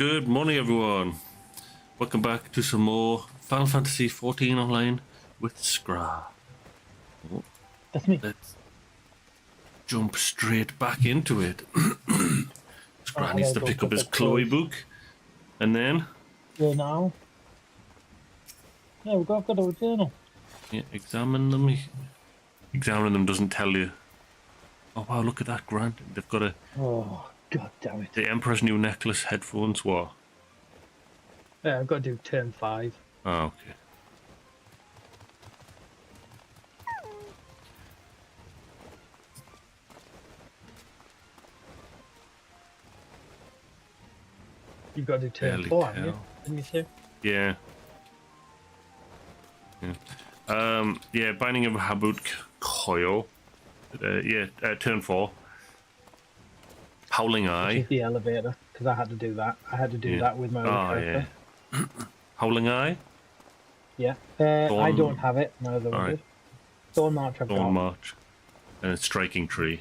Good morning, everyone. Welcome back to some more Final Fantasy XIV online with Skraah. Oh, That's me. let's jump straight back into it. Skraah needs to pick up his Chloe book, and then journal. Yeah, I've got a journal. Yeah, examine them. Examining them doesn't tell you. Oh wow, look at that, Grant. They've got a. Oh god damn it! The Emperor's new necklace, headphones. What? Yeah, I've got to do turn 5. Oh, okay. You've got to do turn 4, haven't you? Didn't you say? Yeah. Yeah, Binding of Habut Coil. Turn 4. Howling Eye. Which is the elevator, because I had to do that. I had to do that with my other character. Yeah. Howling Eye? Yeah. I don't have it. My other one did. Thorn March I've got. Thorn March. And it's Striking Tree.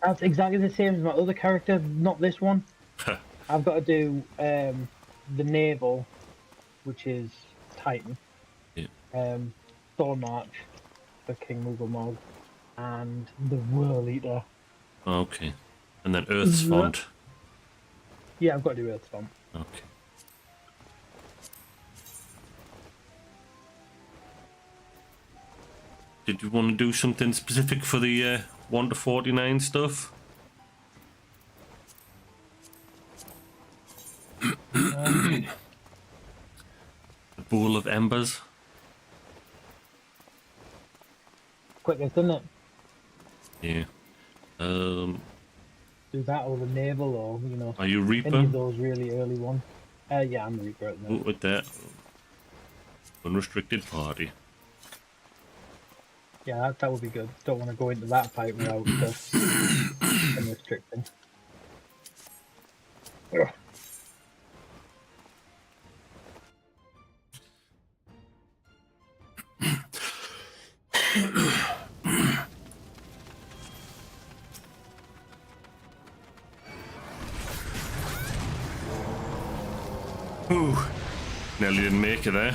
That's exactly the same as my other character, not this one. I've got to do the Naval, which is Titan. Yeah. Thorn March for King Moogle and the Whirl Eater. Okay. And then Earth's Font. Yeah, I've got to do Earth's Font. Okay. Did you want to do something specific for the 1 to 49 stuff? The Bowl of Embers. Quickest, isn't it? Yeah. Do that or the Naval or, you know, Are you Reaper? any of those really early ones. Yeah, I'm Reaper at the moment. With that. Unrestricted party. Yeah, that would be good. Don't want to go into that fight without unrestricted. Ooh, nearly didn't make it there.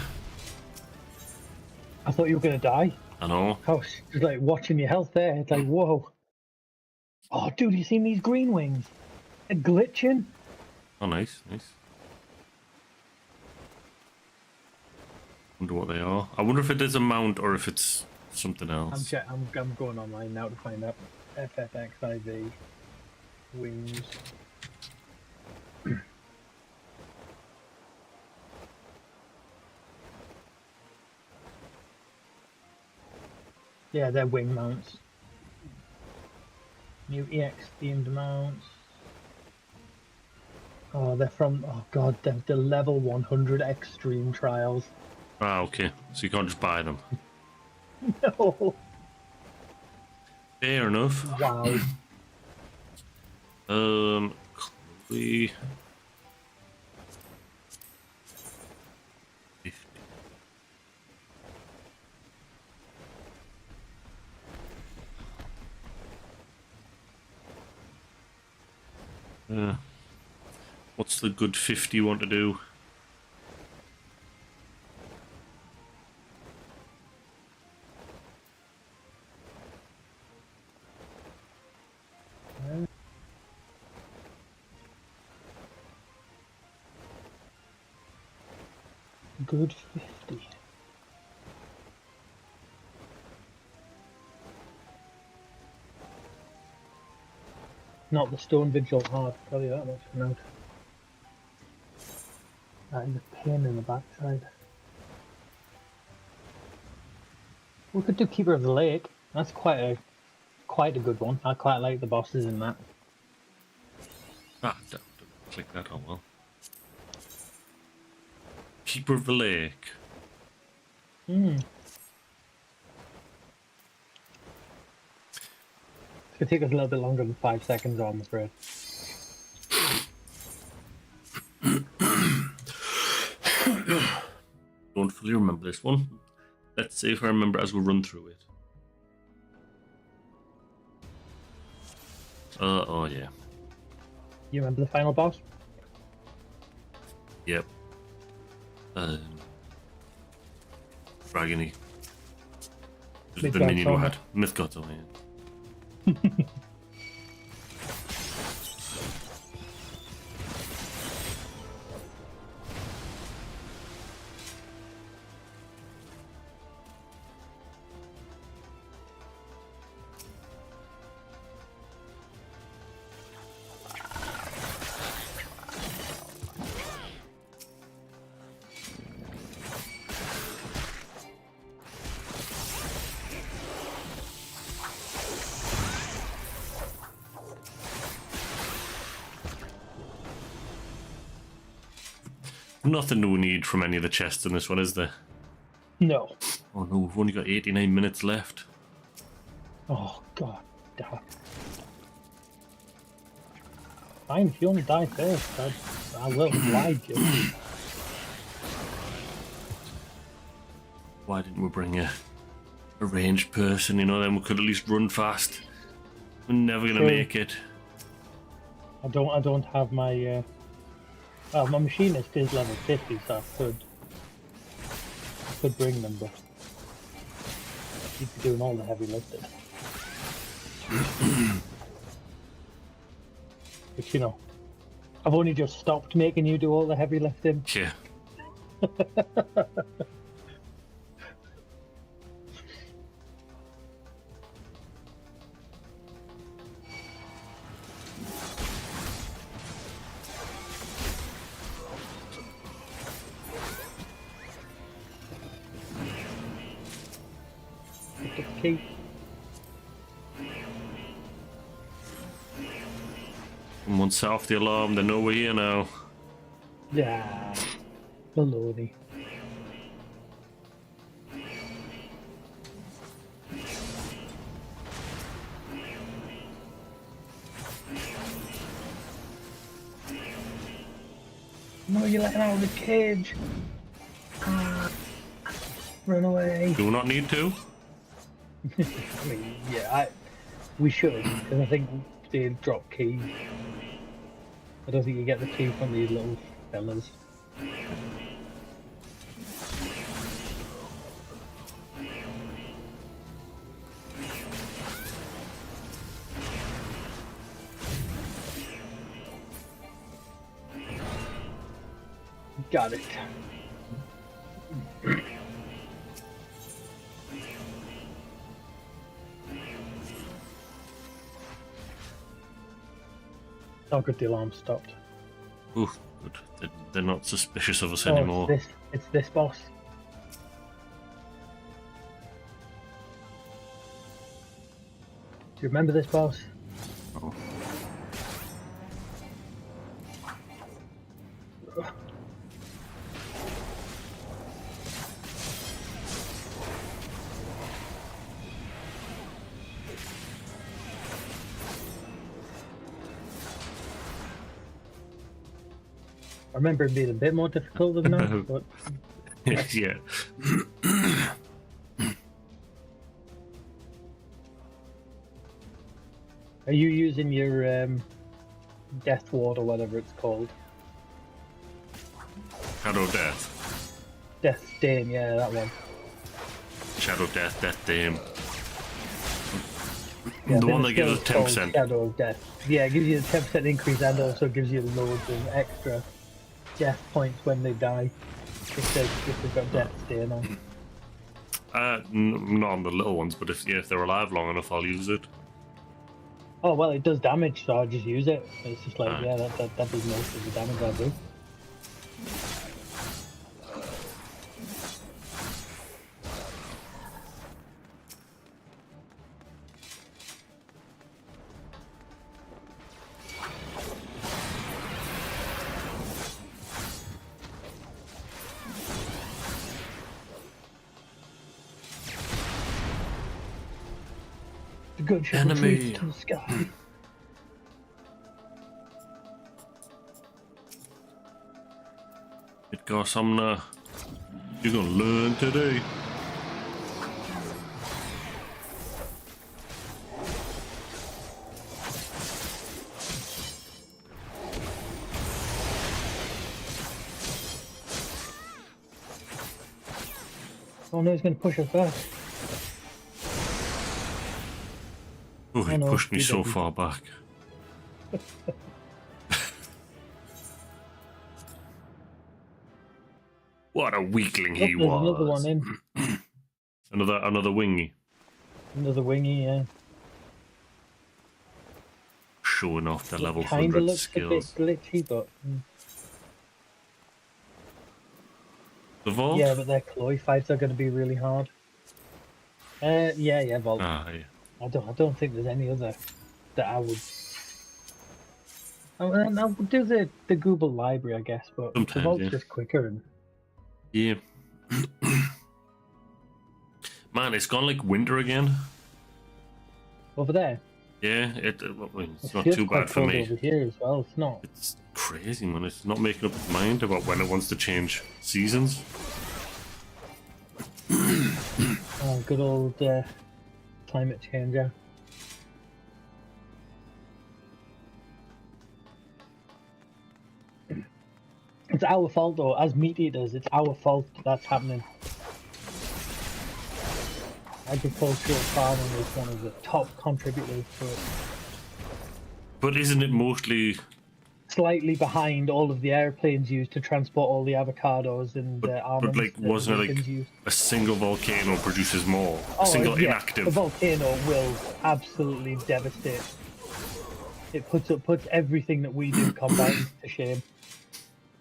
I thought you were going to die. I know. I was just like watching your health there. It's like, whoa. Oh, dude, you seen these green wings? They're glitching. Oh, nice, nice. Wonder what they are. I wonder if it is a mount or if it's something else. I'm going online now to find out. FFXIV wings. Yeah, they're wing mounts. New EX themed mounts. Oh, they're from, oh god, they're the level 100 extreme trials. Ah, okay. So you can't just buy them. No. Fair enough. Wow. Chloe. 50. What's the good 50 you want to do? Good 50. Not the Stone Vigil hard, I'll tell you that much for now. That is a pain in the backside. We could do Keeper of the Lake. That's quite a good one. I quite like the bosses in that. Ah, don't click that on well. Keeper of the Lake. It's gonna take us a little bit longer than 5 seconds, I'm afraid. Don't fully remember this one. Let's see if I remember as we run through it. Oh yeah. You remember the final boss? Yep. Dragony. The minion you had. Mythgoto, yeah. Nothing we need from any of the chests in this one, is there? No. Oh no, we've only got 89 minutes left. Oh god damn. Fine, if you only die first, I will oblige you. Why didn't we bring a ranged person, you know, then we could at least run fast. We're never gonna make it. I don't have my well, my machinist is level 50, so I could bring them, but you'd be doing all the heavy lifting. But you know, I've only just stopped making you do all the heavy lifting. Yeah. Key. Someone set off the alarm, they know we're here now. Yeah. Baloney. No, you're letting out of the cage. Run away. Do not need to. I mean, yeah, we should, because I think they drop keys. I don't think you get the key from these little fellas. Got it. Oh, good, the alarm stopped. Ooh, good. They're not suspicious of us anymore. It's this boss. Do you remember this boss? Oh. I remember it being a bit more difficult than that, but... Yeah. Are you using your Death Ward or whatever it's called? Shadow Death. Death Dame, yeah, that one. Shadow Death, Death Dame. Yeah, The one that gives us it's called 10%. Shadow of Death. Yeah, it gives you a 10% increase and also gives you loads of extra death points when they die. If they've got Death Stain on. Not on the little ones, but if they're alive long enough, I'll use it. Oh, well, it does damage, so I'll just use it. It's just like, Aye. yeah, that does most of the damage I do. The gunshot Enemy. retreats to the sky. It got some. You're gonna learn today. Oh no, he's going to push us back. Oh, he no, pushed me he so didn't. far back. What a weakling he There's was. another one in. Another wingy. Another wingy, yeah. Showing off the level Kind of 100 looks skills. a bit glitchy, but... The vault? Yeah, but their Chloe fights are going to be really hard. Yeah, Vault. Ah, yeah. I don't think there's any other that I would... I would do the Google library, I guess, but the Sometimes, Vault's yeah. just quicker and... Yeah. Man, it's gone like winter again. Over there. Yeah, it's not feels too quite bad for cold me. over here as well. It's not. It's crazy, man. It's not making up its mind about when it wants to change seasons. Oh, good old climate change, yeah. It's our fault though, as meat eaters, it's our fault that's happening. Agricultural farming is one of the top contributors to it. But isn't it mostly... Slightly behind all of the airplanes used to transport all the avocados and almonds. But like, wasn't it like used. a single volcano produces more? A single inactive. The volcano will absolutely devastate. It puts everything that we do combined to shame.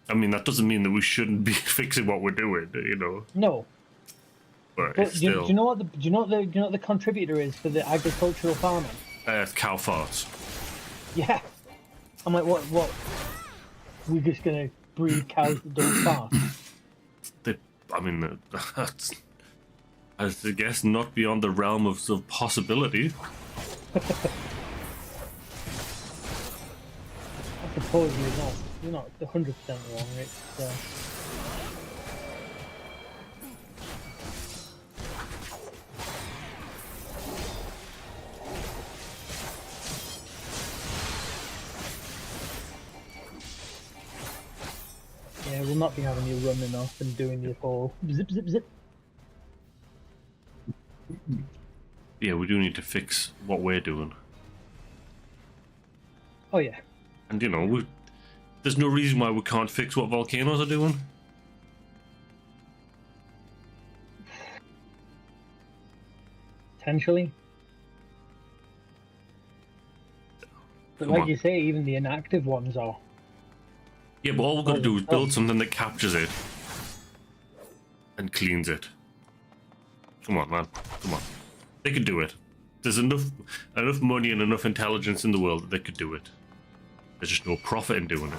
I mean, that doesn't mean that we shouldn't be fixing what we're doing, you know. No. But But it's do still... you know what the contributor is for the agricultural farming? cow farts. Yeah. I'm like, what? We're just gonna breed cows that don't fart? I mean, that's, I guess, not beyond the realm of possibility. I suppose you're not 100% wrong. It's yeah, we'll not be having you running off and doing your whole zip zip zip. Yeah, we do need to fix what we're doing. Oh yeah. And, you know, there's no reason why we can't fix what volcanoes are doing. Potentially. But like you say, even the inactive ones are. Yeah, but all we've got to do is build something that captures it and cleans it. Come on, man. Come on. They could do it. There's enough money and enough intelligence in the world that they could do it. There's just no profit in doing it.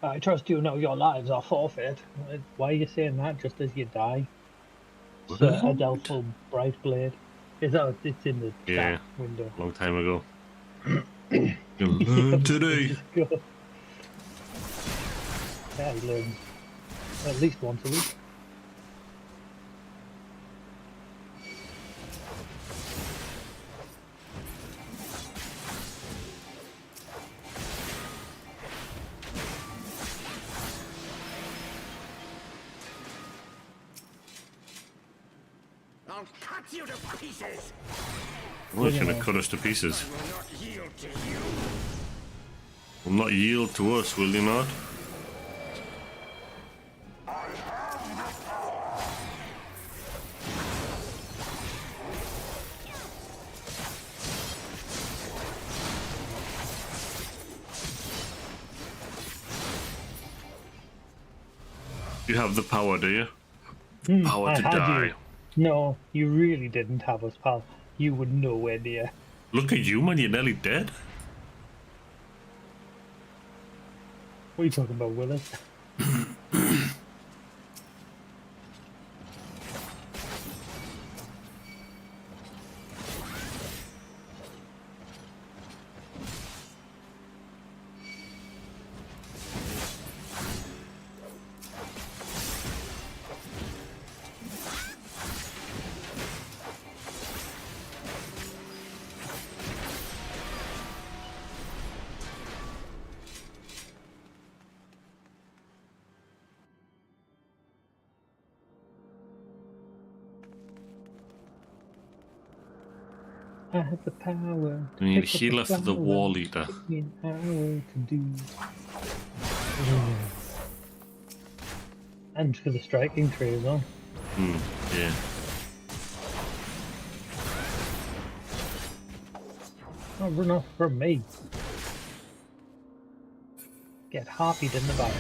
I trust you know your lives are forfeit. Why are you saying that just as you die? Sir Adelphal Brightblade. It's in the chat window. Long time ago. You'll learn today. Yeah, he learns at least once a week. I'll cut you to pieces. Well, it's gonna cut us to pieces. I will not yield to you. Will not yield to us, will you not? You have the power, do you? Power to die. You. No, you really didn't have us, pal. You were nowhere near. Look at you, man. You're nearly dead. What are you talking about, Willis? I have the power. We need a pick up healer for the flower. wall eater. Take me an hour to do. And for the striking tree as well. Yeah. Oh, run off from me. Get harpied in the back.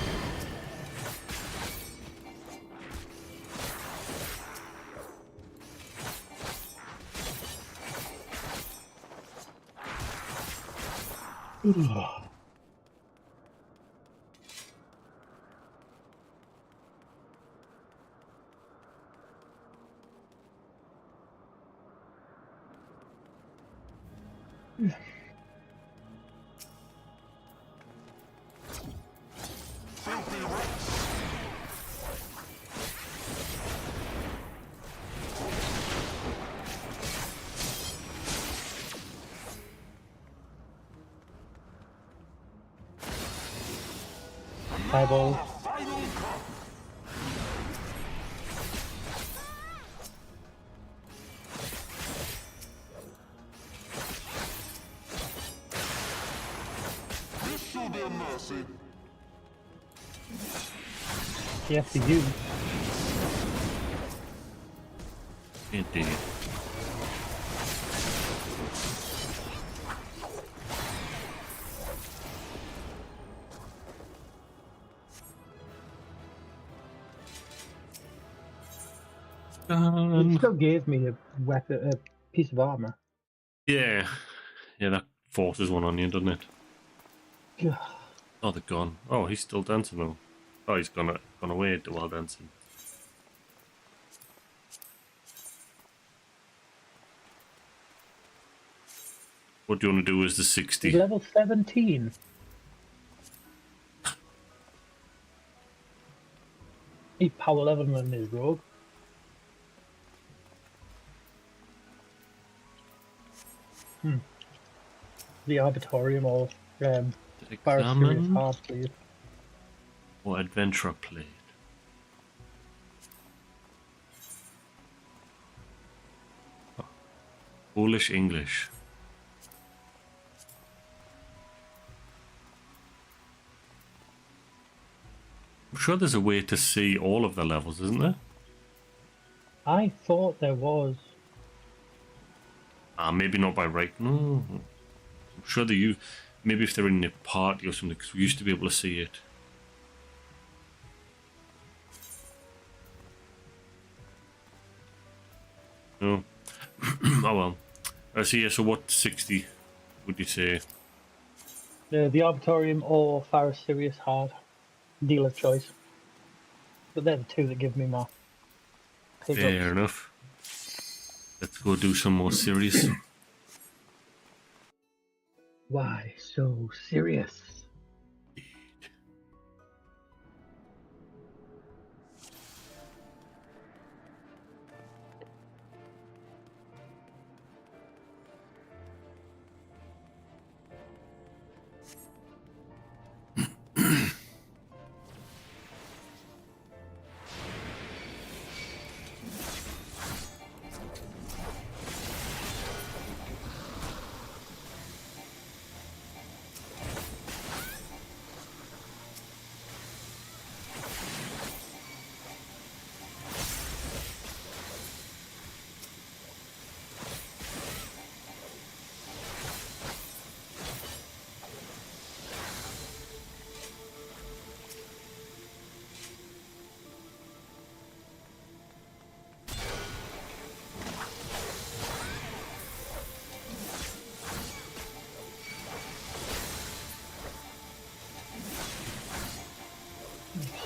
Eyeball. This shall be a mercy. You have to use. Indeed. It still gave me a weapon, a piece of armor. Yeah. Yeah, that forces one on you, doesn't it? Oh, they're gone. Oh, he's still dancing though. Oh, he's gone away while dancing. What do you want to do as the 60? He's level 17. He's power level in his rogue. The Arbitorium or Examine hard, please. or Adventurer Plate? Oh. Foolish English. I'm sure there's a way to see all of the levels, isn't there? I thought there was. Maybe not by right. No. I'm sure they use. Maybe if they're in a party or something, because we used to be able to see it. No. Oh well. I see. So what 60 would you say? The Arbitorium or Faris Sirius hard. Deal of choice. But they're the two that give me my pickups. Fair enough. Let's go do some more serious. Why so serious?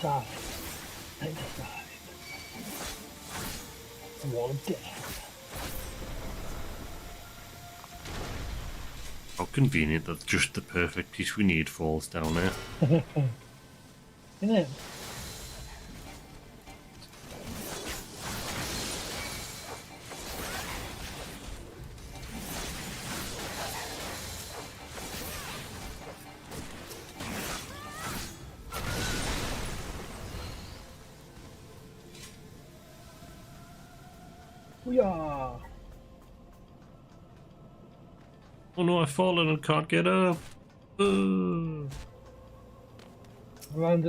decide. I decide. Wall of death. How convenient that just the perfect piece we need falls down there. Isn't it? We are. Oh no, I've fallen and can't get up. Landed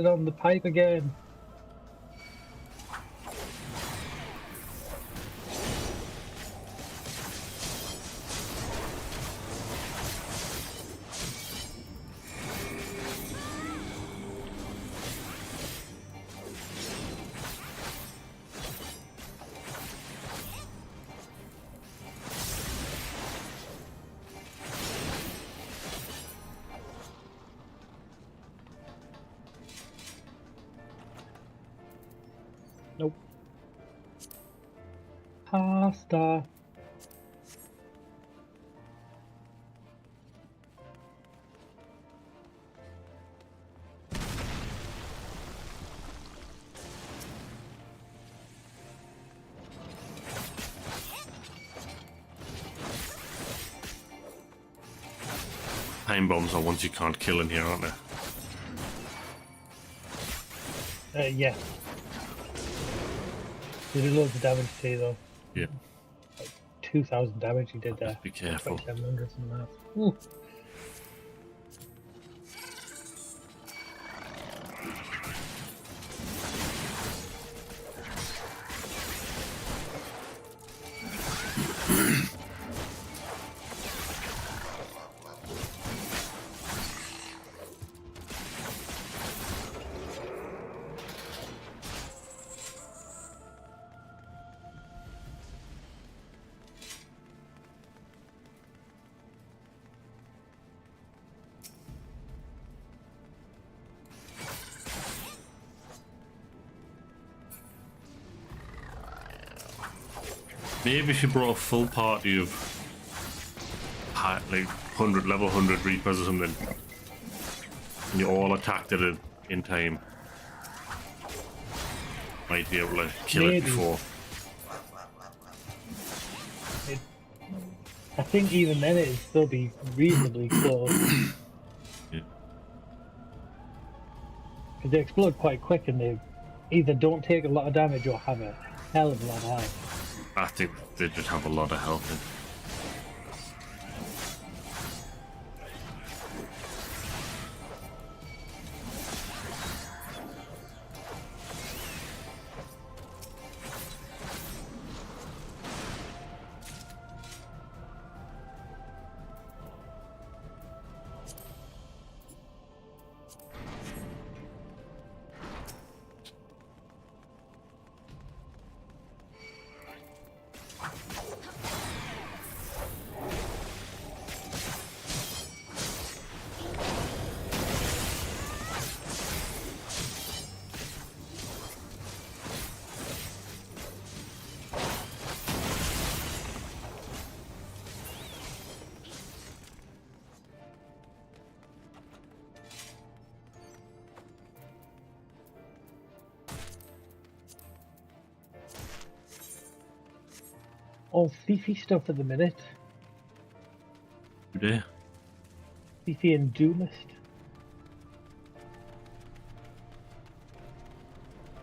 on the pipe again. Nope. Pasta. Time bombs are ones you can't kill in here, aren't they? Yeah. They do loads of damage to you though. Yeah. 2,000 damage he did there. Be careful. 700 and that. Ooh. Maybe if you brought a full party of like 100 level 100 Reapers or something, and you all attacked it in time, might be able to kill it before. I think even then it'd still be reasonably close. Yeah. Because they explode quite quick and they either don't take a lot of damage or have a hell of a lot of health. I think they just have a lot of health in. All thiefy stuff at the minute. Today. Thiefy and duelist.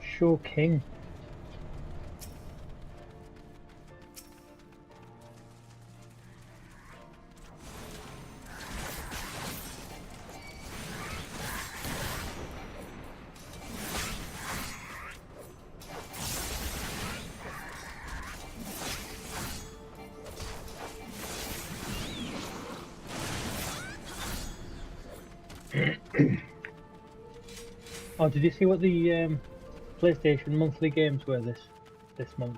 Show King. Oh, did you see what the PlayStation monthly games were this month?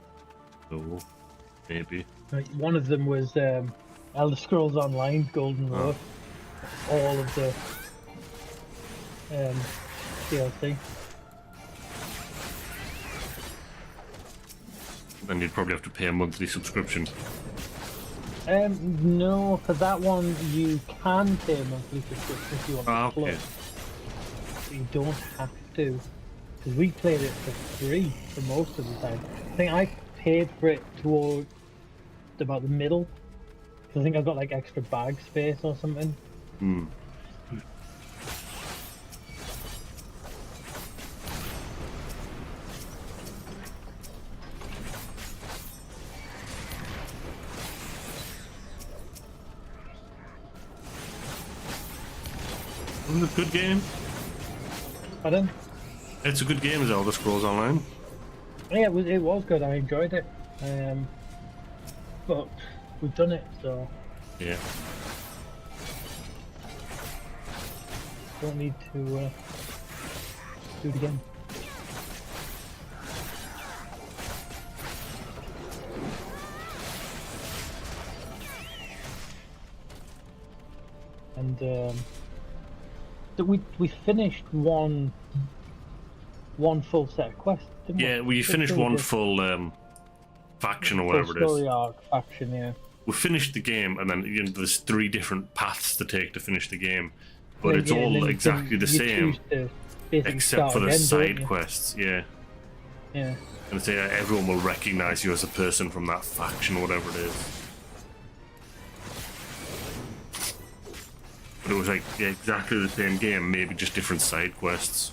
Oh, maybe. One of them was Elder Scrolls Online Golden Road. All of the DLC. Then you'd probably have to pay a monthly subscription. No, for that one you can pay a monthly subscription if you want to Okay. play. But you don't have to, because we played it for free for most of the time. I think I paid for it toward about the middle. I think I got like extra bag space or something. Hmm. Isn't it a good game? Pardon? It's a good game, is Elder Scrolls Online. Yeah, it was good. I enjoyed it. But we've done it, so Yeah. don't need to do it again. And we finished one full set of quests, didn't we? Yeah, we finished Really one did. full faction or Full whatever it story is. arc faction, yeah. We finished the game, and then there's 3 different paths to take to finish the game, but it's Yeah, and then all you exactly can- the you same, choose to basically except start for the again, don't side you? quests. Yeah, Yeah. and say everyone will recognize you as a person from that faction or whatever it is. But it was like exactly the same game, maybe just different side quests.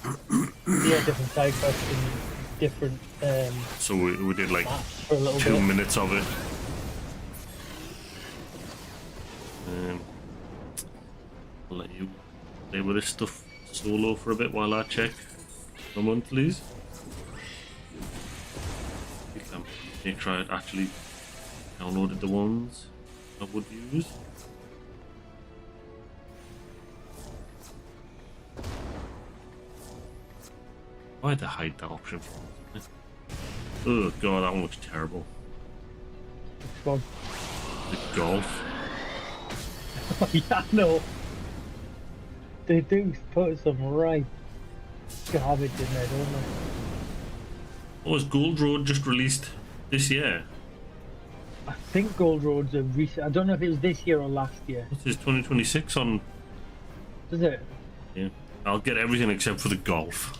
Yeah, different side quests and different So we did like maps for a little 2 bit. minutes of it. I'll let you play with this stuff solo for a bit while I check the monthlies. Make sure I actually downloaded the ones I would use. Why'd they hide that option from me? Oh god, that one looks terrible. Which one? The golf. Oh, yeah, no. They do put some right garbage in there, don't they? Oh, is Gold Road just released this year? I think Gold Road's a recent. I don't know if it was this year or last year. What's this, 2026 on? Does it? Yeah. I'll get everything except for the golf.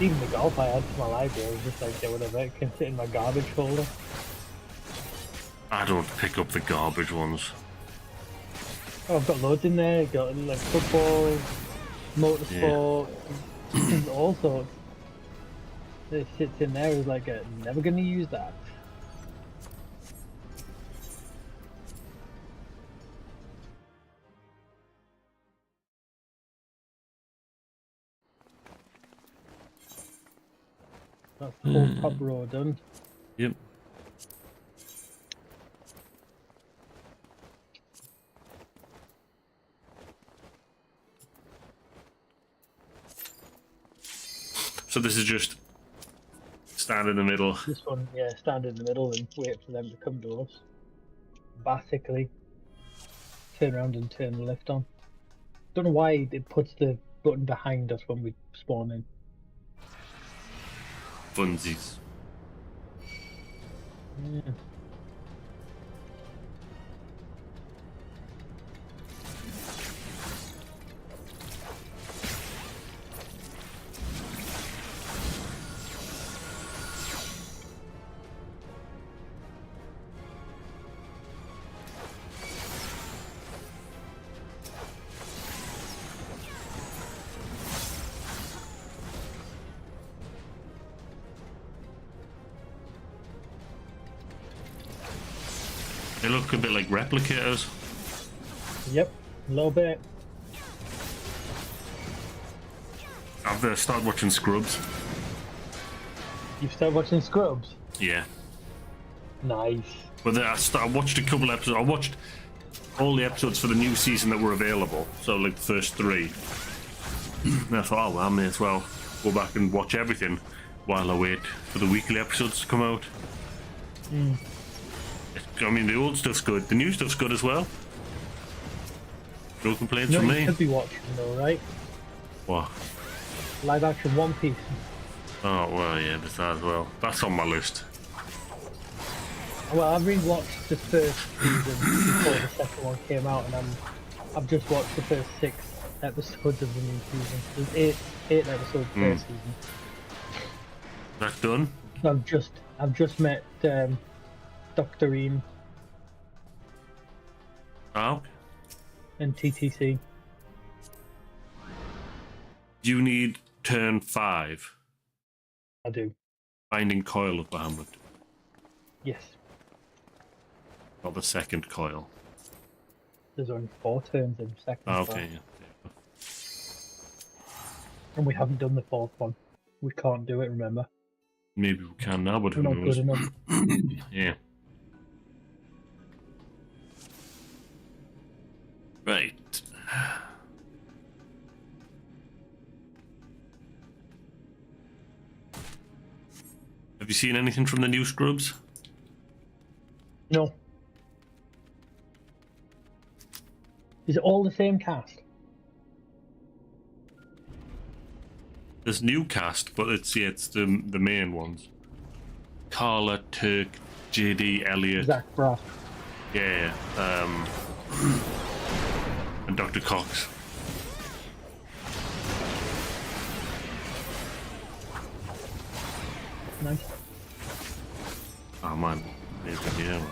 Even the golf I had for my library was just like, yeah, whatever, it can sit in my garbage folder. I don't pick up the garbage ones. Oh, I've got loads in there. Got like football, motorsport, all sorts. It sits in there as like, never gonna use that. That's the whole top row done. Yep. So this is just stand in the middle. This one, yeah, stand in the middle and wait for them to come to us. Basically, turn around and turn the lift on. Don't know why it puts the button behind us when we spawn in. Funsies. Yeah. They look a bit like replicators. Yep, a little bit. I've started watching Scrubs. You've started watching Scrubs? Yeah. Nice. But I watched a couple episodes. I watched all the episodes for the new season that were available. So like the first 3. And I thought, oh well, I may as well go back and watch everything while I wait for the weekly episodes to come out. I mean, the old stuff's good. The new stuff's good as well. No complaints You know from what you me. should be watching though, right? What? live action One Piece. Oh, well, yeah, there's that as well. That's on my list. Well, I've rewatched the first season before the second one came out, and I've just watched the first 6 episodes of the new season. There's eight episodes per season. That done? I've just met Dr. Reem Oh. and TTC. You need turn 5. I do. Finding coil of Bahamut. Yes. Not the second coil. There's only 4 turns in second. Oh, okay, yeah. And we haven't done the 4th one. We can't do it, remember? Maybe we can now, but We're who not knows? good enough. Yeah. Right. Have you seen anything from the new Scrubs? No. Is it all the same cast? There's new cast, but it's the main ones. Carla, Turk, JD, Elliot. Zach Braff. Yeah. And Dr. Cox. Nice. Oh man, yeah, well.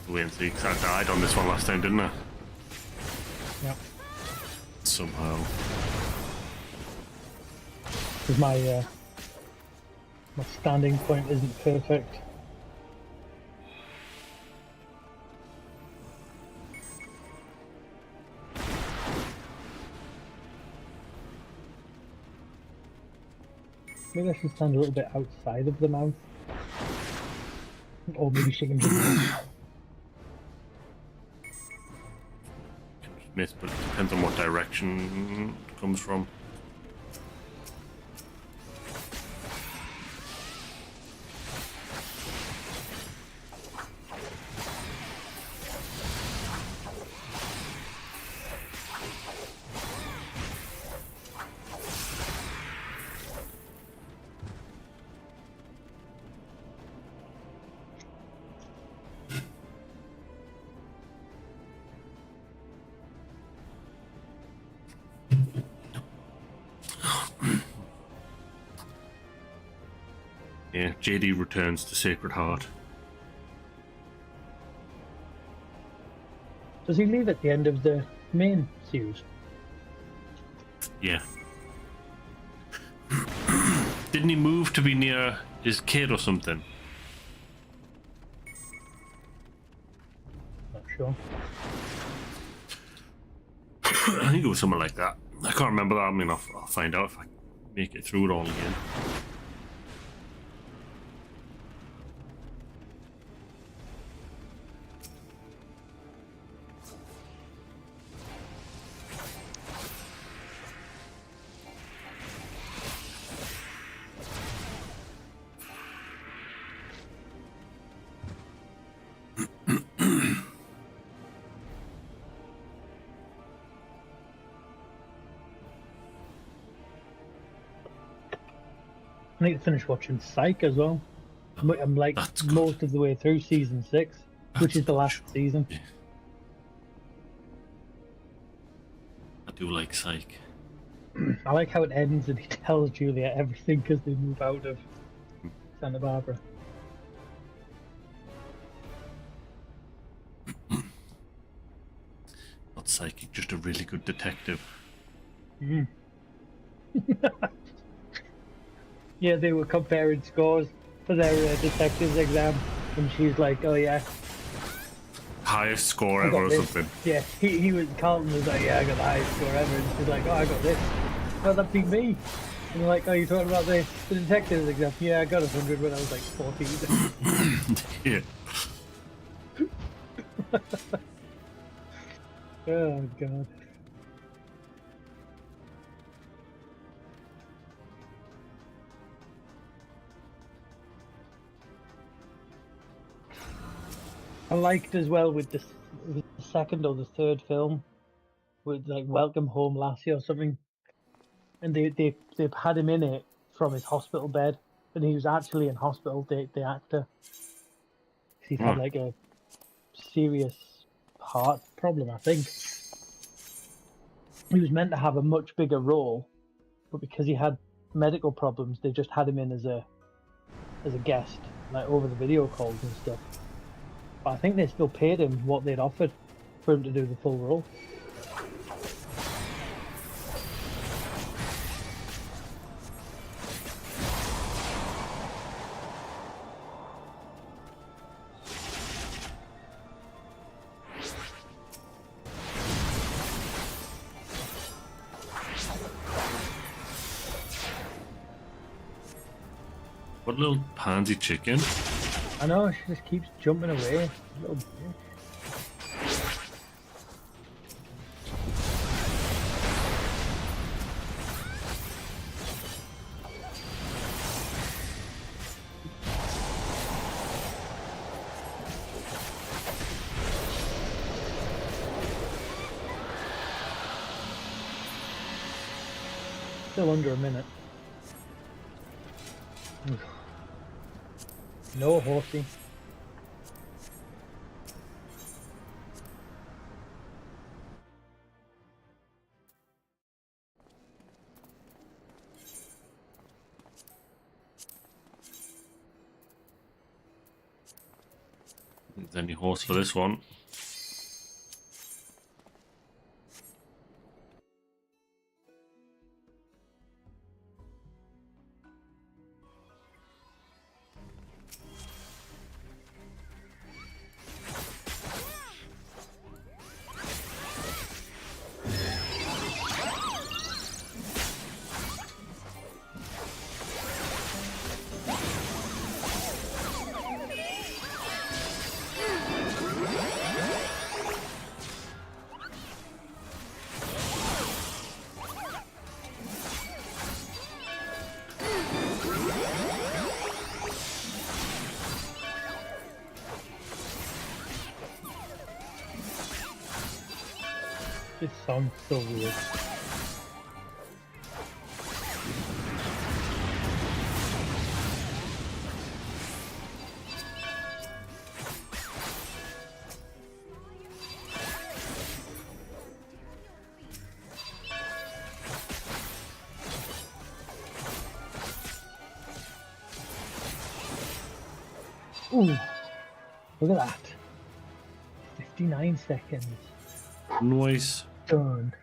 Wait and see, 'cause I died on this one last time, didn't I? Yeah. Somehow. Because my standing point isn't perfect. Maybe I should stand a little bit outside of the mouth. Or maybe she can just Miss, but it depends on what direction it comes from. Yeah, JD returns to Sacred Heart. Does he leave at the end of the main series? Yeah. Didn't he move to be near his kid or something? Not sure. I think it was something like that. I can't remember that. I mean, I'll find out if I make it through it all again. I need to finish watching Psych as well. I'm like most of the way through season 6, which is the last season. Yeah. I do like Psych. I like how it ends and he tells Julia everything because they move out of Santa Barbara. Not psychic, just a really good detective. Mm. Yeah, they were comparing scores for their detectives exam, and she's like, "Oh yeah, Highest score I ever got or this." something. Yeah, he was Carlton was like, "Yeah, I got the highest score ever," and she's like, "Oh, I got this." Well, that'd be me. And they're like, "Oh, you're talking about the detectives exam?" Yeah, I got 100 when I was like 14. Yeah. Oh god. I liked as well with the second or the third film, with like Welcome Home Lassie or something. and they've had him in it from his hospital bed, and he was actually in hospital. The actor, he's had like a serious heart problem, I think. He was meant to have a much bigger role, but because he had medical problems, they just had him in as a guest, like over the video calls and stuff. But I think they still paid him what they'd offered for him to do the full role. What little pansy chicken? I know, she just keeps jumping away. Little bitch. Still under a minute. No horsey. Is there any horse for this one? This sounds so weird. Ooh, look at that. 59 seconds. Nice. Done.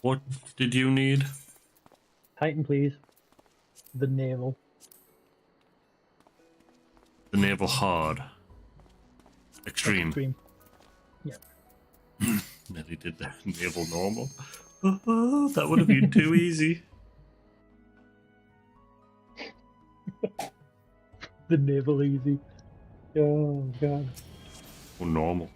What did you need? Titan, please. The navel. The naval hard. Extreme. Extreme. Yeah. Nearly did the naval normal. Oh, that would have been too easy. The navel easy. Oh god. Or normal.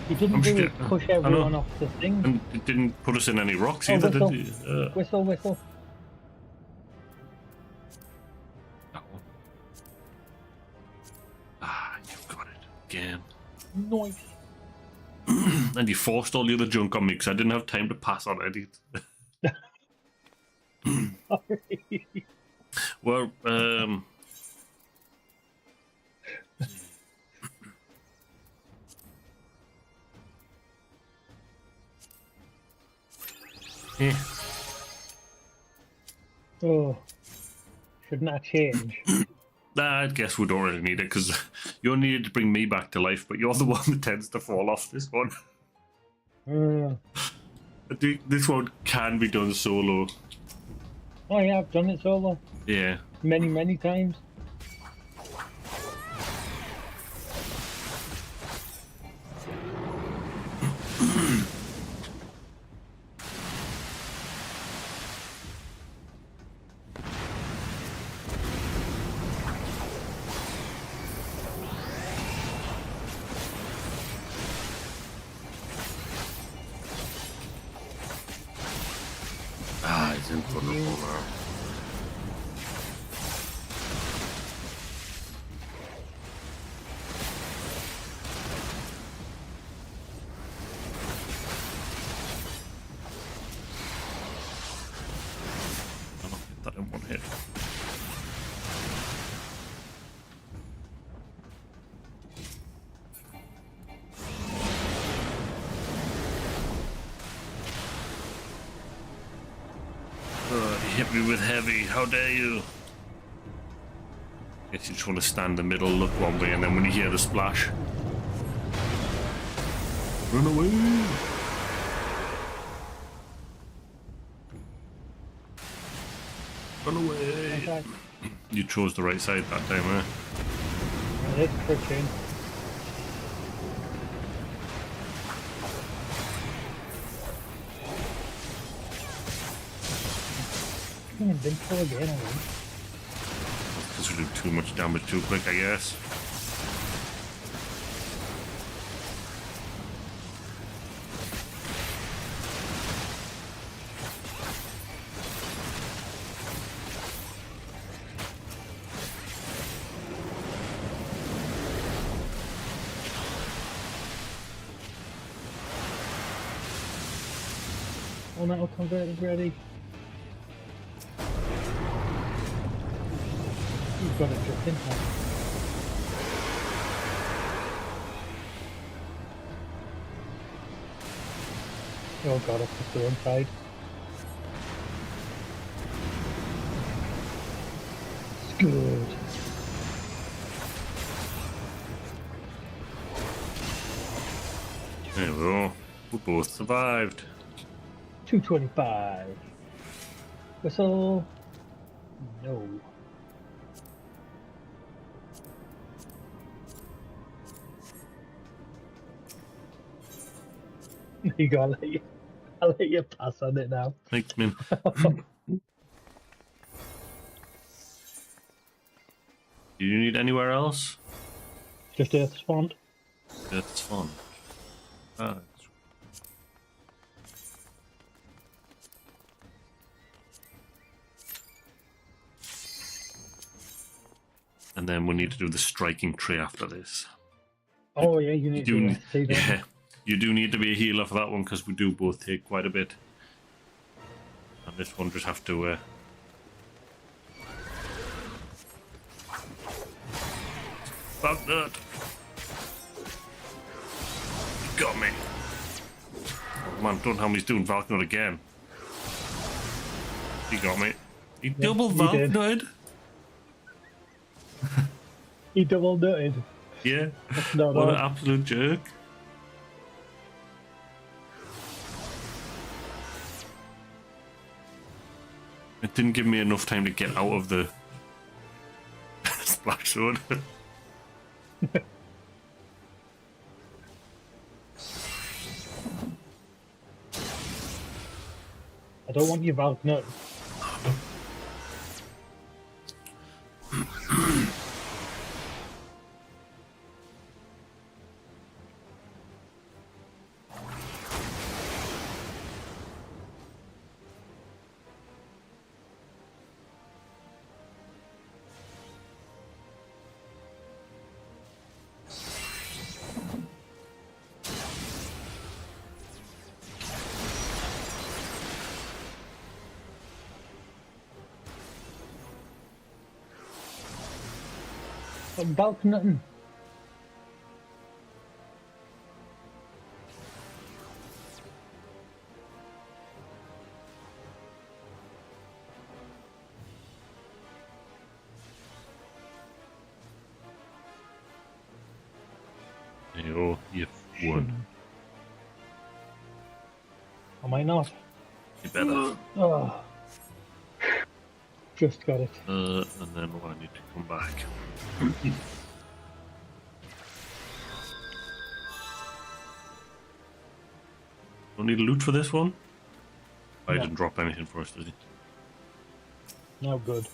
You didn't really push everyone off the thing. And it didn't put us in any rocks Oh, either, whistle. did you? Whistle, whistle. Ah, you've got it again. Nice. And you forced all the other junk on me because I didn't have time to pass on any. Sorry. Well, yeah. Oh, shouldn't I change? Nah, I guess we don't really need it because you only needed to bring me back to life, but you're the one that tends to fall off this one. I think this one can be done solo. Oh yeah, I've done it solo. Yeah. Many times. Ah, he's invulnerable now. I'll hit that in one hit. You hit me with heavy, how dare you? Guess you just want to stand in the middle, look one way, and then when you hear the splash, run away! Run away! Okay. You chose the right side that time, eh? That's for change. Invincible again, I think. Because we do too much damage too quick, I guess. Oh, metal converter ready. You've got it just in time. Oh god, it's the storm side. It's good. There we go. We both survived. 225. Whistle. No. You gotta I'll let you pass on it now. Thanks, man. Do you need anywhere else? Just Earth spawned. That's fun. Ah, and then we need to do the striking tree after this. Oh yeah, you need to see that. Yeah, you do need to be a healer for that one because we do both take quite a bit. And this one just have to. Fuck that! Got me. Oh, man, don't tell me he's doing Valknut again. He got me. He double he did. Valknut. He double nutted. Yeah. That's not What an odd. absolute jerk. It didn't give me enough time to get out of the splash zone. I don't want you Valknut. About nothing. Oh, you've won. Am I not? You better. Oh. Just got it. And then I need to come back. Don't need loot for this one? I No. didn't drop anything for us, did he? No good.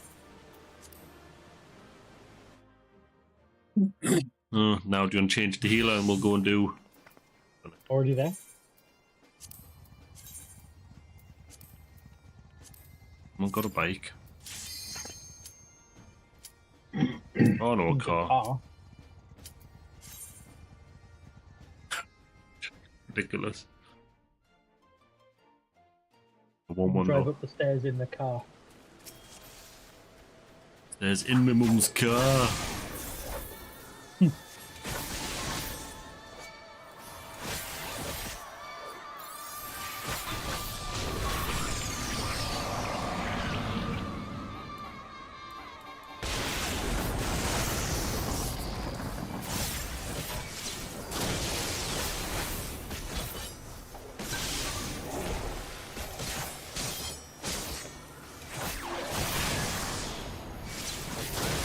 Now do you want to change the healer and we'll go and do... Already there? I've got a bike. Oh no, a car. Ah. Ridiculous. I want one Drive though. up the stairs in the car. There's in my mum's car.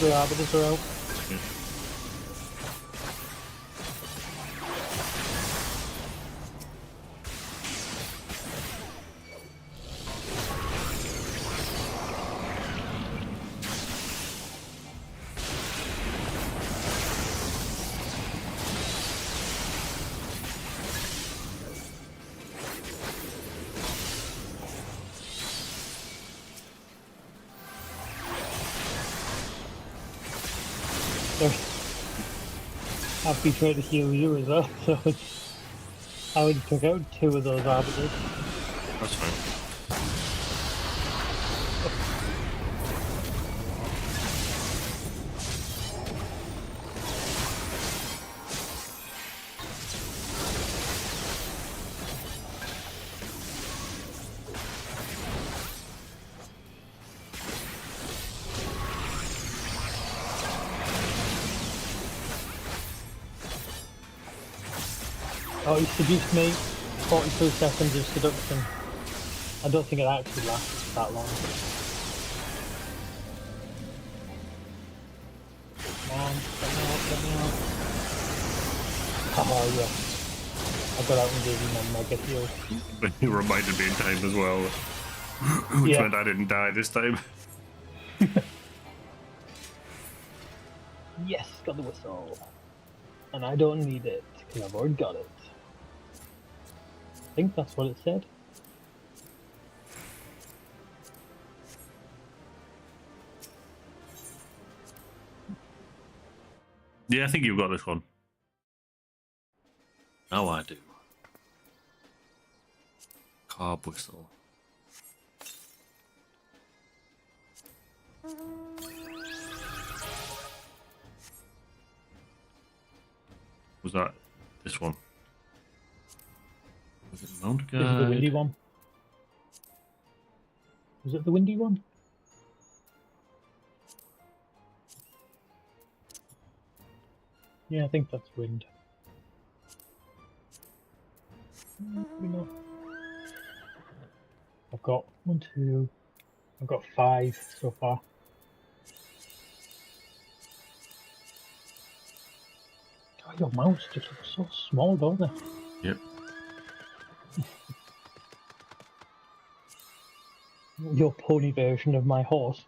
The arbiters are out. I've been trying to heal you as well, so I already took out 2 of those arbiters. That's fine. Oh, he seduced me. 42 seconds of seduction. I don't think it actually lasts that long. Come on, let me out, let me out. Oh, yeah. I got out and gave him a mega heal. But you reminded me in time as well. Which Yeah. meant I didn't die this time. Yes, got the whistle. And I don't need it, because I've already got it. I think that's what it said. Yeah, I think you've got this one. Now I do. Carb whistle. Was that this one? Was it Mount This is the windy Guide? one. Was it the windy one? Yeah, I think that's wind. Maybe not. I've got 1, 2. I've got 5 so far. Oh, your mouse just looks so small, don't they? Yep. Your pony version of my horse.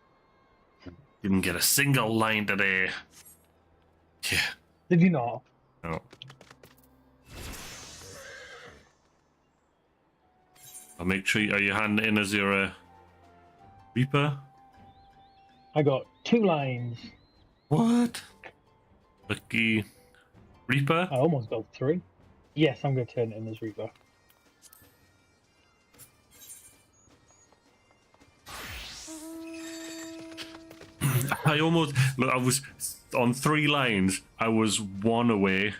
Didn't get a single line today. Yeah. Did you not? No. I'll make sure. Are you handing in as your Reaper? I got 2 lines. What? Lucky Reaper? I almost got 3. Yes, I'm going to turn it in as Reaper. I almost look. I was on 3 lines. I was 1 away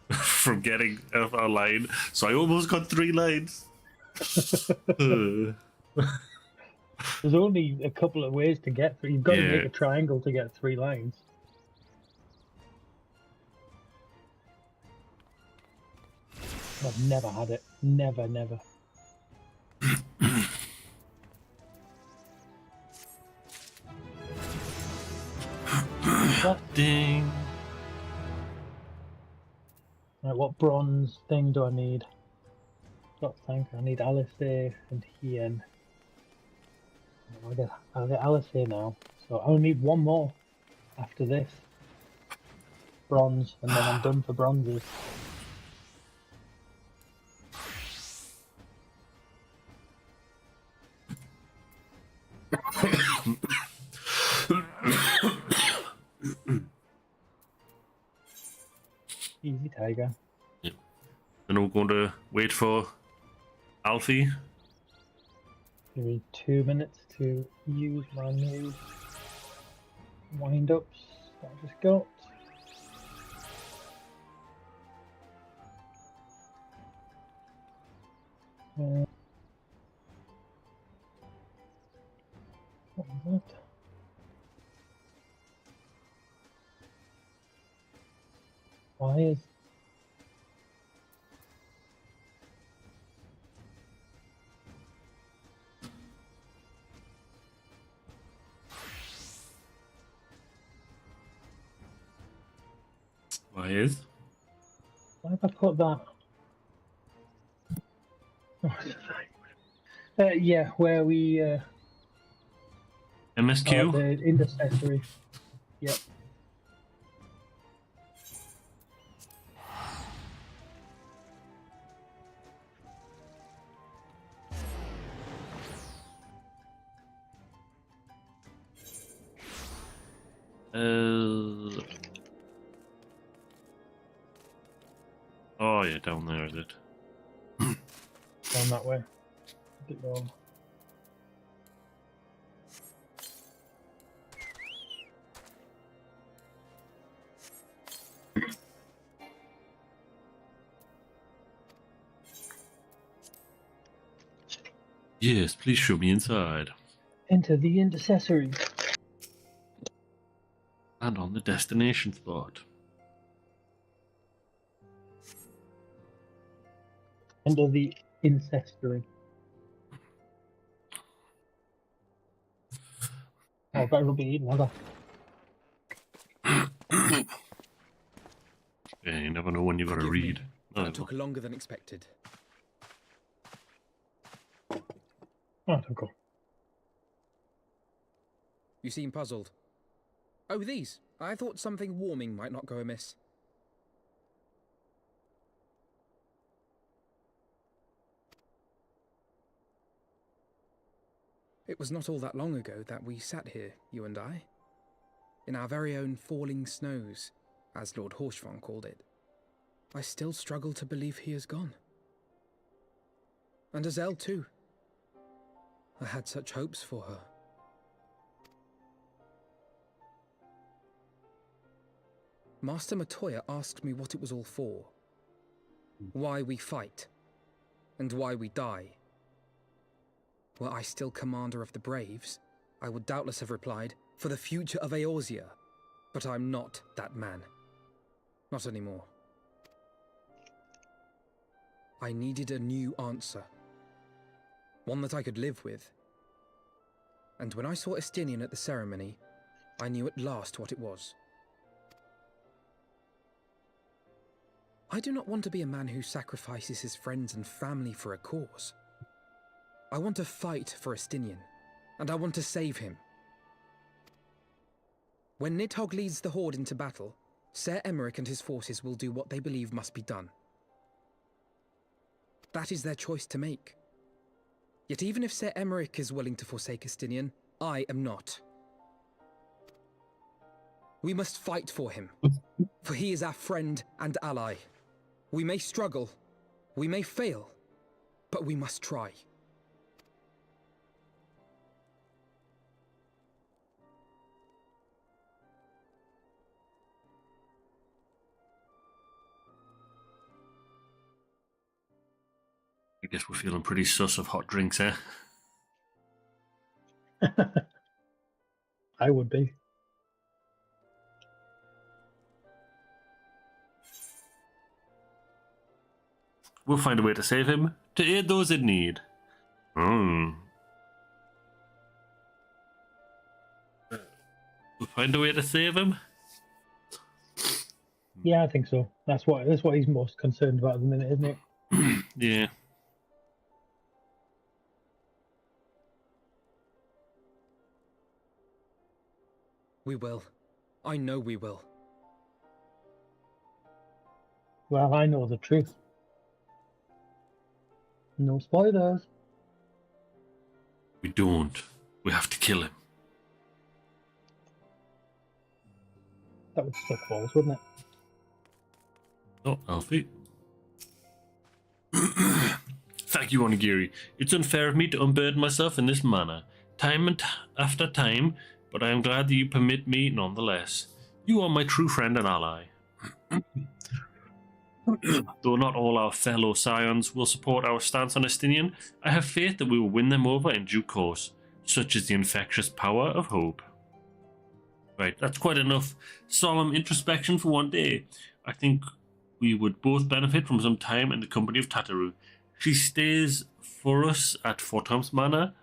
from getting a line, so I almost got 3 lines. There's only a couple of ways to get through. You've got to make a triangle to get 3 lines. I've never had it. Never. Ding. Right, what bronze thing do I need? Got tanker. I need Alistair and Hien. I'll get Alistair now. So I'll need 1 more after this. Bronze, and then I'm done for bronzes. Easy, Tiger. Yep. Then we're going to wait for Alfie. Give me 2 minutes to use my new wind-ups that I just got. What was that? Why is... Why Why have I put that? Yeah, where we... MSQ? the intercessory. Yep. Oh yeah, down there is it? Down that way. A bit wrong. Yes, please show me inside. Enter the intercessory. And on the destination spot. Enter the incestory. Oh, better be eating other. Yeah, you never know when you gotta read. Oh, That took longer than expected. Oh, don't go. You seem puzzled. Oh, these. I thought something warming might not go amiss. It was not all that long ago that we sat here, you and I, in our very own falling snows, as Lord Horshvon called it. I still struggle to believe he is gone. And Azelle too. I had such hopes for her. Master Matoya asked me what it was all for. Why we fight. And why we die. Were I still commander of the Braves, I would doubtless have replied, for the future of Eorzea. But I'm not that man. Not anymore. I needed a new answer. One that I could live with. And when I saw Estinian at the ceremony, I knew at last what it was. I do not want to be a man who sacrifices his friends and family for a cause. I want to fight for Estinian, and I want to save him. When Nidhogg leads the Horde into battle, Ser Emeric and his forces will do what they believe must be done. That is their choice to make. Yet even if Ser Emeric is willing to forsake Estinian, I am not. We must fight for him, for he is our friend and ally. We may struggle, we may fail, but we must try. guess we're feeling pretty sus of hot drinks, eh? I would be. We'll find a way to save him, to aid those in need. We'll find a way to save him? Yeah, I think so. That's what he's most concerned about at the minute, isn't it? Yeah. We will. I know we will. Well, I know the truth. No spoilers. We don't. We have to kill him. That would suck balls, wouldn't it? Oh, Alfie. Thank you, Onigiri. It's unfair of me to unburden myself in this manner, time and after time, but I am glad that you permit me nonetheless. You are my true friend and ally. Though not all our fellow scions will support our stance on Estinian, I have faith that we will win them over in due course. Such is the infectious power of hope. Right, that's quite enough solemn introspection for one day. I think we would both benefit from some time in the company of Tataru. She stays for us at Fort Tom's Manor.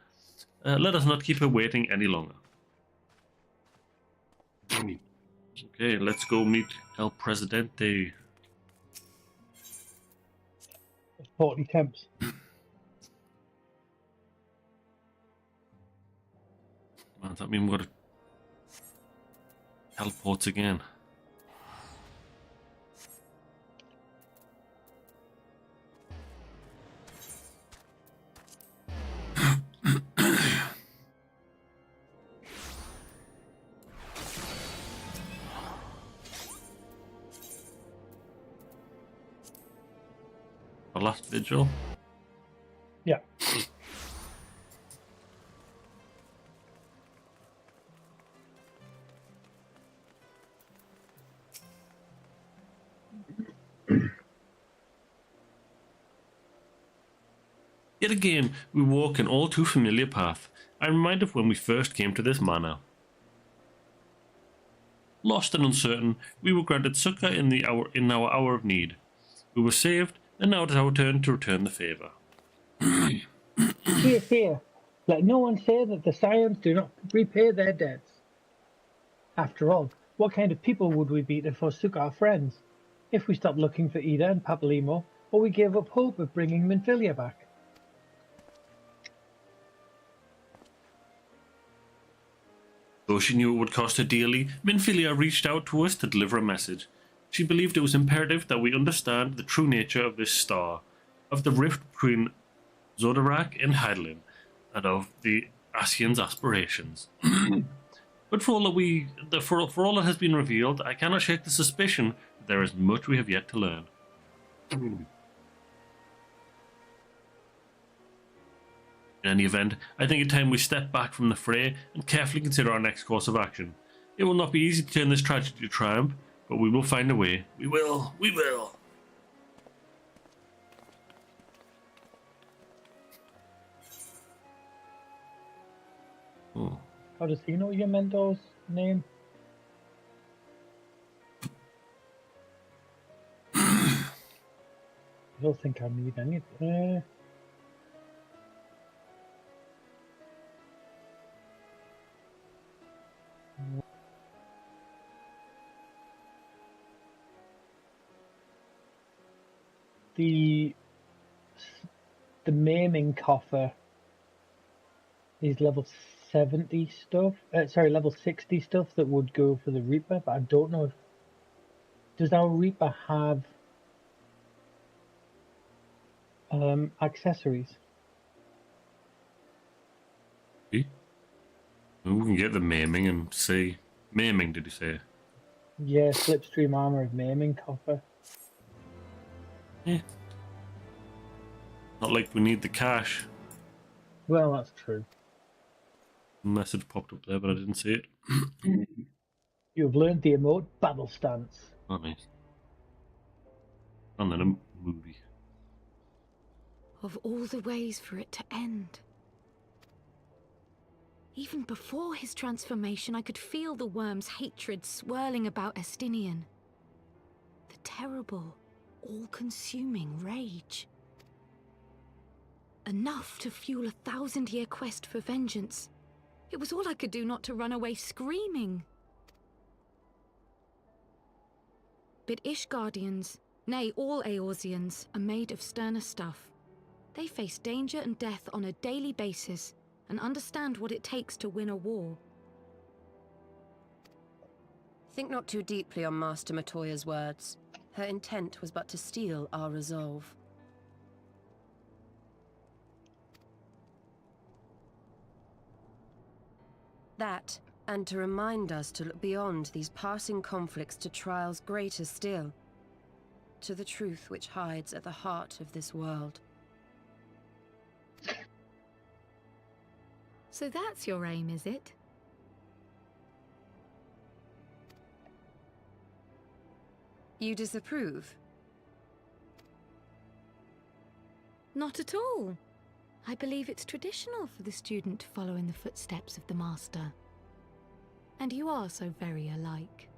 Let us not keep her waiting any longer. Okay, let's go meet El Presidente. 40 temps. Man, does that mean we've got to teleport again? The last vigil? Yeah. Yet again, we walk an all too familiar path. I'm reminded of when we first came to this manor. Lost and uncertain, we were granted succor in our hour of need. We were saved, and now it is our turn to return the favour. Here, here. Let no one say that the Scions do not repay their debts. After all, what kind of people would we be to forsook our friends? If we stopped looking for Ida and Papalimo, or we gave up hope of bringing Minfilia back? Though she knew it would cost her dearly, Minfilia reached out to us to deliver a message. She believed it was imperative that we understand the true nature of this star, of the rift between Zodarak and Hydaelyn, and of the Ascian's aspirations. But for all that has been revealed, I cannot shake the suspicion that there is much we have yet to learn. In any event, I think it's time we step back from the fray and carefully consider our next course of action. It will not be easy to turn this tragedy to triumph, but we will find a way. We will. We will. Oh. How does he know your mentor's name? I don't think I need anything. The maiming coffer is level 70 stuff. Level 60 stuff that would go for the Reaper, but I don't know if does our Reaper have accessories. We can get the maiming and see. Maiming, did you say? Yeah, slipstream armor of maiming coffer. Yeah. Not like we need the cash. Well, that's true. Message popped up there, but I didn't see it. You have learned the emote battle stance. Oh, nice. And then a movie. of all the ways for it to end. Even before his transformation, I could feel the worm's hatred swirling about Estinian. The terrible, all-consuming rage. Enough to fuel a 1,000-year quest for vengeance. It was all I could do not to run away screaming. But Ishgardians, nay, all Eorzeans, are made of sterner stuff. They face danger and death on a daily basis, and understand what it takes to win a war. Think not too deeply on Master Matoya's words. Her intent was but to steal our resolve. That, and to remind us to look beyond these passing conflicts to trials greater still, to the truth which hides at the heart of this world. So that's your aim, is it? You disapprove? Not at all. I believe it's traditional for the student to follow in the footsteps of the master. And you are so very alike.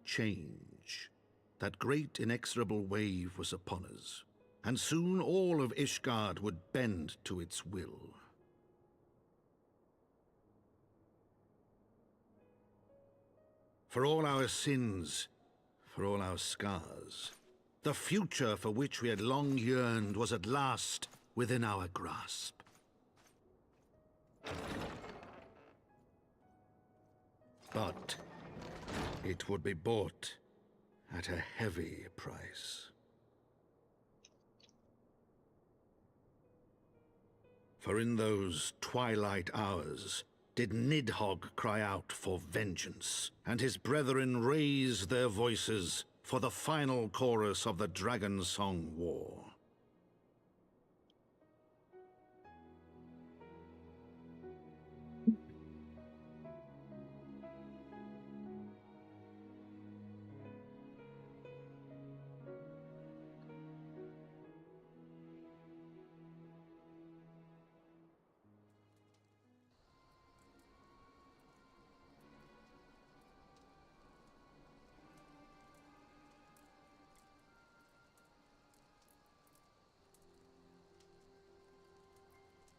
Change. That great inexorable wave was upon us, and soon all of Ishgard would bend to its will. For all our sins, for all our scars, the future for which we had long yearned was at last within our grasp. But it would be bought at a heavy price. For in those twilight hours did Nidhogg cry out for vengeance, and his brethren raise their voices for the final chorus of the Dragon Song War.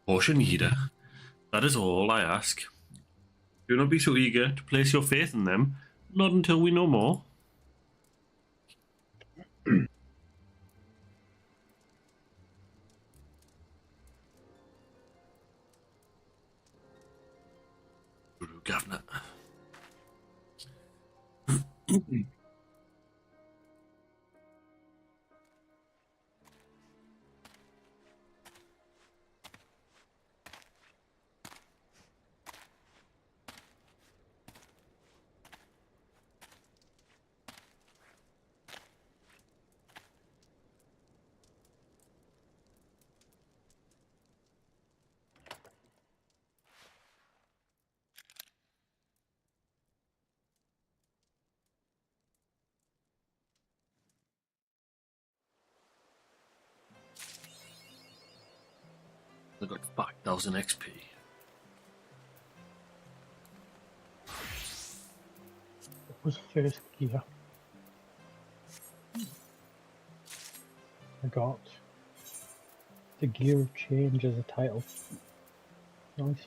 Portion Eater. That is all I ask. Do not be so eager to place your faith in them, not until we know more. Guru Governor. I got 5,000 XP. What was first gear? I got the Gear of Change as a title. Nice.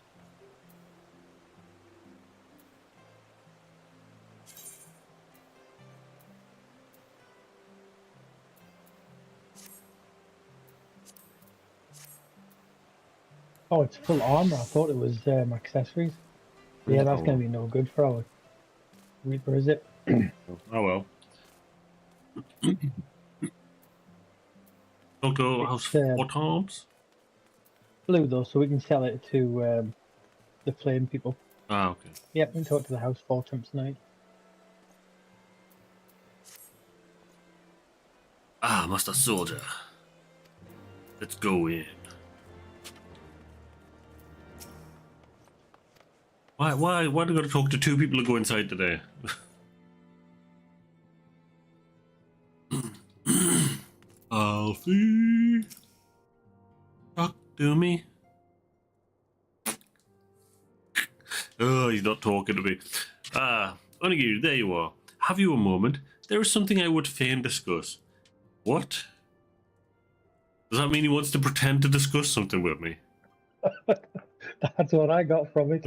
Oh, it's full armor. I thought it was accessories. Yeah, that's going to be no good for our Reaper, is it? Oh well. Dr. House 4 times? Blue though, so we can sell it to the flame people. Ah, okay. Yep, we can talk to the house 4 times tonight. Ah, Master Soldier. Let's go in. Why do I gotta talk to 2 people to go inside today? Alfie, talk to me. Oh, he's not talking to me. Ah, Onigiri, there you are. Have you a moment? There is something I would fain discuss. What? Does that mean he wants to pretend to discuss something with me? That's what I got from it.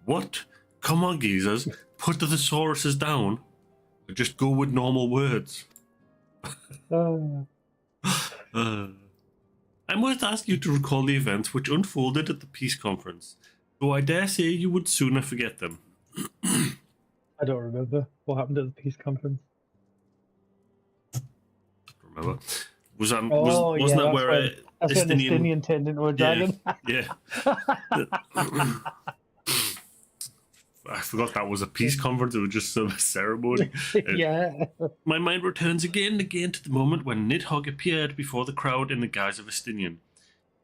What? Come on, geezers. Put the thesauruses down. Or just go with normal words. I must ask you to recall the events which unfolded at the peace conference, though I dare say you would sooner forget them. I don't remember what happened at the peace conference. Remember? Wasn't yeah, that where that's when Estinian turned into a dragon? Yeah. I forgot that was a peace conference. It was just some ceremony. Yeah. My mind returns again and again to the moment when Nidhogg appeared before the crowd in the guise of Estinian.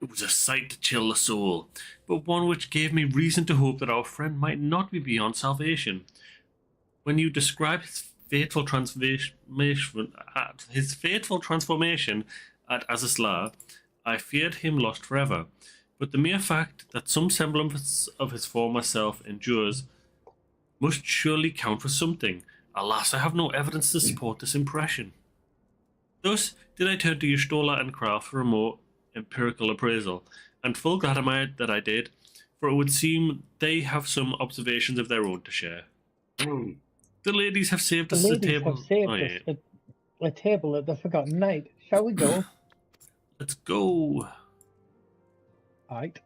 It was a sight to chill the soul, but one which gave me reason to hope that our friend might not be beyond salvation. When you describe his fateful transformation at Azazla, I feared him lost forever. But the mere fact that some semblance of his former self endures must surely count for something. Alas, I have no evidence to support this impression. Thus did I turn to Y'shtola and Kraft for a more empirical appraisal, and full glad am I that I did, for it would seem they have some observations of their own to share. The ladies have saved us a table. A table at the Forgotten Night. Shall we go? Let's go. Right.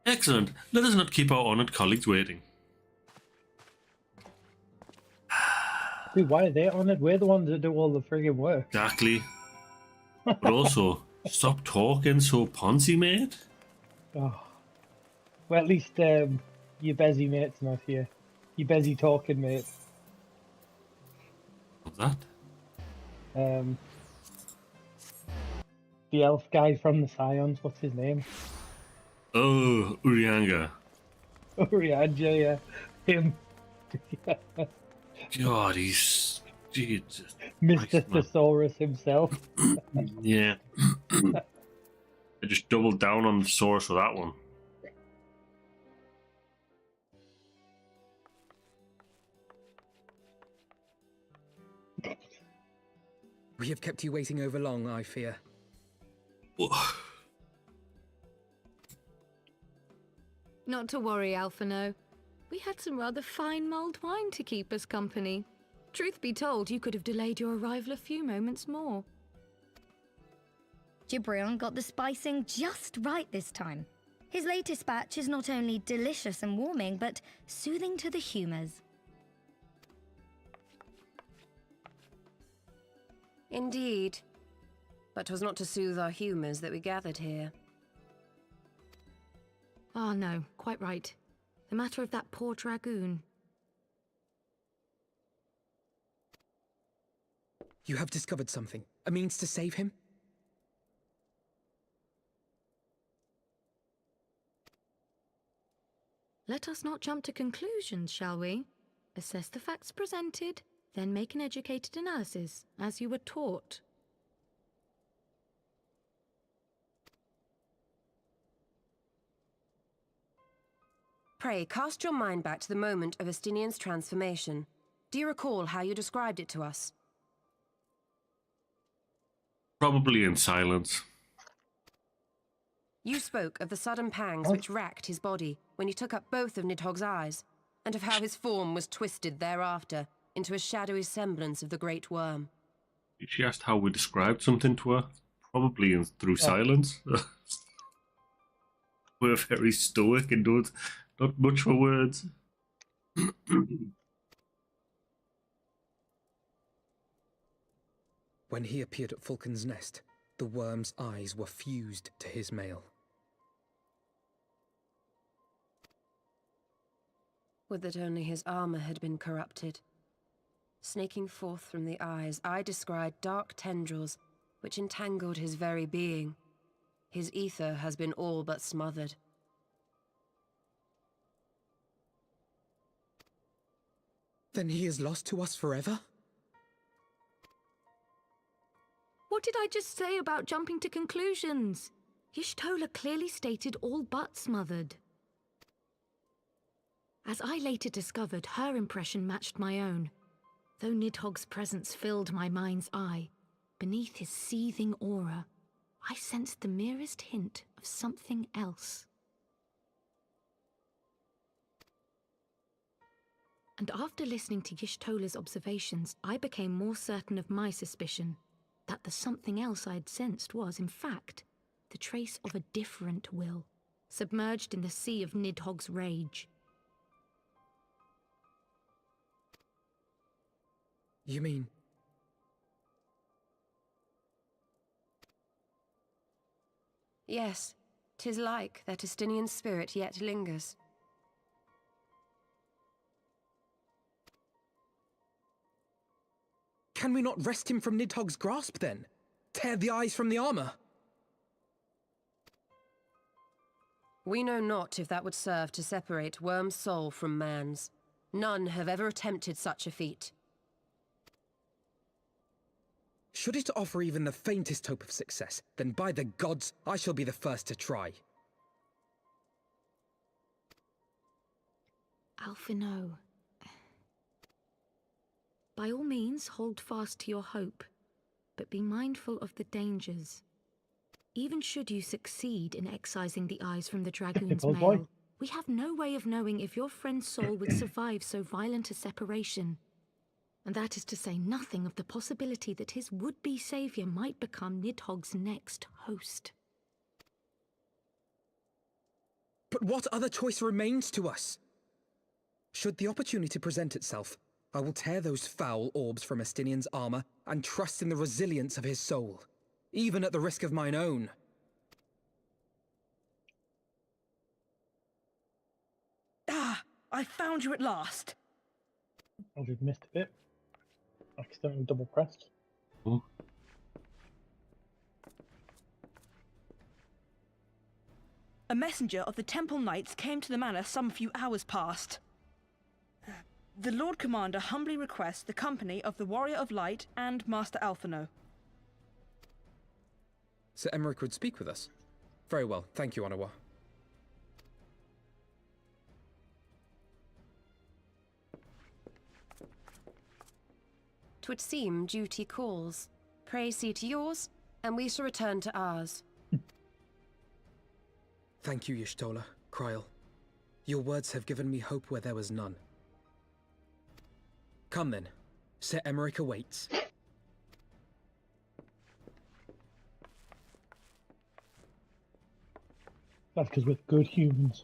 Excellent. Let us not keep our honoured colleagues waiting. Dude, why are they on it? We're the ones that do all the friggin' work. Exactly. But also, stop talking so poncy, mate. Oh. Well, at least your busy mate's not here. Your busy talking mate. What's that? The elf guy from the Scions. What's his name? Oh, Urianga. Urianga, yeah. Him. God, he's... Jesus. Mr. Thesaurus himself. Yeah. I just doubled down on the source for that one. We have kept you waiting over long, I fear. Not to worry, Alphino. We had some rather fine mulled wine to keep us company. Truth be told, you could have delayed your arrival a few moments more. Gibrion got the spicing just right this time. His latest batch is not only delicious and warming, but soothing to the humours. Indeed. But 'twas not to soothe our humours that we gathered here. Ah, no, quite right. The matter of that poor dragoon. You have discovered something. A means to save him? Let us not jump to conclusions, shall we? Assess the facts presented, then make an educated analysis, as you were taught. Pray, cast your mind back to the moment of Estinian's transformation. Do you recall how you described it to us? Probably in silence. You spoke of the sudden pangs which racked his body when he took up both of Nidhogg's eyes, and of how his form was twisted thereafter into a shadowy semblance of the Great Worm. She asked how we described something to her. Probably through silence. We're very stoic and don't not much for words. When he appeared at Falcon's Nest, the worm's eyes were fused to his mail. Would that only his armor had been corrupted. Snaking forth from the eyes, I descried dark tendrils which entangled his very being. His ether has been all but smothered. Then he is lost to us forever? What did I just say about jumping to conclusions? Y'shtola clearly stated all but smothered. As I later discovered, her impression matched my own. Though Nidhogg's presence filled my mind's eye, beneath his seething aura, I sensed the merest hint of something else. And after listening to Y'shtola's observations, I became more certain of my suspicion, that the something else I'd sensed was, in fact, the trace of a different will, submerged in the sea of Nidhogg's rage. You mean... Yes, 'tis like that Estinian spirit yet lingers. Can we not wrest him from Nidhogg's grasp, then? Tear the eyes from the armor? We know not if that would serve to separate Worm's soul from man's. None have ever attempted such a feat. Should it offer even the faintest hope of success, then by the gods, I shall be the first to try. Alphino. By all means, hold fast to your hope, but be mindful of the dangers. Even should you succeed in excising the eyes from the dragoon's mail, we have no way of knowing if your friend's soul would survive so violent a separation. And that is to say nothing of the possibility that his would-be savior might become Nidhogg's next host. But what other choice remains to us? Should the opportunity present itself, I will tear those foul orbs from Estinian's armor and trust in the resilience of his soul, even at the risk of mine own. Ah! I found you at last! I just missed a bit. Accidentally double pressed. Ooh. A messenger of the Temple Knights came to the manor some few hours past. The Lord Commander humbly requests the company of the Warrior of Light and Master Alphino. Sir Emmerich would speak with us. Very well, thank you, Onawa. 'Twould seem duty calls. Pray see to yours, and we shall return to ours. Thank you, Y'shtola, Kryl. Your words have given me hope where there was none. Come then. Sir Emmerich awaits. That's because we're good humans.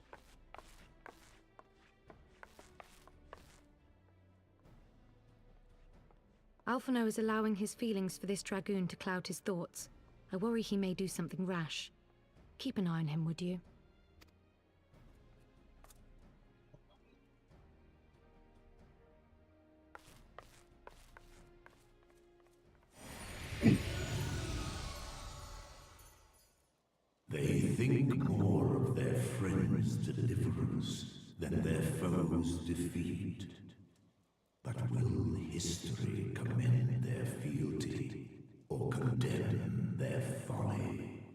Alphino is allowing his feelings for this dragoon to cloud his thoughts. I worry he may do something rash. Keep an eye on him, would you? They think more of their friends' deliverance than their foes' defeat. But will history commend their fealty or condemn their folly?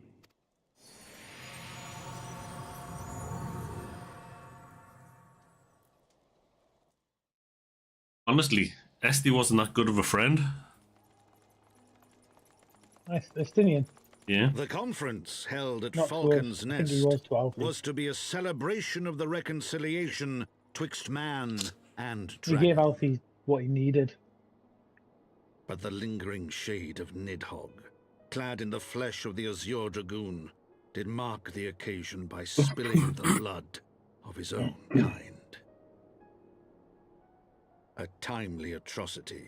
Honestly, Esti wasn't that good of a friend. Nice, Estinian. Yeah. The conference held at Not Falcon's to us. I think he Nest was to Alfie. was to be a celebration of the reconciliation twixt man and We gave dragon. Alfie what he needed. But the lingering shade of Nidhogg, clad in the flesh of the Azure Dragoon, did mark the occasion by spilling the blood of his own kind. A timely atrocity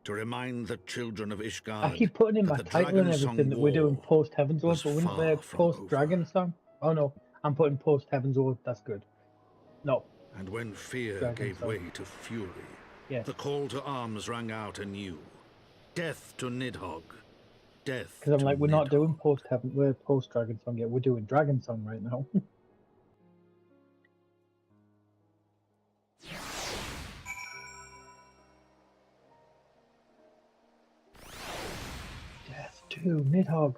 to remind the children of Ishgard I keep putting in my that the title and Dragonsong everything that we're doing War post Heaven's Ward, was but we're not far there from post over. Dragon Song. Oh no, I'm putting post Heaven's Ward. That's good. No. And when fear Dragon gave Song. way to fury, Yes. the call to arms rang out anew. Death to Nidhogg. Death Because I'm to like, we're not doing Nidhogg. post Heaven. We're post Dragon Song yet. We're doing Dragon Song right now. Death to Nidhogg.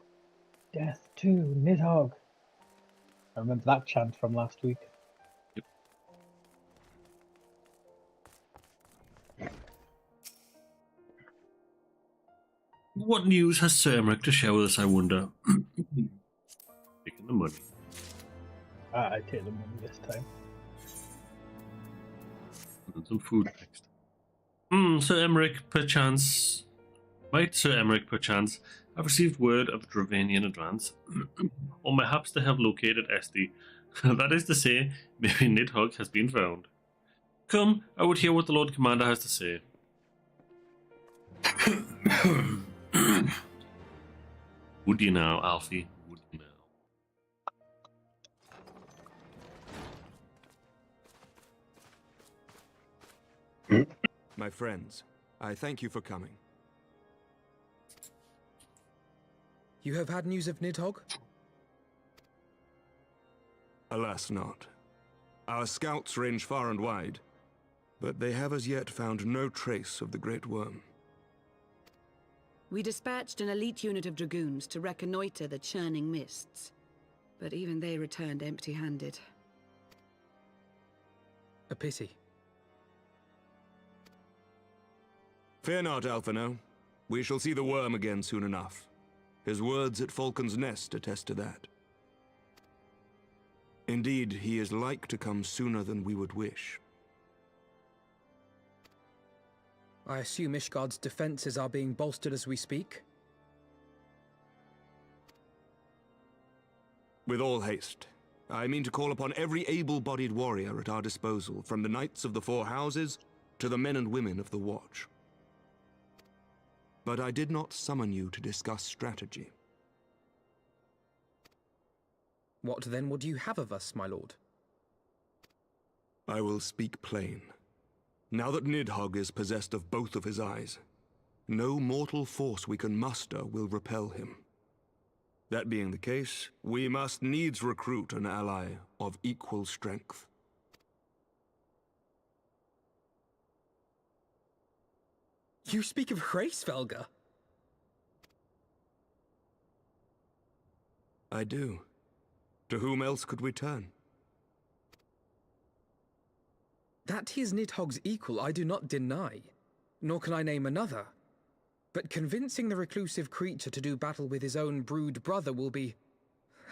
Death to Nidhogg. I remember that chant from last week. What news has Sir Emmerich to share with us, I wonder? Taking the money. I take the money this time. And some food next. Sir Emmerich, perchance... Might Sir Emmerich, perchance, have received word of the Dravanian advance? Or perhaps they have located Esti. That is to say, maybe Nidhogg has been found. Come, I would hear what the Lord Commander has to say. Would you now, Alfie? Would you now? My friends, I thank you for coming. You have had news of Nidhogg? Alas not. Our scouts range far and wide, but they have as yet found no trace of the Great Worm. We dispatched an elite unit of dragoons to reconnoiter the churning mists, but even they returned empty-handed. A pity. Fear not, Alphino. We shall see the worm again soon enough. His words at Falcon's Nest attest to that. Indeed, he is like to come sooner than we would wish. I assume Ishgard's defenses are being bolstered as we speak? With all haste. I mean to call upon every able-bodied warrior at our disposal, from the Knights of the Four Houses to the men and women of the Watch. But I did not summon you to discuss strategy. What then would you have of us, my lord? I will speak plain. Now that Nidhogg is possessed of both of his eyes, no mortal force we can muster will repel him. That being the case, we must needs recruit an ally of equal strength. You speak of Hraesvelgr? I do. To whom else could we turn? That he is Nidhogg's equal I do not deny, nor can I name another. But convincing the reclusive creature to do battle with his own brood brother will be...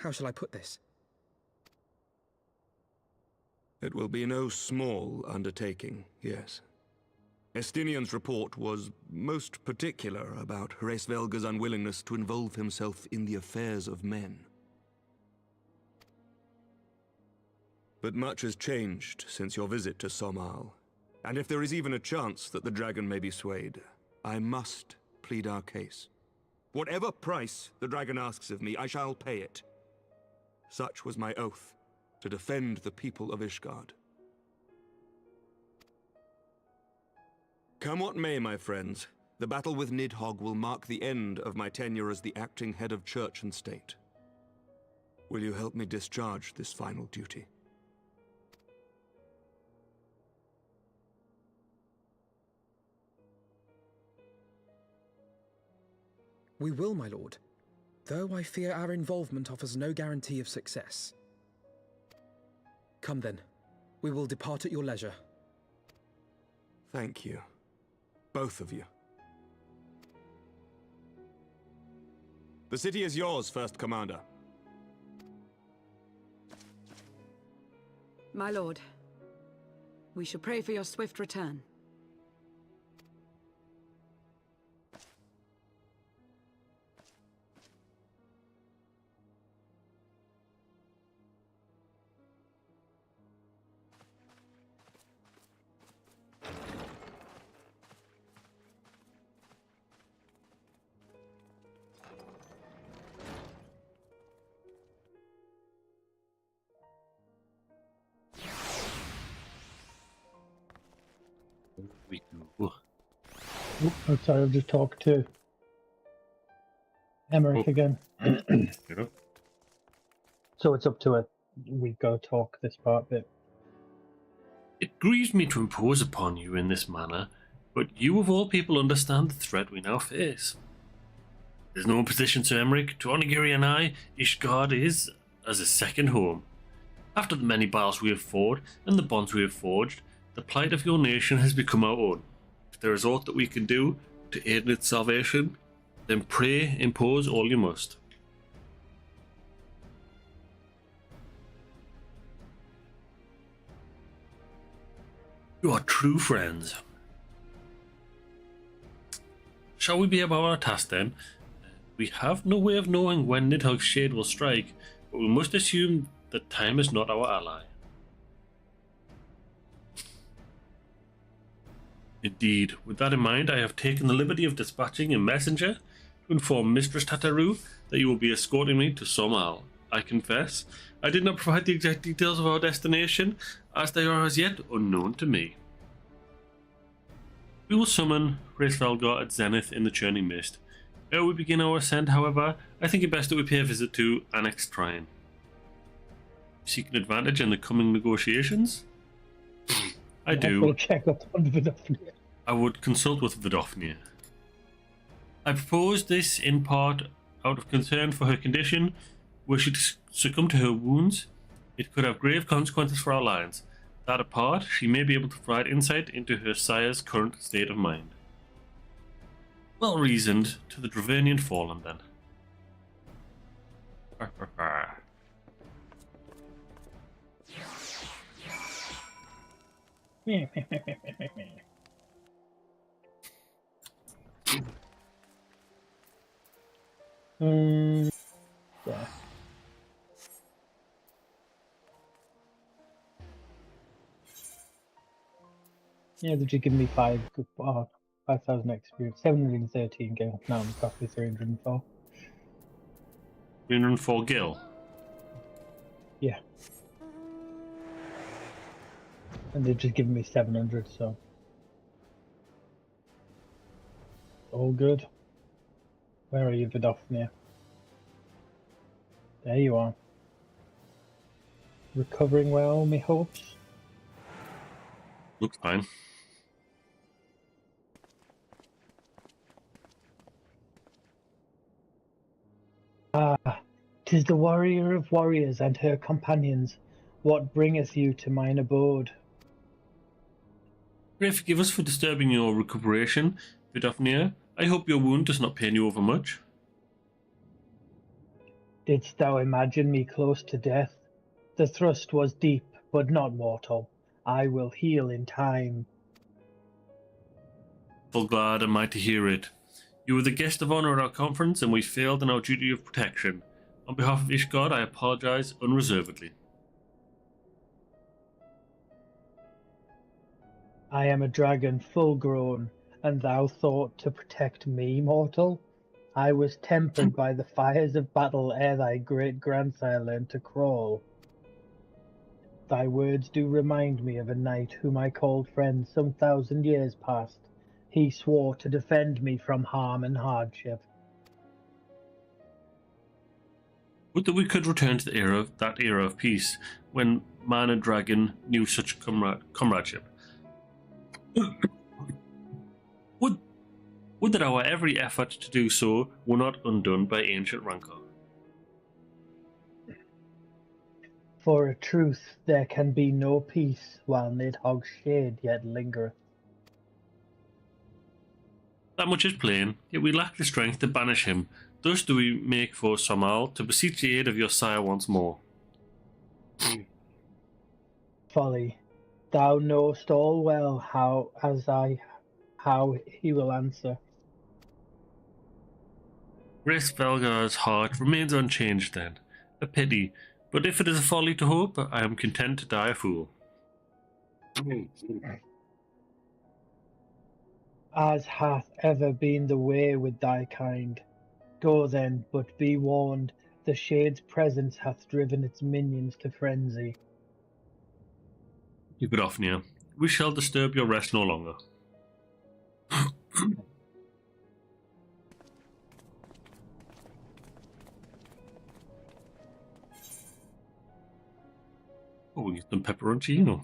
how shall I put this? It will be no small undertaking, yes. Estinian's report was most particular about Hraesvelgr's unwillingness to involve himself in the affairs of men. But much has changed since your visit to Somal, and if there is even a chance that the dragon may be swayed, I must plead our case. Whatever price the dragon asks of me, I shall pay it. Such was my oath, to defend the people of Ishgard. Come what may, my friends, the battle with Nidhogg will mark the end of my tenure as the acting head of church and state. Will you help me discharge this final duty? We will, my lord, though I fear our involvement offers no guarantee of success. Come then, we will depart at your leisure. Thank you. Both of you. The city is yours, First Commander. My lord, we shall pray for your swift return. I'm sorry, I've just talked to Emmerich again. You know? So it's up to it. We've got to talk this part bit. It grieves me to impose upon you in this manner, but you of all people understand the threat we now face. There's no opposition to Emmerich, to Onigiri and I. Ishgard is as a second home. After the many battles we have fought and the bonds we have forged, the plight of your nation has become our own. If there is aught that we can do to aid in its salvation, then pray, impose all you must. You are true friends. Shall we be about our task then? We have no way of knowing when Nidhogg's shade will strike, but we must assume that time is not our ally. Indeed, with that in mind, I have taken the liberty of dispatching a messenger to inform Mistress Tataru that you will be escorting me to Somal. I confess, I did not provide the exact details of our destination, as they are as yet unknown to me. We will summon Hraesvelgar at Zenith in the Churning Mist. Ere we begin our ascent, however, I think it best that we pay a visit to Annex Trine. Seek an advantage in the coming negotiations? I do. We'll check up on Vidofnir. I would consult with Vidofnir. I propose this in part out of concern for her condition. Were she to succumb to her wounds, it could have grave consequences for our alliance. That apart, she may be able to provide insight into her sire's current state of mind. Well reasoned to the Dravernian Fallen, then. Yeah. Yeah, they just give me 5,000 experience, 713 gil. Now I'm costly 304. 304 gil? Yeah. And they've just given me 700, so. All good. Where are you, Vidofnir? There you are. Recovering well, me hopes? Looks fine. Ah, 'tis the warrior of warriors and her companions. What bringeth you to mine abode? Pray forgive us for disturbing your recuperation, Vidofnir. I hope your wound does not pain you overmuch. Didst thou imagine me close to death? The thrust was deep, but not mortal. I will heal in time. Full glad am I to hear it. You were the guest of honor at our conference, and we failed in our duty of protection. On behalf of Ishgard, I apologize unreservedly. I am a dragon full grown, and thou thought to protect me, mortal? I was tempered by the fires of battle ere thy great grandsire learned to crawl. Thy words do remind me of a knight whom I called friend some 1,000 years past. He swore to defend me from harm and hardship. Would that we could return to that era of peace, when man and dragon knew such comradeship. Would that our every effort to do so were not undone by ancient rancor. For a truth there can be no peace while Nidhogg's shade yet lingereth. That much is plain, yet we lack the strength to banish him. Thus do we make for Somal to beseech the aid of your sire once more. Folly, thou knowest all well how he will answer. Hraesvelgar's heart remains unchanged then. A pity, but if it is a folly to hope, I am content to die a fool. As hath ever been the way with thy kind. Go then, but be warned, the Shade's presence hath driven its minions to frenzy. Keep it off, Nia. We shall disturb your rest no longer. Oh, we get some pepperoncino.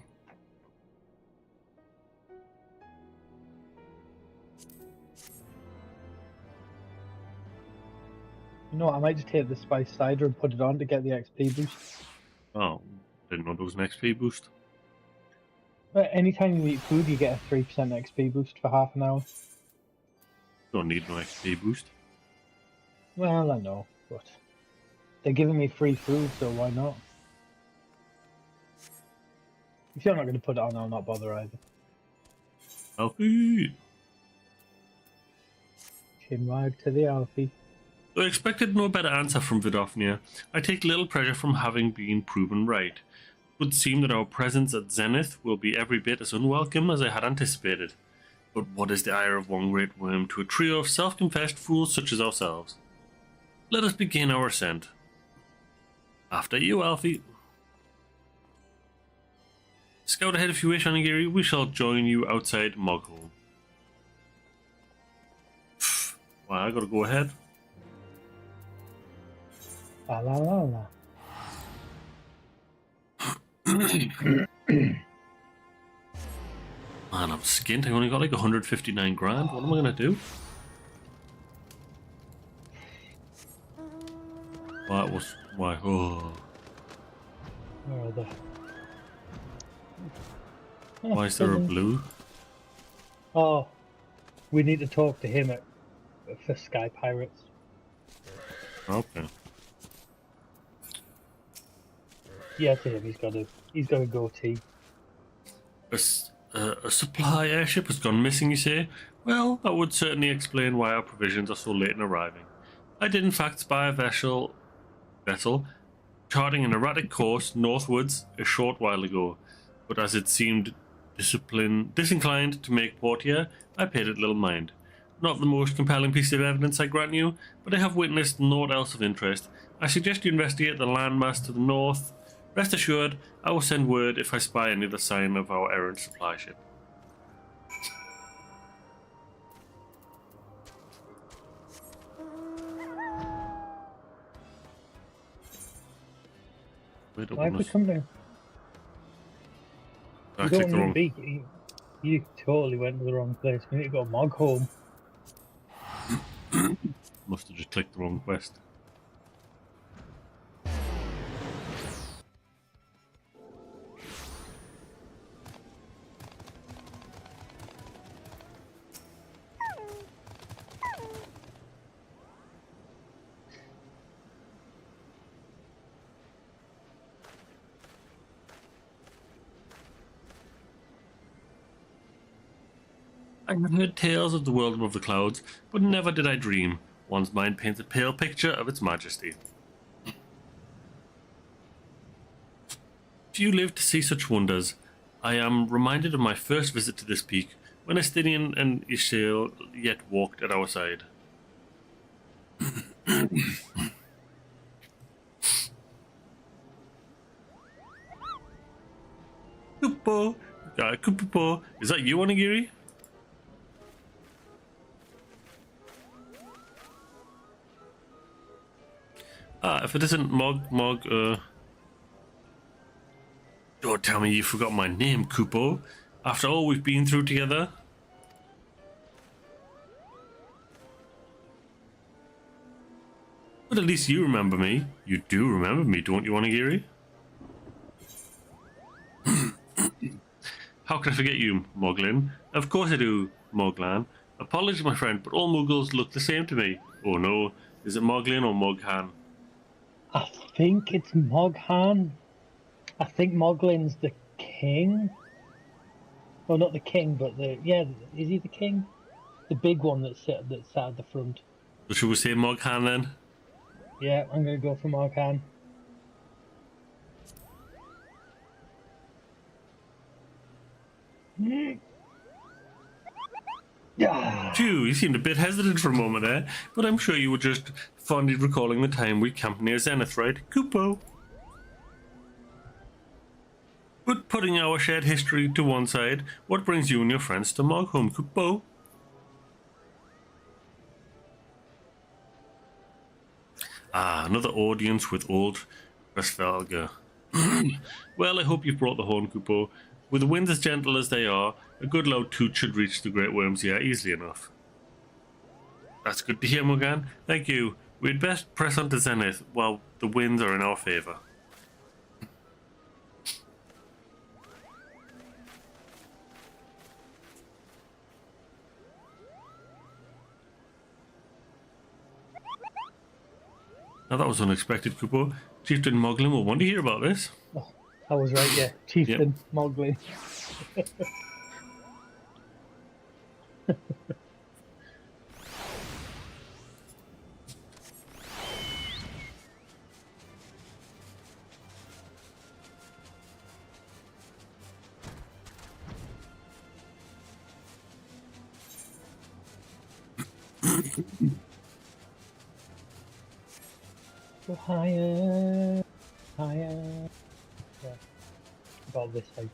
You know what, I might just take the spice cider and put it on to get the XP boost. Oh, didn't know there was an XP boost. But anytime you eat food, you get a 3% XP boost for half an hour. Don't need no XP boost. Well, I know, but they're giving me free food, so why not? If you're not going to put it on, I'll not bother either. Alfie! Chinwag to the Alfie. I expected no better answer from Vidofnia. I take little pleasure from having been proven right. It would seem that our presence at Zenith will be every bit as unwelcome as I had anticipated. But what is the ire of one great worm to a trio of self-confessed fools such as ourselves? Let us begin our ascent. After you, Alfie. Scout ahead if you wish, Onigiri. We shall join you outside Mogholm. Wow, I gotta go ahead. La la la la. Man, I'm skint. I only got like 159 grand. What am I gonna do? Why? Oh. Where are they? Why is there a blue? Oh, we need to talk to him for Sky Pirates. Okay. Yeah, to him, he's got a goatee. A supply airship has gone missing, you say? Well, that would certainly explain why our provisions are so late in arriving. I did in fact spy a vessel charting an erratic course northwards a short while ago, but as it seemed disinclined to make port here, I paid it little mind. Not the most compelling piece of evidence, I grant you, but I have witnessed naught else of interest. I suggest you investigate the landmass to the north. Rest assured, I will send word if I spy any other sign of our errant supply ship. Why have we come there? I clicked the wrong. You totally went to the wrong place. We need to go Mogholm. Must have just clicked the wrong quest. I have heard tales of the world above the clouds, but never did I dream. One's mind paints a pale picture of its majesty. Few live to see such wonders. I am reminded of my first visit to this peak, when Estinian and Ishael yet walked at our side. Kupo, is that you, Onigiri? If it isn't Mog, don't tell me you forgot my name, Kupo. After all we've been through together. But at least you remember me. You do remember me, don't you, Onigiri? How can I forget you, Moglin? Of course I do, Moglan. Apologies, my friend, but all Muggles look the same to me. Oh no, is it Moglin or Moghan? I think it's Moghan. I think Moglin's the king. Well, not the king, but is he the king? The big one that's sat at the front. So should we say Moghan then? Yeah, I'm gonna go for Moghan. Yeah. Phew, you seemed a bit hesitant for a moment there, but I'm sure you were just fondly recalling the time we camped near Zenith, right, Kupo? But putting our shared history to one side, what brings you and your friends to Mogholm, Kupo? Another audience with old Rasvalga. Well, I hope you've brought the horn, Kupo. With the winds as gentle as they are, a good loud toot should reach the Great Worm's ear easily enough. That's good to hear, Morgan. Thank you. We'd best press on to Zenith while the winds are in our favor. Now that was unexpected, Kupo. Chieftain Moglin will want to hear about this. Oh, I was right, yeah. Chieftain Moglin. Go higher, higher. Yeah, about this height.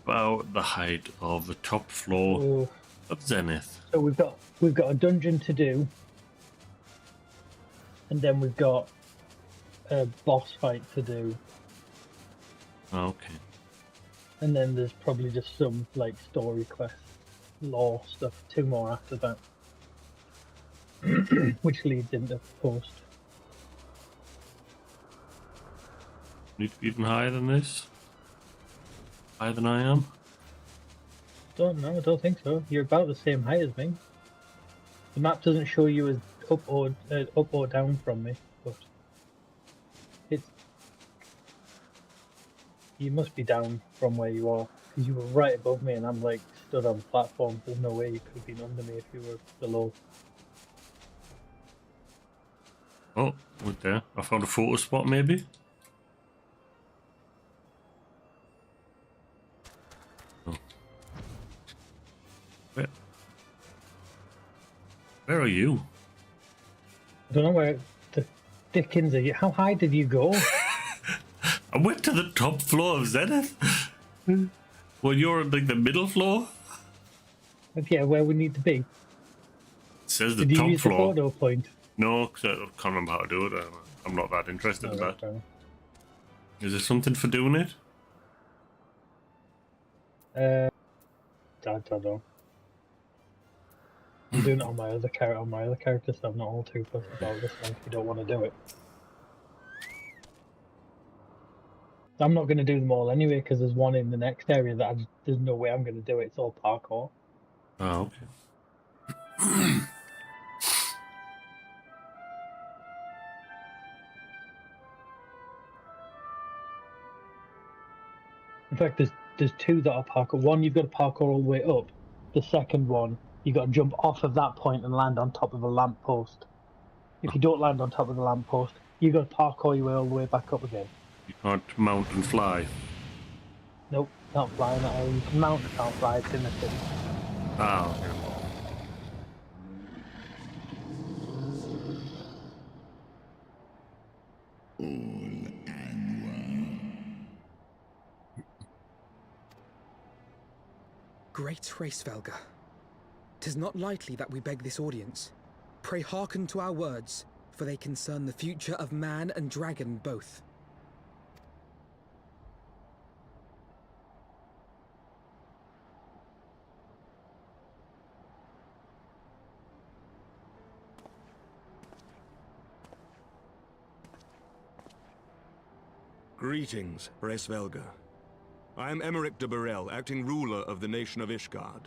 About the height of the top floor of Zenith. So we've got a dungeon to do, and then we've got a boss fight to do. Okay. And then there's probably just some like story quest, lore stuff. 2 more after that, which leads into post. Need to be even higher than this? Higher than I am? Don't know. I don't think so. You're about the same height as me. The map doesn't show you as up or down from me, but it's. You must be down from where you are, because you were right above me and I'm like stood on the platform. There's no way you could have been under me if you were below. Oh, right there. I found a photo spot maybe? Oh. Where are you? I don't know where the dickens are you. How high did you go? I went to the top floor of Zenith. Well, you're on like the middle floor? Yeah, where we need to be. It says the Did you top use floor. the photo point? No, because I can't remember how to do it. I'm not that interested in that. Right. Is there something for doing it? I don't know. I'm doing it on my other character, so I'm not all too fussed about this one if you don't want to do it. I'm not going to do them all anyway, because there's one in the next area that there's no way I'm going to do it. It's all parkour. Oh, okay. In fact, there's 2 that are parkour. One, you've got to parkour all the way up. The second one, you got to jump off of that point and land on top of a lamppost. If you don't land on top of the lamppost, you've got to parkour your way all the way back up again. You can't mount and fly. Nope, can't fly in that area. You can mount and can't fly. It's in the city. Ah, okay. Great Racevelga, 'tis not lightly that we beg this audience. Pray hearken to our words, for they concern the future of man and dragon both. Greetings, Racevelga. I am Emmerich de Burrell, acting ruler of the nation of Ishgard.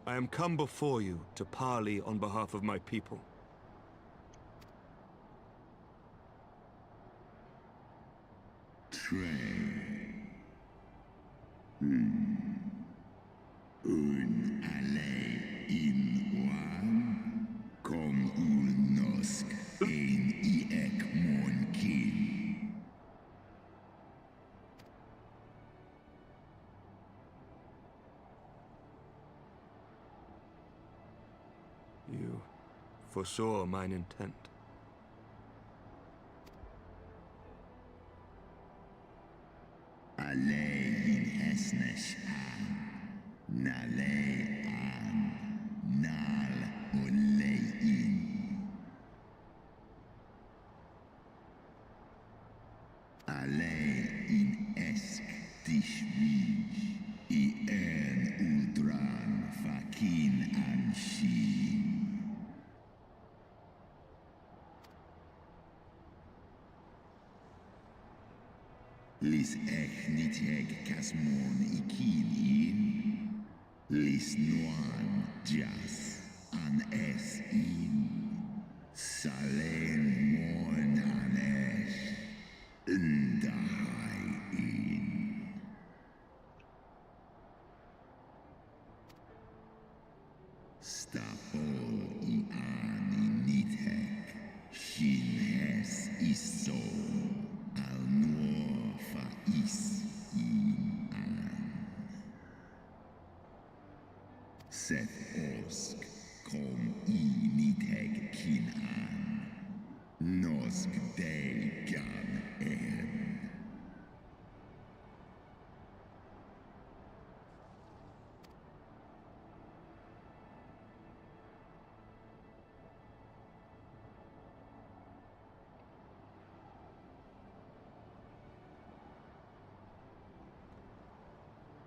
I am come before you to parley on behalf of my people. You foresaw mine intent. Allein Hesnesh Lis echniteg casmon ikin lis noan jas an es salen mon anesh undahai Stapol ani nithek shin hes iso al nuor fa is Seth osk kom nithek kin nosk de gan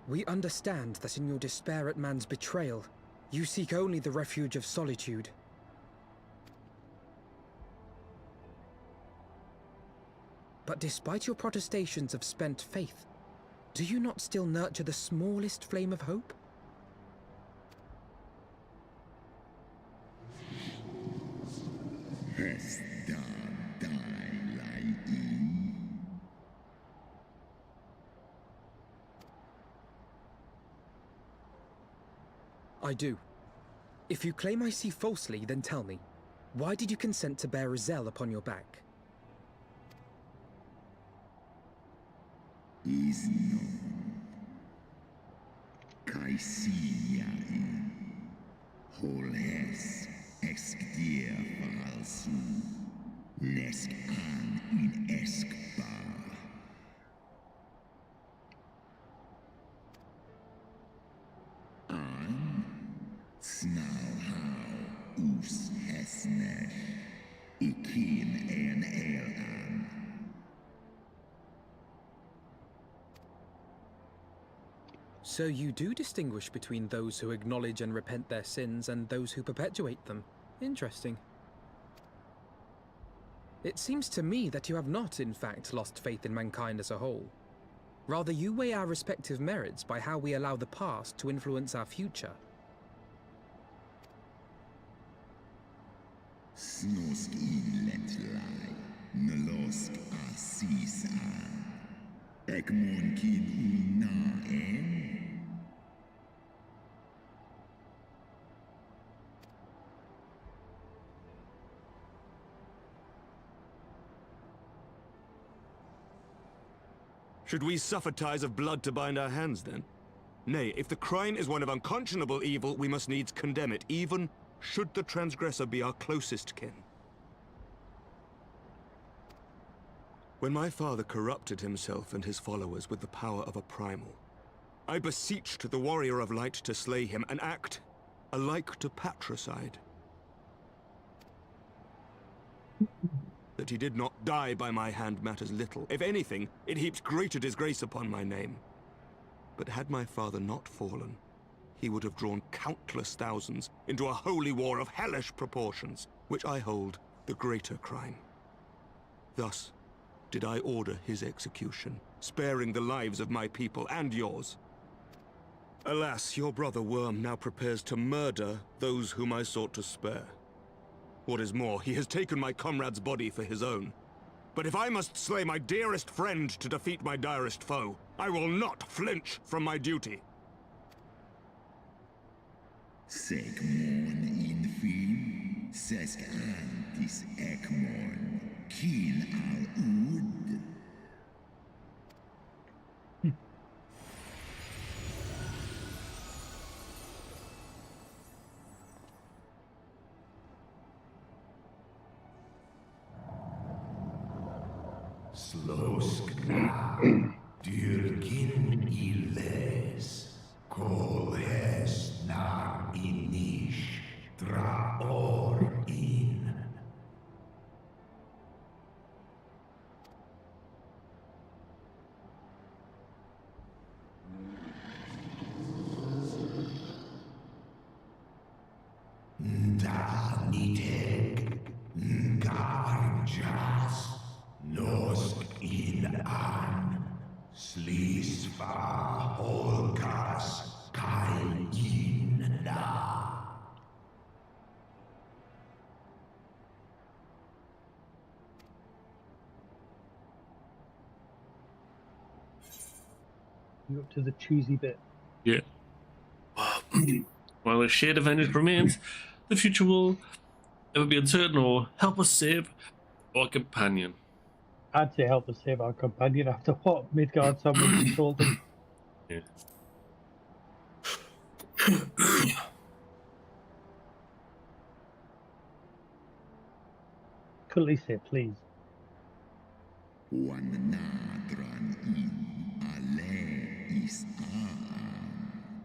We understand that in your despair at man's betrayal, you seek only the refuge of solitude. But despite your protestations of spent faith, do you not still nurture the smallest flame of hope? I do. If you claim I see falsely, then tell me, why did you consent to bear a Zell upon your back? Is no Kaisia Holes exdir falsu Nesk an in eskbar Snauhau us hesnesh ikin en elan So you do distinguish between those who acknowledge and repent their sins and those who perpetuate them. Interesting. It seems to me that you have not, in fact, lost faith in mankind as a whole. Rather, you weigh our respective merits by how we allow the past to influence our future. Snosk inletlai, nolosk asis Ekmon kin una en Should we suffer ties of blood to bind our hands, then? Nay, if the crime is one of unconscionable evil, we must needs condemn it, even should the transgressor be our closest kin. When my father corrupted himself and his followers with the power of a primal, I beseeched the Warrior of Light to slay him, an act alike to patricide. That he did not die by my hand matters little. If anything, it heaps greater disgrace upon my name. But had my father not fallen, he would have drawn countless thousands into a holy war of hellish proportions, which I hold the greater crime. Thus did I order his execution, sparing the lives of my people and yours. Alas, your brother Worm now prepares to murder those whom I sought to spare. What is more, he has taken my comrade's body for his own. But if I must slay my dearest friend to defeat my direst foe, I will not flinch from my duty. Segmon infim, sesk antis ekmon, kin al ud. Sloskna, dyrkin iles, kolhes nar inish, draor in. nitek, garjas, nosk in an, slisva holkas, kai in na. You're up to the choosy bit. Yeah. While a shade of energy remains, the future will never be uncertain or help us save our companion. I'd say help us save our companion after what Midgard someone just told him. Yeah. Could at least say please. Wan nadran in ale is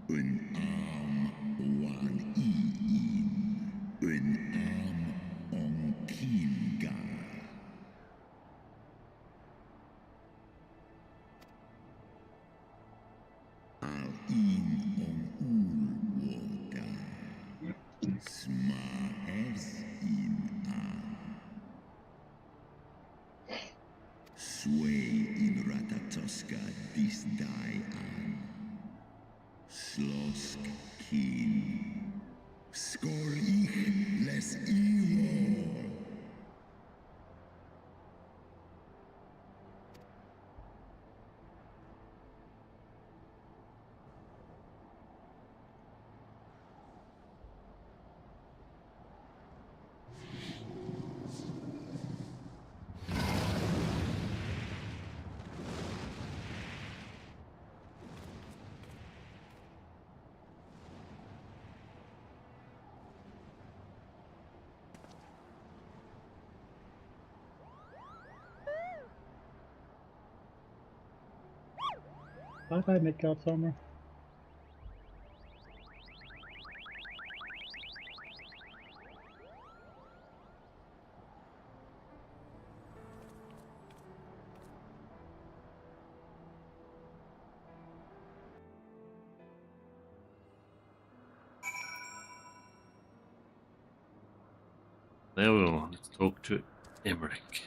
een wan een onkinga. Al ulwota, smaers in sway in Ratatoska this die an. Slosk kin. Skor ich les imo. Bye bye, Midgard Summer. There we go. Let's talk to Emmerich.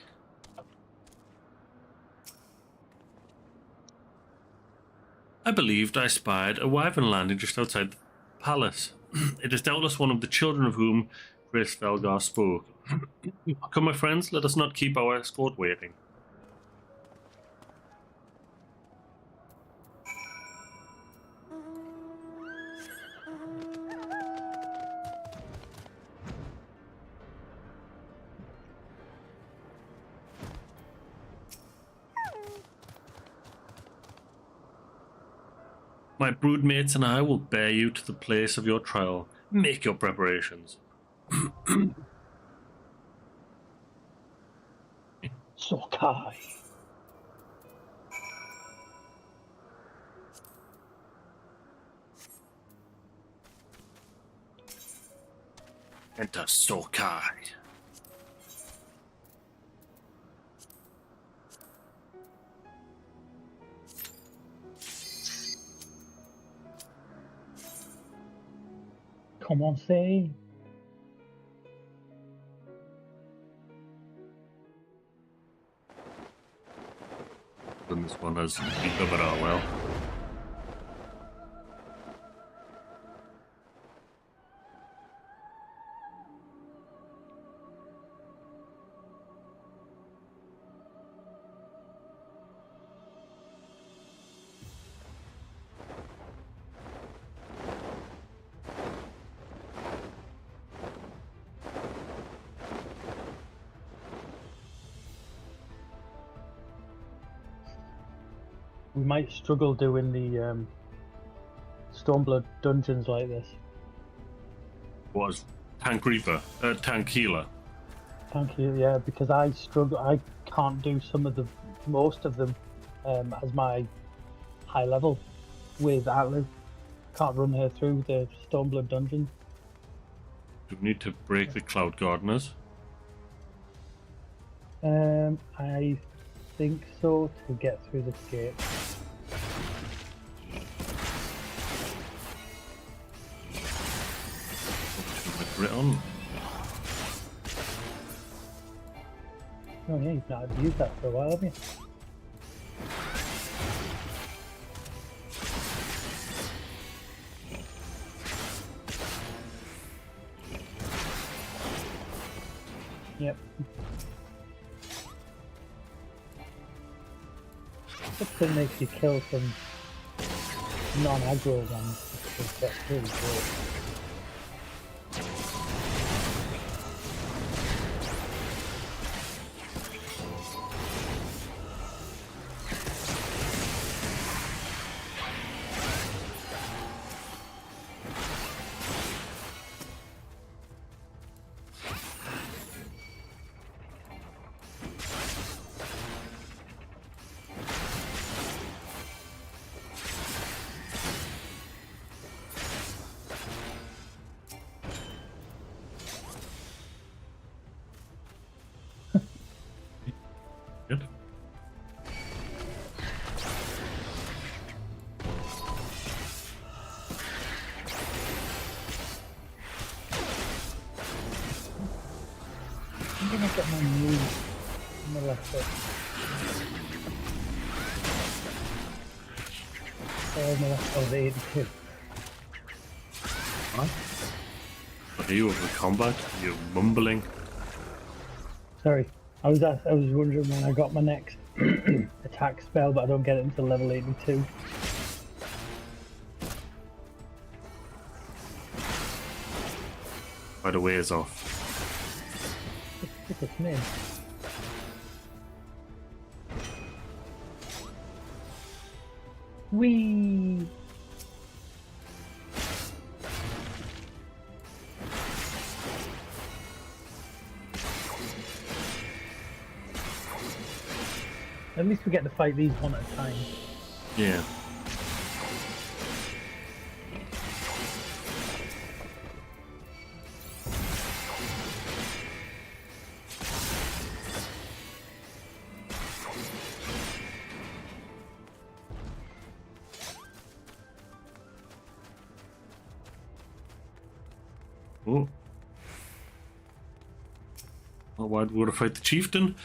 I believed I spied a wyvern landing just outside the palace. It is doubtless one of the children of whom Grace Velgar spoke. Come, my friends, let us not keep our escort waiting. My broodmates and I will bear you to the place of your trial. Make your preparations. Sokai. Enter Sokai. Come on, say. And this one has you covered all well. We might struggle doing the Stormblood dungeons like this. Was Tank Reaper, Tank Healer. Thank you, yeah, because I struggle. I can't do most of them as my high level with Atlas. Can't run her through the Stormblood dungeon. Do we need to break the Cloud Gardeners? I think so to get through this gate. Right on. Oh yeah, you've not used that for a while, have you? Yep. Something makes you kill some non-aggro ones. That's really cool. Good. I'm gonna get my new on the left foot. On the left of 82. What? Are you over combat? You're mumbling. Sorry, I was wondering when I got my next attack spell, but I don't get it until level 82. Quite a ways off. It's a smidge. Whee! At least we get to fight these one at a time. Yeah. Oh. Oh, why would I fight the chieftain?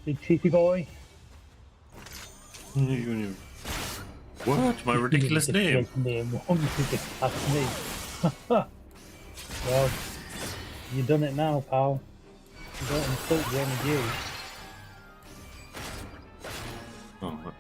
Big cheeky boy. What? My ridiculous name? Well, you done it now, pal. You don't insult the Onigiri. Oh, what?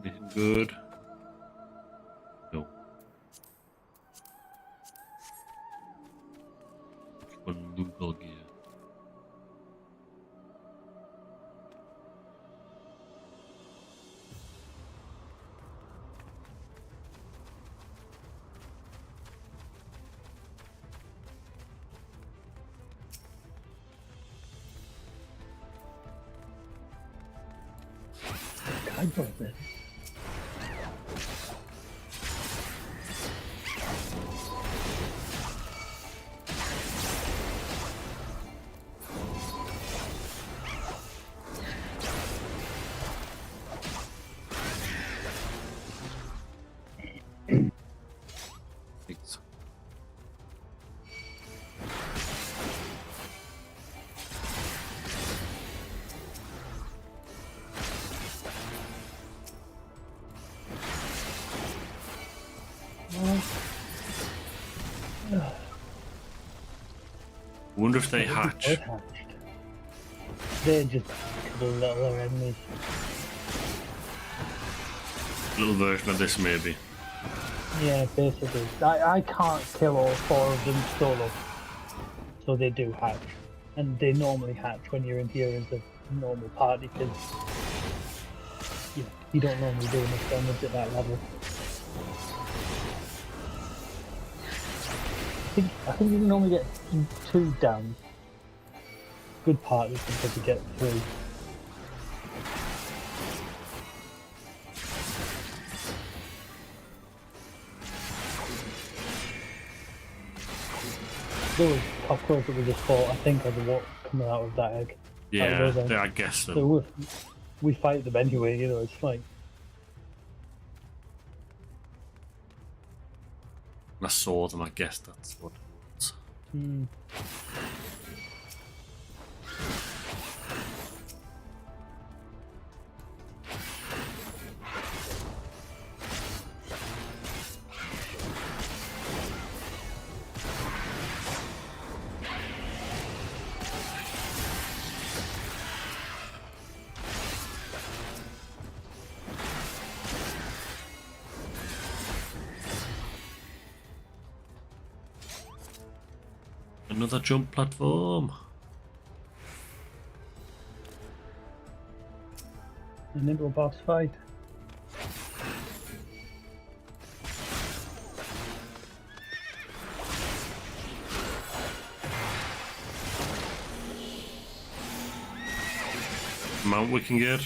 Anything good? No. One Google gear. I brought this. Thanks. Wonder if they hatch. They're just a couple of little enemies. Little version of this, maybe. Yeah, basically. I can't kill all four of them solo. So they do hatch. And they normally hatch when you're in here as a normal party, because you don't normally do enough damage at that level. think you can only get 2 down. Good parties because you get 3. There was cockroach that we just fought, I think, are the what coming out of that egg. Yeah, I guess so. So we fight them anyway, you know, it's like... I saw them, I guess that's what it was. Another jump platform. A nimble boss fight. Mount we can get.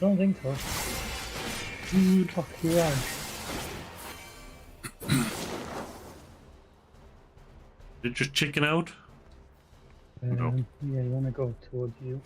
Don't think so. Fuck you around. Did it just chicken out? No. Yeah, you want to go towards you.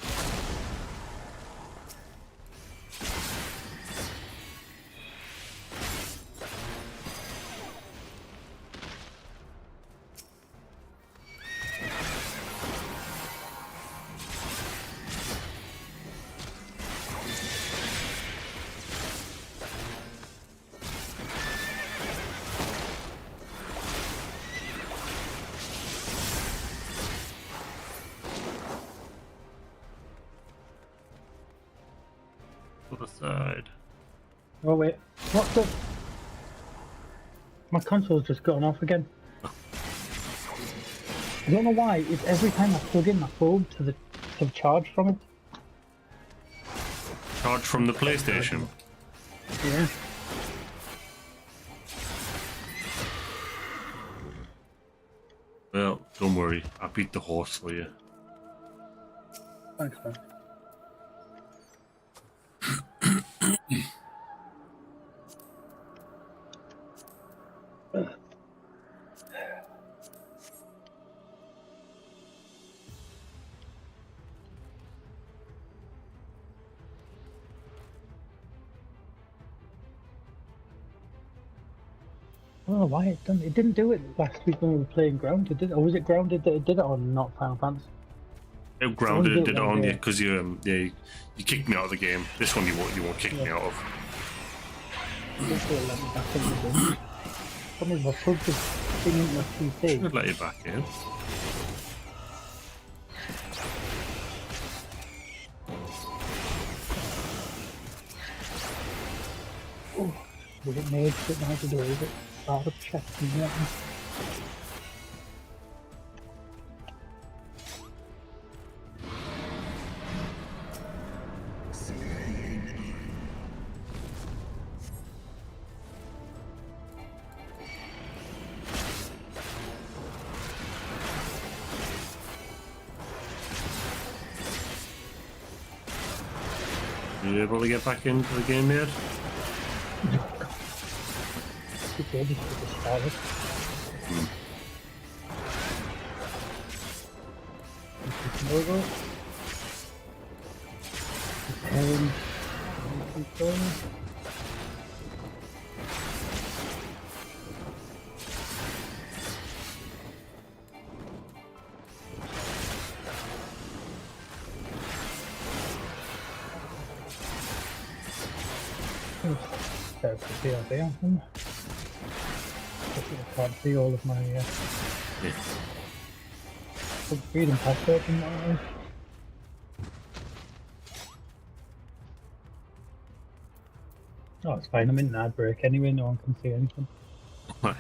Other side. Oh wait, what the? My console's just gone off again. I don't know why. It's every time I plug in my phone to charge from it. Charge from the PlayStation? Yeah. Well, don't worry. I beat the horse for you. Thanks, man. I don't know why it done. It didn't do it last week when we were playing Grounded, did it? Or was it Grounded that it did it on, not Final Fantasy? It grounded it did it on you because you kicked me out of the game. This one you won't kick me out of. Let me back in the game. Problem is, my plug is thinking my PC. I'd let you back in. Oh, was it made? Didn't know how to do it. Is it? Start up chest and that. Are you able to get back into the game yet? It's ready to get started. Logo. Keep going. There's the BRB on them. I can't see all of my freedom password in my life. Oh, it's fine. I'm in an ad break anyway. No one can see anything. Right.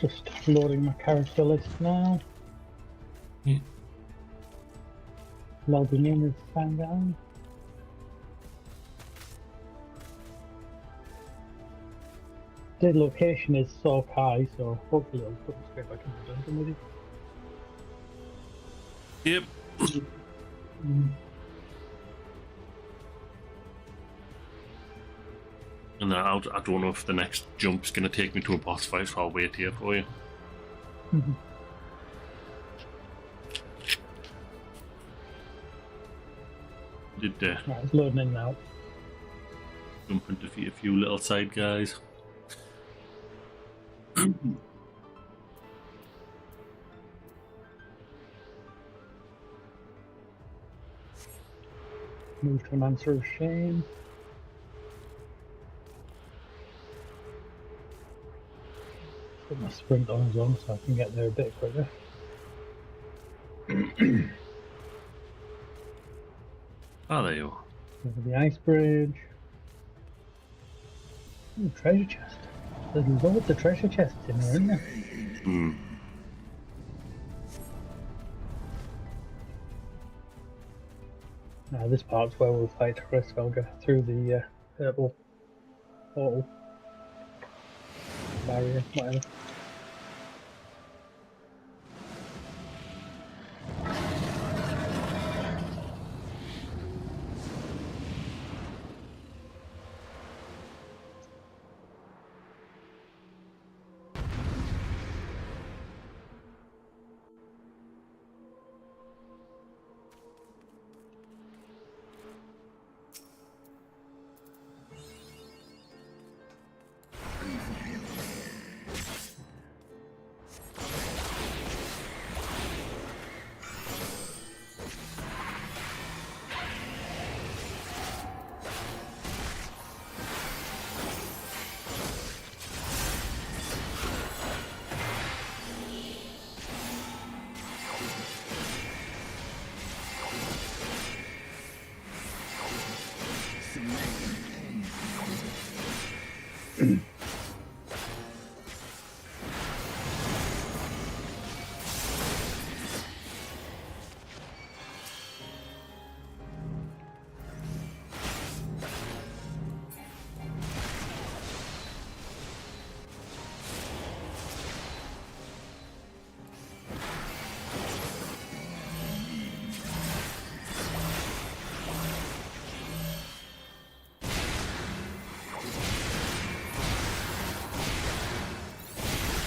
Just loading my character list now. Yeah. Logging in as Sangam. The location is so high, so hopefully it'll put me straight back in the dungeon with you. Yep. And then I don't know if the next jump's going to take me to a boss fight, so I'll wait here for you. Did Right, it's loading in now. jump and defeat a few little side guys. Move to an answer of shame. Put my sprint on as well so I can get there a bit quicker. Ah, there you are. Over the ice bridge. Ooh, treasure chest. There's loads of treasure chests in there, isn't there? Now this part's where we'll fight Riceballs through the purple portal. Barrier, whatever.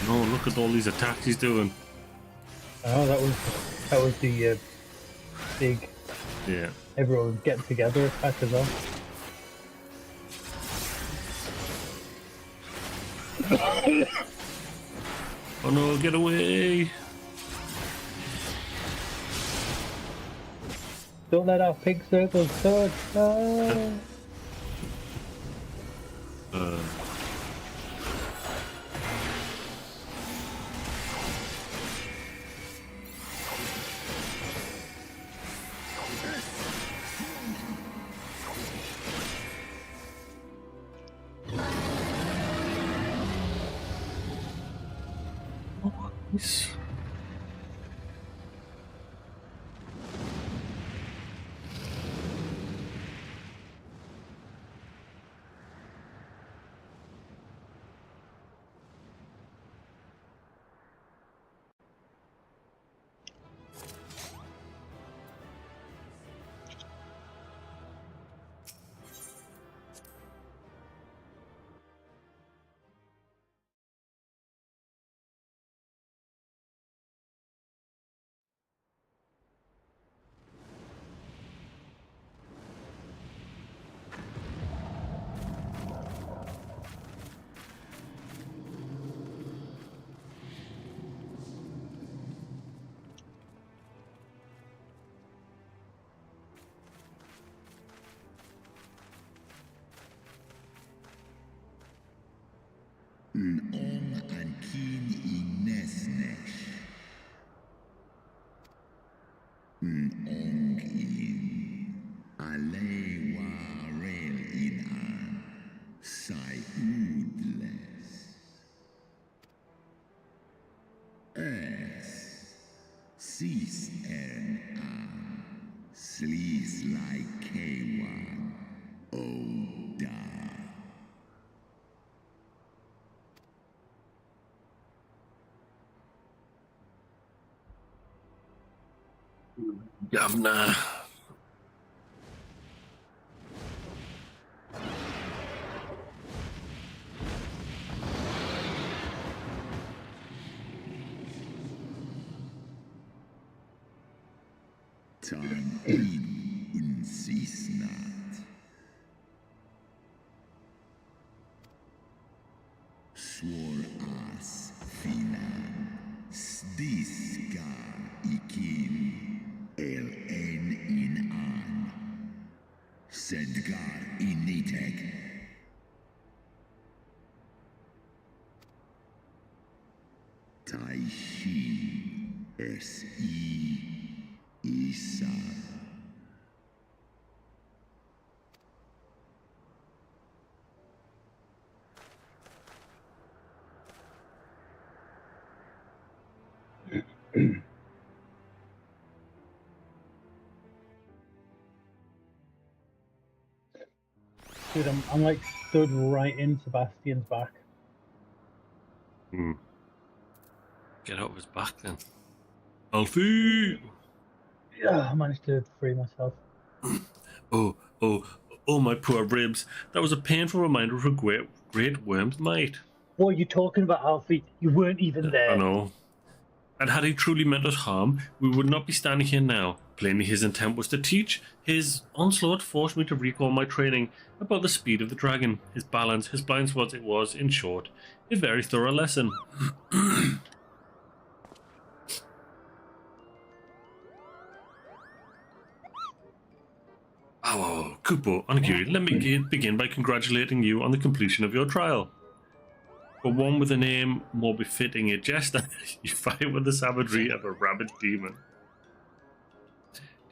No, look at all these attacks he's doing. Oh, that was the big. Yeah. Everyone getting together attack as well. Oh no, get away! Don't let our pig circles touch. No. Nice. Ong an keen I nesnesh. Ong in. Ale wa rel in an. Sai udles. Es. Sis an. Sleaze like K1. Oda. Governor. Tan in unsisnat. Swor as finan. Stiskar ikin. El en in an. Sedgar initek. Taishi S.I. Isa. Dude, I'm like stood right in Sebastian's back. Get out of his back then. Alfie! Yeah, I managed to free myself. Oh, my poor ribs. That was a painful reminder of a great worm's might. What are you talking about, Alfie? You weren't even there. I know. And had he truly meant us harm, we would not be standing here now. Plainly his intent was to teach. His onslaught forced me to recall my training about the speed of the dragon, his balance, his blind spots. It was, in short, a very thorough lesson. Oh, Kupo, Onigiri, let me begin by congratulating you on the completion of your trial. For one with a name more befitting a jester, you fight with the savagery of a rabid demon.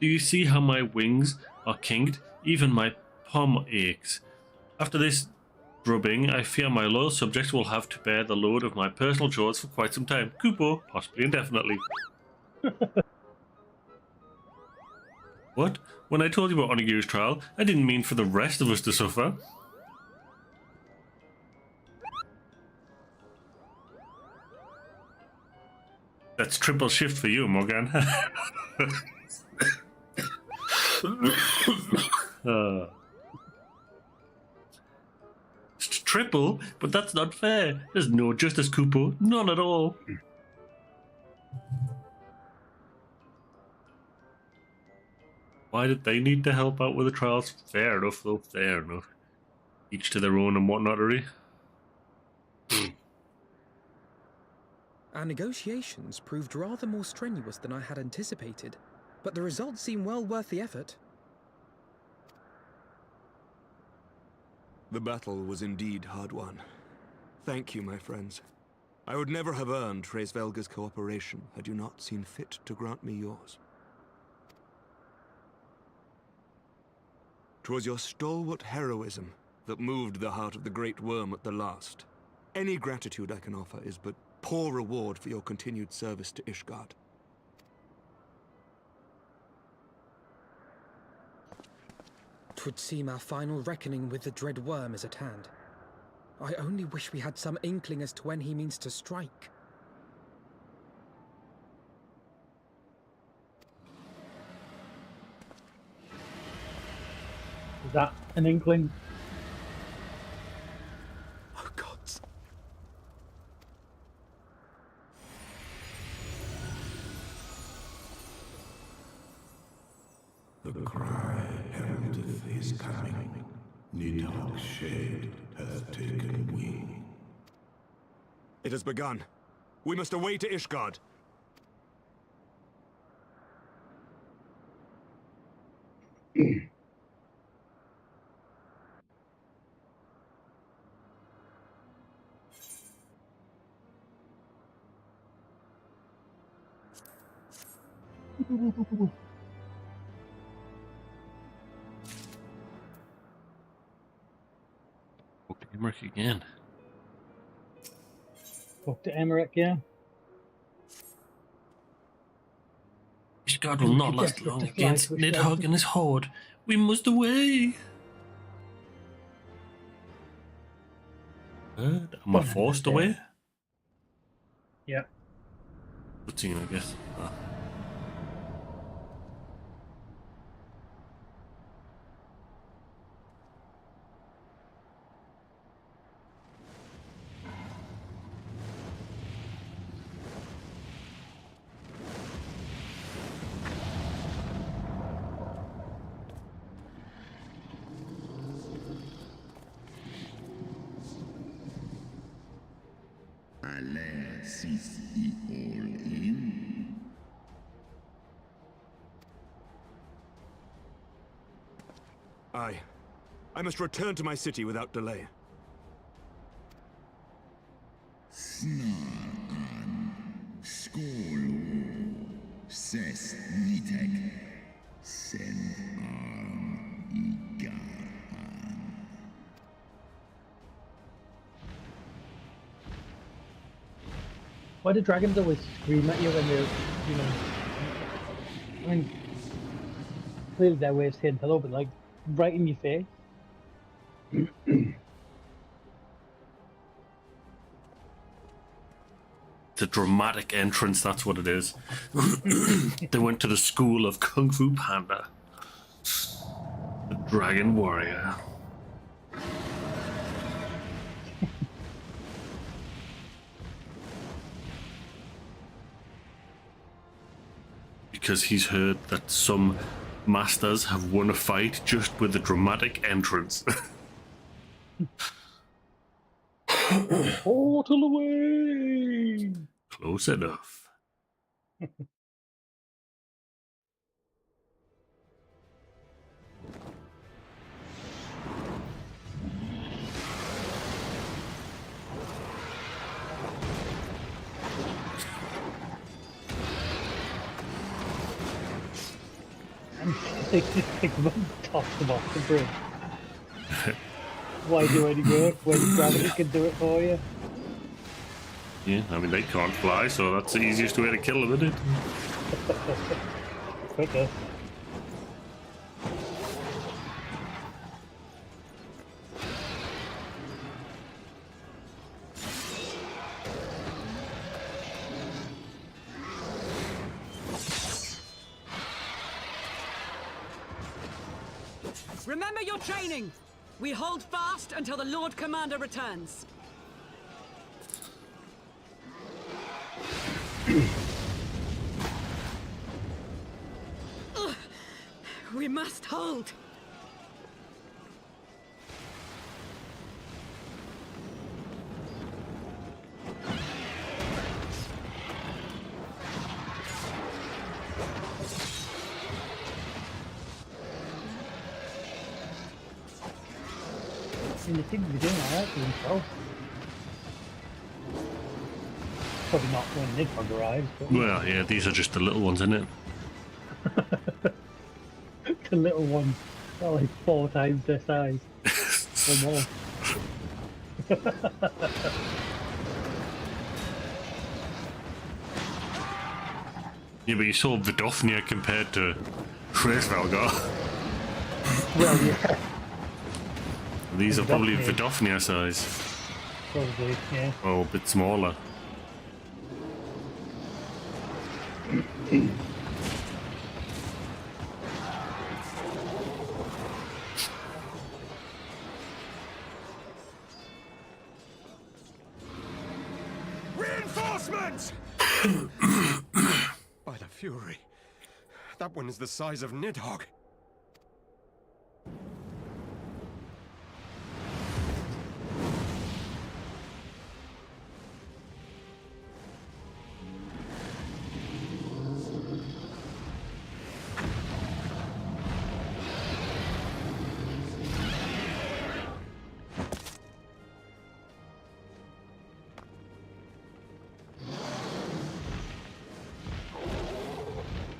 Do you see how my wings are kinked? Even my palm aches. After this drubbing, I fear my loyal subjects will have to bear the load of my personal chores for quite some time. Kupo, possibly indefinitely. What? When I told you about Onigiri's trial, I didn't mean for the rest of us to suffer. That's triple shift for you, Morgan. It's triple, but that's not fair. There's no justice, Kupo. None at all. Why did they need to help out with the trials? Fair enough, though. Fair enough. Each to their own and whatnot, really. Our negotiations proved rather more strenuous than I had anticipated, but the results seem well worth the effort. The battle was indeed hard won. Thank you, my friends. I would never have earned Hraesvelga's cooperation had you not seen fit to grant me yours. 'Twas your stalwart heroism that moved the heart of the Great Worm at the last. Any gratitude I can offer is but poor reward for your continued service to Ishgard. 'Twould seem our final reckoning with the dread worm is at hand. I only wish we had some inkling as to when he means to strike. Is that an inkling? Oh, gods. The cry heraldeth his coming. Nidhogg's shade hath taken wing. It has begun. We must away to Ishgard. Emmerich again. Talk to Emmerich, yeah. Ishgard will not last long against Nidhogg and his horde. We must away. Am I forced away? Yeah. Routine, I guess. Alas, is he all in? Aye. I must return to my city without delay. Snar an, skolo, ses nitek, sen arm igar an. Why do dragons always scream at you when they're, you know, I mean, clearly their way of saying hello, but like right in your face? The dramatic entrance, that's what it is. They went to the school of Kung Fu Panda. The Dragon Warrior. Because he's heard that some masters have won a fight just with a dramatic entrance. Portal away! Close enough. And they just pick them up and toss them off the bridge. Why do any work when gravity can do it for you? Yeah, I mean, they can't fly, so that's the easiest way to kill them, isn't it? Quicker. Remember your training! We hold fast until the Lord Commander returns. We must hold. And the things we're doing alright for themselves. Probably not when Nidhogg arrives, but... Well, yeah, these are just the little ones, isn't it? The little ones are like 4 times their size. Or more. Yeah, but you saw Vidofnia compared to Hraesvelgar. Well, yeah. These are probably Vidofnia size. Probably, yeah. Oh, a bit smaller. Reinforcements! By the Fury. That one is the size of Nidhogg.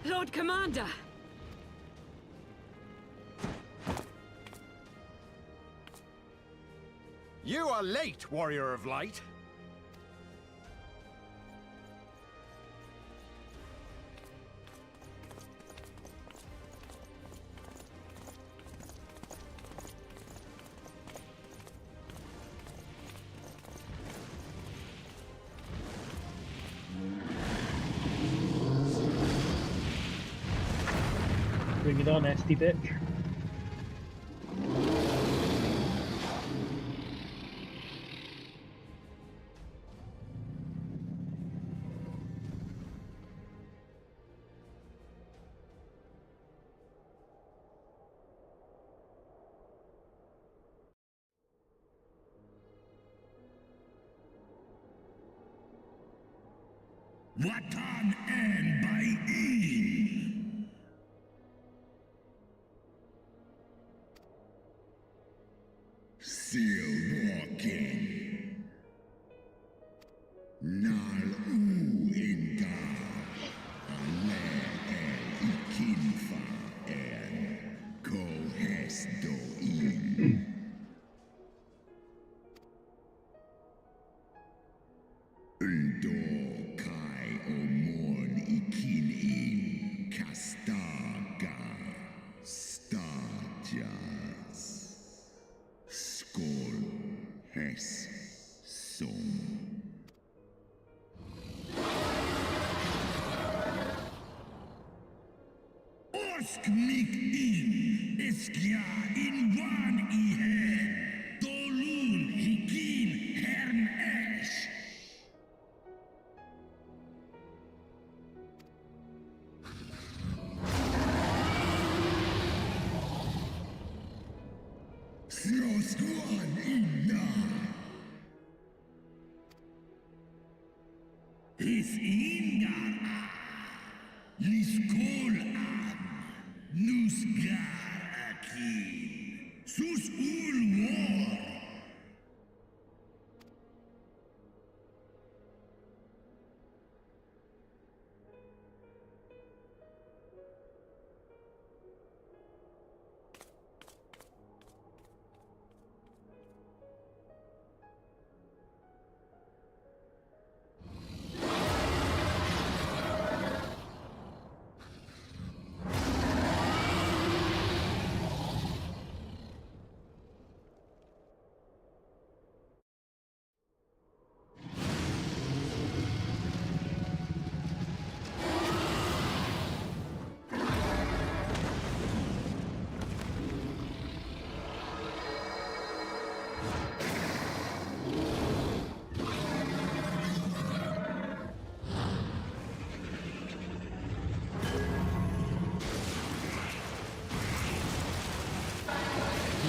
Lord Commander! You are late, Warrior of Light. Bring it on, SD bitch. Watan en by in. Still walking. Nal inga. Ale el ikinfa en. Kohes do in. Undo kai omon ikin in kastaga stajas skol hes som. Orsk mik in eskja in wan I hen dolun hikin hern esh. Sroskuan inna. Is ingar liskol an nusgar akin sus ul war.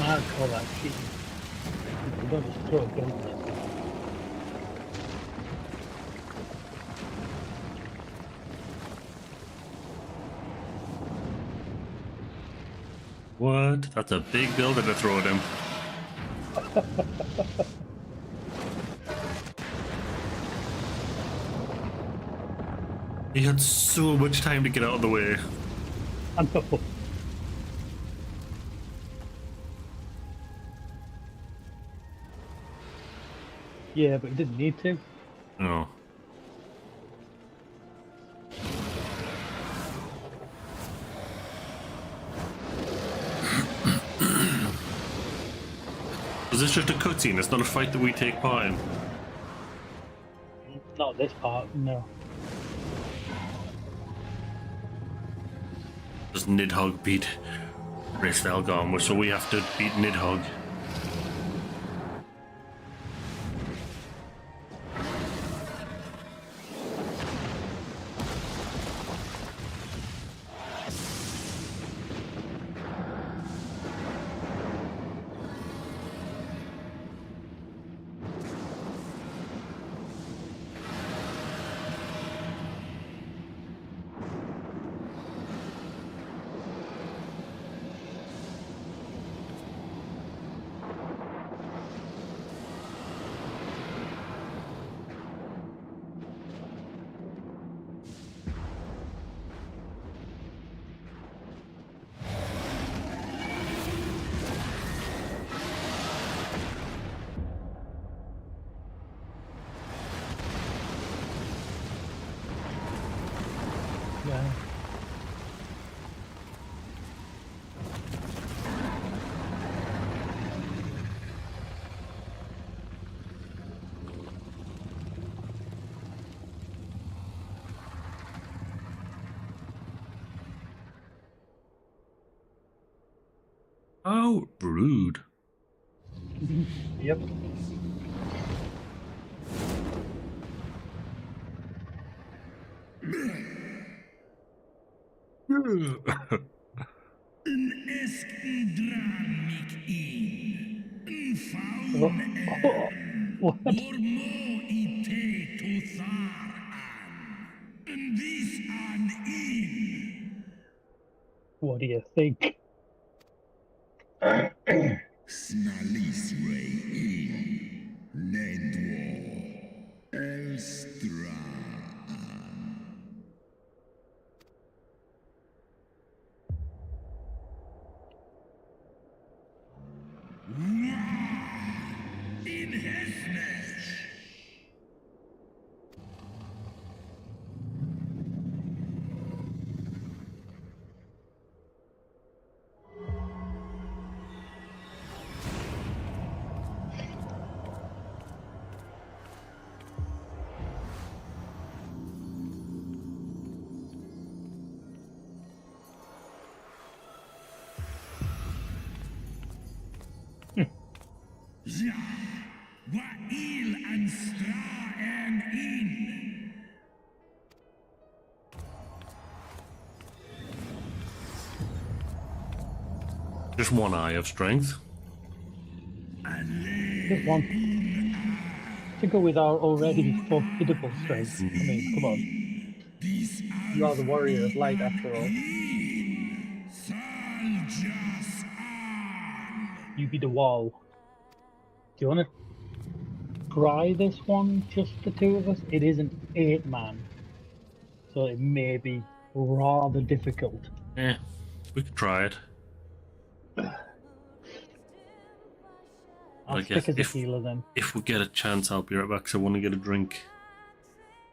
I'd call that cheating. You don't just throw a gun at it. What? That's a big builder to throw at him. He had so much time to get out of the way. I know. Yeah, but he didn't need to. No. Is this just a cutscene? It's not a fight that we take part in. Not this part, no. Does Nidhogg beat Racevalgorn, so we have to beat Nidhogg. Yeah. Oh, rude. Yep. What? What do you think? Snalis Rei Nedwo Elstra. In Hesmesh. Ja, Wa'il and Skraah and I. Just one eye of strength. Just one. To go with our already formidable strength. I mean, come on. You are the warrior of light, after all. You be the wall. Do you want to try this one, just the two of us? It is an 8-man, so it may be rather difficult. Yeah, we could try it. I'll stick as a healer then. If we get a chance, I'll be right back, because I want to get a drink.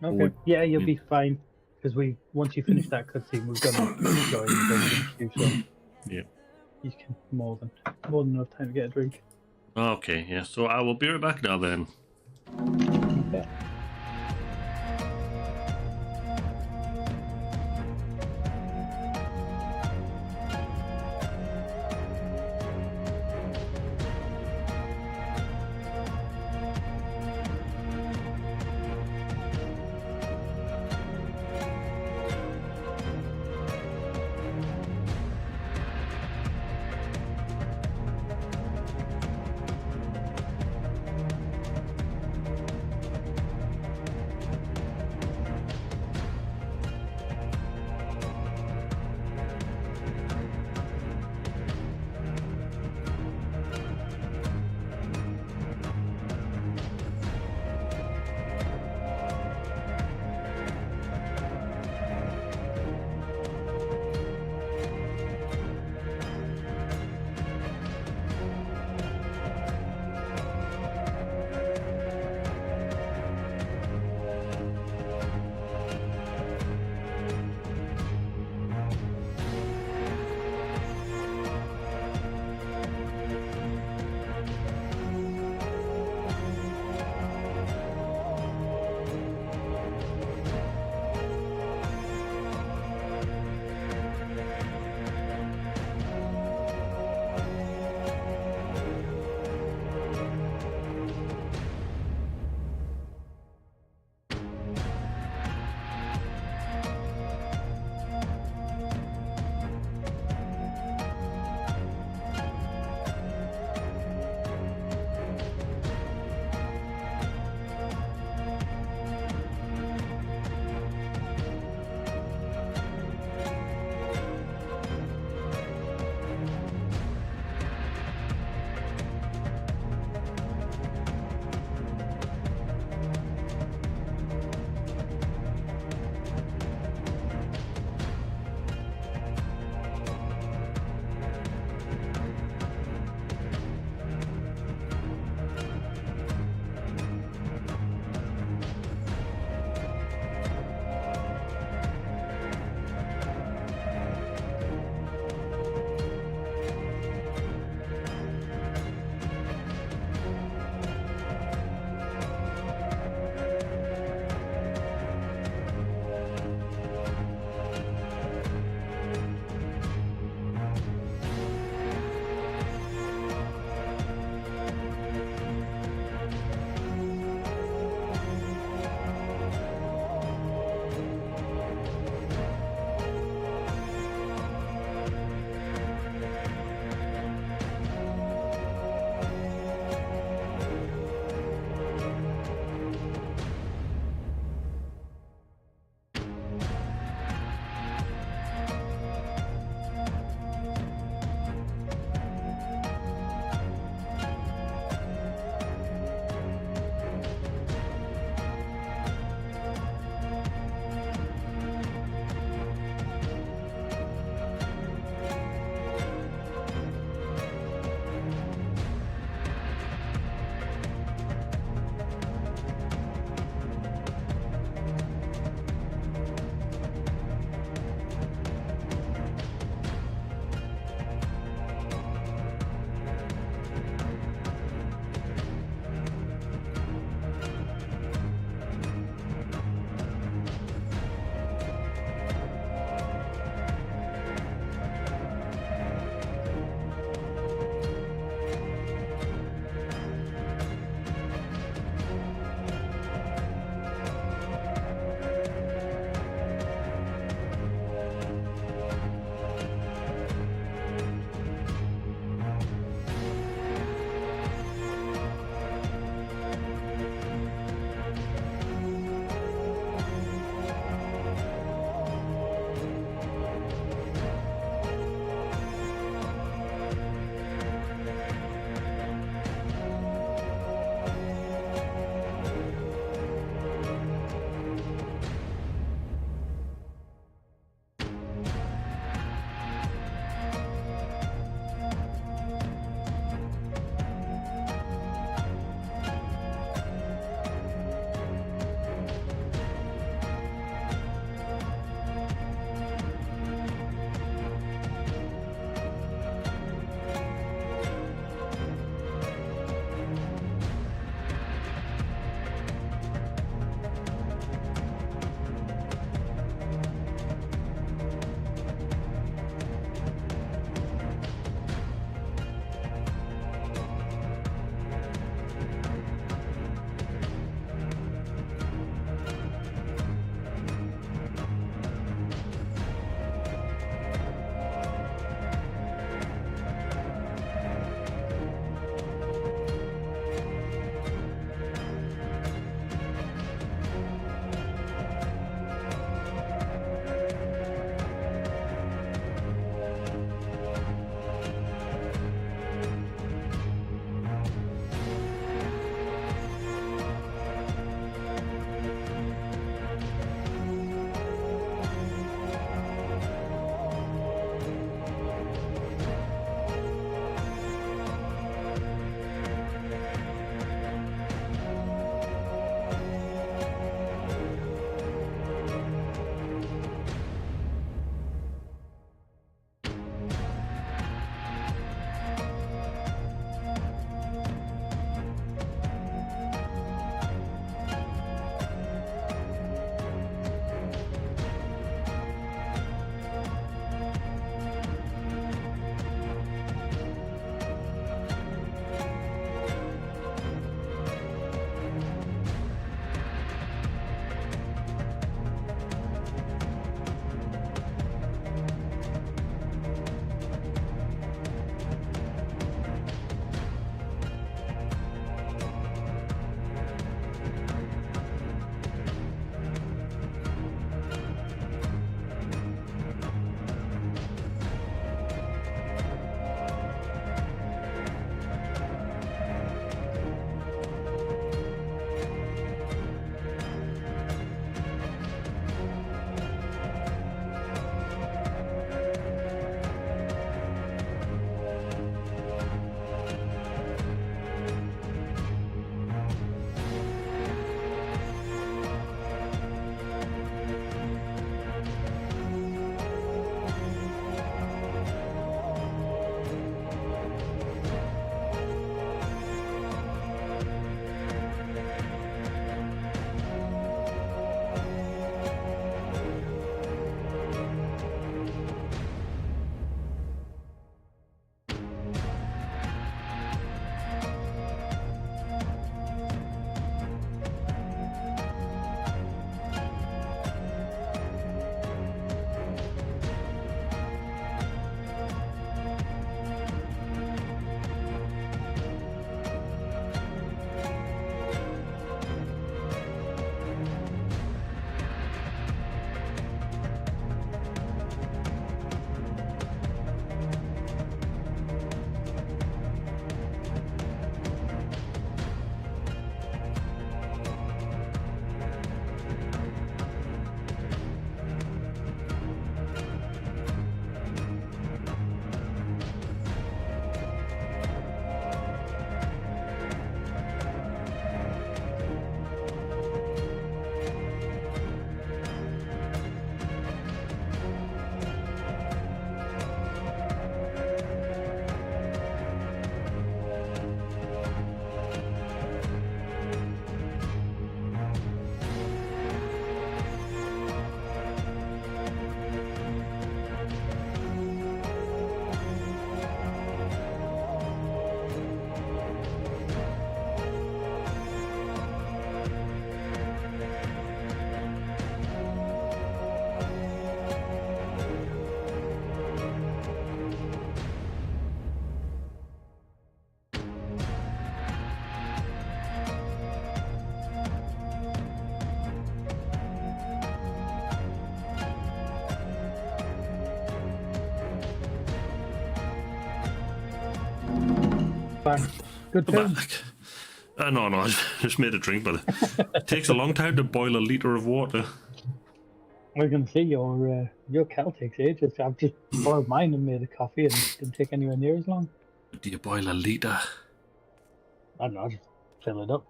Okay, yeah, you'll be fine. Because once you finish that cutscene, we're going to join the queue, so yeah. You can more than enough time to get a drink. Okay, yeah, so I will be right back now then. Okay. Fine. Good We're turn. back. No, I just made a drink, but it takes a long time to boil a litre of water. I can see your kettle takes ages. I've just boiled mine and made a coffee and it didn't take anywhere near as long. Do you boil a litre? I don't know, I just fill it up.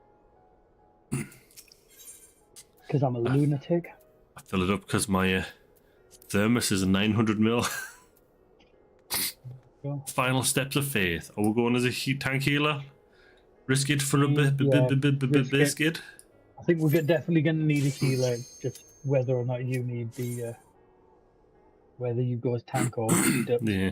Because I'm a lunatic. I fill it up because my thermos is a 900ml. Final steps of faith. Are we going as a tank healer? Risk it for a biscuit? I think we're definitely going to need a healer, just whether or not you need the... whether you go as tank or... Yeah.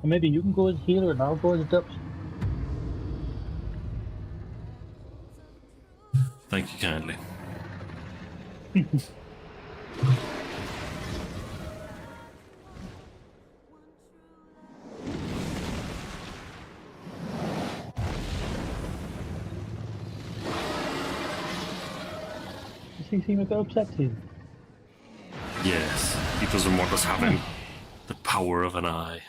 Or maybe you can go as healer and I'll go as dups. Thank you kindly. Does he seem a bit upset to you? Yes, he doesn't want us having the power of an eye.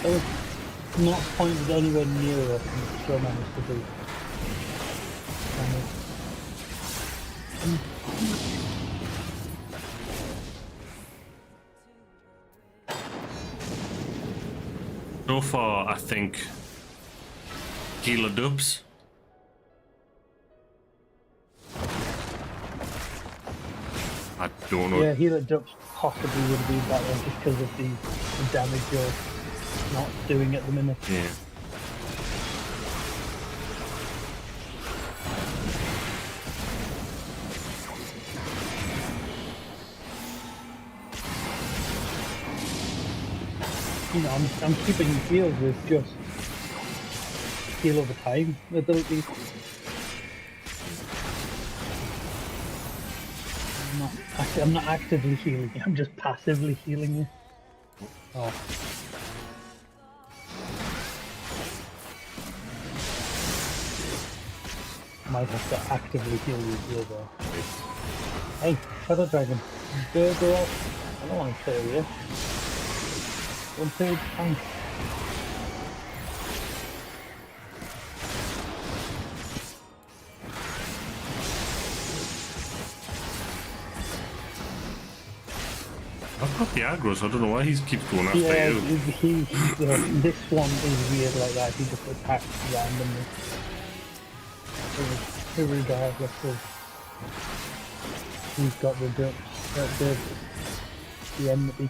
That was not pointed anywhere near us and it still managed to do. So far, I think healer dubs. I don't know. Yeah, healer dubs possibly would have been better just because of the damage you're not doing at the minute. Yeah. You know, I'm keeping healed with just heal over time ability. I'm not actively healing you, I'm just passively healing you. Oh. Might have to actively heal you here though. Hey, Shadow Dragon, go off. I don't want to play with you. Don't play with the tank. I've got the aggro, so I don't know why he keeps going after yeah, you. This one is weird like that, he just attacks randomly. Regardless of who's got the enmity.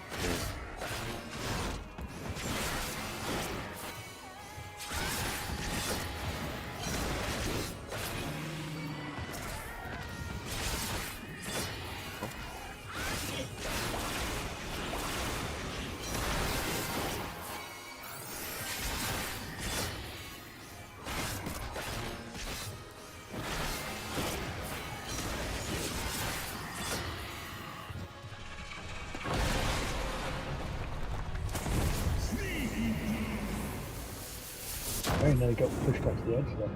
I think they got pushed off the edge there.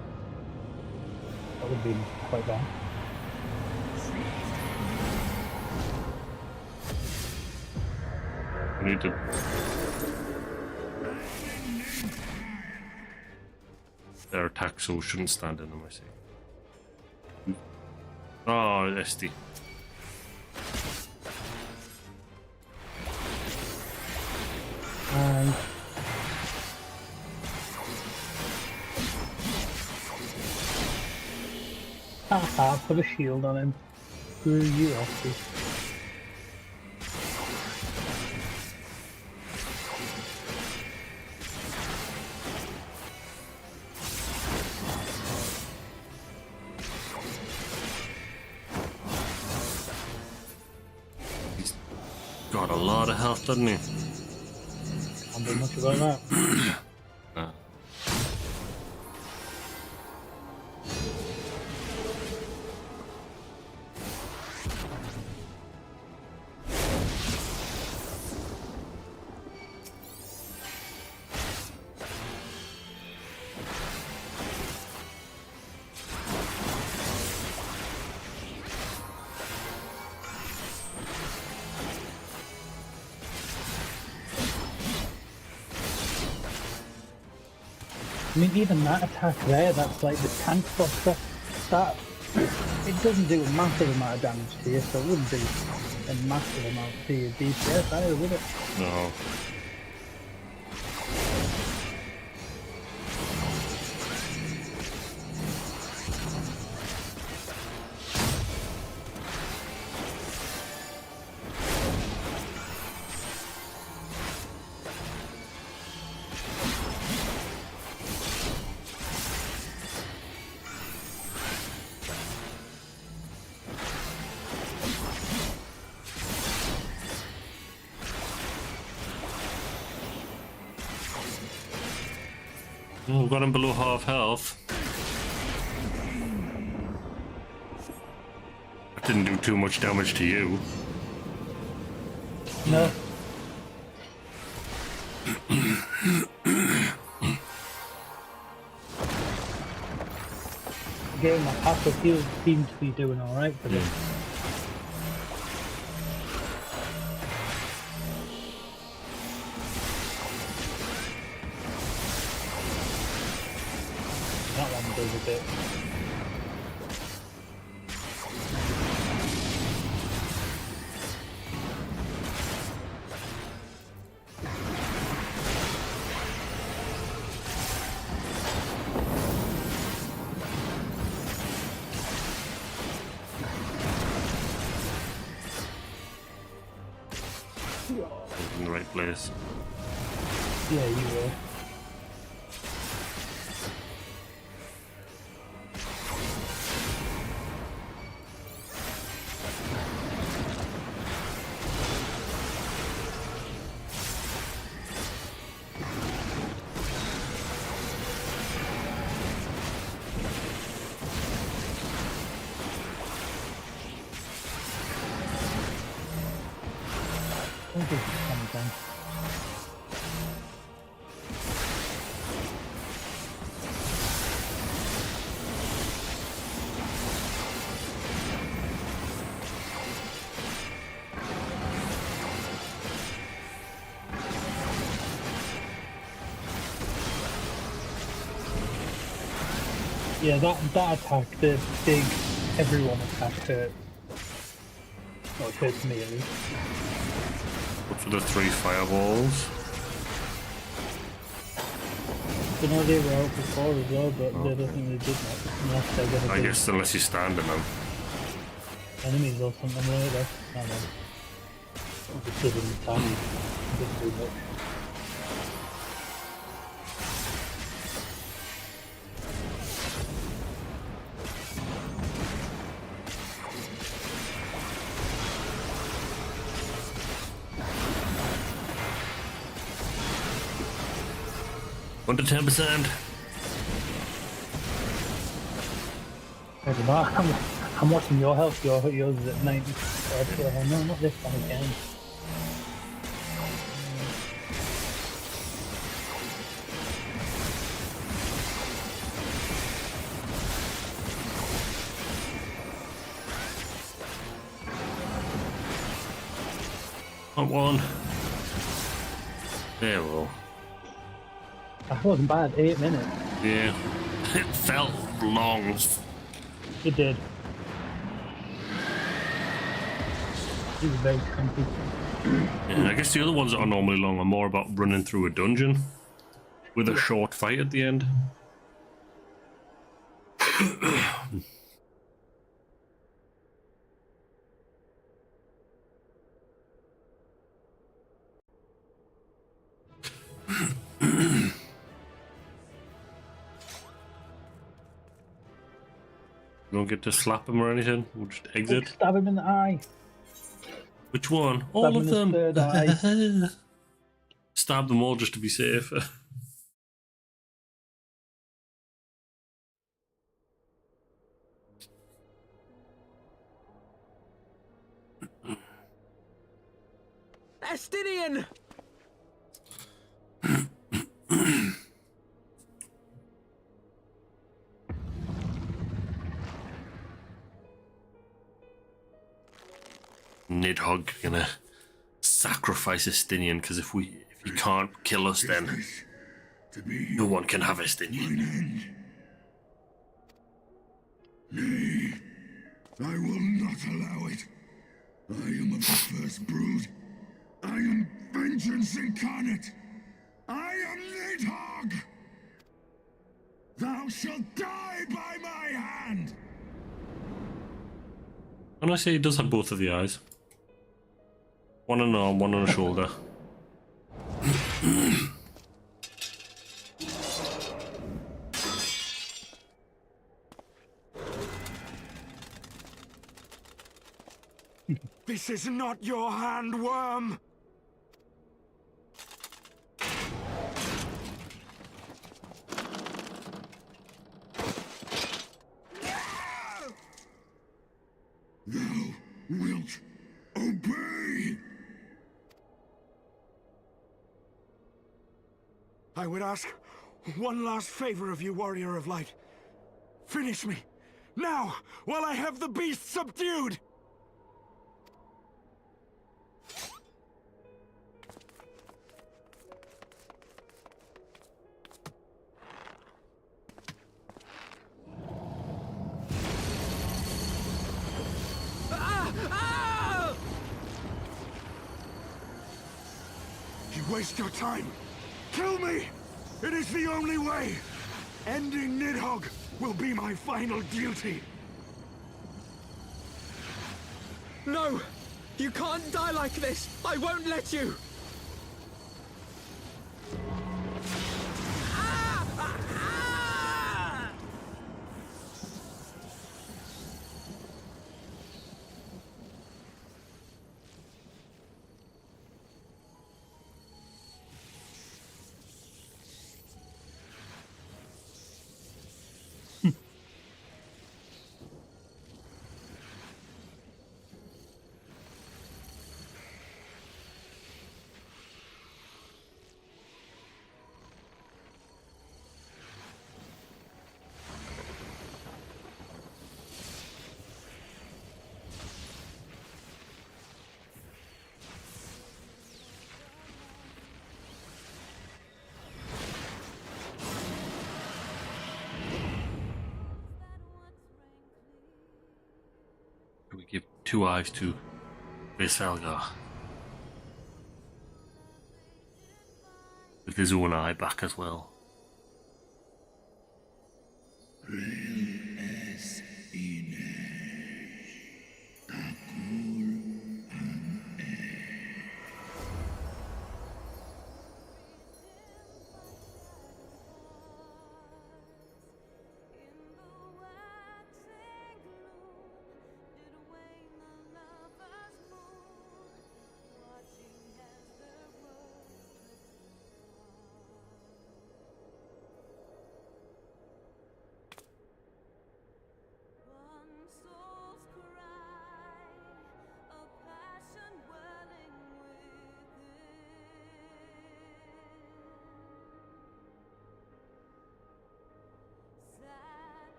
That would have been quite bad. We need to... Their attack so shouldn't stand in them, I see. Oh, SD. And haha, put a shield on him. Screw you off, dude. Got a lot of health, doesn't he? Can't do much about that. I mean, even that attack there, that's like the tank buster, that, it doesn't do a massive amount of damage to you, so it wouldn't do a massive amount to your DPS either, would it? No. Oh, got him below half health. That didn't do too much damage to you. No. Again, my passive heals seem to be doing alright for this. That one does a bit. In the right place. Yeah, you will. I think it's coming down. Yeah, that attack, the big everyone attack hurt. Well, it hurts me at least. Up for the 3 fireballs. I know they were out before as well, but I don't think they did that unless they're gonna I be guess unless you stand in them. enemies or something like that. I don't know. It doesn't attack. It doesn't do much. Under 10%. I don't know. I'm watching your health. Yours is at 90. No, not this one again. Not one. There we go. That wasn't bad. 8 minutes. Yeah. It felt long. It did. It was very crumpy. Yeah, I guess the other ones that are normally long are more about running through a dungeon with a short fight at the end. You don't get to slap him or anything? We'll just exit. Stab him in the eye. Which one? All of Stabbing his third eye. them. Stab them all just to be safe. Estinian! Nidhogg gonna sacrifice Estinian because if he can't kill us, then no one can have Estinian. Nay, I will not allow it. I am of the first brood. I am vengeance incarnate. I am Nidhogg. Thou shalt die by my hand. And I say he does have both of the eyes. One on an arm, one on a shoulder. This is not your hand, worm! Thou wilt obey. I would ask one last favor of you, Warrior of Light. Finish me, now, while I have the beast subdued! You waste your time. Kill me! It is the only way! Ending Nidhogg will be my final duty! No! You can't die like this! I won't let you! We give 2 eyes to Veselgar. With his own eye back as well.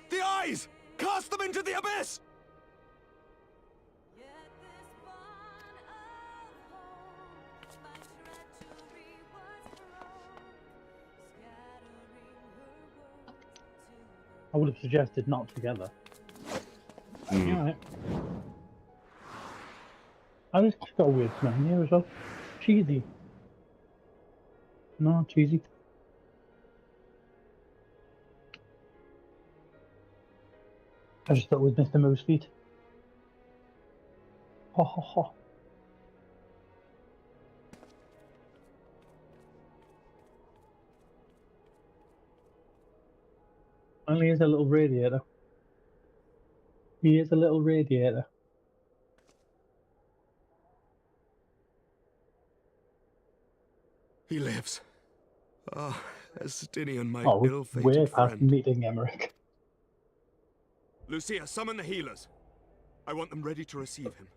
The eyes! Cast them into the abyss! I would have suggested not together. Alright. I just got a weird smell here as well. Cheesy. No, cheesy. I just thought it was Mr. Moose Feet. Ho ho ho. Only is a little radiator. He is a little radiator. He lives. Ah, Estinian, my Oh, way ill-fated past friend. meeting Emmerich. Lucia, summon the healers. I want them ready to receive him.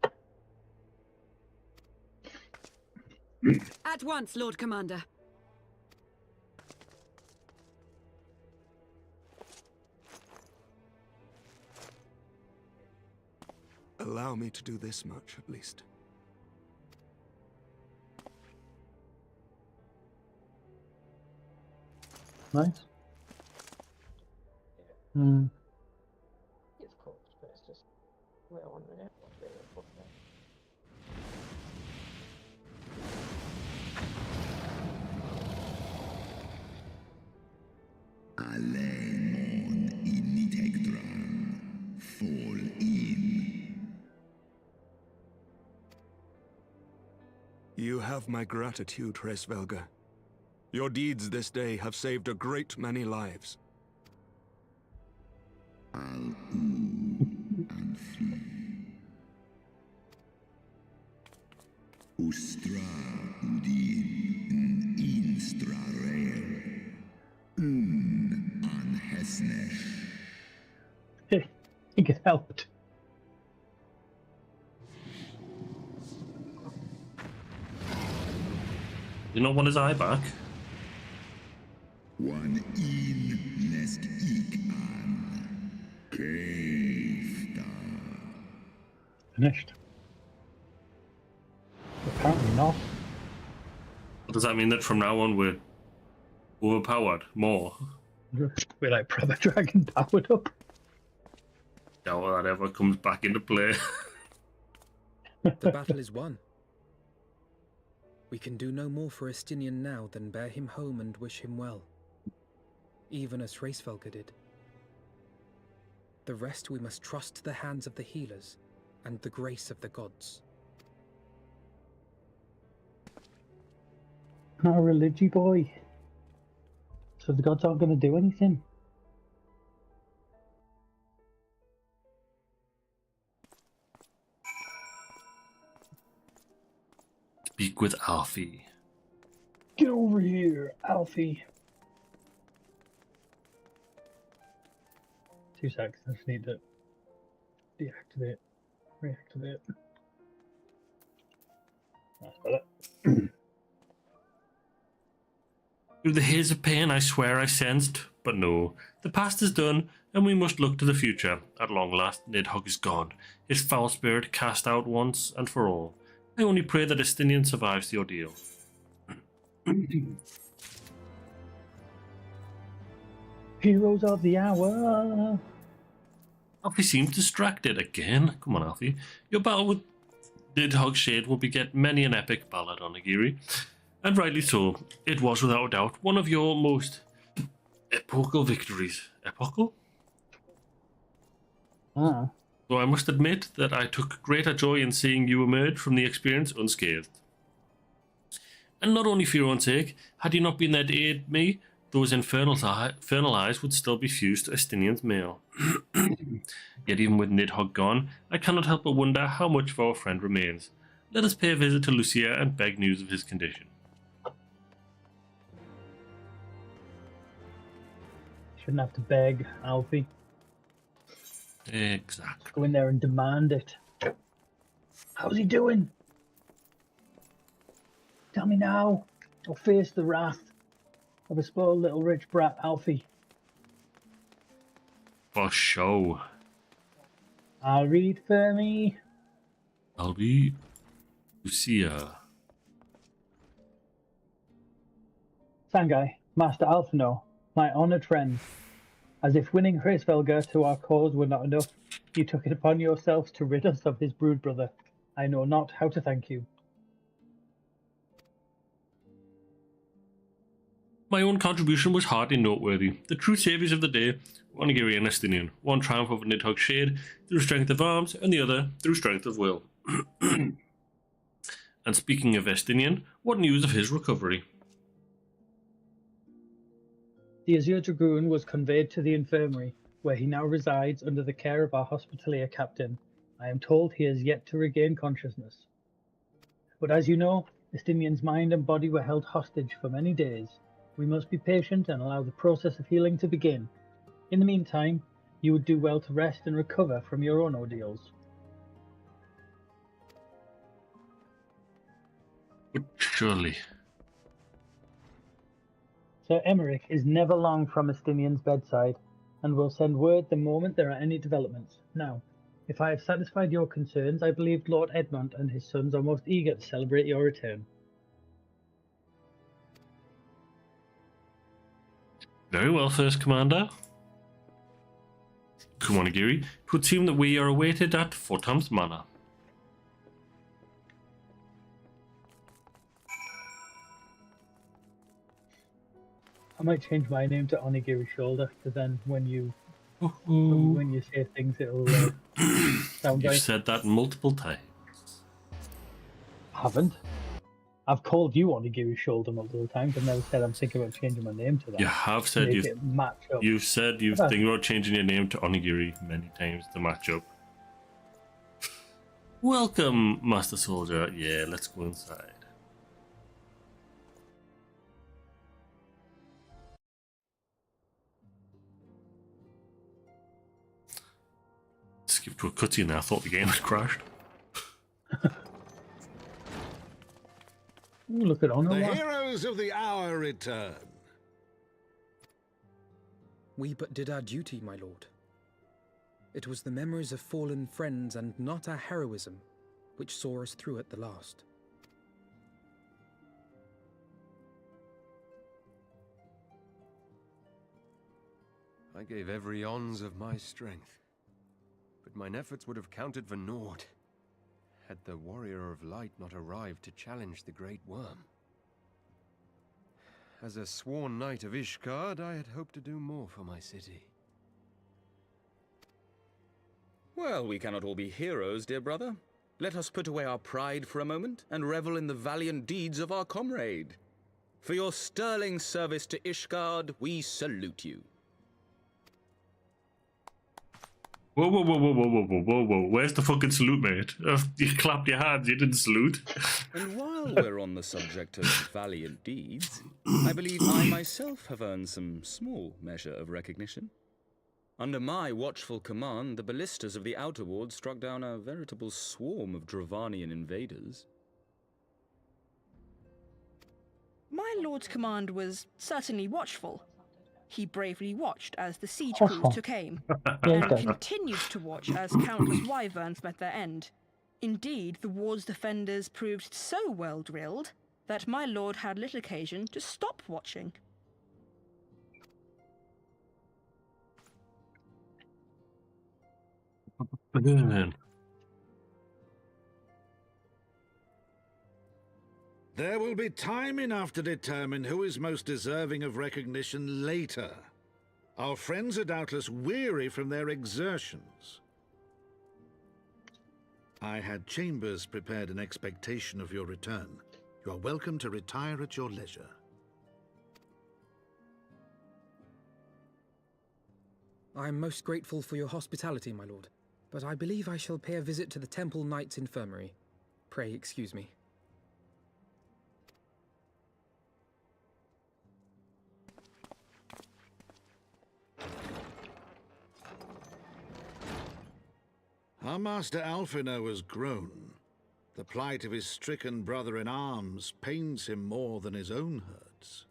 At once, Lord Commander. Allow me to do this much, at least. Nice. It's close, but it's just where I wanted it. Alemon initegdran, fall in. You have my gratitude, Hraesvelgr. Your deeds this day have saved a great many lives. Al-U and flee. Ustra udin instra rare. An hesnesh. He gets helped. You not want his eye back? One in nest ik an. Keifta. Finished. Apparently not. Does that mean that from now on we're overpowered more? We're like proper dragon powered up. Doubt that ever comes back into play. The battle is won. We can do no more for Estinian now than bear him home and wish him well. Even as Hraesvelgr did. The rest we must trust to the hands of the healers and the grace of the gods. Not a religious boy. So the gods aren't going to do anything. Speak with Alfie. Get over here, Alfie. 2 seconds, I just need to deactivate, reactivate. That's better. Through the haze of pain I swear I sensed, but no. The past is done, and we must look to the future. At long last, Nidhogg is gone, his foul spirit cast out once and for all. I only pray that Estinian survives the ordeal. Heroes of the hour. Alfie seems distracted again. Come on, Alfie. Your battle with Nidhogg Shade will beget many an epic ballad, Onigiri. And rightly so. It was without a doubt one of your most epochal victories. Epochal? Ah. Though I must admit that I took greater joy in seeing you emerge from the experience unscathed. And not only for your own sake, had you not been there to aid me, those infernal eyes would still be fused to Estinian's mail. Yet even with Nidhogg gone, I cannot help but wonder how much of our friend remains. Let us pay a visit to Lucia and beg news of his condition. Shouldn't have to beg, Alfie. Exactly. Go in there and demand it. How's he doing? Tell me now. I'll face the wrath of a spoiled little rich brat, Alfie. For show. I'll read for me. I'll be Lucia. Sangai, Master Alphino, my honoured friend. As if winning Hraesvelgr to our cause were not enough, you took it upon yourselves to rid us of his brood brother. I know not how to thank you. My own contribution was hardly noteworthy. The true saviours of the day were Onigiri and Estinian. One triumph over Nidhogg Shade through strength of arms, and the other through strength of will. And speaking of Estinian, what news of his recovery? The Azure Dragoon was conveyed to the infirmary, where he now resides under the care of our hospitalier captain. I am told he has yet to regain consciousness. But as you know, Estinian's mind and body were held hostage for many days. We must be patient and allow the process of healing to begin. In the meantime, you would do well to rest and recover from your own ordeals. But surely. Sir Emmerich is never long from Estinian's bedside, and will send word the moment there are any developments. Now, if I have satisfied your concerns, I believe Lord Edmund and his sons are most eager to celebrate your return. Very well, First Commander. Onigiri, it would seem that we are awaited at Fortam's Manor. I might change my name to Onigiri Shoulder, because then when you say things, it'll sound You've right. said that multiple times. Haven't. I've called you Onigiri Shoulder multiple times. I've never said I'm thinking about changing my name to that. You have said Make it match up. you've said you've thinking about changing your name to Onigiri many times to match up. Welcome, Master Soldier. Yeah, let's go inside. Skip to a cutscene there. I thought the game had crashed. Ooh, look at Honor. The heroes of the hour return. We but did our duty, my lord. It was the memories of fallen friends and not our heroism which saw us through at the last. I gave every ounce of my strength, but mine efforts would have counted for naught had the Warrior of Light not arrived to challenge the Great Worm. As a sworn knight of Ishgard, I had hoped to do more for my city. Well, we cannot all be heroes, dear brother. Let us put away our pride for a moment and revel in the valiant deeds of our comrade. For your sterling service to Ishgard, we salute you. Whoa, whoa, whoa, whoa, whoa, whoa, whoa, whoa, whoa. Where's the fucking salute, mate? You clapped your hands, you didn't salute. And while we're on the subject of valiant deeds, I believe I myself have earned some small measure of recognition. Under my watchful command, the ballistas of the Outer Ward struck down a veritable swarm of Dravanian invaders. My lord's command was certainly watchful. He bravely watched as the siege crews took aim, and continued to watch as countless wyverns met their end. Indeed, the ward's defenders proved so well drilled that my lord had little occasion to stop watching. There will be time enough to determine who is most deserving of recognition later. Our friends are doubtless weary from their exertions. I had chambers prepared in expectation of your return. You are welcome to retire at your leisure. I am most grateful for your hospitality, my lord, but I believe I shall pay a visit to the Temple Knight's Infirmary. Pray excuse me. Our Master Alphino has grown. The plight of his stricken brother-in-arms pains him more than his own hurts.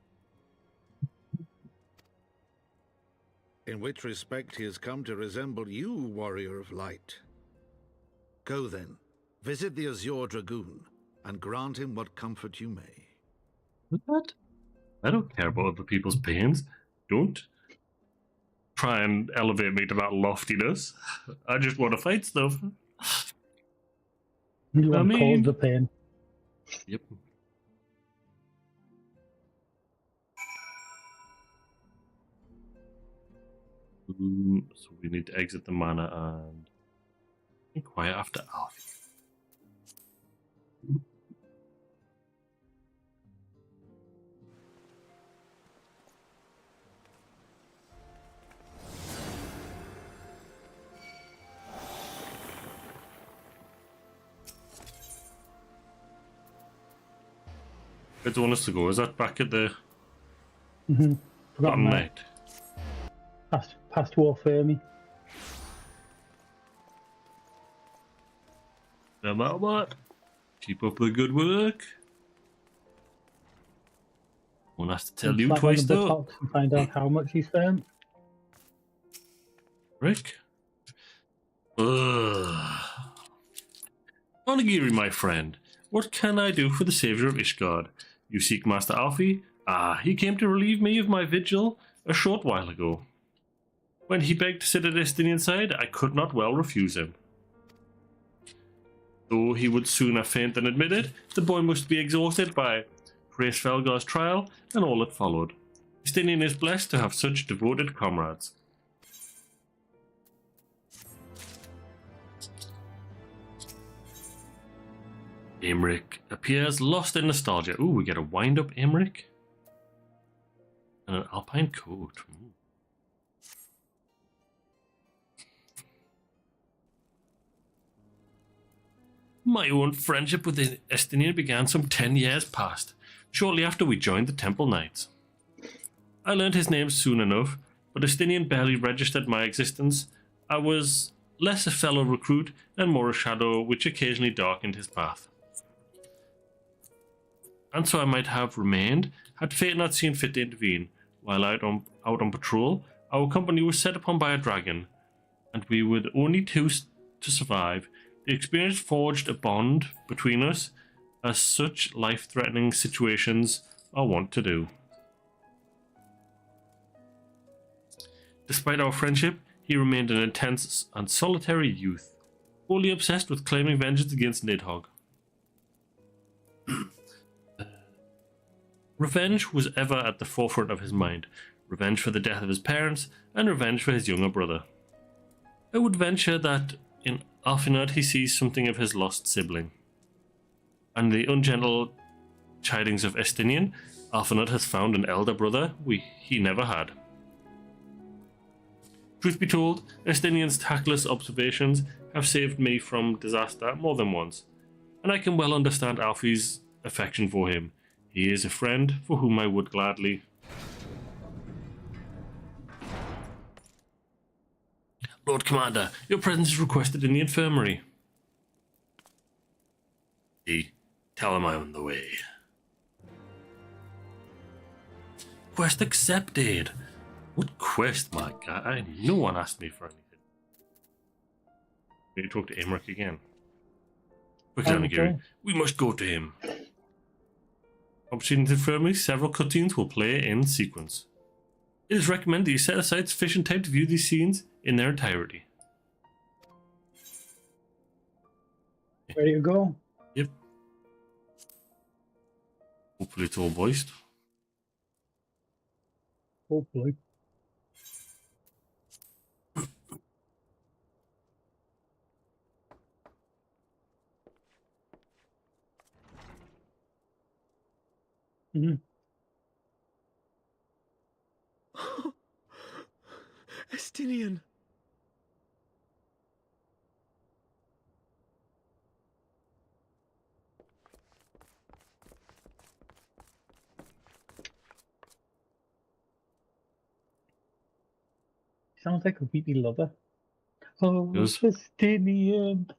In which respect he has come to resemble you, Warrior of Light. Go then, visit the Azure Dragoon, and grant him what comfort you may. What? I don't care about other people's pains. Don't try and elevate me to that loftiness. I just want to fight stuff. You want to cause the pain. Yep. So we need to exit the manor and inquire after Alfie. Where do you want us to go? Is that back at the Forgotten Forgotten Night. Night? Past War Fermi. No matter what. Keep up the good work. Won't have to tell you Slap on twice the though. buttocks and find out how much he spent. Rick? Onigiri, my friend. What can I do for the savior of Ishgard? You seek Master Alfie? Ah, he came to relieve me of my vigil a short while ago. When he begged to sit at Estinian's side, I could not well refuse him. Though he would sooner faint than admit it, the boy must be exhausted by Hraesvelgar's trial and all that followed. Estinian is blessed to have such devoted comrades. Aymeric appears lost in nostalgia. Ooh, we get a wind-up Aymeric. And an alpine coat. Ooh. My own friendship with the Estinian began some 10 years past, shortly after we joined the Temple Knights. I learned his name soon enough, but Estinian barely registered my existence. I was less a fellow recruit and more a shadow which occasionally darkened his path. And so I might have remained, had fate not seen fit to intervene. While out on patrol, our company was set upon by a dragon, and we were the only two to survive. The experience forged a bond between us, as such life-threatening situations are wont to do. Despite our friendship, he remained an intense and solitary youth, wholly obsessed with claiming vengeance against Nidhogg. Revenge was ever at the forefront of his mind. Revenge for the death of his parents, and revenge for his younger brother. I would venture that in Alfinard he sees something of his lost sibling. And the ungentle chidings of Estinian, Alfinard has found an elder brother he never had. Truth be told, Estinian's tactless observations have saved me from disaster more than once, and I can well understand Alfie's affection for him. He is a friend for whom I would gladly. Lord Commander, your presence is requested in the infirmary. Tell him I'm on the way. Quest accepted. What quest, my guy? No one asked me for anything. We need to talk to Aymeric again. Quickly, Onigiri. We must go to him. Opportunity to infirmary, several cutscenes will play in sequence. It is recommended that you set aside sufficient time to view these scenes in their entirety. Ready to go? Yep. Hopefully it's all voiced. Hopefully. Estinian. Sounds like a weepy lover. Oh, Yes. Estinian.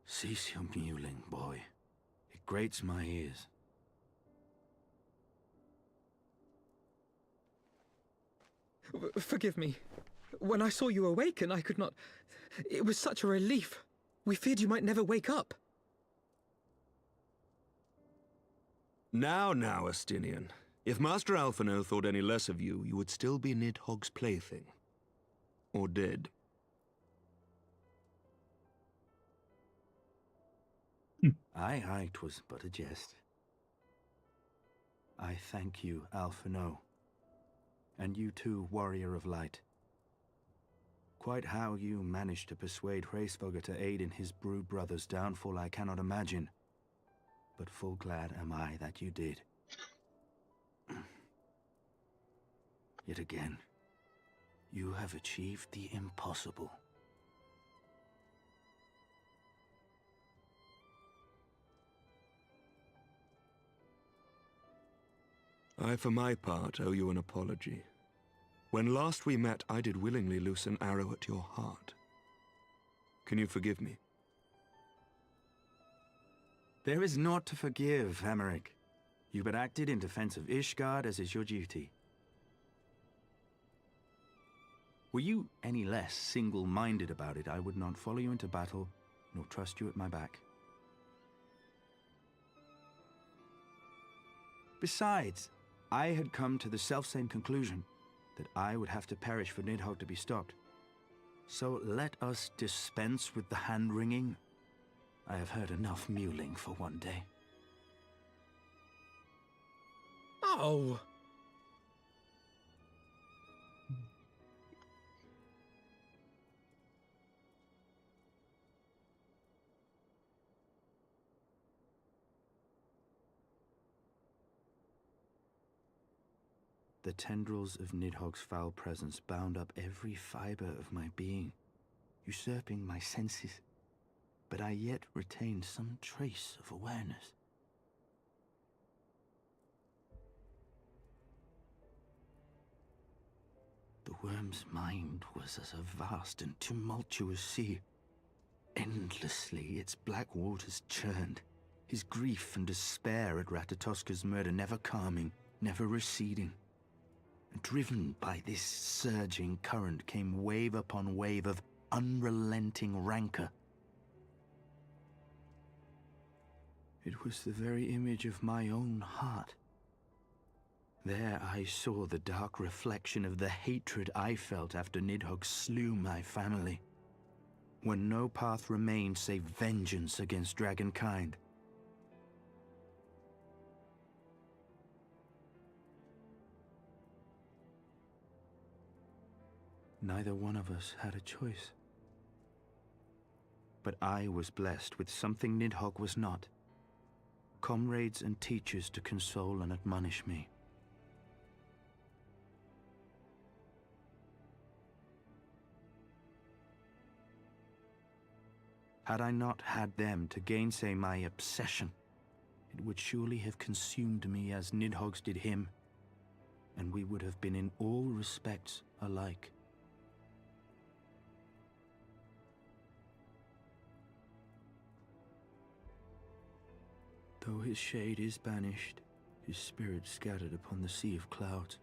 Cease your mewling, boy. It grates my ears. Forgive me. When I saw you awaken, I could not... It was such a relief. We feared you might never wake up. Now, Estinian. If Master Alphino thought any less of you, you would still be Nidhogg's plaything. Or dead. Aye, 'twas but a jest. I thank you, Alphino. And you too, Warrior of Light. Quite how you managed to persuade Hraesvelgar to aid in his brood brother's downfall I cannot imagine. But full glad am I that you did. Yet again, you have achieved the impossible. I, for my part, owe you an apology. When last we met, I did willingly loose an arrow at your heart. Can you forgive me? There is naught to forgive, Hameric. You but acted in defense of Ishgard as is your duty. Were you any less single-minded about it, I would not follow you into battle, nor trust you at my back. Besides, I had come to the selfsame conclusion, that I would have to perish for Nidhogg to be stopped. So let us dispense with the hand-wringing. I have heard enough mewling for one day. Oh! The tendrils of Nidhogg's foul presence bound up every fiber of my being, usurping my senses, but I yet retained some trace of awareness. The worm's mind was as a vast and tumultuous sea. Endlessly its black waters churned, his grief and despair at Ratatoska's murder never calming, never receding. Driven by this surging current came wave upon wave of unrelenting rancor. It was the very image of my own heart. There I saw the dark reflection of the hatred I felt after Nidhogg slew my family, when no path remained save vengeance against dragonkind. Neither one of us had a choice. But I was blessed with something Nidhogg was not. Comrades and teachers to console and admonish me. Had I not had them to gainsay my obsession, it would surely have consumed me as Nidhogg's did him, and we would have been in all respects alike. Though his shade is banished, his spirit scattered upon the sea of clouds,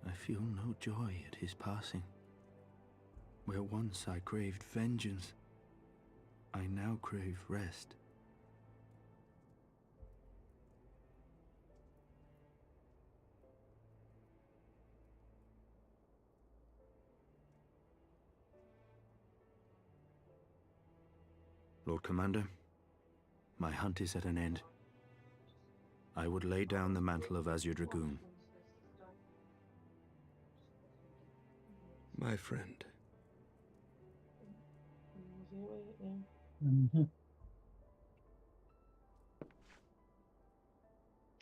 I feel no joy at his passing. Where once I craved vengeance, I now crave rest. Lord Commander, my hunt is at an end. I would lay down the mantle of Azure Dragoon. My friend.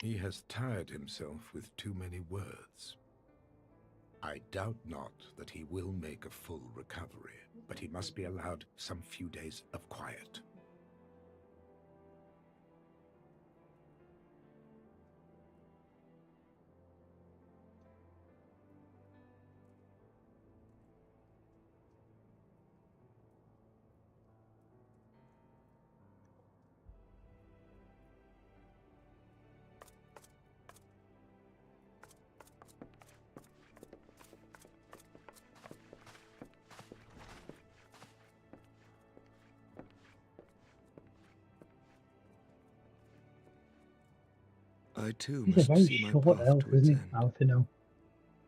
He has tired himself with too many words. I doubt not that he will make a full recovery, but he must be allowed some few days of quiet. I too He's must a very see my short path elf, to its isn't he? end. Alphino.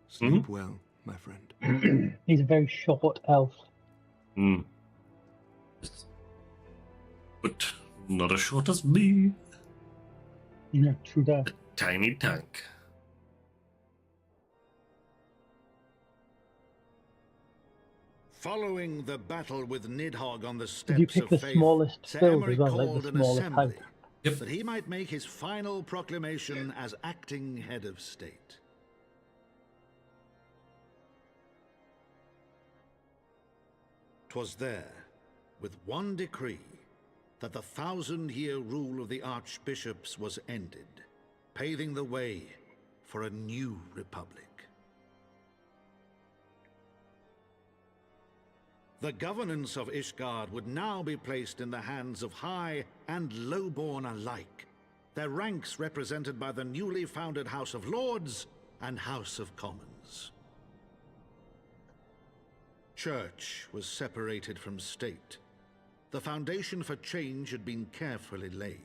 Sleep well, my friend. He's a very short elf. But not as short as me. Yeah, true that. Tiny tank. Following the battle with Nidhogg on the Did you steps pick of the Faith, smallest Sir build Emeric as well, like called the an smallest assembly height? that he might make his final proclamation as acting head of state. 'Twas there, with one decree, that the 1,000-year rule of the archbishops was ended, paving the way for a new republic. The governance of Ishgard would now be placed in the hands of high and lowborn alike, their ranks represented by the newly founded House of Lords and House of Commons. Church was separated from state. The foundation for change had been carefully laid,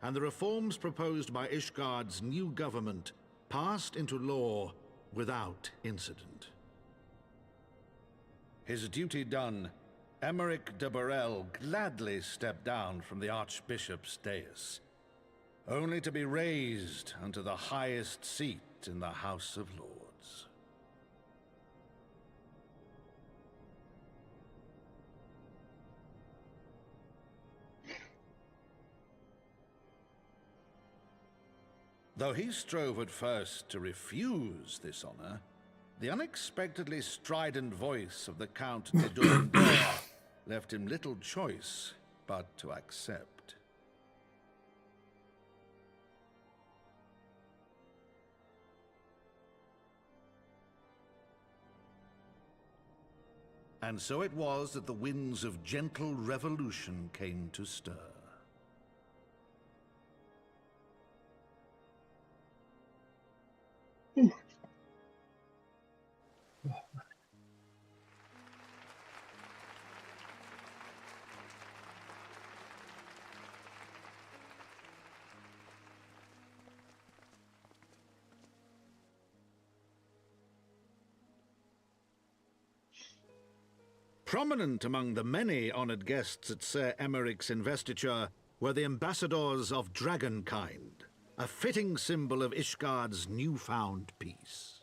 and the reforms proposed by Ishgard's new government passed into law without incident. His duty done, Emeric de Burrell gladly stepped down from the Archbishop's dais, only to be raised unto the highest seat in the House of Lords. Though he strove at first to refuse this honor, the unexpectedly strident voice of the Count de Durandor left him little choice but to accept. And so it was that the winds of gentle revolution came to stir. Prominent among the many honored guests at Sir Emeric's investiture were the ambassadors of dragonkind, a fitting symbol of Ishgard's newfound peace.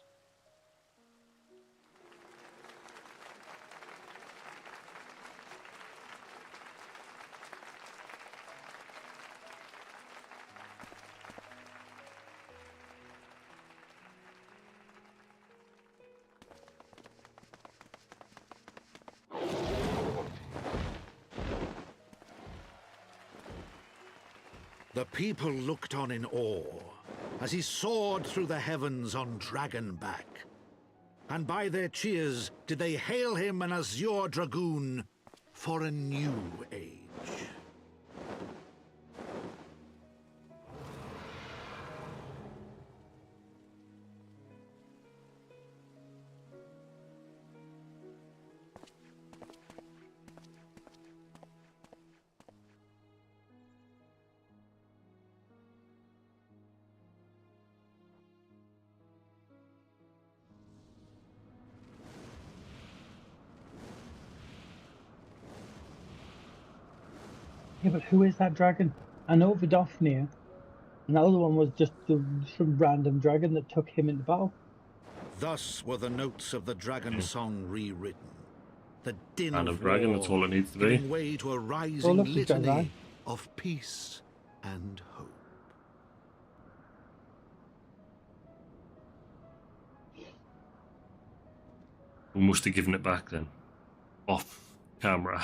The people looked on in awe as he soared through the heavens on Dragonback. And by their cheers did they hail him an Azure Dragoon for a new age. Yeah, but who is that dragon? I know Vidofnir, and the other one was just some random dragon that took him into battle. Thus were the notes of the dragon song rewritten. The din And of a dragon, war, that's all it needs to be. giving way to a rising litany of peace and hope. We must have given it back then. Off camera.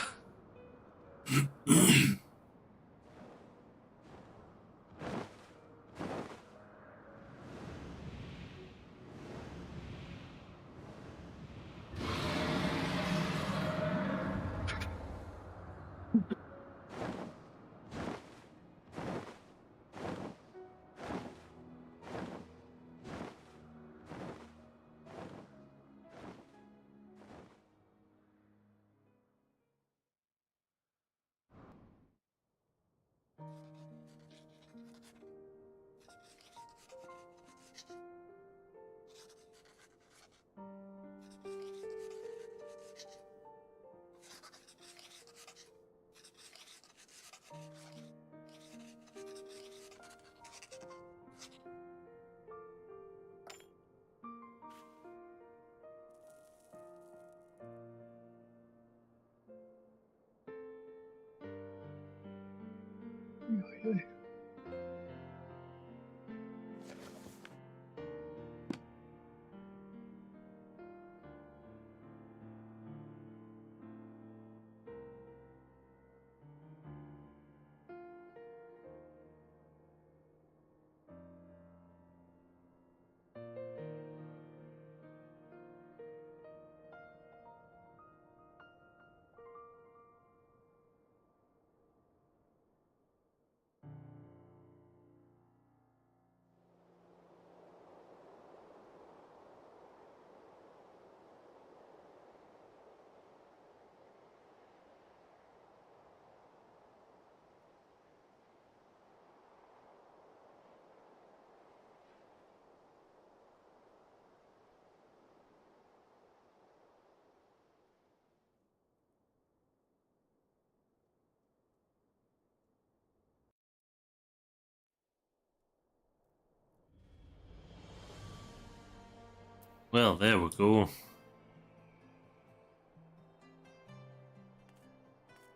Well, there we go.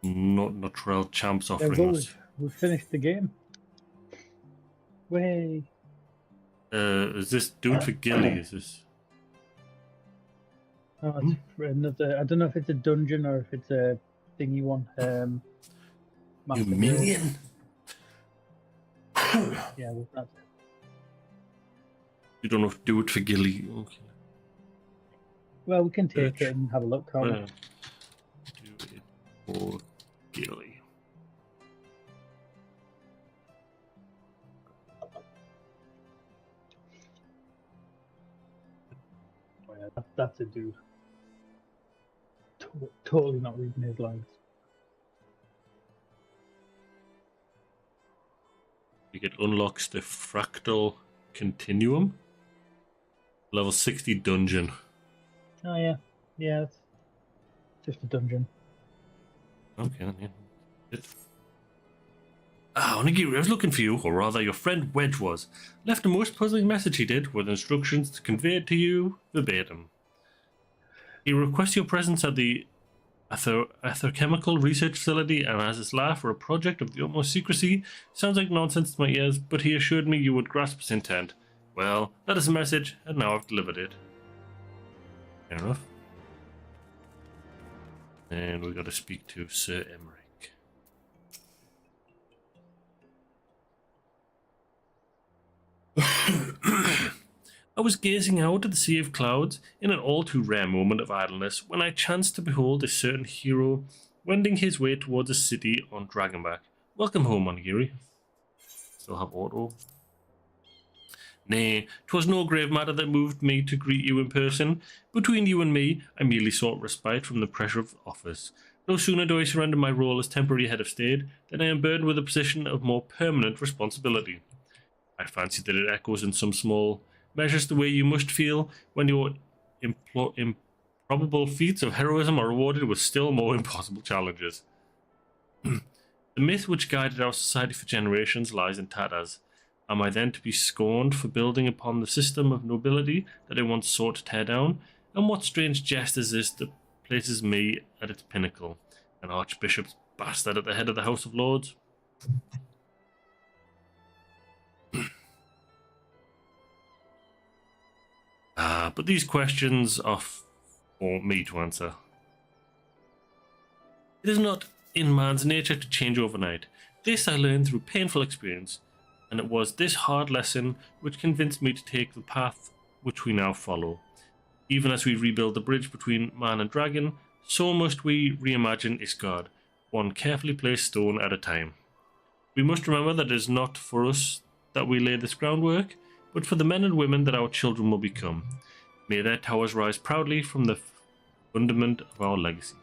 Not natural champs There offering goes. us. We finished the game. Way. Is this doing for Gilly? Is this? Oh, it's for another. I don't know if it's a dungeon or if it's a thingy one. You Master minion. Yeah, well, that's it. You don't have to do it for Gilly. Okay. Well, we can take it and have a look, can't we? Do it for Gilly. Oh, yeah, that's a dude. Totally not reading his lines. It unlocks the fractal continuum. Level 60 dungeon. Oh yeah, yeah. It's just a dungeon. Okay, then, yeah. Onigiri, I was looking for you, or rather your friend Wedge was. Left a most puzzling message he did, with instructions to convey it to you verbatim. He requests your presence at the aether chemical research facility and has his laugh for a project of the utmost secrecy. Sounds like nonsense to my ears, but he assured me you would grasp his intent. Well, that is the message, and now I've delivered it. Fair enough. And we got to speak to Sir Emmerich. I was gazing out at the sea of clouds in an all too rare moment of idleness when I chanced to behold a certain hero wending his way towards a city on Dragonback. Welcome home, Onigiri. Still have auto. Nay, 'twas no grave matter that moved me to greet you in person. Between you and me, I merely sought respite from the pressure of office. No sooner do I surrender my role as temporary head of state than I am burdened with a position of more permanent responsibility. I fancy that it echoes in some small measures the way you must feel when your improbable feats of heroism are rewarded with still more impossible challenges. The myth which guided our society for generations lies in tatters. Am I then to be scorned for building upon the system of nobility that I once sought to tear down? And what strange jest is this that places me at its pinnacle, an archbishop's bastard at the head of the House of Lords? But these questions are for me to answer. It is not in man's nature to change overnight. This I learned through painful experience, and it was this hard lesson which convinced me to take the path which we now follow. Even as we rebuild the bridge between man and dragon, so must we reimagine Isgard, one carefully placed stone at a time. We must remember that it is not for us that we lay this groundwork, but for the men and women that our children will become. May their towers rise proudly from the fundament of our legacy.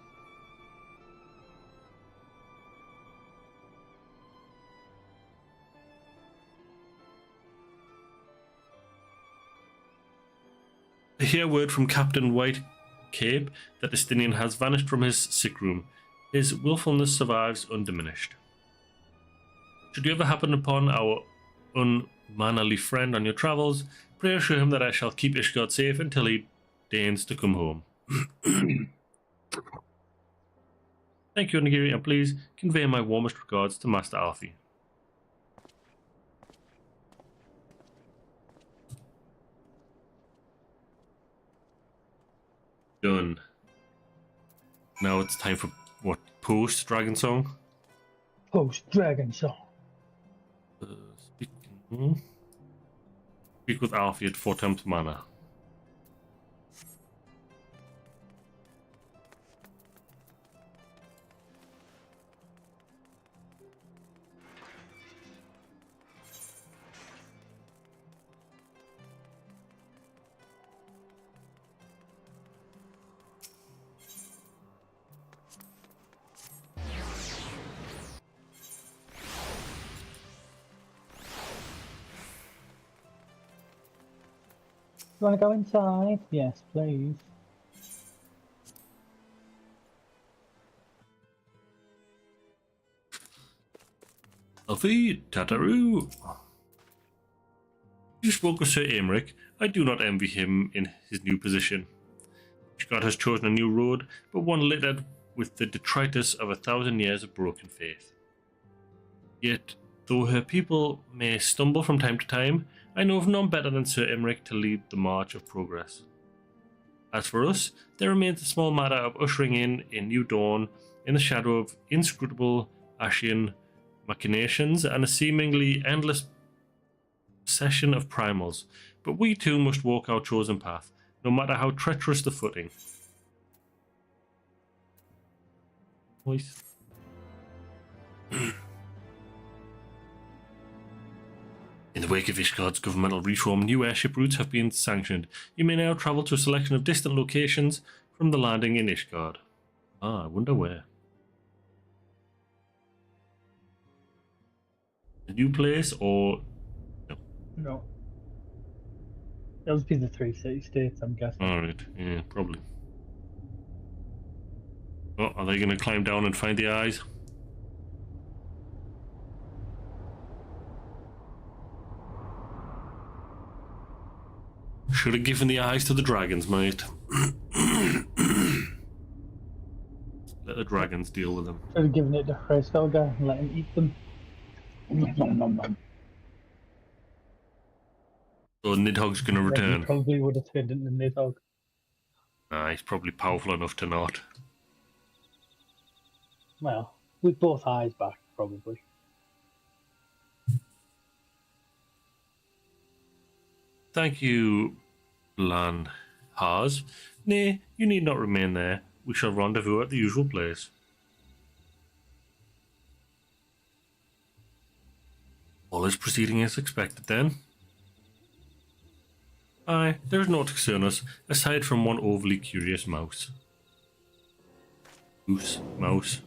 I hear word from Captain White Cape that Estinian has vanished from his sick room. His willfulness survives undiminished. Should you ever happen upon our unmannerly friend on your travels, pray assure him that I shall keep Ishgard safe until he deigns to come home. Thank you, Onigiri, and please convey my warmest regards to Master Alfie. Done. Now it's time for what? Post Dragon Song? Post Dragon Song. Speak with Alfie at Fortemps Manor. You want to go inside? Yes, please. Alfie, Tataroo. You spoke of Sir Aymeric. I do not envy him in his new position. God has chosen a new road, but one littered with the detritus of 1,000 years of broken faith. Yet, though her people may stumble from time to time, I know of none better than Sir Aymeric to lead the march of progress. As for us, there remains the small matter of ushering in a new dawn in the shadow of inscrutable Ascian machinations and a seemingly endless session of primals, but we too must walk our chosen path, no matter how treacherous the footing. Nice. In the wake of Ishgard's governmental reform, new airship routes have been sanctioned. You may now travel to a selection of distant locations from the landing in Ishgard. I wonder where. A new place or... No. No. Those be the 3 city-states, I'm guessing. Alright, yeah, probably. Oh, are they going to climb down and find the eyes? Should have given the eyes to the dragons, mate. Let the dragons deal with them. Should have given it to Hraesvelga and let him eat them. Nom, nom, nom. So Nidhogg's going to return. He probably would have turned into Nidhogg. Nah, he's probably powerful enough to not. Well, with both eyes back, probably. Thank you, Lan Hars. Nay, you need not remain there. We shall rendezvous at the usual place. All is proceeding as expected, then? Aye, there is naught to concern us, aside from one overly curious mouse. Goose, mouse.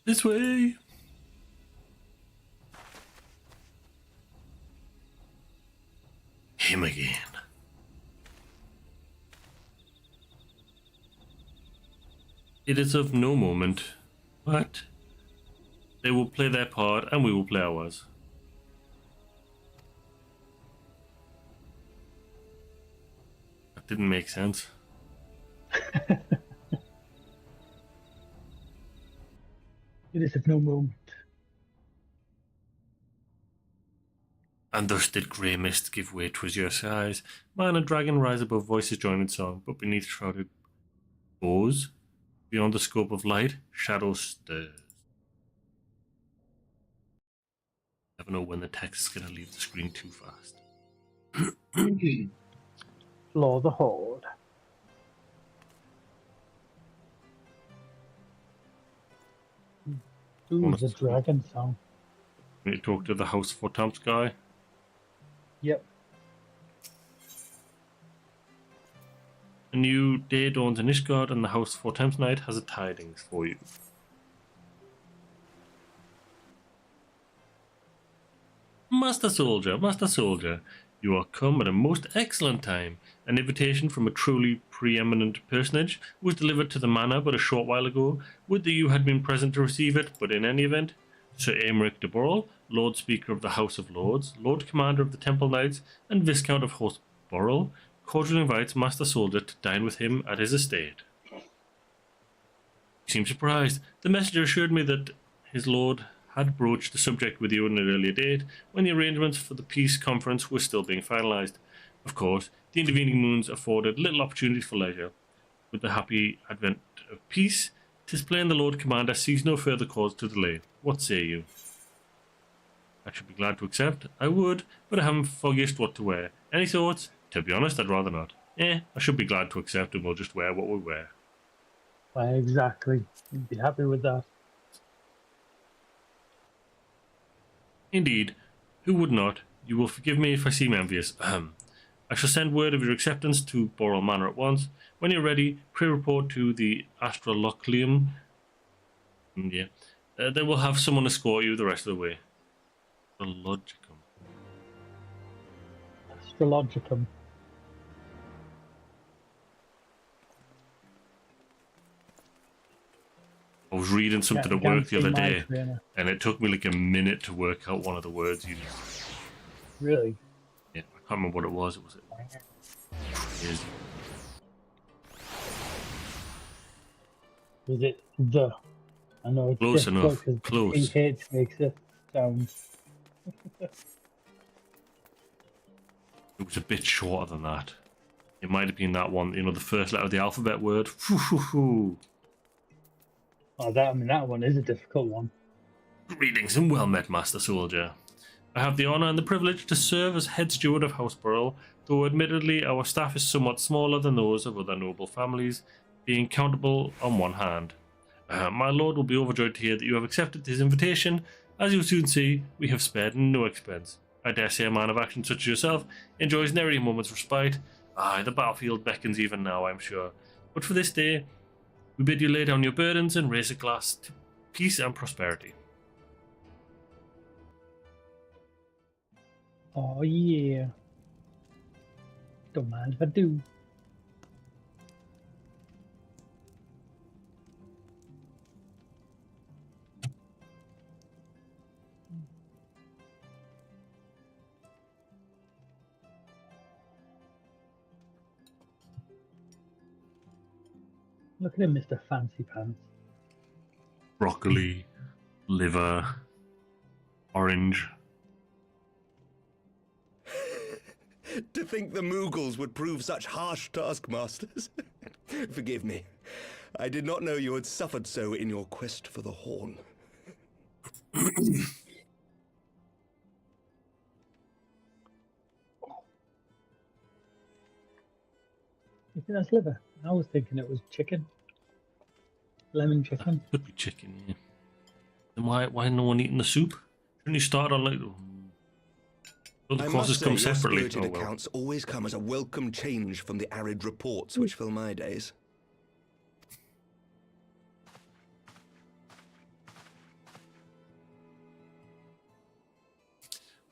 This way. Him again. It is of no moment, but they will play their part and we will play ours. That didn't make sense. It is of no moment. And thus did grey mist give way to azure skies. Man and dragon rise above voices joined in song, but beneath shrouded bows, beyond the scope of light, shadow stirs. Never know when the text is going to leave the screen too fast. Floor the Horde. Ooh, the dragon song. When you talk to the House 4 Temps guy. Yep. A new day dawns in Ishgard, and the House 4 Temps Knight has a tidings for you. Master Soldier, you are come at a most excellent time. An invitation from a truly preeminent personage was delivered to the manor but a short while ago. Would that you had been present to receive it, but in any event, Sir Aymeric de Borrel, Lord Speaker of the House of Lords, Lord Commander of the Temple Knights, and Viscount of Host Borrel, cordially invites Master Soldier to dine with him at his estate. He seemed surprised. The messenger assured me that his lord had broached the subject with you at an earlier date, when the arrangements for the peace conference were still being finalised. Of course, the intervening moons afforded little opportunity for leisure. With the happy advent of peace, 'tis plain the Lord Commander sees no further cause to delay. What say you? I should be glad to accept. I would, but I haven't foggiest what to wear. Any thoughts? To be honest, I'd rather not. I should be glad to accept, and we'll just wear what we wear. Why, exactly. You'd be happy with that. Indeed. Who would not? You will forgive me if I seem envious. I shall send word of your acceptance to Borrel Manor at once. When you're ready, pray report to the Astroloclium. They will have someone escort you the rest of the way. Astrologicum. Astrologicum. I was reading something at work the other day, and it took me like a minute to work out one of the words you used. Really? Yeah, I can't remember what it was. It was crazy. Was it the? I know it's Close enough. because Close. PH makes it sound. It was a bit shorter than that. It might have been that one, you know, the first letter of the alphabet word. Oh, that one is a difficult one. Greetings and well met, Master Soldier. I have the honour and the privilege to serve as head steward of House Burrell, though admittedly our staff is somewhat smaller than those of other noble families, being countable on one hand. My lord will be overjoyed to hear that you have accepted his invitation. As you'll soon see, we have spared no expense. I dare say a man of action such as yourself enjoys nary a moment's respite. Aye, the battlefield beckons even now, I'm sure. But for this day, we bid you lay down your burdens and raise a glass to peace and prosperity. Oh yeah. Don't mind if I do. Look at him, Mr. Fancy Pants. Broccoli, liver, orange. To think the Moogles would prove such harsh taskmasters. Forgive me. I did not know you had suffered so in your quest for the horn. You think that's liver? I was thinking it was chicken. Lemon chicken. Could be chicken, yeah. Then why no one eating the soup? Shouldn't you start on like... Well, the courses come separately. Your accounts always come as a welcome change from the arid reports which fill my days.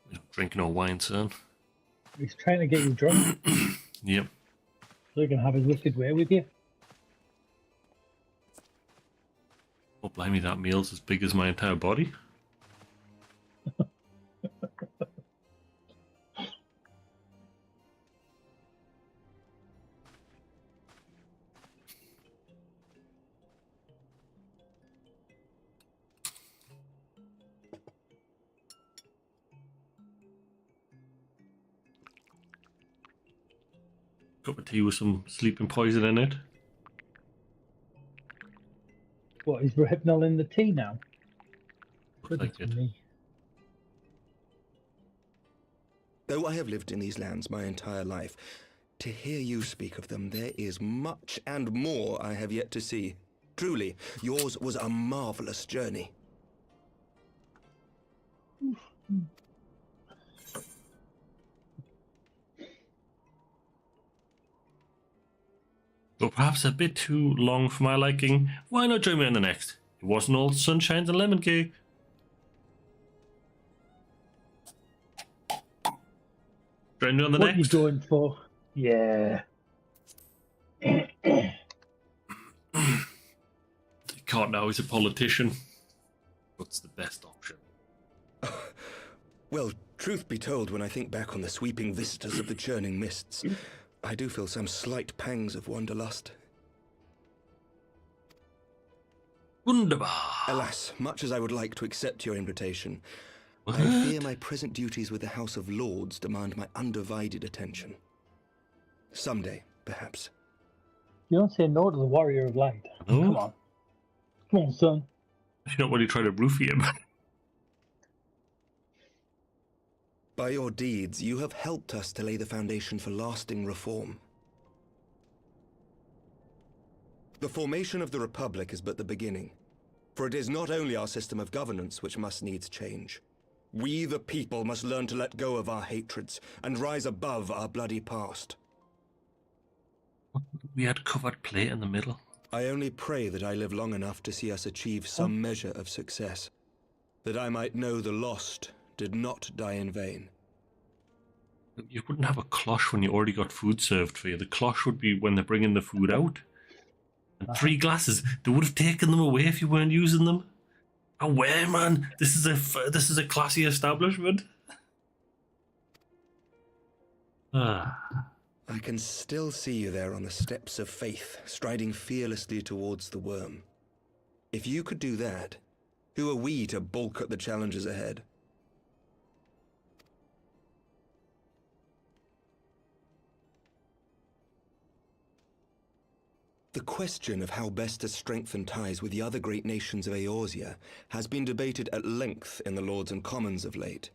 We don't drink no wine, son. He's trying to get you drunk. Yep. So he can have his wicked way with you. Oh, blimey, that meal's as big as my entire body. Cup of tea with some sleeping poison in it. What, is Rehypnol in the tea now? Looks like it. Me. Though I have lived in these lands my entire life, to hear you speak of them, there is much and more I have yet to see. Truly, yours was a marvelous journey. Though perhaps a bit too long for my liking, why not join me on the next? It wasn't all sunshines and lemon cake. Join me on the What next? are you going for? Yeah. You can't now, he's a politician. What's the best option? Well, truth be told, when I think back on the sweeping vistas of the churning mists, I do feel some slight pangs of wanderlust. Wunderbar. Alas, much as I would like to accept your invitation, What? I fear my present duties with the House of Lords demand my undivided attention. Someday, perhaps. You don't say no to the Warrior of Light. No? Come on. Come on, son. You not when you try to roofie him. By your deeds, you have helped us to lay the foundation for lasting reform. The formation of the Republic is but the beginning, for it is not only our system of governance which must needs change. We, the people, must learn to let go of our hatreds and rise above our bloody past. We had covered plate in the middle. I only pray that I live long enough to see us achieve some measure of success, that I might know the lost did not die in vain. You wouldn't have a cloche when you already got food served for you. The cloche would be when they're bringing the food out. And 3 glasses, they would have taken them away if you weren't using them. Away, man! This is a classy establishment. I can still see you there on the steps of faith, striding fearlessly towards the worm. If you could do that, who are we to balk at the challenges ahead? The question of how best to strengthen ties with the other great nations of Eorzea has been debated at length in the Lords and Commons of late.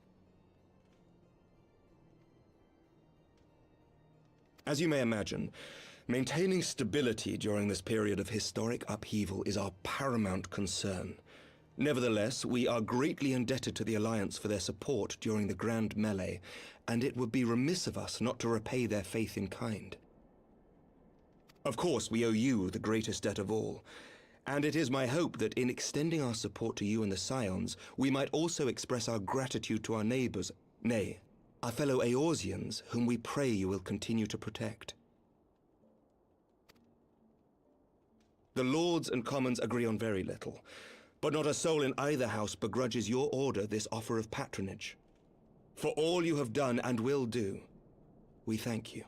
As you may imagine, maintaining stability during this period of historic upheaval is our paramount concern. Nevertheless, we are greatly indebted to the Alliance for their support during the Grand Melee, and it would be remiss of us not to repay their faith in kind. Of course, we owe you the greatest debt of all, and it is my hope that in extending our support to you and the Scions, we might also express our gratitude to our neighbors, nay, our fellow Eorzeans, whom we pray you will continue to protect. The Lords and Commons agree on very little, but not a soul in either house begrudges your order this offer of patronage. For all you have done and will do, we thank you.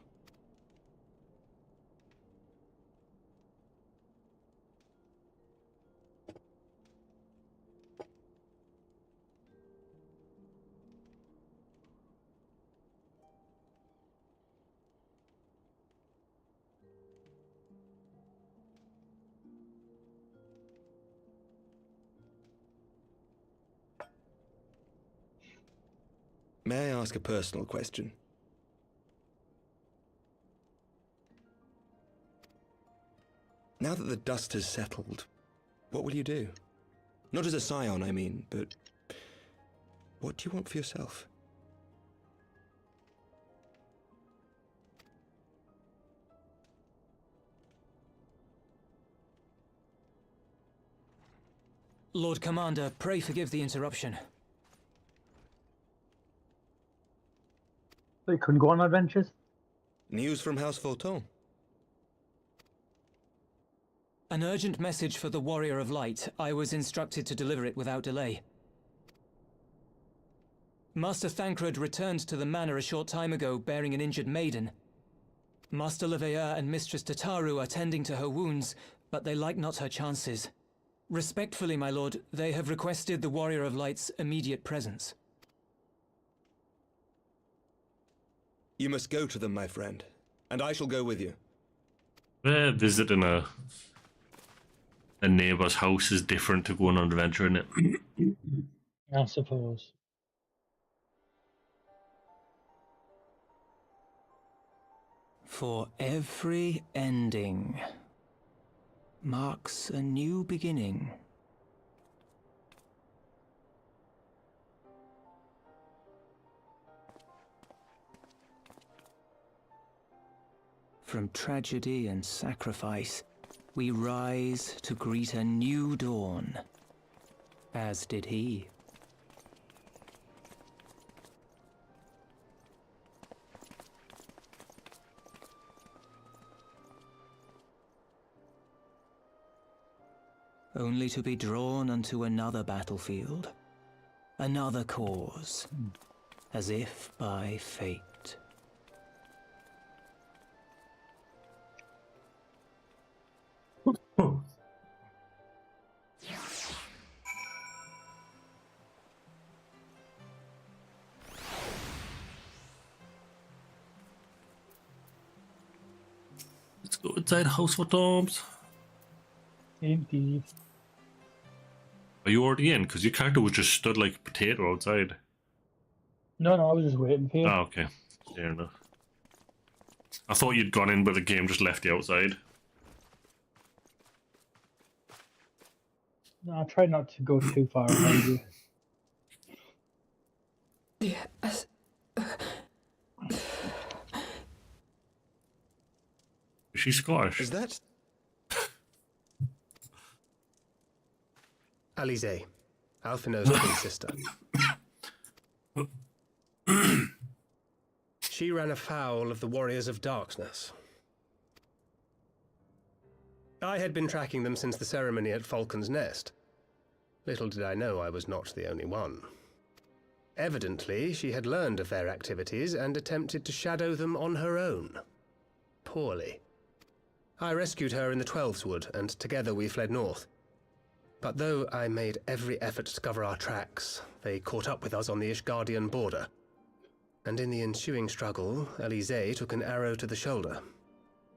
May I ask a personal question? Now that the dust has settled, what will you do? Not as a scion, I mean, but what do you want for yourself? Lord Commander, pray forgive the interruption. They couldn't go on adventures? News from House Fulton. An urgent message for the Warrior of Light. I was instructed to deliver it without delay. Master Thancred returned to the manor a short time ago, bearing an injured maiden. Master Leveilleur and Mistress Tataru are tending to her wounds, but they like not her chances. Respectfully, my lord, they have requested the Warrior of Light's immediate presence. You must go to them, my friend, and I shall go with you. Visiting a neighbour's house is different to going on an adventure, isn't it? I suppose. For every ending marks a new beginning. From tragedy and sacrifice, we rise to greet a new dawn, as did he. Only to be drawn unto another battlefield, another cause, as if by fate. Let's go inside House for Toms. Indeed. Are you already in? Because your character was just stood like a potato outside. No, I was just waiting for you. Oh, okay. Fair enough. I thought you'd gone in, but the game just left you outside. No, I try not to go too far ahead of you. Yes. Is she Scottish? Is that... Alize, Alphinaud's twin sister. She ran afoul of the Warriors of Darkness. I had been tracking them since the ceremony at Falcon's Nest. Little did I know I was not the only one. Evidently, she had learned of their activities and attempted to shadow them on her own. Poorly. I rescued her in the Twelveswood, and together we fled north. But though I made every effort to cover our tracks, they caught up with us on the Ishgardian border. And in the ensuing struggle, Eorzea took an arrow to the shoulder.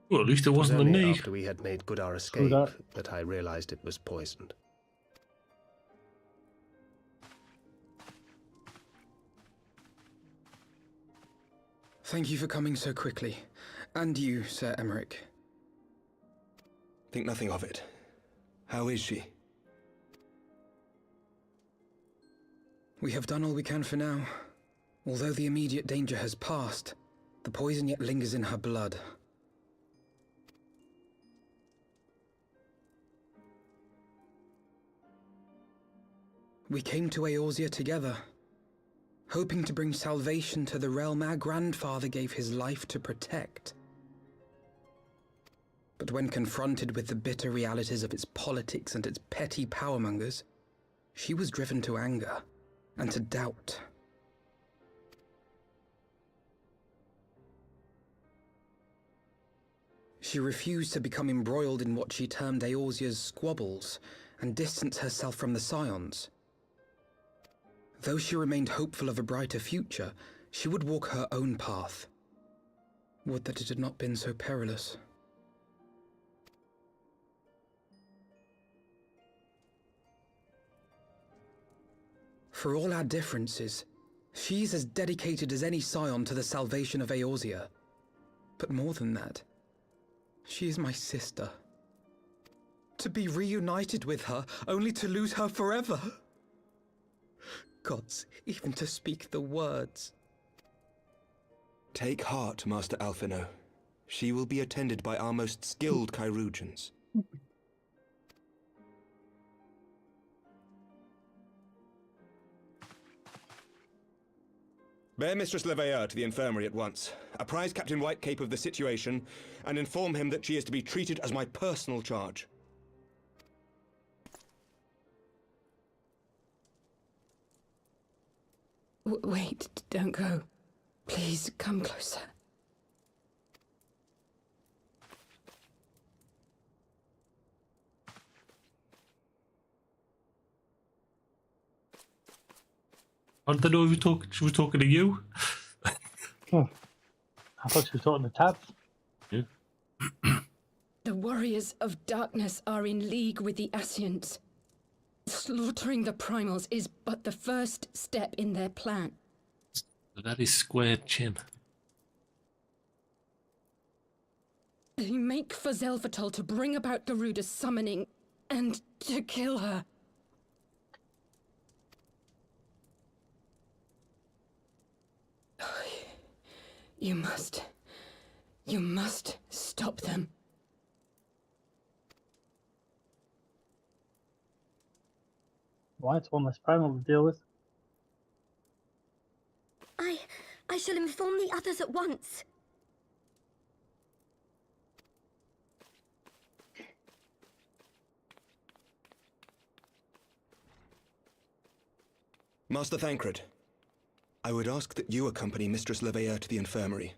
Well, at least it wasn't a knee. After we had made good our escape, that I realized it was poisoned. Thank you for coming so quickly. And you, Sir Emmerich. Think nothing of it. How is she? We have done all we can for now. Although the immediate danger has passed, the poison yet lingers in her blood. We came to Eorzea together, hoping to bring salvation to the realm our grandfather gave his life to protect. But when confronted with the bitter realities of its politics and its petty powermongers, she was driven to anger and to doubt. She refused to become embroiled in what she termed Eorzea's squabbles and distance herself from the Scions. Though she remained hopeful of a brighter future, she would walk her own path. Would that it had not been so perilous. For all our differences, she's as dedicated as any Scion to the salvation of Eorzea. But more than that, she is my sister. To be reunited with her, only to lose her forever. Gods, even to speak the words. Take heart, Master Alphino. She will be attended by our most skilled chirurgeons. Bear Mistress Leveilleur to the infirmary at once. Apprise Captain Whitecape of the situation, and inform him that she is to be treated as my personal charge. Wait, don't go. Please, come closer. I don't know if she was talking to you. I thought she was talking to Tabs. Yeah. The Warriors of Darkness are in league with the Ascients. Slaughtering the primals is but the first step in their plan. That is square chin. They make for Zelvatol to bring about Garuda's summoning and to kill her. You must stop them. Why? It's one less primal to deal with. I shall inform the others at once. Master Thancred, I would ask that you accompany Mistress Leveilleur to the infirmary.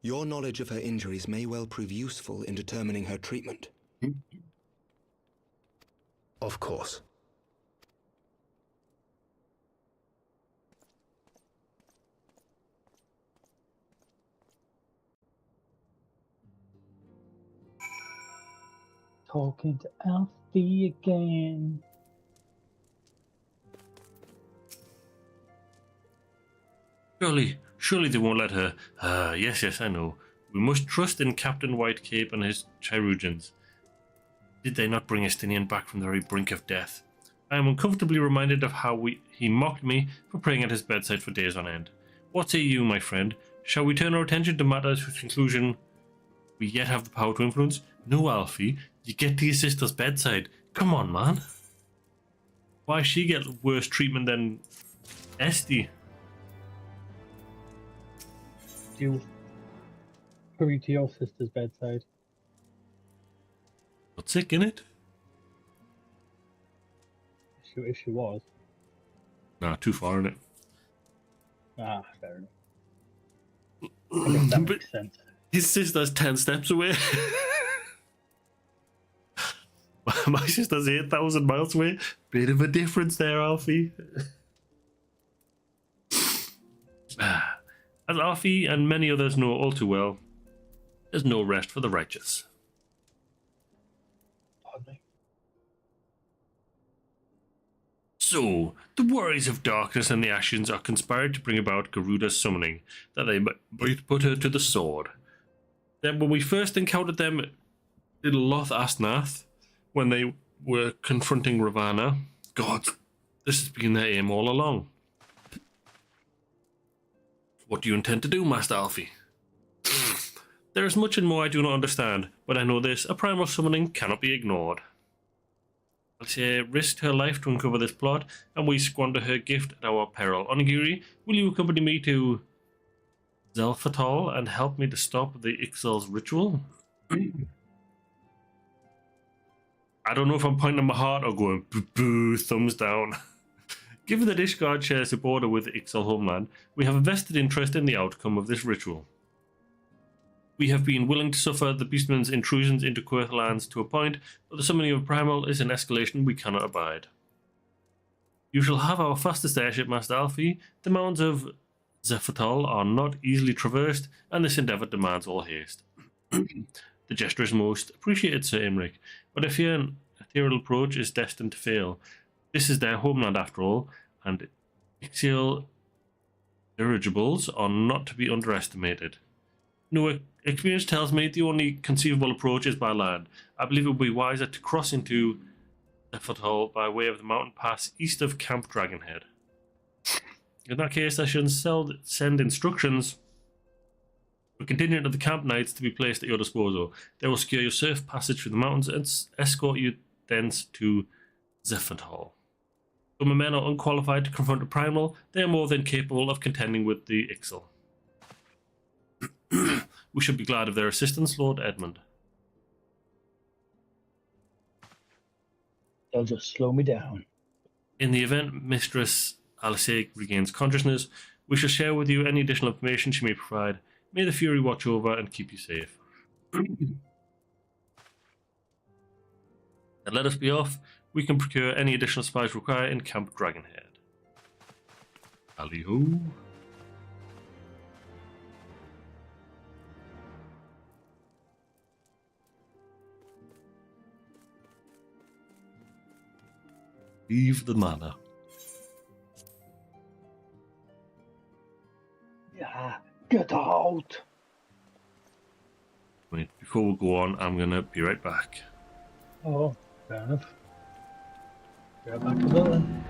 Your knowledge of her injuries may well prove useful in determining her treatment. Of course. Talking to Alfie again. Surely they won't let her. Yes, I know. We must trust in Captain Whitecape and his chirurgeons. Did they not bring Estinian back from the very brink of death? I am uncomfortably reminded of how he mocked me for praying at his bedside for days on end. What say you, my friend? Shall we turn our attention to matters whose conclusion we yet have the power to influence? No, Alfie. You get to your sister's bedside. Come on, man. Why she get worse treatment than Esty? you hurry to your sister's bedside. Not sick, innit? If she was. Nah, too far, innit? Ah, fair enough. I guess that makes sense. His sister's 10 steps away. My sister's 8,000 miles away. Bit of a difference there, Alfie. As Alfie and many others know all too well, there's no rest for the righteous. So, the Warriors of Darkness and the Ashes are conspired to bring about Garuda's summoning, that they might put her to the sword. Then when we first encountered them in Loth Asnath, when they were confronting Ravana, God, this has been their aim all along. What do you intend to do, Master Alfie? There is much and more I do not understand, but I know this, a primal summoning cannot be ignored. Eorzea risked her life to uncover this plot, and we squander her gift at our peril. Onigiri, will you accompany me to Zelfatal and help me to stop the Ixal's ritual? I don't know if I'm pointing at my heart or going boo, thumbs down. Given that Ishgard shares a border with the Ixal homeland, we have a vested interest in the outcome of this ritual. We have been willing to suffer the Beastman's intrusions into Quirth lands to a point, but the summoning of Primal is an escalation we cannot abide. You shall have our fastest airship, Master Alfie. The mountains of Zephatal are not easily traversed, and this endeavour demands all haste. The gesture is most appreciated, Sir Imric, but I fear an ethereal approach is destined to fail. This is their homeland after all, and Ixial dirigibles are not to be underestimated. No, experience tells me the only conceivable approach is by land. I believe it would be wiser to cross into Zephatal by way of the mountain pass east of Camp Dragonhead. In that case, I should send instructions for contingent of the camp knights to be placed at your disposal. They will secure your safe passage through the mountains and escort you thence to Zephatal. Though my men are unqualified to confront a primal, they are more than capable of contending with the Ixal. We should be glad of their assistance, Lord Edmund. They'll just slow me down. In the event Mistress Eorzea regains consciousness, we shall share with you any additional information she may provide. May the Fury watch over and keep you safe. And let us be off. We can procure any additional supplies required in Camp Dragonhead. Tally-ho. Leave the manor. Yeah, get out! Wait, before we go on, I'm gonna be right back. Oh, fair enough. Be right back as well then.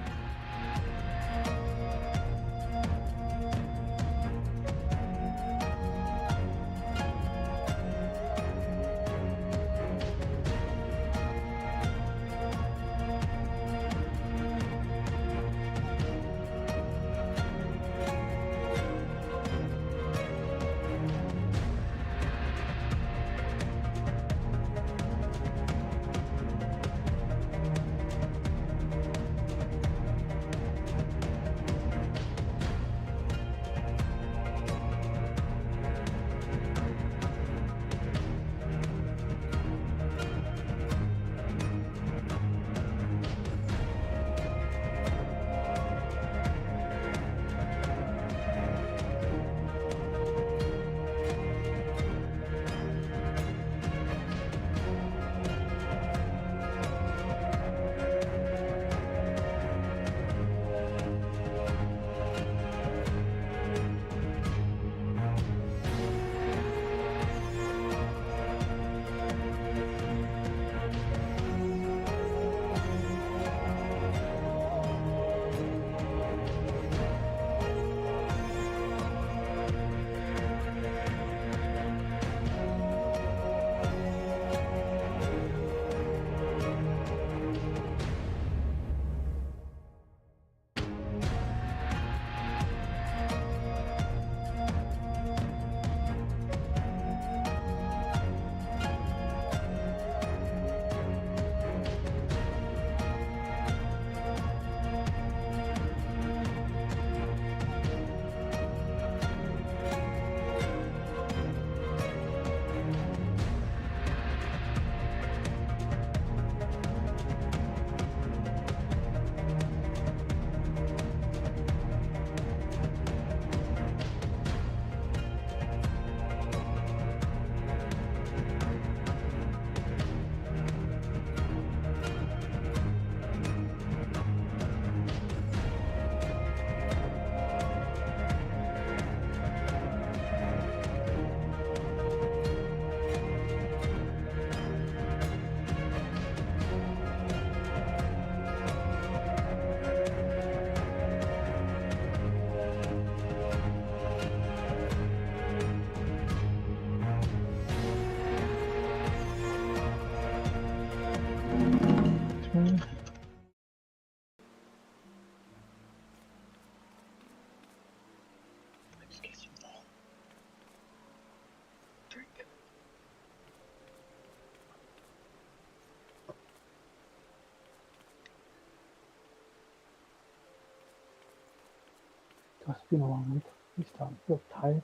It's been a long week. I'm starting to feel tired.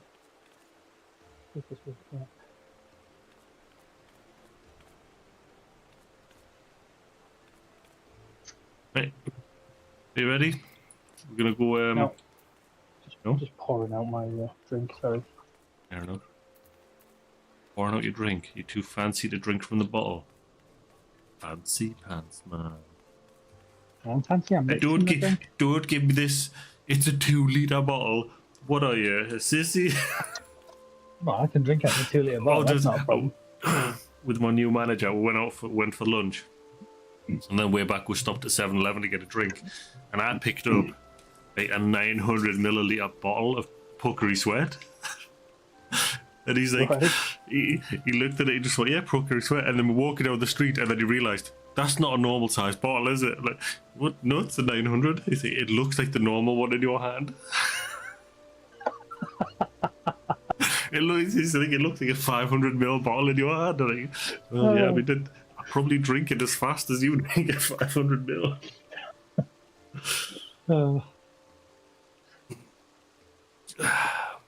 This was Right. Are you ready? We're gonna go. No. No? I'm just pouring out my drink, sorry. Fair enough. Pouring out your drink. You're too fancy to drink from the bottle. Fancy pants, man. I'm fancy, I'm Hey, mixing the drink. don't give me this. It's a 2-litre bottle. What are you, a sissy? Well, I can drink out of a 2-litre bottle, that's not a problem. With my new manager, we went for lunch. And then way back, we stopped at 7-Eleven to get a drink. And I picked up like a 900 milliliter bottle of Puckery Sweat. And he's like, he looked at it, he just went, yeah, Puckery Sweat. And then we're walking down the street, and then he realised, that's not a normal size bottle, is it? Like, what? No, it's a 900. He's like, it looks like the normal one in your hand. It looks like a 500 ml bottle in your hand. I'm like, oh, yeah, I probably drink it as fast as you drink a 500 ml.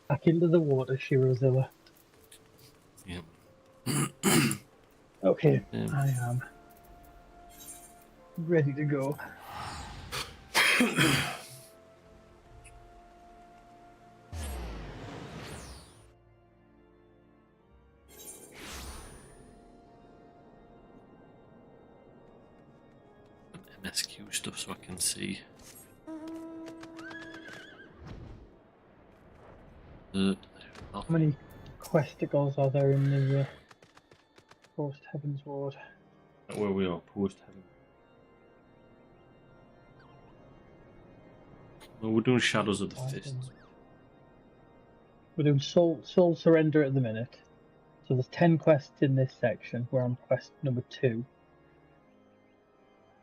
Back into the water, Eorzea. Yep. Okay, I am ready to go. MSQ stuff so I can see. How many questicles are there in the Post Heaven's Ward? Where we are, Post Heaven. Well, we're doing Shadows of the Fists. We're doing Soul Surrender at the minute. So there's 10 quests in this section. We're on quest number 2.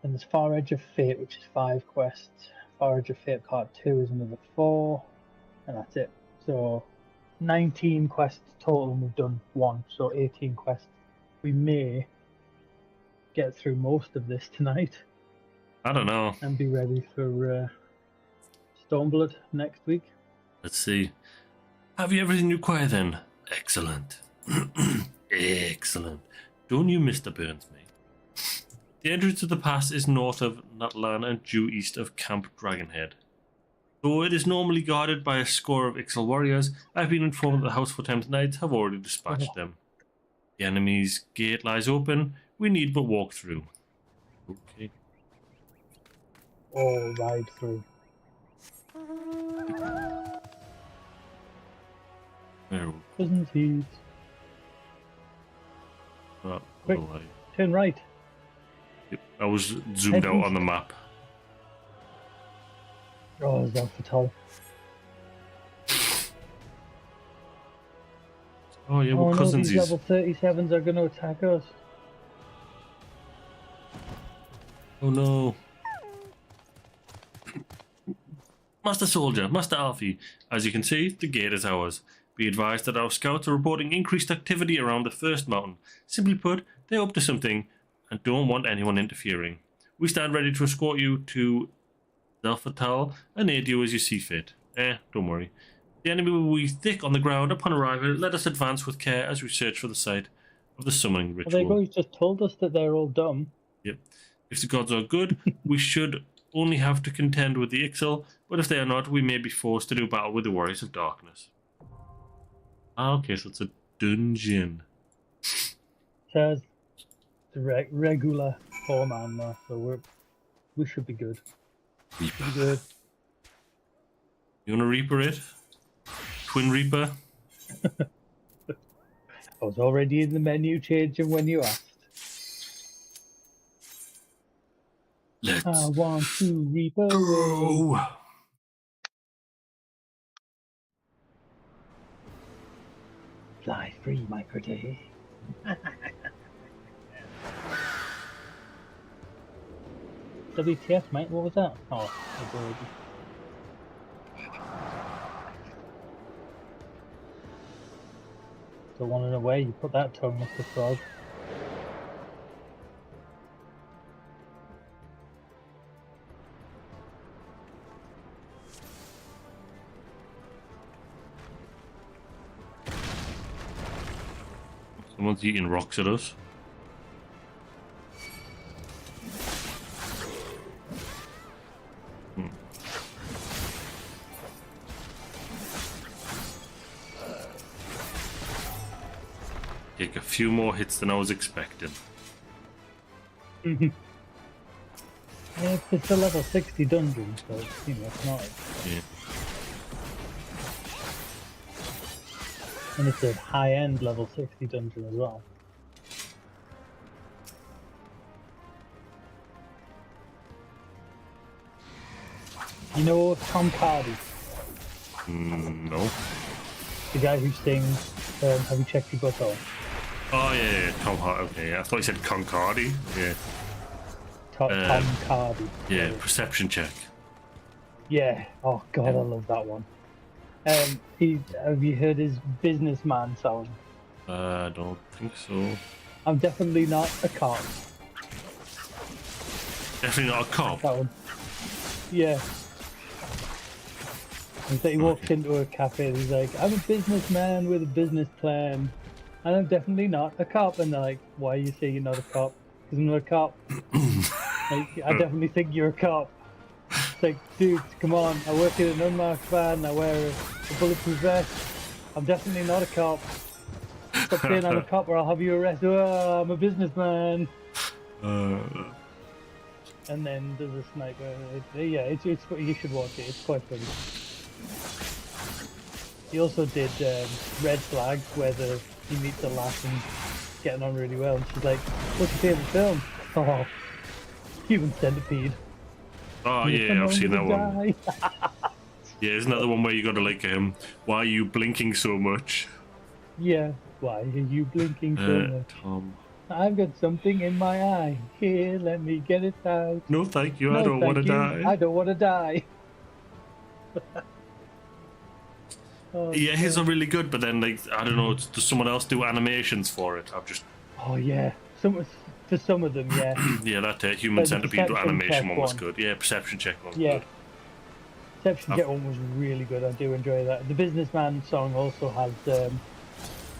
And there's Far Edge of Fate, which is 5 quests. Far Edge of Fate Part 2 is another 4. And that's it. So 19 quests total, and we've done 1. So 18 quests. We may get through most of this tonight. I don't know. And be ready for Stormblood next week. Let's see. Have you everything you require then? Excellent. Excellent. Don't you miss the burns, mate? The entrance to the pass is north of Natlan and due east of Camp Dragonhead. Though it is normally guarded by a score of Ixal warriors, I've been informed that the House for Thames Knights have already dispatched them. The enemy's gate lies open. We need but walk through. Okay. Or ride through. Cousin Thieves. Quick, turn right. I was zoomed out on the map. Oh, it's Alpha. Oh yeah, we're cousins. These level 37s are going to attack us. Oh no. Master Soldier, Master Alfie, as you can see, the gate is ours. Be advised that our scouts are reporting increased activity around the first mountain. Simply put, they're up to something and don't want anyone interfering. We stand ready to escort you to Zelfatal and aid you as you see fit. Don't worry. The enemy will be thick on the ground upon arrival. Let us advance with care as we search for the site of the summoning ritual. Well, they've just told us that they're all dumb. Yep. If the gods are good, we should only have to contend with the Ixal, but if they are not, we may be forced to do battle with the Warriors of Darkness. Ah, okay, so it's a dungeon. Says the regular 4-man there, so we should be good. Reaper. Be good. You want to Reaper it? Twin Reaper? I was already in the menu changing when you asked. I want to Reaper. Go! Fly free, Microday. WTF, mate? What was that? Oh, I already. Don't want to know where you put that tongue, Mr. Frog. Someone's eating rocks at us. Take a few more hits than I was expecting. Yeah, it's a level 60 dungeon, so you know it's not. Yeah. And it's a high-end level 60 dungeon as well. You know Tom Cardy? No. The guy who sings Have You Checked Your Butthole? Oh yeah, Tom Hart. Okay, yeah. I thought you said Concardi. Yeah. Tom Cardy. Yeah, perception check. Yeah. Oh god, I love that one. Have you heard his businessman song? I don't think so. I'm definitely not a cop. Definitely not a cop. That one. Yeah. And so he walks into a cafe and he's like, I'm a businessman with a business plan. And I'm definitely not a cop. And they're like, why you say you're not a cop? Because I'm not a cop. Like, I definitely think you're a cop. It's like, dude, come on. I work in an unmarked van. I wear a bulletproof vest. I'm definitely not a cop. Stop saying I'm a cop or I'll have you arrested. Oh, I'm a businessman. And then there's a sniper. Yeah, it's you should watch it. It's quite funny. He also did Red Flag, where he meets a lass and getting on really well. And she's like, "What's your favourite film?" Oh, Human Centipede. Oh yeah, I've seen that one. Yeah, isn't that the one where you got to like why are you blinking so much? Yeah, why are you blinking so much? Tom. I've got something in my eye. Here, let me get it out. No, thank you. No, I don't want to die. I don't want to die. Oh, yeah, his are really good, but then like I don't know, does someone else do animations for it? I've just. Oh yeah, for some of them, yeah. Yeah, that Human Centipede animation one was one. good. Yeah, perception check one was Yeah. good. Perception check one was really good. I do enjoy that. The Businessman song also has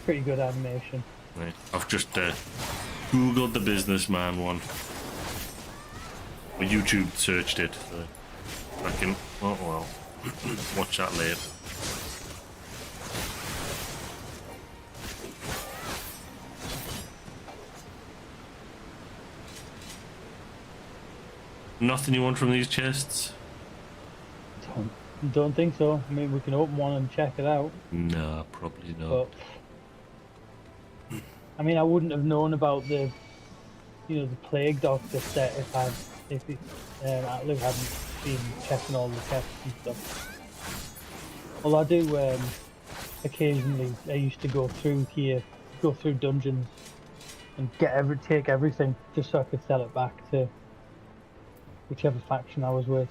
pretty good animation. Right. I've just googled the Businessman one. Or YouTube searched it. So I can. Oh well. Watch that later. Nothing you want from these chests? Don't think so. I mean, we can open one and check it out. No, probably not. But, I mean, I wouldn't have known about the Plague Doctor set if Atliv hadn't been checking all the chests and stuff. Well, I do occasionally. I used to go through dungeons and take everything just so I could sell it back to whichever faction I was with.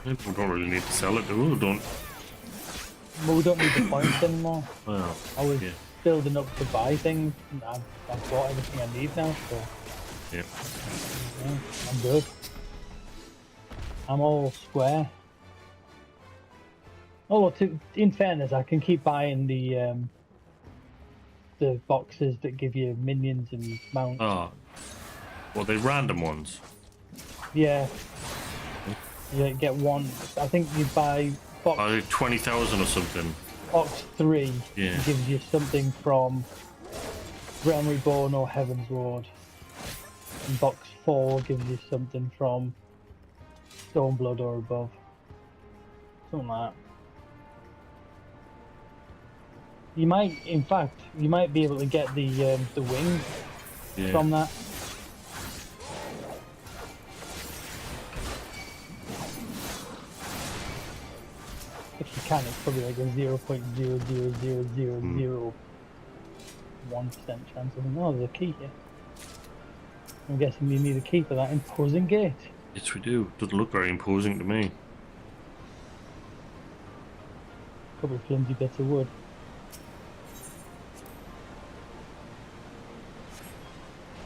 We don't really need to sell it, do we? Don't. Well, we don't need the points anymore. Well, I was building up to buy things, and I've bought everything I need now, so yeah, I'm good. I'm all square. Oh, well, in fairness, I can keep buying the boxes that give you minions and mounts. Oh, well, they're random ones. Yeah. You get one. I think you buy box 20,000 or something. Box 3 Yeah. gives you something from Realm Reborn or Heaven's Ward. And box 4 gives you something from Stormblood or above. Something like that. You might, in fact, be able to get the wings from that. If you can, it's probably like a 0.00001% chance of them. Oh, there's a key here. I'm guessing you need a key for that imposing gate. Yes, we do. Doesn't look very imposing to me. Couple of flimsy bits of wood.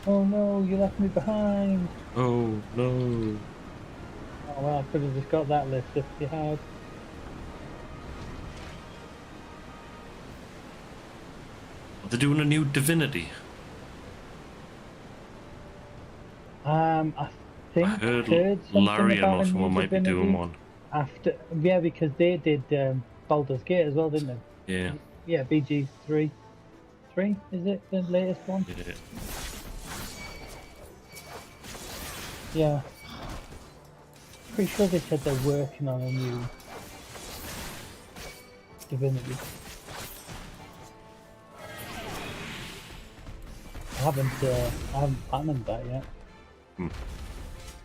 Oh no, you left me behind. Oh no. Oh well, I could have just got that lift if you had. They're doing a new Divinity. I think I heard something Larian about or a someone new might be doing Divinity one. after. Yeah, because they did Baldur's Gate as well, didn't they? Yeah. Yeah, BG3. 3 is it the latest one? Yeah. Yeah. Pretty sure they said they're working on a new Divinity. I haven't planned that yet.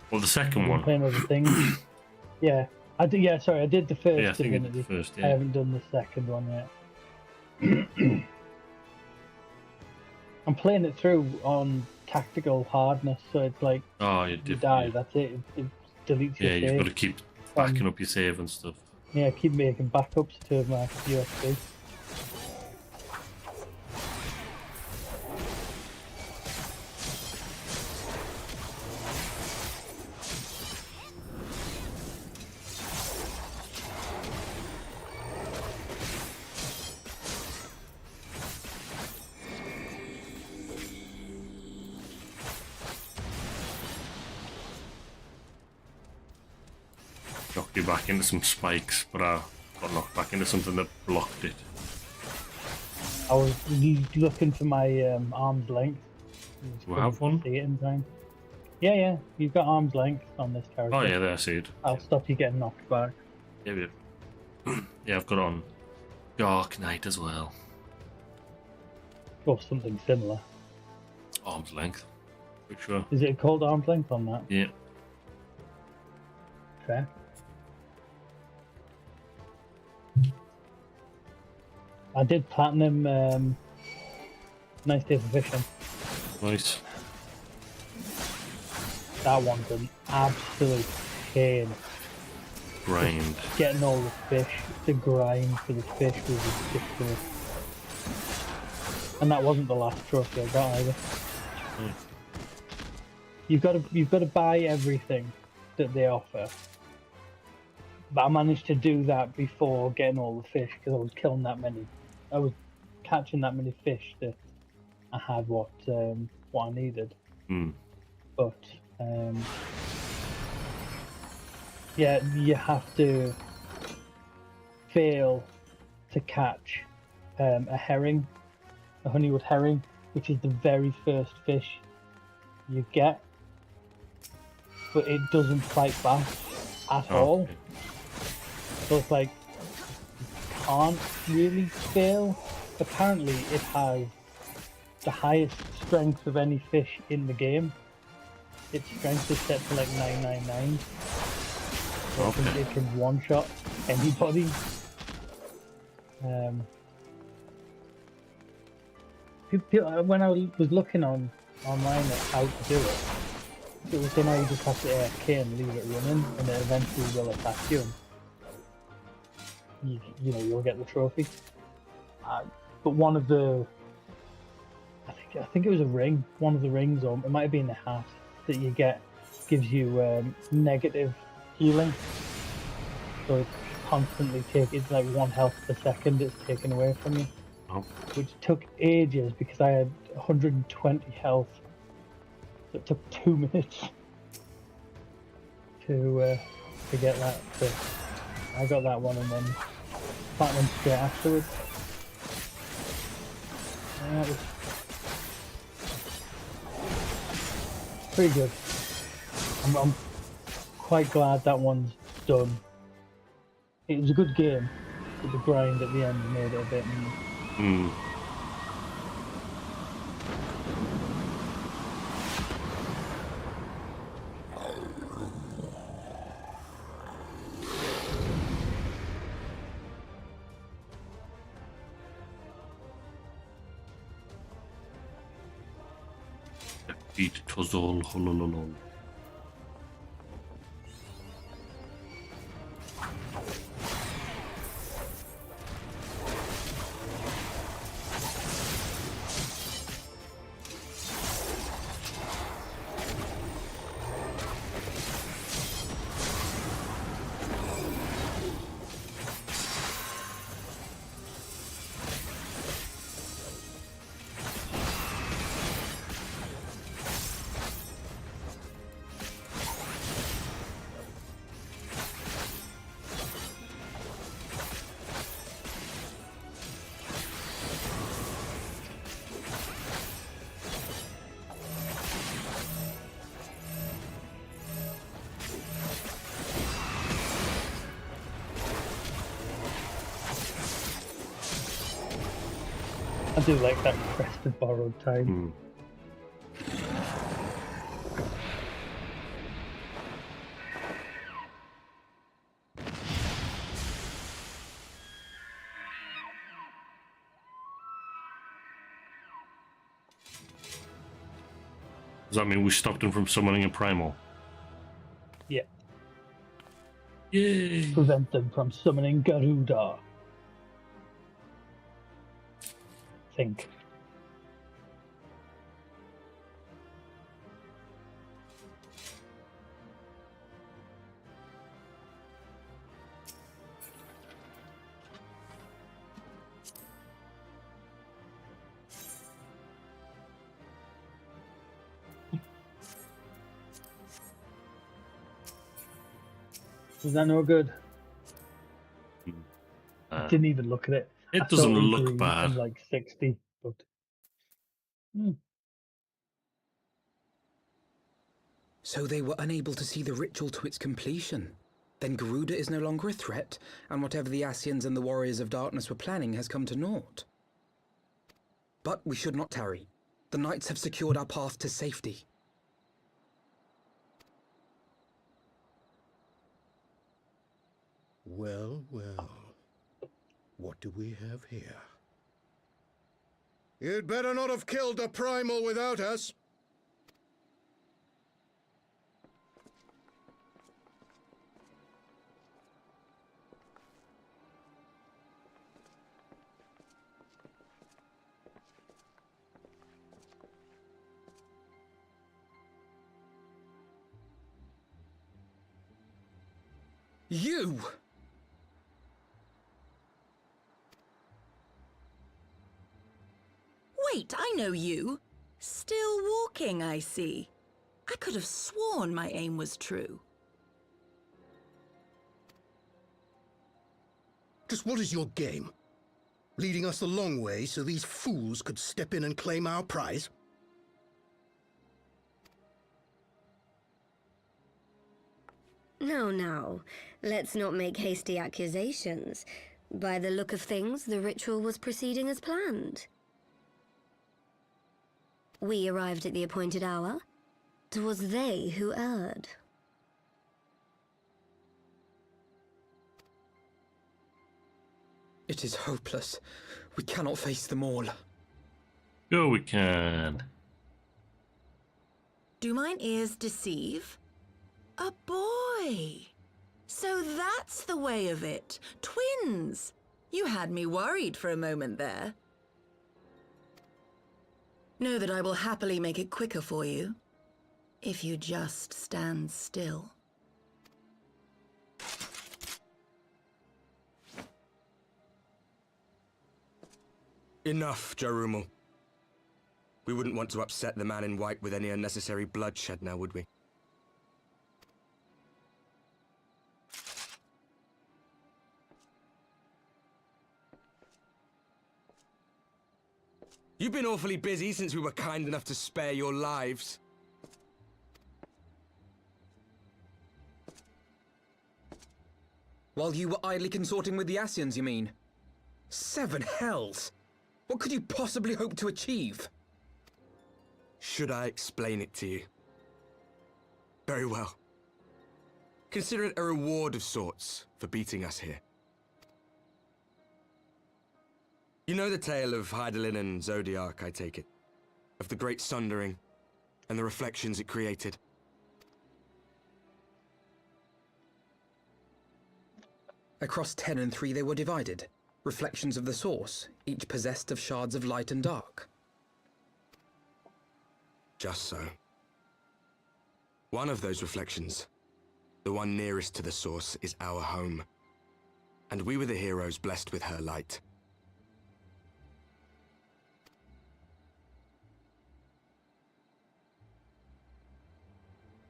Well, the second I've been one. playing other things. Yeah, I did. Yeah, sorry, I did the first Yeah, I think you did Divinity. the first, I yeah. haven't done the second one yet. I'm playing it through on tactical hardness, so it's like Oh, you die. That's it. It deletes your Yeah, save. you've got to keep backing up your save and stuff. Yeah, keep making backups to my USB. Knocked you back into some spikes, but I got knocked back into something that blocked it. I was looking for my arm's length. Do I have one? See it in time. Yeah, you've got arm's length on this character. Oh yeah, there, I see it. I'll stop you getting knocked back. Yeah, yeah, I've got on Dark Knight as well. Or something similar. Arm's length, for sure. Is it called arm's length on that? Yeah. Fair. I did platinum Nice Day for Fishing. Nice. That one's an absolute pain. Grind. Getting all the fish, the grind for the fish was ridiculous. And that wasn't the last trophy I got either. You've got to buy everything that they offer. But I managed to do that before getting all the fish because I was killing that many. I was catching that many fish that I had what I needed. But yeah, you have to fail to catch a herring, a honeywood herring, which is the very first fish you get. But it doesn't fight back at all. Okay. So it's like, you can't really fail. Apparently it has the highest strength of any fish in the game. Its strength is set to like 999. So Okay. it can one-shot anybody. When I was looking online at how to do it, it was saying how you just have to AFK and leave it running, and it eventually will attack you. And you'll get the trophy. But one of the, I think it was a ring. One of the rings, or it might have been a hat that you get, gives you negative healing. So it's constantly it's like 1 health per second it's taken away from you. Oh. Which took ages because I had 120 health. So it took 2 minutes to get that. So I got that one and then platinum straight afterwards. And that was pretty good. I'm quite glad that one's done. It was a good game, but the grind at the end made it a bit. Beat Tozol Holololol. I do like that crest of borrowed time. Does that mean we stopped him from summoning a primal? Yeah. Yay! Prevent them from summoning Garuda. Think. Was that no good? I didn't even look at it. It I doesn't thought look green bad. and like 60, but So they were unable to see the ritual to its completion. Then Garuda is no longer a threat, and whatever the Ascians and the Warriors of Darkness were planning has come to naught. But we should not tarry. The Knights have secured our path to safety. Well, well. What do we have here? You'd better not have killed the primal without us. You! Wait, I know you. Still walking, I see. I could have sworn my aim was true. Just what is your game? Leading us the long way so these fools could step in and claim our prize? No, no. Let's not make hasty accusations. By the look of things, the ritual was proceeding as planned. We arrived at the appointed hour. 'Twas they who erred. It is hopeless. We cannot face them all. Go, we can. Do mine ears deceive? A boy! So that's the way of it. Twins! You had me worried for a moment there. Know that I will happily make it quicker for you, if you just stand still. Enough, Jarumal. We wouldn't want to upset the man in white with any unnecessary bloodshed now, would we? You've been awfully busy since we were kind enough to spare your lives. While you were idly consorting with the Ascians, you mean? 7 hells! What could you possibly hope to achieve? Should I explain it to you? Very well. Consider it a reward of sorts for beating us here. You know the tale of Hydaelyn and Zodiac, I take it? Of the Great Sundering, and the reflections it created? Across 10 and 3 they were divided. Reflections of the source, each possessed of shards of light and dark. Just so. One of those reflections, the one nearest to the source, is our home. And we were the heroes blessed with her light.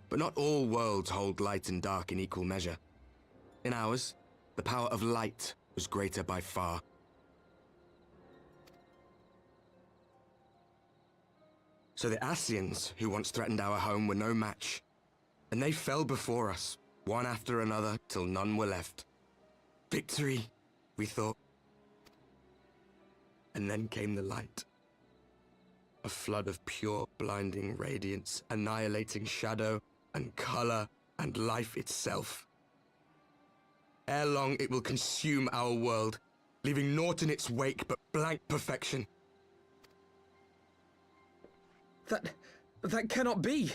But not all worlds hold light and dark in equal measure. In ours, the power of light was greater by far. So the Ascians, who once threatened our home, were no match. And they fell before us, one after another, till none were left. Victory, we thought. And then came the light. A flood of pure, blinding radiance, annihilating shadow and color and life itself. Ere long, it will consume our world, leaving naught in its wake but blank perfection. That cannot be.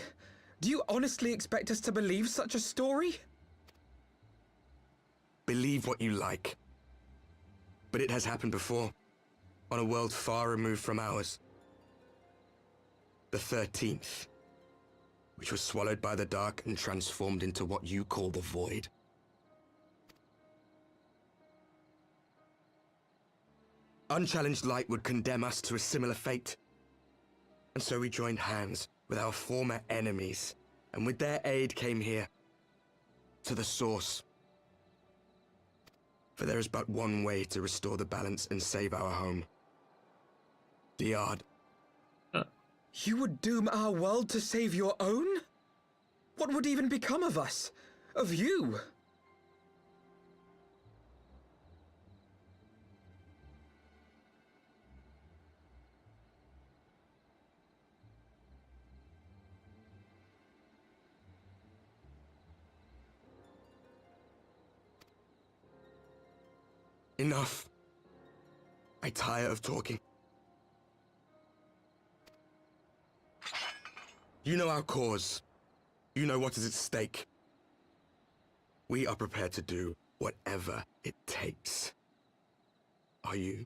Do you honestly expect us to believe such a story? Believe what you like. But it has happened before, on a world far removed from ours. The 13th, which was swallowed by the dark and transformed into what you call the Void. Unchallenged light would condemn us to a similar fate. And so we joined hands with our former enemies, and with their aid came here, to the source. For there is but one way to restore the balance and save our home. The Yard. You would doom our world to save your own? What would even become of us? Of you? Enough. I tire of talking. You know our cause. You know what is at stake. We are prepared to do whatever it takes. Are you?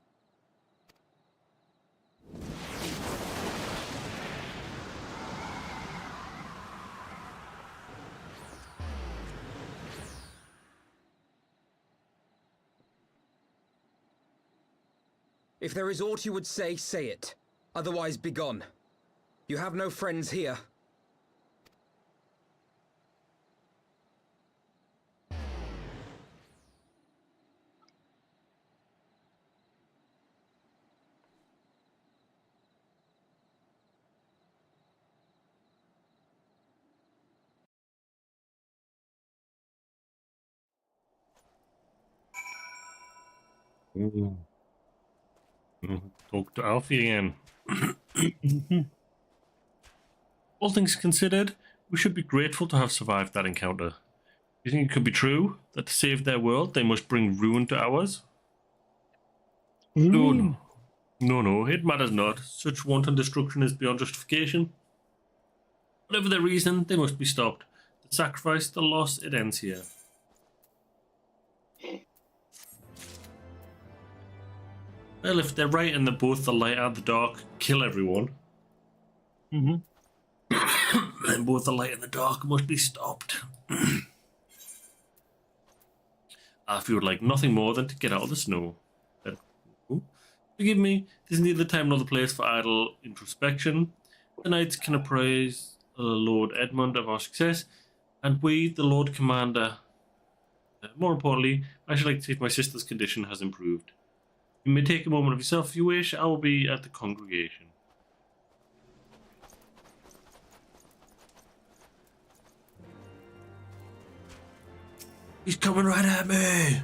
If there is aught you would say, say it. Otherwise, begone. You have no friends here. Talk to Alfie again. All things considered, we should be grateful to have survived that encounter. You think it could be true that to save their world, they must bring ruin to ours? No, it matters not. Such wanton destruction is beyond justification. Whatever their reason, they must be stopped. The sacrifice, the loss, it ends here. Well, if they're right and that both the light and the dark kill everyone, then both the light and the dark must be stopped. Alfie would like nothing more than to get out of the snow. Forgive me, this is neither the time nor the place for idle introspection. The knights can appraise Lord Edmund of our success, and we, the Lord Commander. More importantly, I should like to see if my sister's condition has improved. You may take a moment of yourself if you wish. I will be at the congregation. He's coming right at me!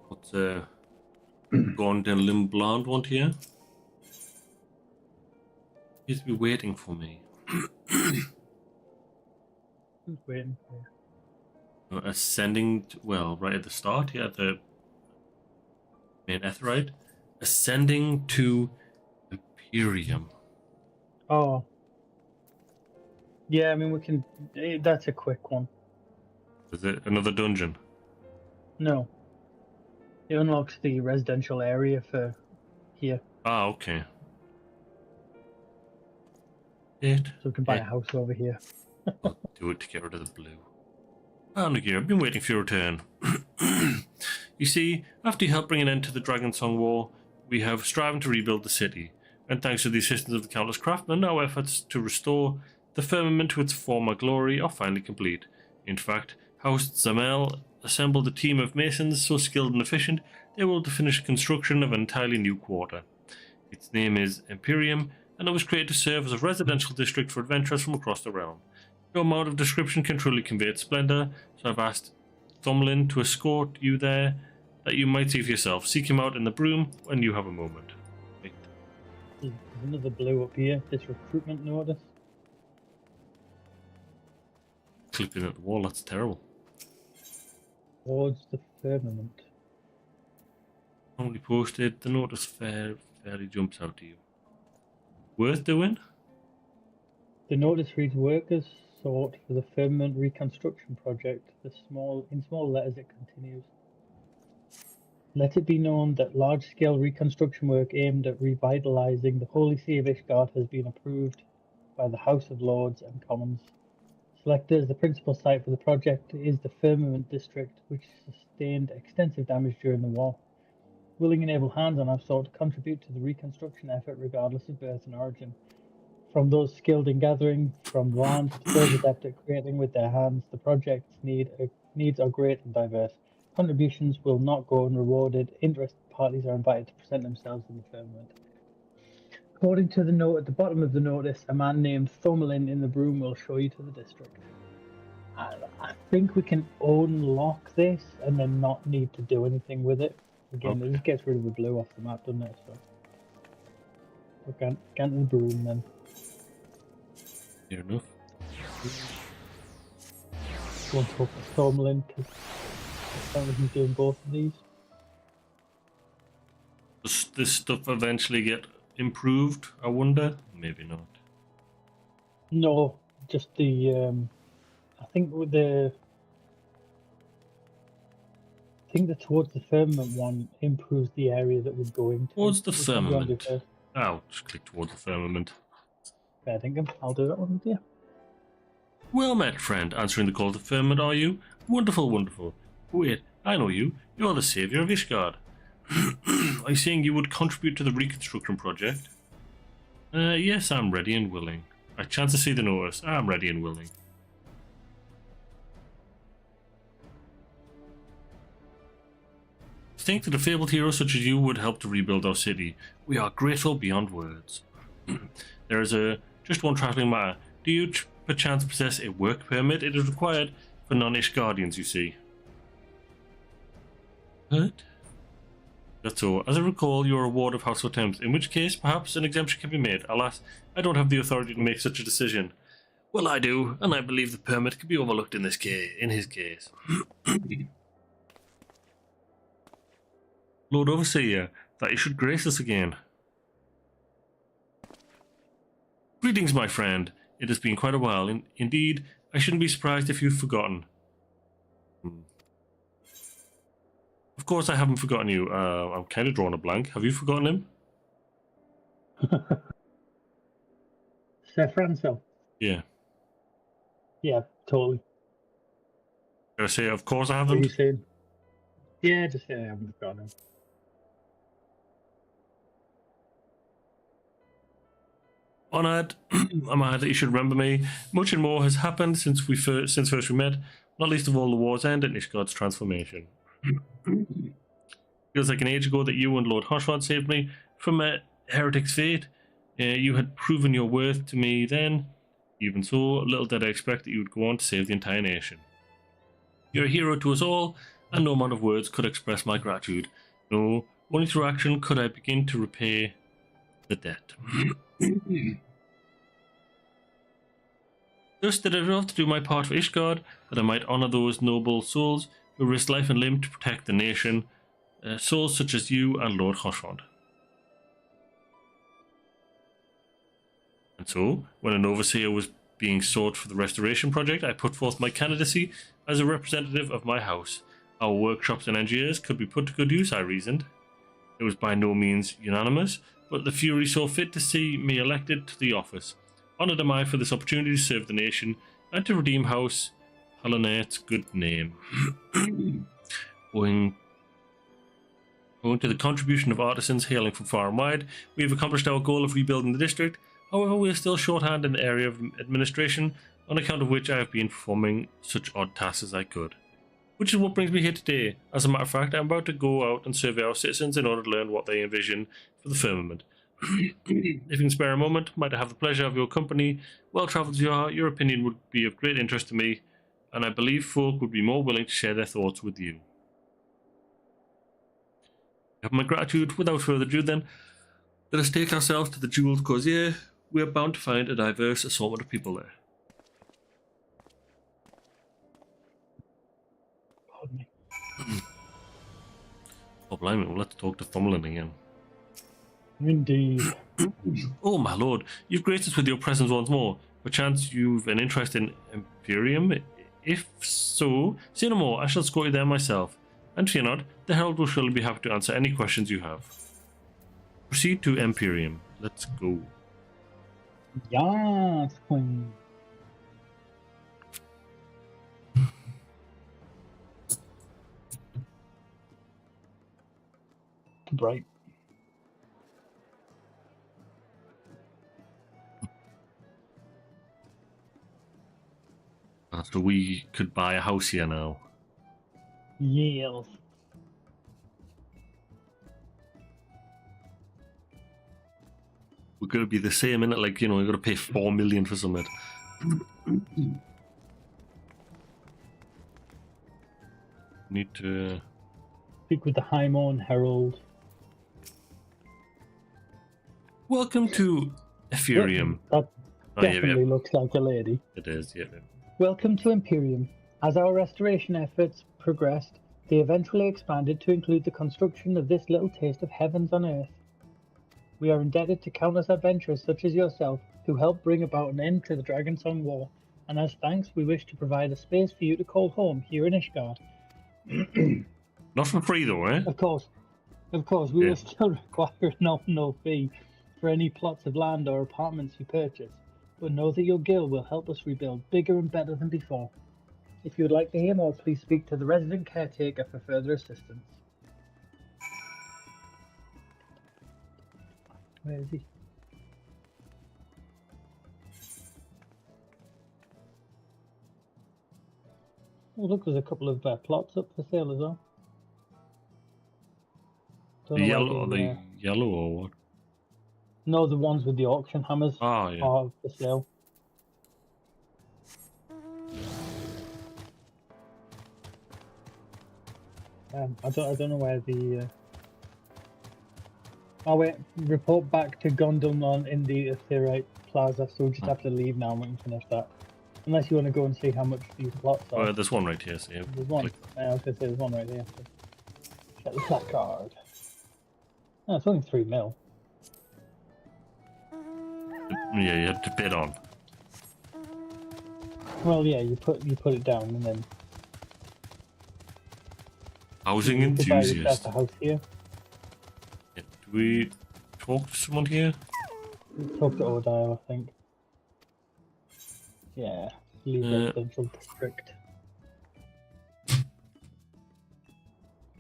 What's Gordon Limb Blonde want here? He's be waiting for me. Who's waiting for you? Ascending, well, right at the start here, the main Aetherite. Ascending to Imperium. Oh. Yeah, I mean, we can... That's a quick one. Is it another dungeon? No. It unlocks the residential area for here. Ah, okay. So we can buy a house over here. I'll do it to get rid of the blue. Onigiri, I've been waiting for your return. You see, after you helped bring an end to the Dragon Song War, we have striven to rebuild the city. And thanks to the assistance of the countless craftsmen, our efforts to restore the firmament to its former glory are finally complete. In fact, House Zamel assembled a team of masons so skilled and efficient they were able to finish the construction of an entirely new quarter. Its name is Imperium, and it was created to serve as a residential district for adventurers from across the realm. No amount of description can truly convey its splendor, so I've asked Thomlin to escort you there, that you might see for yourself. Seek him out in the broom when you have a moment. Wait. There's another blue up here, this recruitment notice. Clipping at the wall, that's terrible. Towards the firmament. Only posted, the notice fairly jumps out to you. Worth doing? The notice reads, workers sought for the firmament reconstruction project. In small letters it continues. Let it be known that large-scale reconstruction work aimed at revitalizing the Holy See of Ishgard has been approved by the House of Lords and Commons. Selected as the principal site for the project is the Firmament District, which sustained extensive damage during the war. Willing and able hands-on have sought to contribute to the reconstruction effort regardless of birth and origin. From those skilled in gathering from land to those adept at creating with their hands, the project's needs are great and diverse. Contributions will not go unrewarded. Interested parties are invited to present themselves in the firmament. According to the note at the bottom of the notice, a man named Thomlin in the broom will show you to the district. I think we can unlock this and then not need to do anything with it. Again, it just gets rid of the blue off the map, doesn't it? So, we'll get to the broom then. Fair enough. You want to talk to Thomlin because he's doing both of these. Does this stuff eventually get improved, I wonder? Maybe not. No, just the I think with the towards the firmament one improves the area that we're going to. Towards the firmament. Oh, just click towards the firmament. I think I'll do that one with you. Well met, friend. Answering the call to firmament, are you? Wonderful, wonderful. Wait, I know you. You're the saviour of Ishgard. Are you saying you would contribute to the reconstruction project? Yes, I'm ready and willing. I chance to see the notice. I'm ready and willing. Think that a fabled hero such as you would help to rebuild our city. We are grateful beyond words. There is just one trifling matter. Do you perchance possess a work permit? It is required for non-Ishgardians, you see. What? That's all. As I recall, you are a ward of House of Thames, in which case, perhaps an exemption can be made. Alas, I don't have the authority to make such a decision. Well, I do, and I believe the permit can be overlooked in his case. Lord Overseer, that you should grace us again. Greetings, my friend. It has been quite a while. Indeed, I shouldn't be surprised if you've forgotten. Of course I haven't forgotten you. I'm kind of drawing a blank. Have you forgotten him? Sir Franco? Yeah. Yeah, totally. Did I say, of course I haven't? What are you saying? Yeah, just say I haven't forgotten him. Honoured, I'm glad that you should remember me. Much and more has happened since first we met, not least of all the war's end and Ishgard's transformation. Feels like an age ago that you and Lord Hoshford saved me from a heretic's fate. You had proven your worth to me then. Even so, little did I expect that you would go on to save the entire nation. You're a hero to us all, and no amount of words could express my gratitude. No, only through action could I begin to repay the debt. Thus did I resolve to do my part for Ishgard, that I might honour those noble souls who risked life and limb to protect the nation, souls such as you and Lord Hoshford. And so, when an overseer was being sought for the restoration project, I put forth my candidacy as a representative of my house. Our workshops and engineers could be put to good use, I reasoned. It was by no means unanimous, but the Fury saw fit to see me elected to the office. Honoured am I for this opportunity to serve the nation and to redeem House Halonate's good name. Owing to the contribution of artisans hailing from far and wide, we have accomplished our goal of rebuilding the district. However, we are still shorthand in the area of administration, on account of which I have been performing such odd tasks as I could. Which is what brings me here today. As a matter of fact, I'm about to go out and survey our citizens in order to learn what they envision for the firmament. If you can spare a moment, might I have the pleasure of your company? Well-travelled as you are, your opinion would be of great interest to me, and I believe folk would be more willing to share their thoughts with you. You have my gratitude. Without further ado then, let us take ourselves to the jeweled Eorzea. We are bound to find a diverse assortment of people there. Pardon me. Oh, blimey, well, let's talk to Thumlin again. Indeed. Oh, my lord, you've graced us with your presence once more. Perchance you've an interest in Imperium? If so, say no more, I shall escort you there myself. And fear not, the Herald will surely be happy to answer any questions you have. Proceed to Imperium. Let's go. Yes, queen. Right. So we could buy a house here now. Yes. We're gonna be the same, innit? Like, you know, you're gonna pay 4 million for something. Need to Speak with the Highmorn Herald. Welcome to Ephirium. That definitely looks like a lady. It is, yeah. Welcome to Imperium. As our restoration efforts progressed, they eventually expanded to include the construction of this little taste of heavens on earth. We are indebted to countless adventurers such as yourself who helped bring about an end to the Dragonsong War, and as thanks we wish to provide a space for you to call home here in Ishgard. Not for free though, eh? Of course, we will still require a nominal fee for any plots of land or apartments you purchase, but know that your guild will help us rebuild bigger and better than before. If you would like to hear more, please speak to the resident caretaker for further assistance. Where is he? Oh look, there's a couple of plots up for sale as well. The yellow or what? No, the ones with the auction hammers are for sale. I don't know where the. Oh wait, report back to Gondolin in the Aetherite Plaza. So we just have to leave now and we can finish that. Unless you want to go and see how much these plots are. There's one right here. See, there's one. I was going to say there's one right here. So. Check the placard. Oh, it's only 3 mil. Yeah, you had to bid on. Well, yeah, you put it down and then. Housing enthusiast. A house here. Yeah, do we talk to someone here? Talk to Odile, I think. Yeah, leave residential district.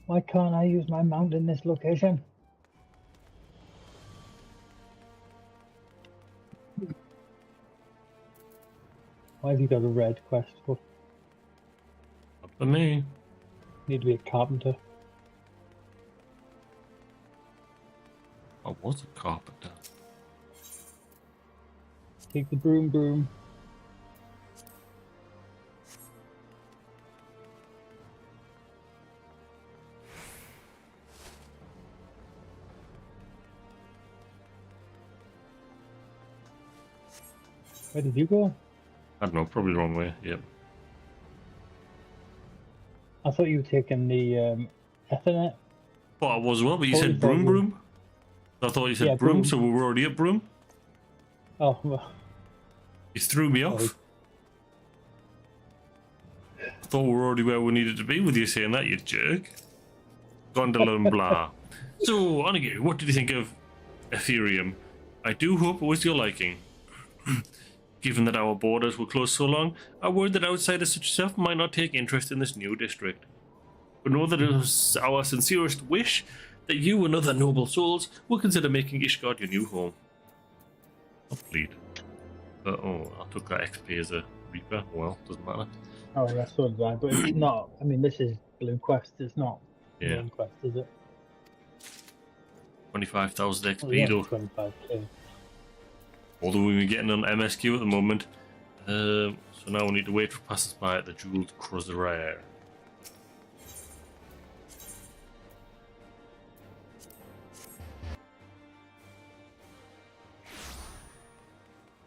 Why can't I use my mount in this location? Why have you got a red quest for? Not for me. Need to be a carpenter. I was a carpenter. Take the broom. Where did you go? I don't know, probably the wrong way, yep. I thought you were taking the Ethernet. Well, I was well, but you said broom. I thought you said broom, so we were already at broom. Oh, well. You threw me off. I thought we were already where we needed to be with you saying that, you jerk. Gondola and blah. So, Onigiri, what did you think of Ephirium? I do hope it was your liking. Given that our borders were closed so long, I worried that outsiders such as yourself might not take interest in this new district. But know that it is our sincerest wish that you and other noble souls will consider making Ishgard your new home. complete. But, oh, I took that XP as a Reaper. Well, doesn't matter. Oh, that's so dry, but it's not. I mean, this is Blue Quest. It's not Yeah. Main Quest, is it? 25,000 Oh, XP yeah, though. 25k. Although we're getting on MSQ at the moment. So now we need to wait for passers-by at the Jeweled Eorzea.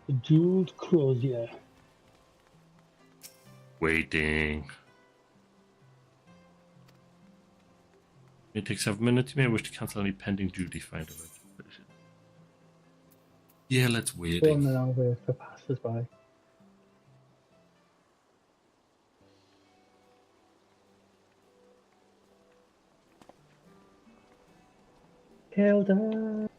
The Jeweled Eorzea. Waiting. It takes 7 minutes. You may wish to cancel any pending duty. Find a registration. Yeah, let's wait. Go on then, I'll wait for passers-by. Hilda.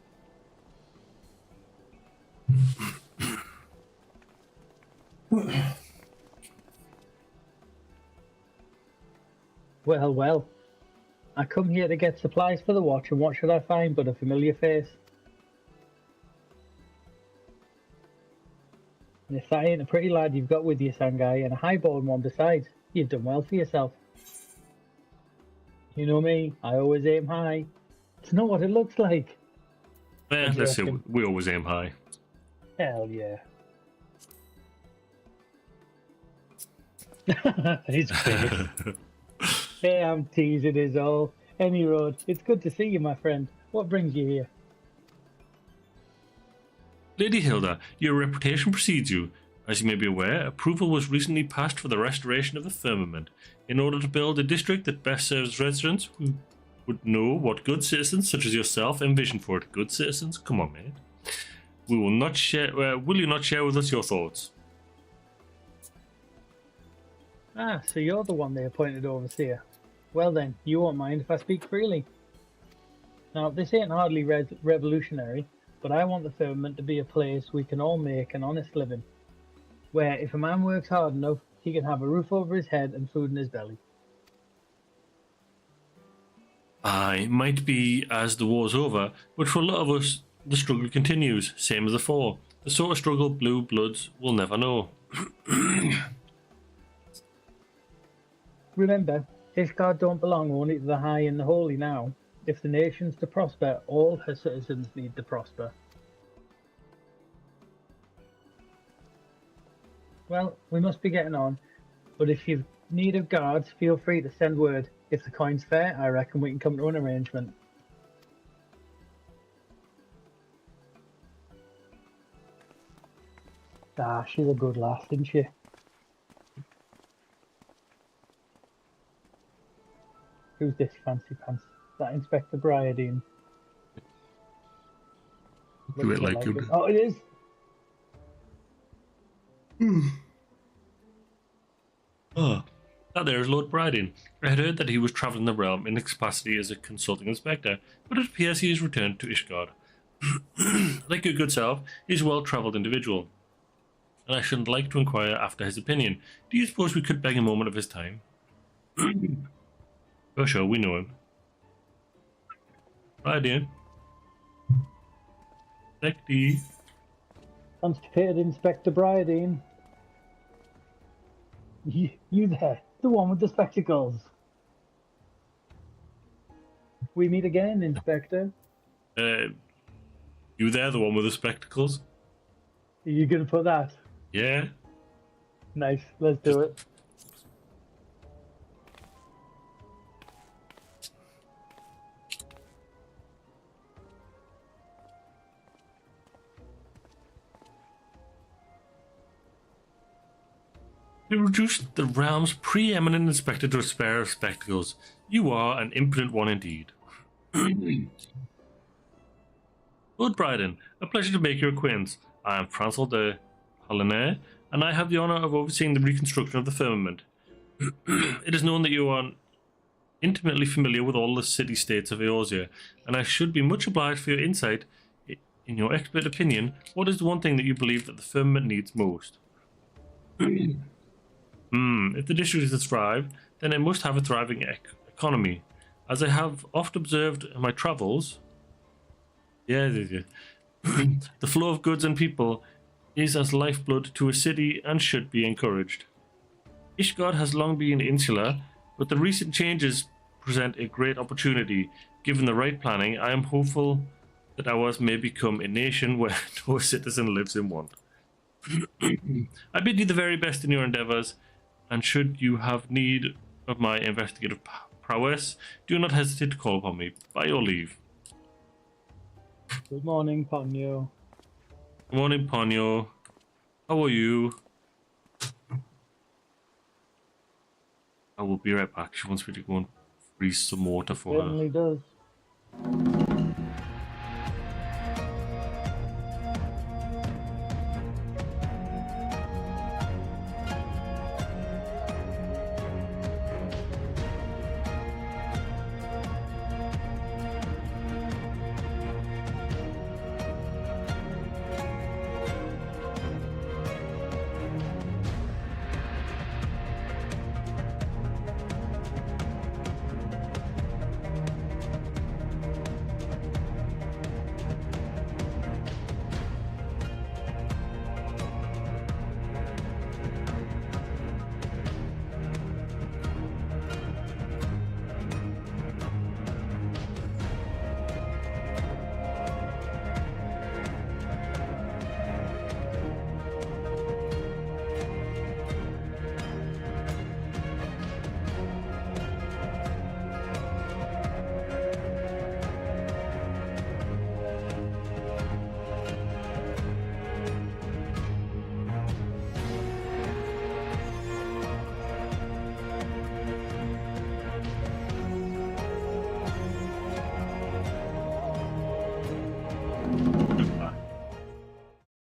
Well, well. I come here to get supplies for the watch, and what should I find but a familiar face? And if that ain't a pretty lad you've got with you, Sangai, and a highborn one besides, you've done well for yourself. You know me, I always aim high. It's not what it looks like. Yeah, let's see. We always aim high. Hell yeah. He's great. Hey, I'm teasing is all. Any road. It's good to see you, my friend. What brings you here? Lady Hilda, your reputation precedes you. As you may be aware, approval was recently passed for the restoration of the firmament, in order to build a district that best serves residents who would know what good citizens such as yourself envision for it. Good citizens? Come on, mate. We will not share. Will you not share with us your thoughts? Ah, so you're the one they appointed overseer. Well then, you won't mind if I speak freely. Now, this ain't hardly revolutionary, but I want the firmament to be a place we can all make an honest living, where if a man works hard enough, he can have a roof over his head and food in his belly. Aye, might be as the war's over, but for a lot of us, the struggle continues, same as before. The sort of struggle blue bloods will never know. Remember, Ishgard don't belong only to the high and the holy now. If the nation's to prosper, all her citizens need to prosper. Well, we must be getting on, but if you've need of guards, feel free to send word. If the coin's fair, I reckon we can come to an arrangement. Ah, she's a good lass, isn't she? Who's this fancy pants? That Inspector Briardine. Do it like you. Oh, it is. Oh, that there is Lord Briardine. I had heard that he was travelling the realm in his capacity as a consulting inspector, but it appears he has returned to Ishgard. Like your good self, he is a well-travelled individual, and I should like to inquire after his opinion. Do you suppose we could beg a moment of his time? For sure, we know him. Briardine. Inspector. Constipated Inspector Briardine. You there, the one with the spectacles. We meet again, Inspector. You there, the one with the spectacles? Are you gonna put that? Yeah. Nice, let's do it. You reduced the realm's preeminent inspector to a pair of spectacles. You are an impotent one indeed. Lord Briardine, a pleasure to make your acquaintance. I am Francois de Hollinet, and I have the honour of overseeing the reconstruction of the firmament. It is known that you are intimately familiar with all the city-states of Eorzea, and I should be much obliged for your insight. In your expert opinion, what is the one thing that you believe that the firmament needs most? If the district is to thrive, then it must have a thriving economy. As I have oft observed in my travels, The flow of goods and people is as lifeblood to a city and should be encouraged. Ishgard has long been insular, but the recent changes present a great opportunity. Given the right planning, I am hopeful that ours may become a nation where no citizen lives in want. I bid you the very best in your endeavours, and should you have need of my investigative prowess, do not hesitate to call upon me. By your leave. Good morning, Ponyo. Good morning, Ponyo. How are you? I will be right back. She wants me to go and freeze some water for her. Certainly does.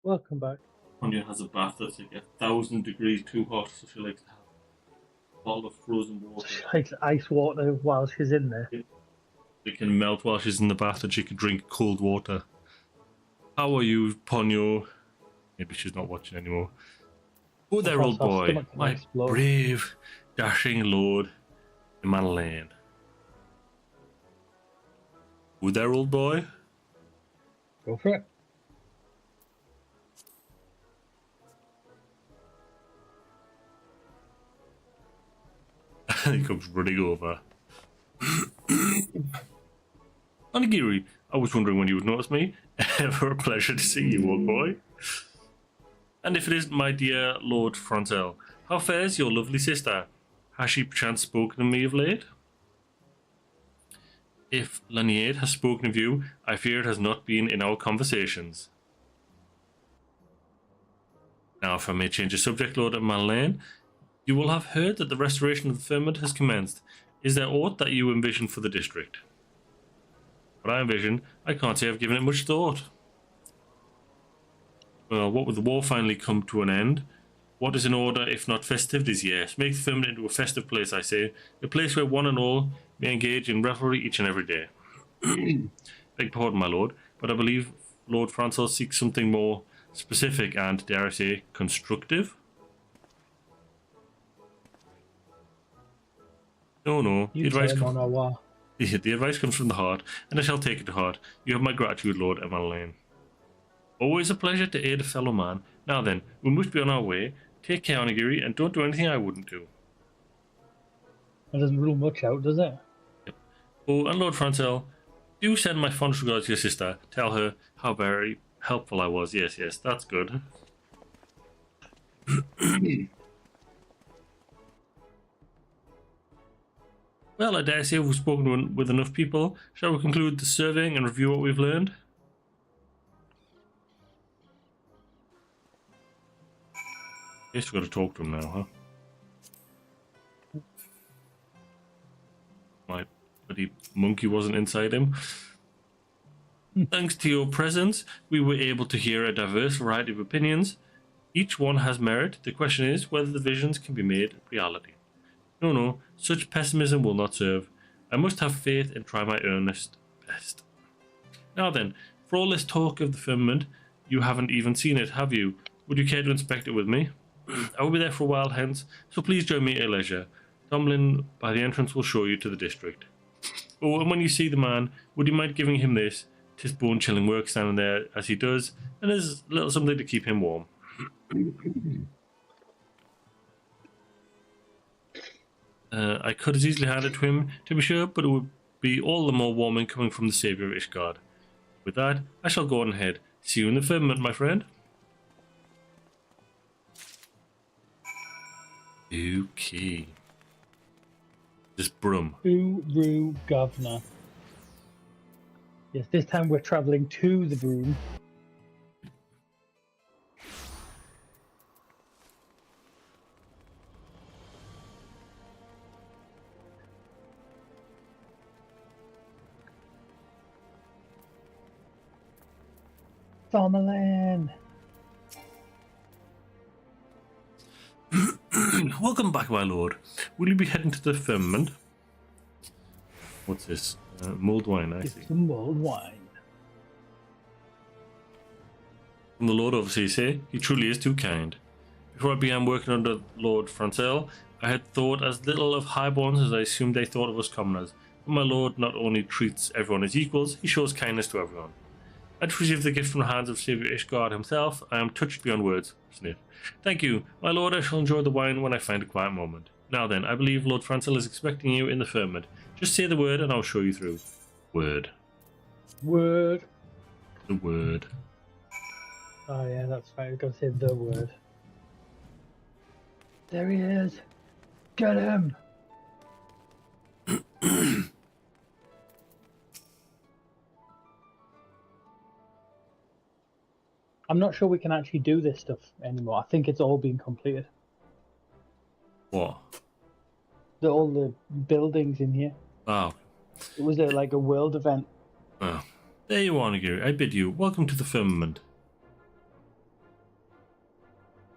Welcome back. Anya has a bath that's like 1,000 degrees too hot, so she likes to have a bottle of frozen water. She likes ice water while she's in there. It can melt while she's in the bath and she can drink cold water. How are you, Ponyo? Maybe she's not watching anymore. Oh there, old boy. My brave, dashing lord, Emmanuel. Oh there, old boy. Go for it. He comes running over. Onigiri, I was wondering when you would notice me. Ever a pleasure to see you, old boy. And if it isn't my dear Lord Frontel, how fares your lovely sister? Has she perchance spoken of me of late? If Laniade has spoken of you, I fear it has not been in our conversations. Now, if I may change the subject, Lord Malane, you will have heard that the restoration of the firmament has commenced. Is there aught that you envision for the district? What I envision, I can't say I've given it much thought. Well, what with the war finally come to an end? What is in order, if not festivities? Yes, make the firmament into a festive place, I say. A place where one and all may engage in revelry each and every day. Beg pardon, my lord, but I believe Lord Francis seeks something more specific and, dare I say, constructive? No. The advice comes from the heart, and I shall take it to heart. You have my gratitude, Lord Emmanuel. Always a pleasure to aid a fellow man. Now then, we must be on our way. Take care, Onigiri, and don't do anything I wouldn't do. That doesn't rule much out, does it? Yep. Oh, and Lord Frantel, do send my fondest regards to your sister. Tell her how very helpful I was. Yes, that's good. Well, I dare say we've spoken with enough people. Shall we conclude the surveying and review what we've learned? Guess we've got to talk to him now, huh? My bloody monkey wasn't inside him. Thanks to your presence, we were able to hear a diverse variety of opinions. Each one has merit. The question is whether the visions can be made reality. No, such pessimism will not serve. I must have faith and try my earnest best. Now then, for all this talk of the firmament, you haven't even seen it, have you? Would you care to inspect it with me? I will be there for a while hence, so please join me at leisure. Tomlin by the entrance will show you to the district. Oh, and when you see the man, would you mind giving him this? 'Tis bone-chilling work standing there as he does, and there's a little something to keep him warm. I could as easily hand it to him, to be sure, but it would be all the more warming coming from the saviour of Ishgard. With that, I shall go on ahead. See you in the firmament, my friend. Okay. Just brum. Uru Governor. Yes, this time we're travelling to the broom. Farmerland. Welcome back, my lord. Will you be heading to the firmament? What's this? Mulled wine, I see. It's some mulled wine. From the lord, obviously, say, he truly is too kind. Before I began working under Lord Francel, I had thought as little of highborns as I assumed they thought of us commoners. But my lord not only treats everyone as equals, he shows kindness to everyone. I'd received the gift from the hands of Saviour Ishgard himself. I am touched beyond words. Sniff. Thank you, my lord. I shall enjoy the wine when I find a quiet moment. Now then, I believe Lord Francel is expecting you in the firmament. Just say the word and I'll show you through. Word. Word. The word. Oh yeah, that's right. We've got to say the word. There he is. Get him. I'm not sure we can actually do this stuff anymore. I think it's all been completed. What? All the buildings in here. Oh. It was like a world event. Oh. There you are, Onigiri. I bid you, welcome to the firmament.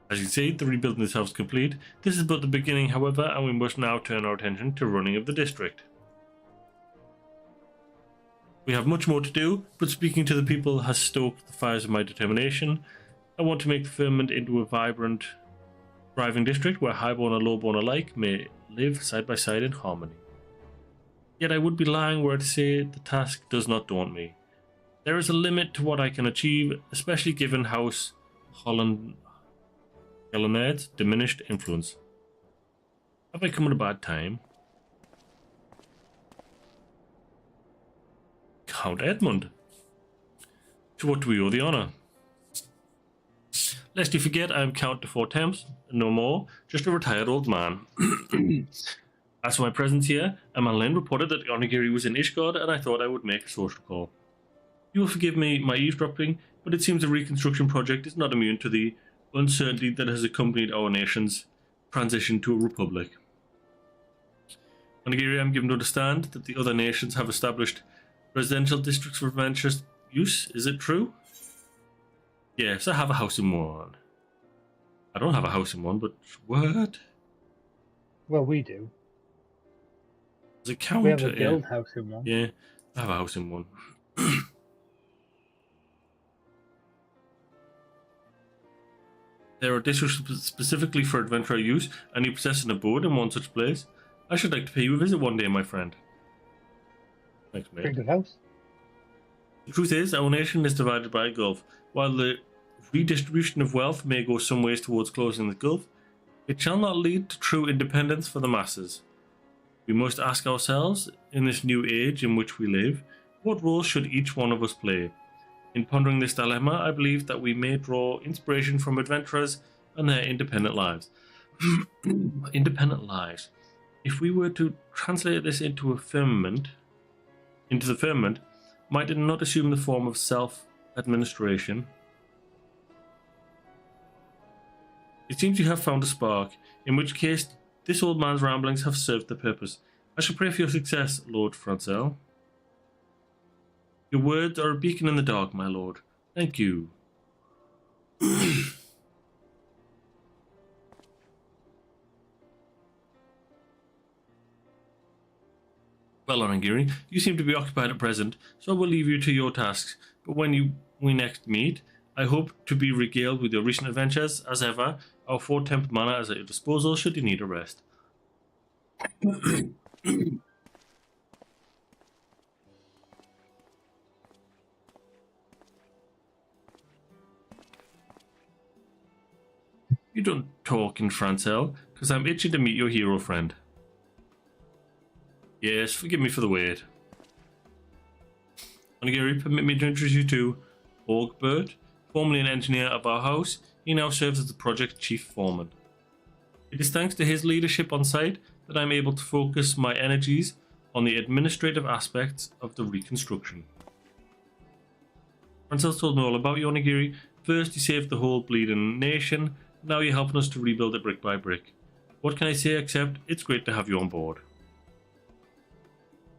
As you can see, the rebuilding this house is complete. This is but the beginning, however, and we must now turn our attention to running of the district. We have much more to do, but speaking to the people has stoked the fires of my determination. I want to make the firmament into a vibrant, thriving district where highborn and lowborn alike may live side by side in harmony. Yet I would be lying were I to say the task does not daunt me. There is a limit to what I can achieve, especially given House Holland's diminished influence. Have I come at a bad time? Count Edmund. To what do we owe the honour? Lest you forget, I am Count de Four Temps, no more, just a retired old man. As for my presence here, a man reported that Onigiri was in Ishgard, and I thought I would make a social call. You will forgive me my eavesdropping, but it seems the reconstruction project is not immune to the uncertainty that has accompanied our nation's transition to a republic. Onigiri, I am given to understand that the other nations have established residential districts for adventurous use. Is it true? Yes, I have a house in one. I don't have a house in one, but what? Well, we do. There's a count. We have a guild house in one. Yeah, I have a house in one. There are districts specifically for adventurer use, and you possess an abode in one such place. I should like to pay you a visit one day, my friend. Thanks, mate. Pretty good house. The truth is, our nation is divided by a gulf. While the redistribution of wealth may go some ways towards closing the gulf, it shall not lead to true independence for the masses. We must ask ourselves, in this new age in which we live, what role should each one of us play? In pondering this dilemma, I believe that we may draw inspiration from adventurers and their independent lives. Independent lives. If we were to translate this into the firmament, might it not assume the form of self-administration? It seems you have found a spark, in which case this old man's ramblings have served their purpose. I shall pray for your success, Lord Francel. Your words are a beacon in the dark, my lord. Thank you. Well, Onigiri, you seem to be occupied at present, so I will leave you to your tasks. But when we next meet, I hope to be regaled with your recent adventures. As ever, our Four Temple Manor is at your disposal should you need a rest. You don't talk in Francel, because I'm itching to meet your hero friend. Yes, forgive me for the wait. Onigiri, permit me to introduce you to Orgbert, formerly an engineer of our house. He now serves as the project chief foreman. It is thanks to his leadership on site that I'm able to focus my energies on the administrative aspects of the reconstruction. Francel told me all about you, Onigiri. First, you saved the whole bleeding nation. Now you're helping us to rebuild it brick by brick. What can I say except it's great to have you on board.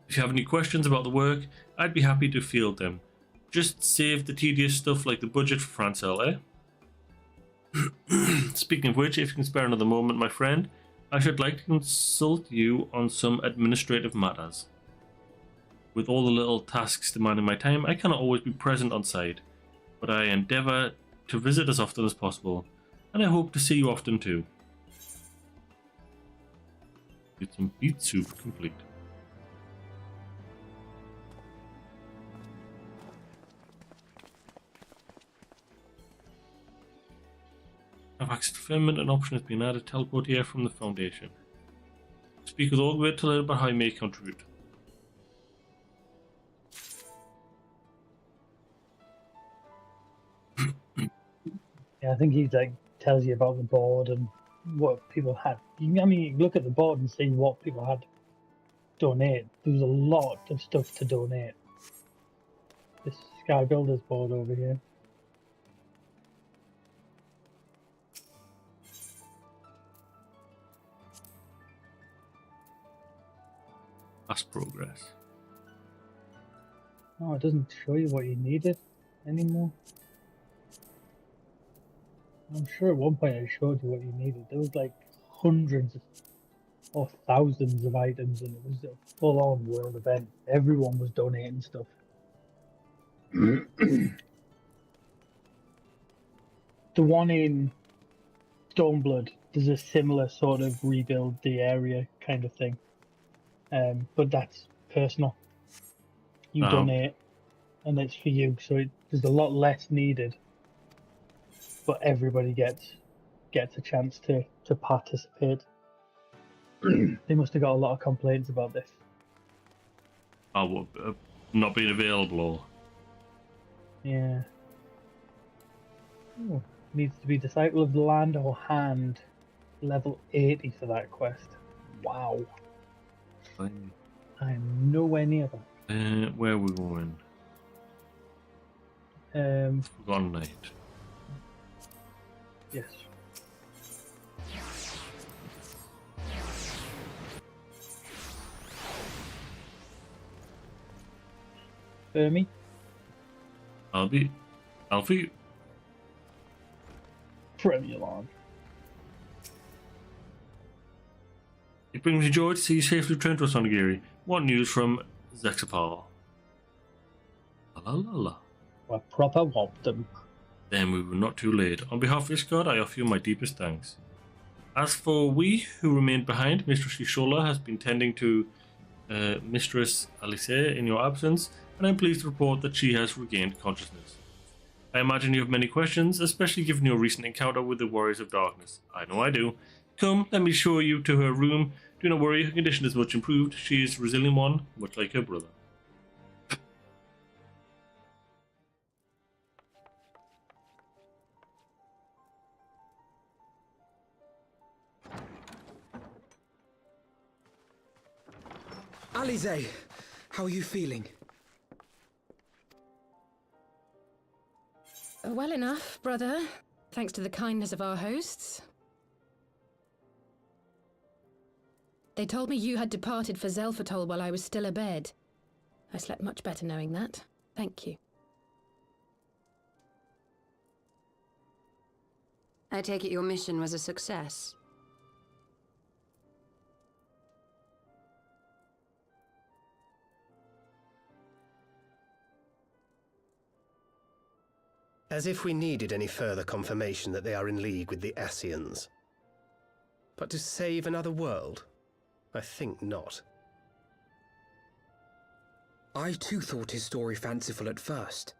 If you have any questions about the work, I'd be happy to field them. Just save the tedious stuff like the budget for Francel, eh? Speaking of which, if you can spare another moment, my friend, I should like to consult you on some administrative matters. With all the little tasks demanding my time, I cannot always be present on site, but I endeavour to visit as often as possible, and I hope to see you often too. Get some beet soup complete. I've access to ferment, an option has been added. Teleport here from the Foundation. Speak with Orgbert to learn about how you may contribute. Yeah, I think he like tells you about the board and what people had. I mean, you look at the board and see what people had donate. There was a lot of stuff to donate. This Sky Builders board over here. Past progress. Oh, it doesn't show you what you needed anymore. I'm sure at one point it showed you what you needed. There was like hundreds or thousands of items, and it was a full-on world event. Everyone was donating stuff. The one in Stormblood, there's a similar sort of rebuild the area kind of thing. But that's personal. You donate, and it's for you, so there's a lot less needed. But everybody gets a chance to participate. They must have got a lot of complaints about this. Oh, not being available, or? Yeah. Oh, needs to be Disciple of the Land or Hand, level 80 for that quest. Wow. Fine. I'm nowhere near that. Where are we going? Forgotten Night. Yes. Fermi? Alfie? Premier on. It brings me joy to see you safely returned to us, Onigiri. What news from Zexapal? La la la. I proper want them. Then we were not too late. On behalf of this god, I offer you my deepest thanks. As for we who remained behind, Mistress Ishola has been tending to Mistress Alice in your absence, and I'm pleased to report that she has regained consciousness. I imagine you have many questions, especially given your recent encounter with the Warriors of Darkness. I know I do. Come, let me show you to her room. Do not worry, her condition is much improved. She is a resilient one, much like her brother. Alize, how are you feeling? Well enough, brother. Thanks to the kindness of our hosts. They told me you had departed for Zelfatol while I was still abed. I slept much better knowing that. Thank you. I take it your mission was a success. As if we needed any further confirmation that they are in league with the Ascians. But to save another world? I think not. I too thought his story fanciful at first.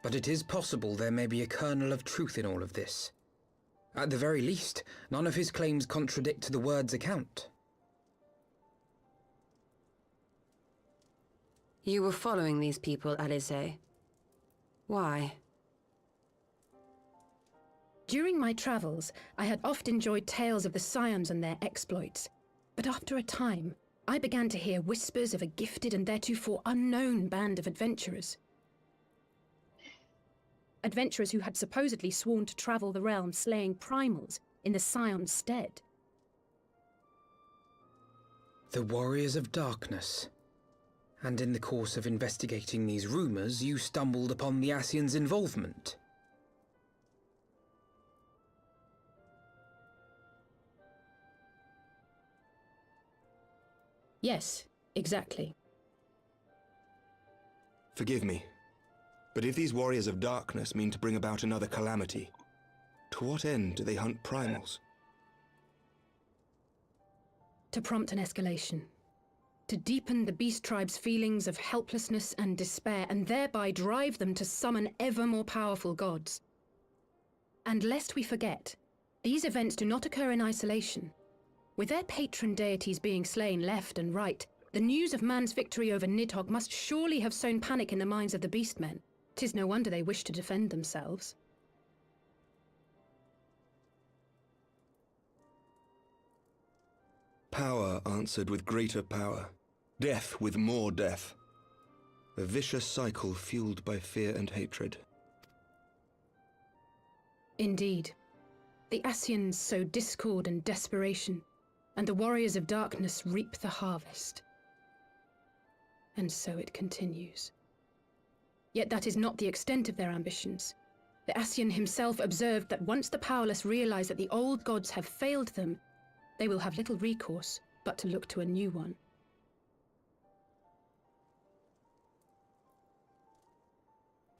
But it is possible there may be a kernel of truth in all of this. At the very least, none of his claims contradict the word's account. You were following these people, Eorzea. Why? During my travels, I had oft enjoyed tales of the Scions and their exploits. But after a time, I began to hear whispers of a gifted and theretofore unknown band of adventurers. Adventurers who had supposedly sworn to travel the realm slaying primals in the Scion's stead. The Warriors of Darkness. And in the course of investigating these rumors, you stumbled upon the Ascians' involvement. Yes, exactly. Forgive me, but if these Warriors of Darkness mean to bring about another calamity, to what end do they hunt primals? To prompt an escalation. To deepen the beast tribe's feelings of helplessness and despair, and thereby drive them to summon ever more powerful gods. And lest we forget, these events do not occur in isolation. With their patron deities being slain left and right, the news of man's victory over Nidhogg must surely have sown panic in the minds of the beastmen. 'Tis no wonder they wish to defend themselves. Power answered with greater power. Death with more death. A vicious cycle fueled by fear and hatred. Indeed. The Ascians sow discord and desperation, and the Warriors of Darkness reap the harvest. And so it continues. Yet that is not the extent of their ambitions. The Ascian himself observed that once the powerless realize that the old gods have failed them, they will have little recourse but to look to a new one.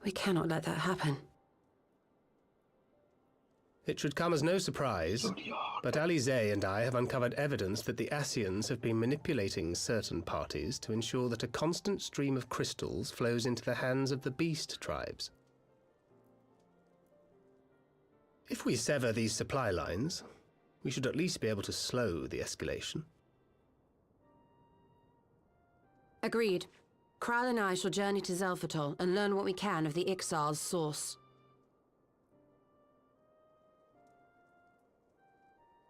We cannot let that happen. It should come as no surprise, but Eorzea and I have uncovered evidence that the Ascians have been manipulating certain parties to ensure that a constant stream of crystals flows into the hands of the beast tribes. If we sever these supply lines, we should at least be able to slow the escalation. Agreed. Skraah and I shall journey to Xelphatol and learn what we can of the Ixal's source.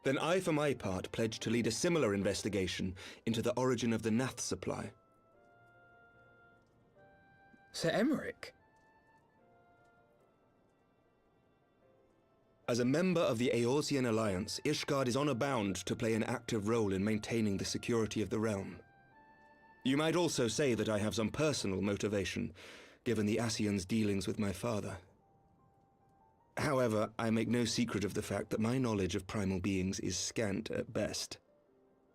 Then I, for my part, pledge to lead a similar investigation into the origin of the Nath supply. Sir Emmerich? As a member of the Eorzean Alliance, Ishgard is honor-bound to play an active role in maintaining the security of the realm. You might also say that I have some personal motivation, given the Ascians' dealings with my father. However, I make no secret of the fact that my knowledge of primal beings is scant at best.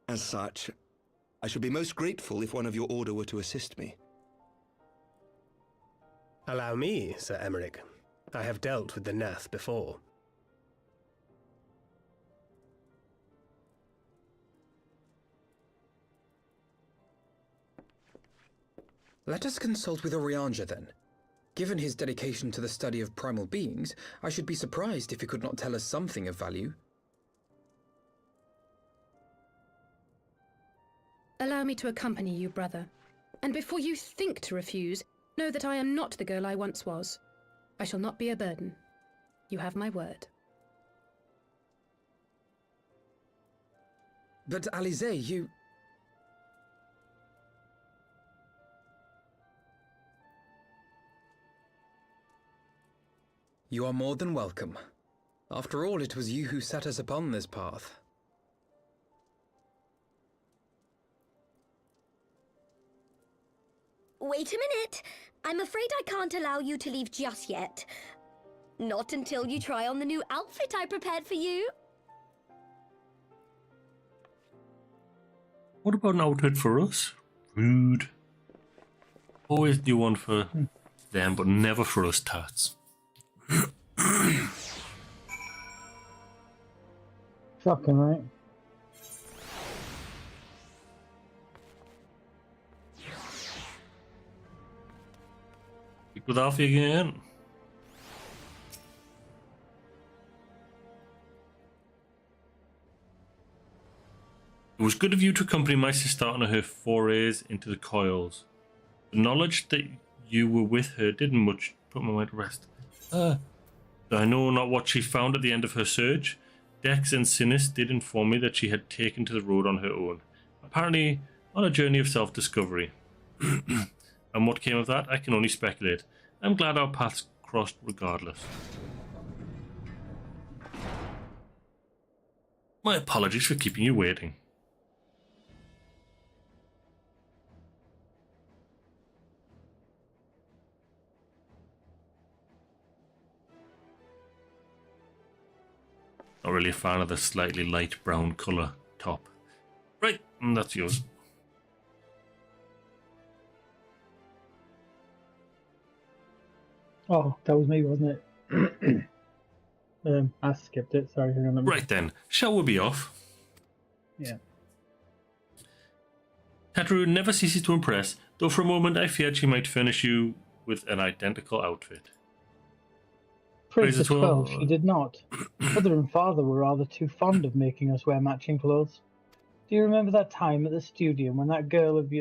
As such, I should be most grateful if one of your order were to assist me. Allow me, Sir Emmerich. I have dealt with the Nath before. Let us consult with Eorzea then. Given his dedication to the study of primal beings, I should be surprised if he could not tell us something of value. Allow me to accompany you, brother. And before you think to refuse, know that I am not the girl I once was. I shall not be a burden. You have my word. But Eorzea, you... You are more than welcome. After all, it was you who set us upon this path. Wait a minute. I'm afraid I can't allow you to leave just yet. Not until you try on the new outfit I prepared for you. What about an outfit for us? Rude. Always do one for them, but never for us tats. Shocking, right? Speak with Alfie again. It was good of you to accompany my sister on her forays into the coils. The knowledge that you were with her didn't much put my mind to rest. I know not what she found at the end of her search. Dex and Sinis did inform me that she had taken to the road on her own, apparently on a journey of self-discovery. And what came of that, I can only speculate. I'm glad our paths crossed regardless. My apologies for keeping you waiting. Not really a fan of the slightly light brown colour top. Right, that's yours. Oh, that was me, wasn't it? I skipped it. Sorry. Hang on, Right then, shall we be off? Yeah. Tataru never ceases to impress, though for a moment I feared she might furnish you with an identical outfit. Praise to 12, she did not. Mother and father were rather too fond of making us wear matching clothes. Do you remember that time at the studio when that girl of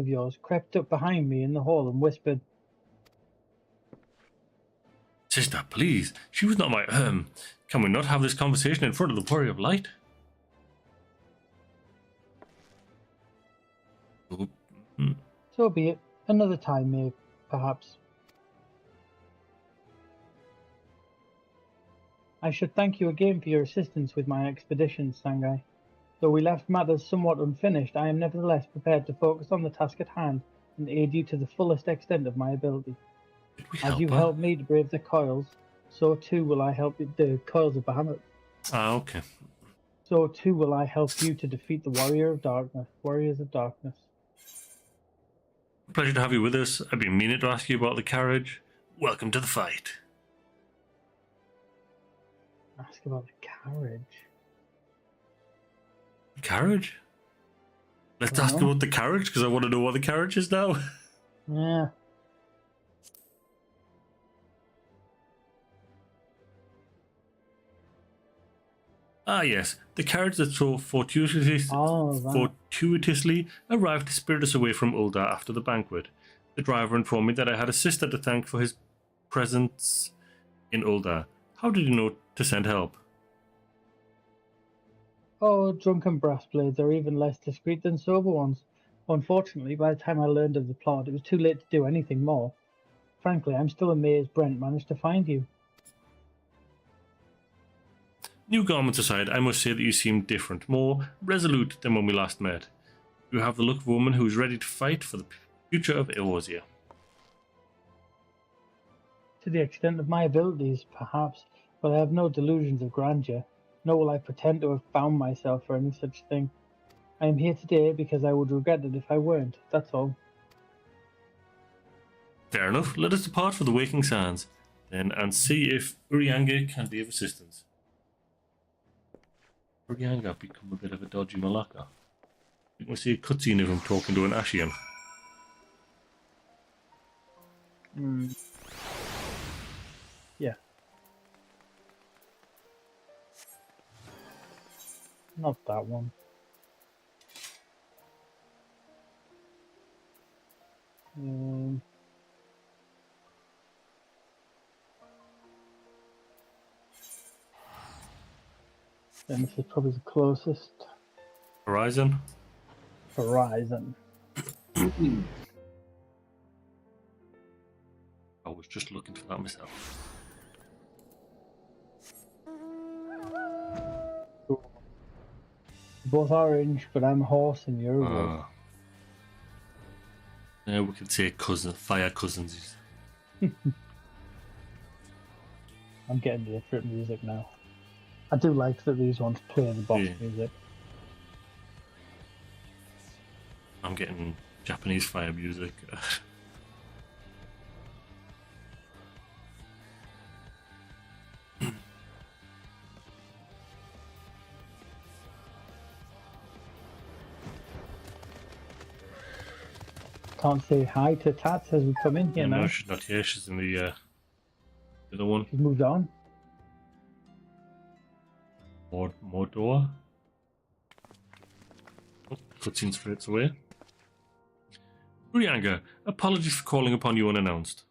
yours crept up behind me in the hall and whispered, Sister, please, she was not my can we not have this conversation in front of the Warrior of Light? So be it. Another time, maybe, perhaps. I should thank you again for your assistance with my expeditions, Sangai. Though we left matters somewhat unfinished, I am nevertheless prepared to focus on the task at hand and aid you to the fullest extent of my ability. As you helped me to brave the coils, so too will I help the coils of Bahamut. Ah, okay. So too will I help you to defeat the warriors of darkness. Pleasure to have you with us. I've been meaning to ask you about the carriage. Welcome to the fight. Ask about the carriage. Carriage? Let's ask about the carriage, because I want to know what the carriage is now. Yeah. Ah, yes, the carriage that so fortuitously arrived to spirit us away from Ul'dah after the banquet. The driver informed me that I had a sister to thank for his presence in Ul'dah. How did you know to send help? Oh, drunken brass blades are even less discreet than sober ones. Unfortunately, by the time I learned of the plot, it was too late to do anything more. Frankly, I'm still amazed Brent managed to find you. New garments aside, I must say that you seem different, more resolute than when we last met. You have the look of a woman who is ready to fight for the future of Eorzea. To the extent of my abilities, perhaps, but I have no delusions of grandeur, nor will I pretend to have found myself for any such thing. I am here today because I would regret it if I weren't, that's all. Fair enough, let us depart for the Waking Sands, then, and see if Urianga can be of assistance. Urianga become a bit of a dodgy malacca. You can see a cutscene of him talking to an Ashian. Yeah. Not that one. Then this is probably the closest. Horizon? Horizon. I was just looking for that myself. Both orange, but I'm a horse and you're a wolf. Yeah, we could say fire cousins. I'm getting different music now. I do like that these ones play the boss music. I'm getting Japanese fire music. Can't say hi to Tats as we come in here now. No, she's not here. She's in the other one. She's moved on. More door. cutscene straight away. Urianga, apologies for calling upon you unannounced.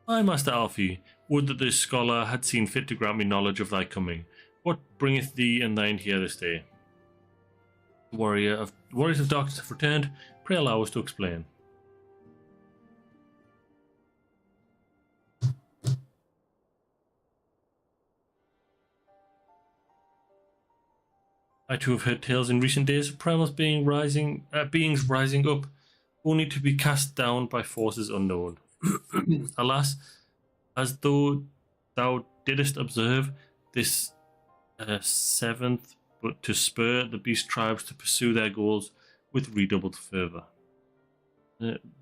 I, Master Alfie, would that this scholar had seen fit to grant me knowledge of thy coming. What bringeth thee and thine here this day? Warriors of Darkness have returned. Pray allow us to explain. I too have heard tales in recent days of primals beings rising up, only to be cast down by forces unknown. Alas, as though thou didst observe this seventh, but to spur the beast tribes to pursue their goals with redoubled fervour.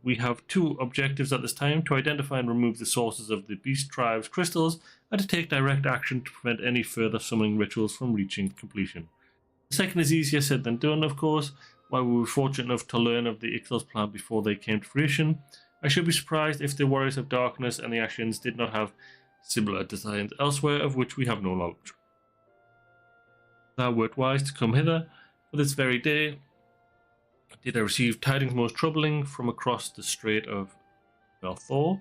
We have two objectives at this time: to identify and remove the sources of the beast tribes' crystals, and to take direct action to prevent any further summoning rituals from reaching completion. The second is easier said than done, of course. While we were fortunate enough to learn of the Ixal's plan before they came to fruition, I should be surprised if the Warriors of Darkness and the Ashians did not have similar designs elsewhere of which we have no knowledge. Thou wert wise to come hither, for this very day did I receive tidings most troubling from across the Strait of Belthor.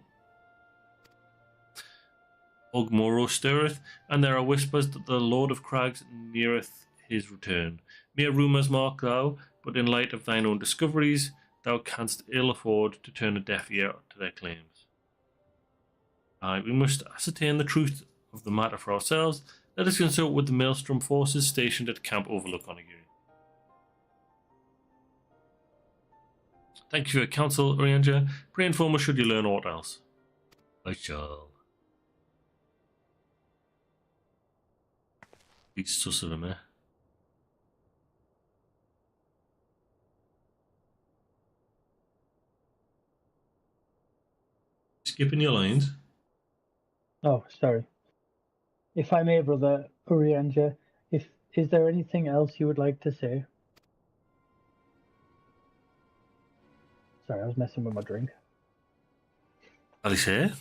Ogmoro stirreth, and there are whispers that the Lord of Crags neareth his return. Mere rumours mark thou, but in light of thine own discoveries, thou canst ill afford to turn a deaf ear to their claims. Aye, we must ascertain the truth of the matter for ourselves. Let us consult with the Maelstrom forces stationed at Camp Overlook Onigiri. Thank you for your counsel, Urianga. Pray inform us should you learn aught else. I shall. He's sus of him, eh? Skipping your lines. Oh, sorry. If I may, brother Urianga, is there anything else you would like to say? Sorry, I was messing with my drink. Alice?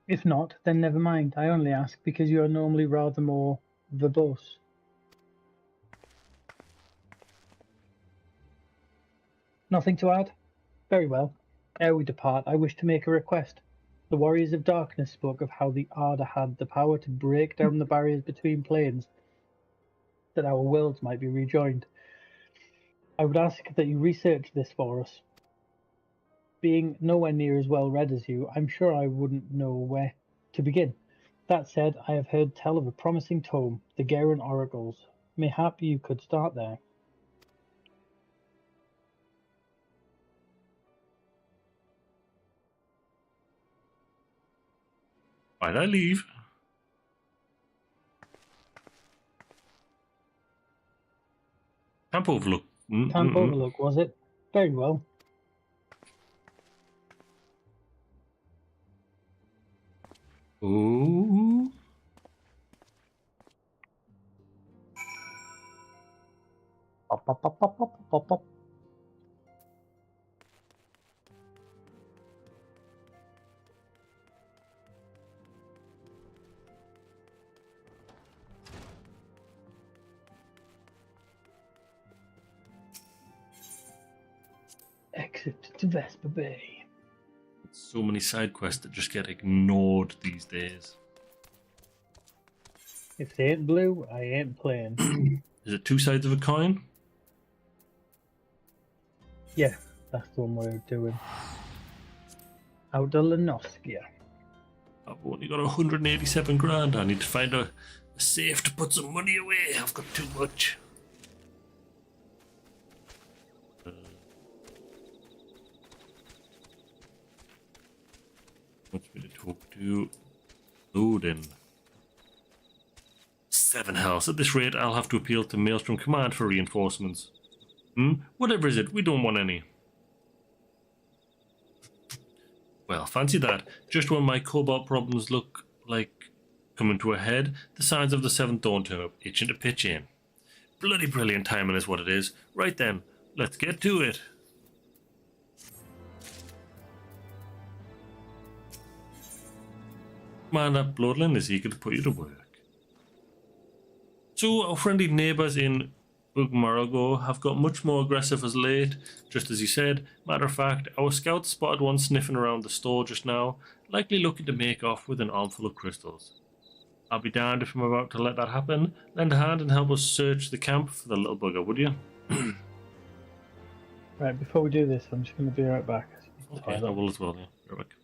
If not, then never mind. I only ask because you are normally rather more verbose. Nothing to add? Very well. Ere we depart, I wish to make a request. The Warriors of Darkness spoke of how the Arda had the power to break down the barriers between planes, that our worlds might be rejoined. I would ask that you research this for us. Being nowhere near as well read as you, I'm sure I wouldn't know where to begin. That said, I have heard tell of a promising tome, the Garen Oracles. Mayhap you could start there. Why'd I leave? Camp Overlook. Camp Overlook, was it? Very well. Ooh. Pop, pop, pop, pop, pop, pop, pop. Exit to Vesper Bay. So many side quests that just get ignored these days. If they ain't blue, I ain't playing. Is it two sides of a coin? Yeah, that's the one we're doing. Out of Lenoskia. I've only got 187 grand. I need to find a safe to put some money away. I've got too much. Wants me to talk to Odin. 7 health. At this rate, I'll have to appeal to Maelstrom Command for reinforcements. Whatever is it, we don't want any. Well, fancy that. Just when my cobalt problems look like coming to a head, the signs of the 7th Dawn turn up, itching to pitch in. Bloody brilliant timing is what it is. Right then, let's get to it. Man, that bloodline is eager to put you to work. So our friendly neighbours in Ugmarago have got much more aggressive as late, just as you said. Matter of fact, our scouts spotted one sniffing around the store just now, likely looking to make off with an armful of crystals. I'll be damned if I'm about to let that happen. Lend a hand and help us search the camp for the little bugger, would you? Right, before we do this, I'm just going to be right back. Okay, I will as well, yeah. Right back.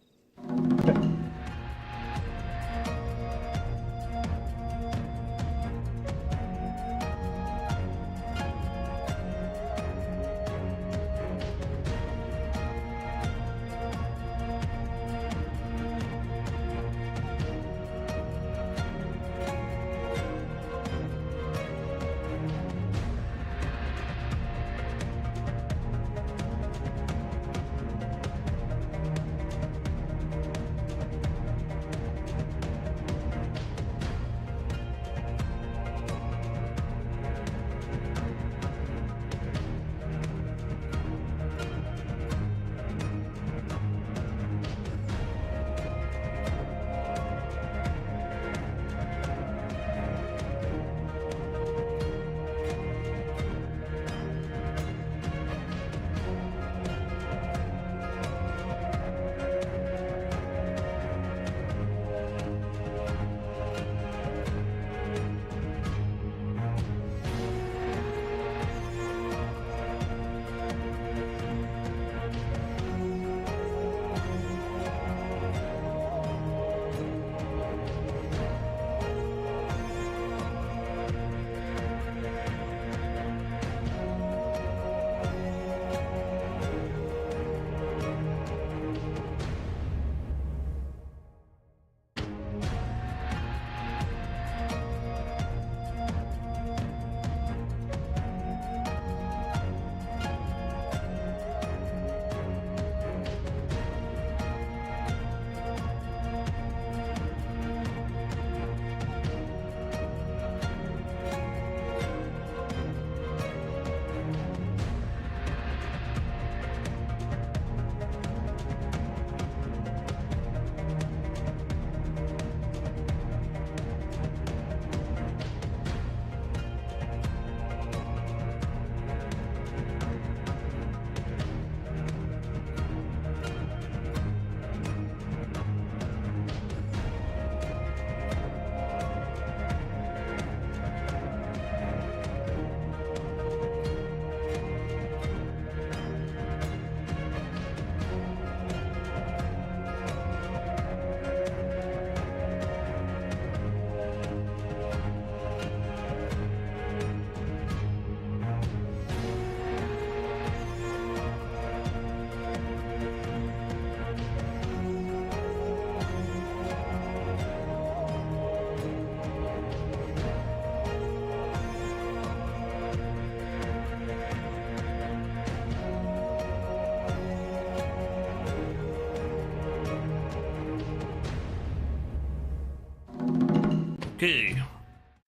Okay.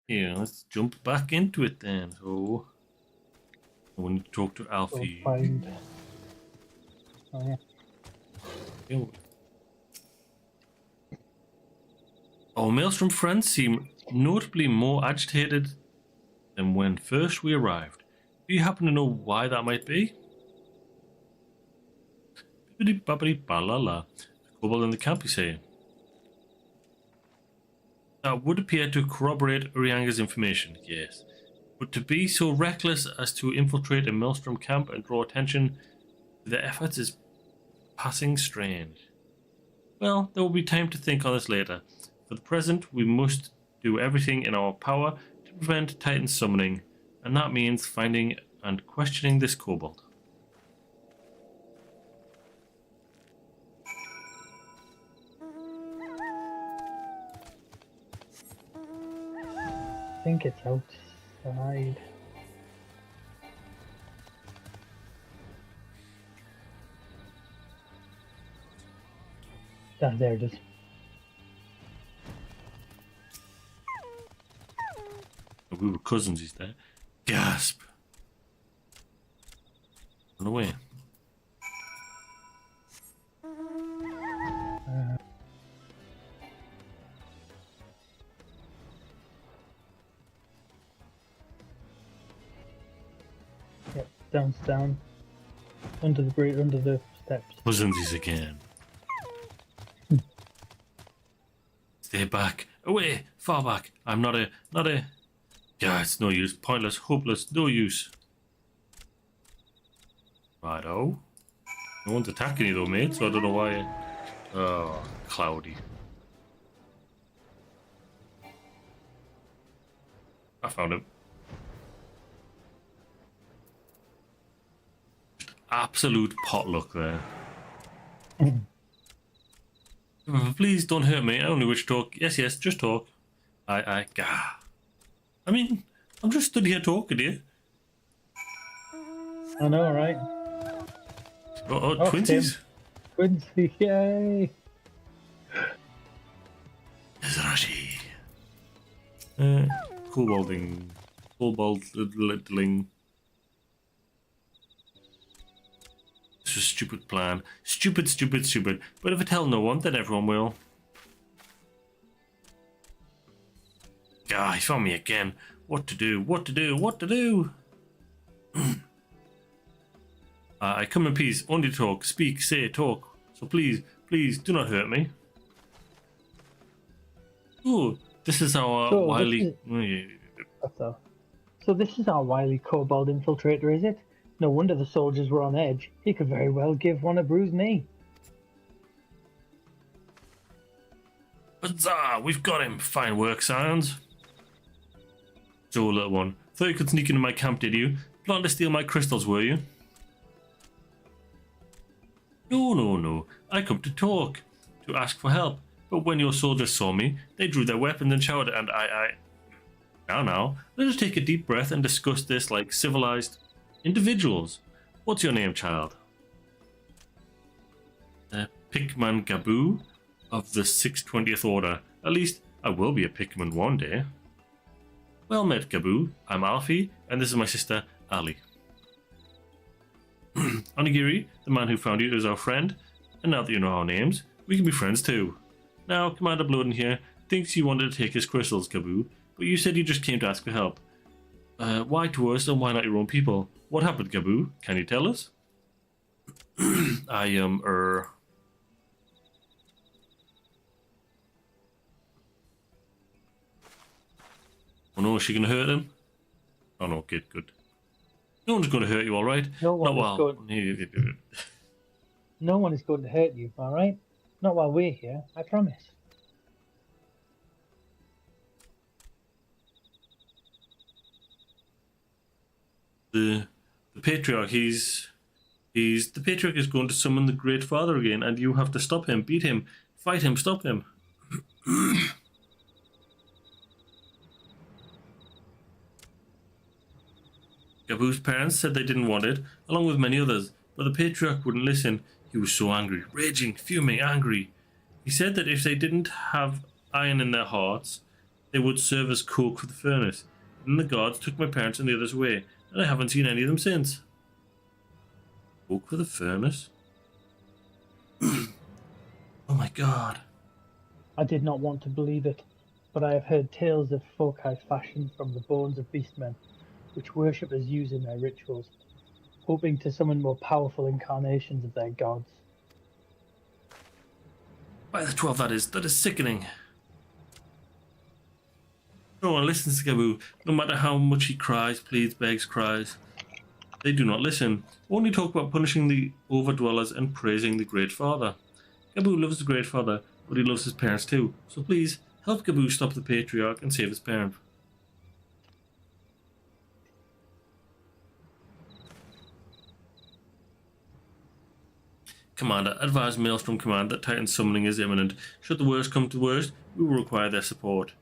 Yeah, let's jump back into it then. So, I want to talk to Alfie. Find... Oh, yeah. Our Maelstrom friends seem notably more agitated than when first we arrived. Do you happen to know why that might be? Bibbidi-bobbidi-ba-la-la. The kobold in the camp, you say? That would appear to corroborate Urianga's information, yes. But to be so reckless as to infiltrate a Maelstrom camp and draw attention to their efforts is passing strange. Well, there will be time to think on this later. For the present, we must do everything in our power to prevent Titan summoning, and that means finding and questioning this kobold. I think it's outside. Ah, there it is. We were cousins, he's there. Gasp! Run away. down. Under the steps. Cousins again. Stay back. Away. Far back. I'm not a... Yeah, it's no use. Pointless. Hopeless. No use. Righto. No one's attacking you though, mate, so I don't know why. Oh, cloudy. I found him. Absolute potluck there. Please don't hurt me. I only wish to talk. Yes, just talk. I mean, I'm just stood here talking to you. I know, right? Oh, twinsies? Twinsies, yay! Izarashi. Kobolding. Koboldling. This was a stupid plan. Stupid. But if I tell no one, then everyone will. He found me again. What to do? I come in peace, only to talk, speak, say, talk. So please, do not hurt me. Ooh, this is our wily... So this is our wily kobold infiltrator, is it? No wonder the soldiers were on edge. He could very well give one a bruised knee. Huzzah! We've got him! Fine work, Scions. So, little one, thought you could sneak into my camp, did you? Plotting to steal my crystals, were you? No. I come to talk, to ask for help. But when your soldiers saw me, they drew their weapons and shouted, and I... Now, let us take a deep breath and discuss this like civilized individuals. What's your name, child? Pikmin Gaboo of the 620th Order. At least, I will be a Pikmin one day. Well met, Gaboo. I'm Alfie, and this is my sister, Ali. Onigiri, the man who found you, is our friend, and now that you know our names, we can be friends too. Now, Commander Bloden here thinks you wanted to take his crystals, Gaboo, but you said you just came to ask for help. Why to us and why not your own people? What happened, Gaboo? Can you tell us? Oh no, is she gonna hurt him? Oh no, good. No one's gonna hurt you, alright? No one is going to hurt you, alright? Not while we're here, I promise. The Patriarch, the Patriarch is going to summon the Great Father again, and you have to stop him, beat him, fight him, stop him. Gaboo's parents said they didn't want it, along with many others, but the Patriarch wouldn't listen. He was so angry, raging, fuming, angry. He said that if they didn't have iron in their hearts, they would serve as coke for the furnace. Then the gods took my parents and the others away, and I haven't seen any of them since. Coke for the furnace? Oh my god. I did not want to believe it, but I have heard tales of foci fashioned from the bones of beastmen, which worshippers use in their rituals, hoping to summon more powerful incarnations of their gods. By the 12, that is sickening. No one listens to Gaboo, no matter how much he cries, pleads, begs, cries. They do not listen, only talk about punishing the overdwellers and praising the Great Father. Gaboo loves the Great Father, but he loves his parents too, so please, help Gaboo stop the Patriarch and save his parent. Commander, advise Maelstrom Command that Titan summoning is imminent. Should the worst come to worst, we will require their support.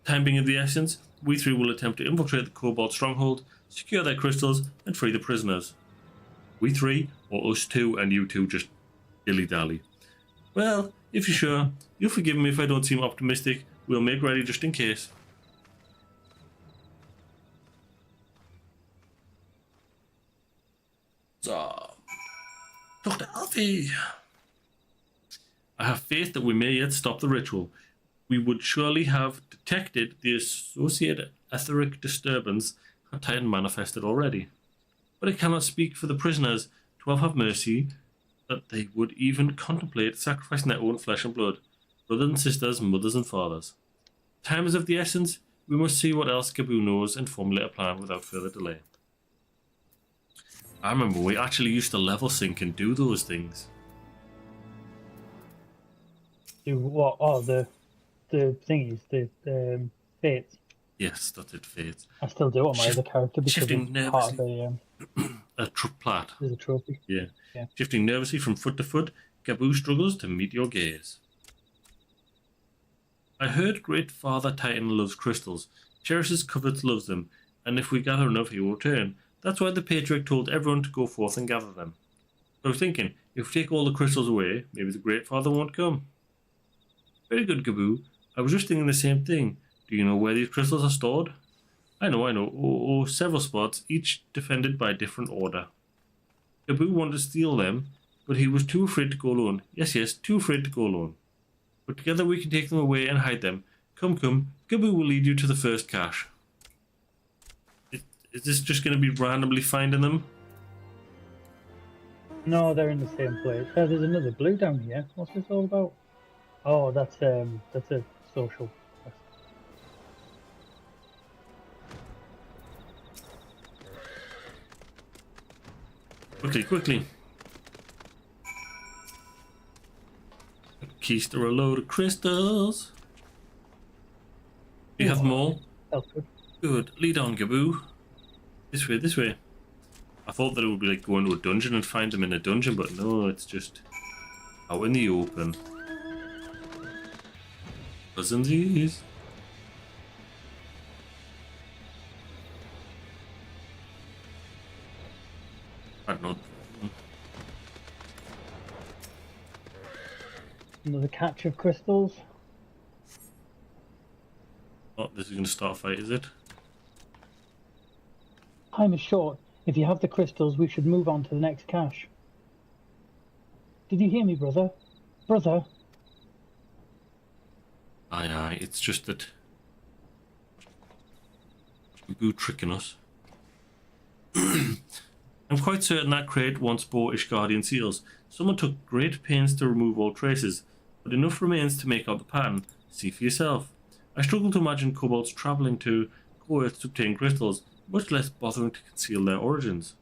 Time being of the essence, we three will attempt to infiltrate the Kobold stronghold, secure their crystals, and free the prisoners. We three, or us two and you two just dilly-dally? Well, if you're sure, you'll forgive me if I don't seem optimistic. We'll make ready just in case. So, Dr. Alfie! I have faith that we may yet stop the ritual. We would surely have detected the associated etheric disturbance had Titan manifested already. but I cannot speak for the prisoners to have mercy that they would even contemplate sacrificing their own flesh and blood, brothers and sisters, mothers and fathers. Time is of the essence. We must see what else Gabu knows and formulate a plan without further delay. I remember we actually used to level sync and do those things. Do what? Oh, the thingies, the fates. Yes, that's it, Fates. I still do it on my other character because Shifting it's part of nervously. A plat. There's a trophy. Yeah. Yeah. Shifting nervously from foot to foot, Gabu struggles to meet your gaze. I heard Great Father Titan loves crystals, cherishes covets, loves them, and if we gather enough, he will return. That's why the Patriarch told everyone to go forth and gather them. I was thinking, if we take all the crystals away, maybe the Great Father won't come. Very good, Gabu. I was just thinking the same thing. Do you know where these crystals are stored? I know. Several spots, each defended by a different order. Gabu wanted to steal them, but he was too afraid to go alone. Yes, too afraid to go alone. But together we can take them away and hide them. Come, Gabu will lead you to the first cache. Is this just going to be randomly finding them? No, they're in the same place. Oh, there's another blue down here. What's this all about? Oh, that's a social quest. Quickly. Keister a load of crystals. Do you have them all? Good. Lead on, Gabu. This way. I thought that it would be like going to a dungeon and find them in a dungeon, but no, it's just out in the open. Cousinsies. I don't know. Another catch of crystals. Oh, this is going to start a fight, is it? Time is short. If you have the crystals, we should move on to the next cache. Did you hear me, brother? Brother? Aye, it's just that Gabu tricking us. I'm quite certain that crate once bore Ishgardian seals. Someone took great pains to remove all traces, but enough remains to make out the pattern. See for yourself. I struggle to imagine kobolds travelling to Earth to obtain crystals, much less bothering to conceal their origins.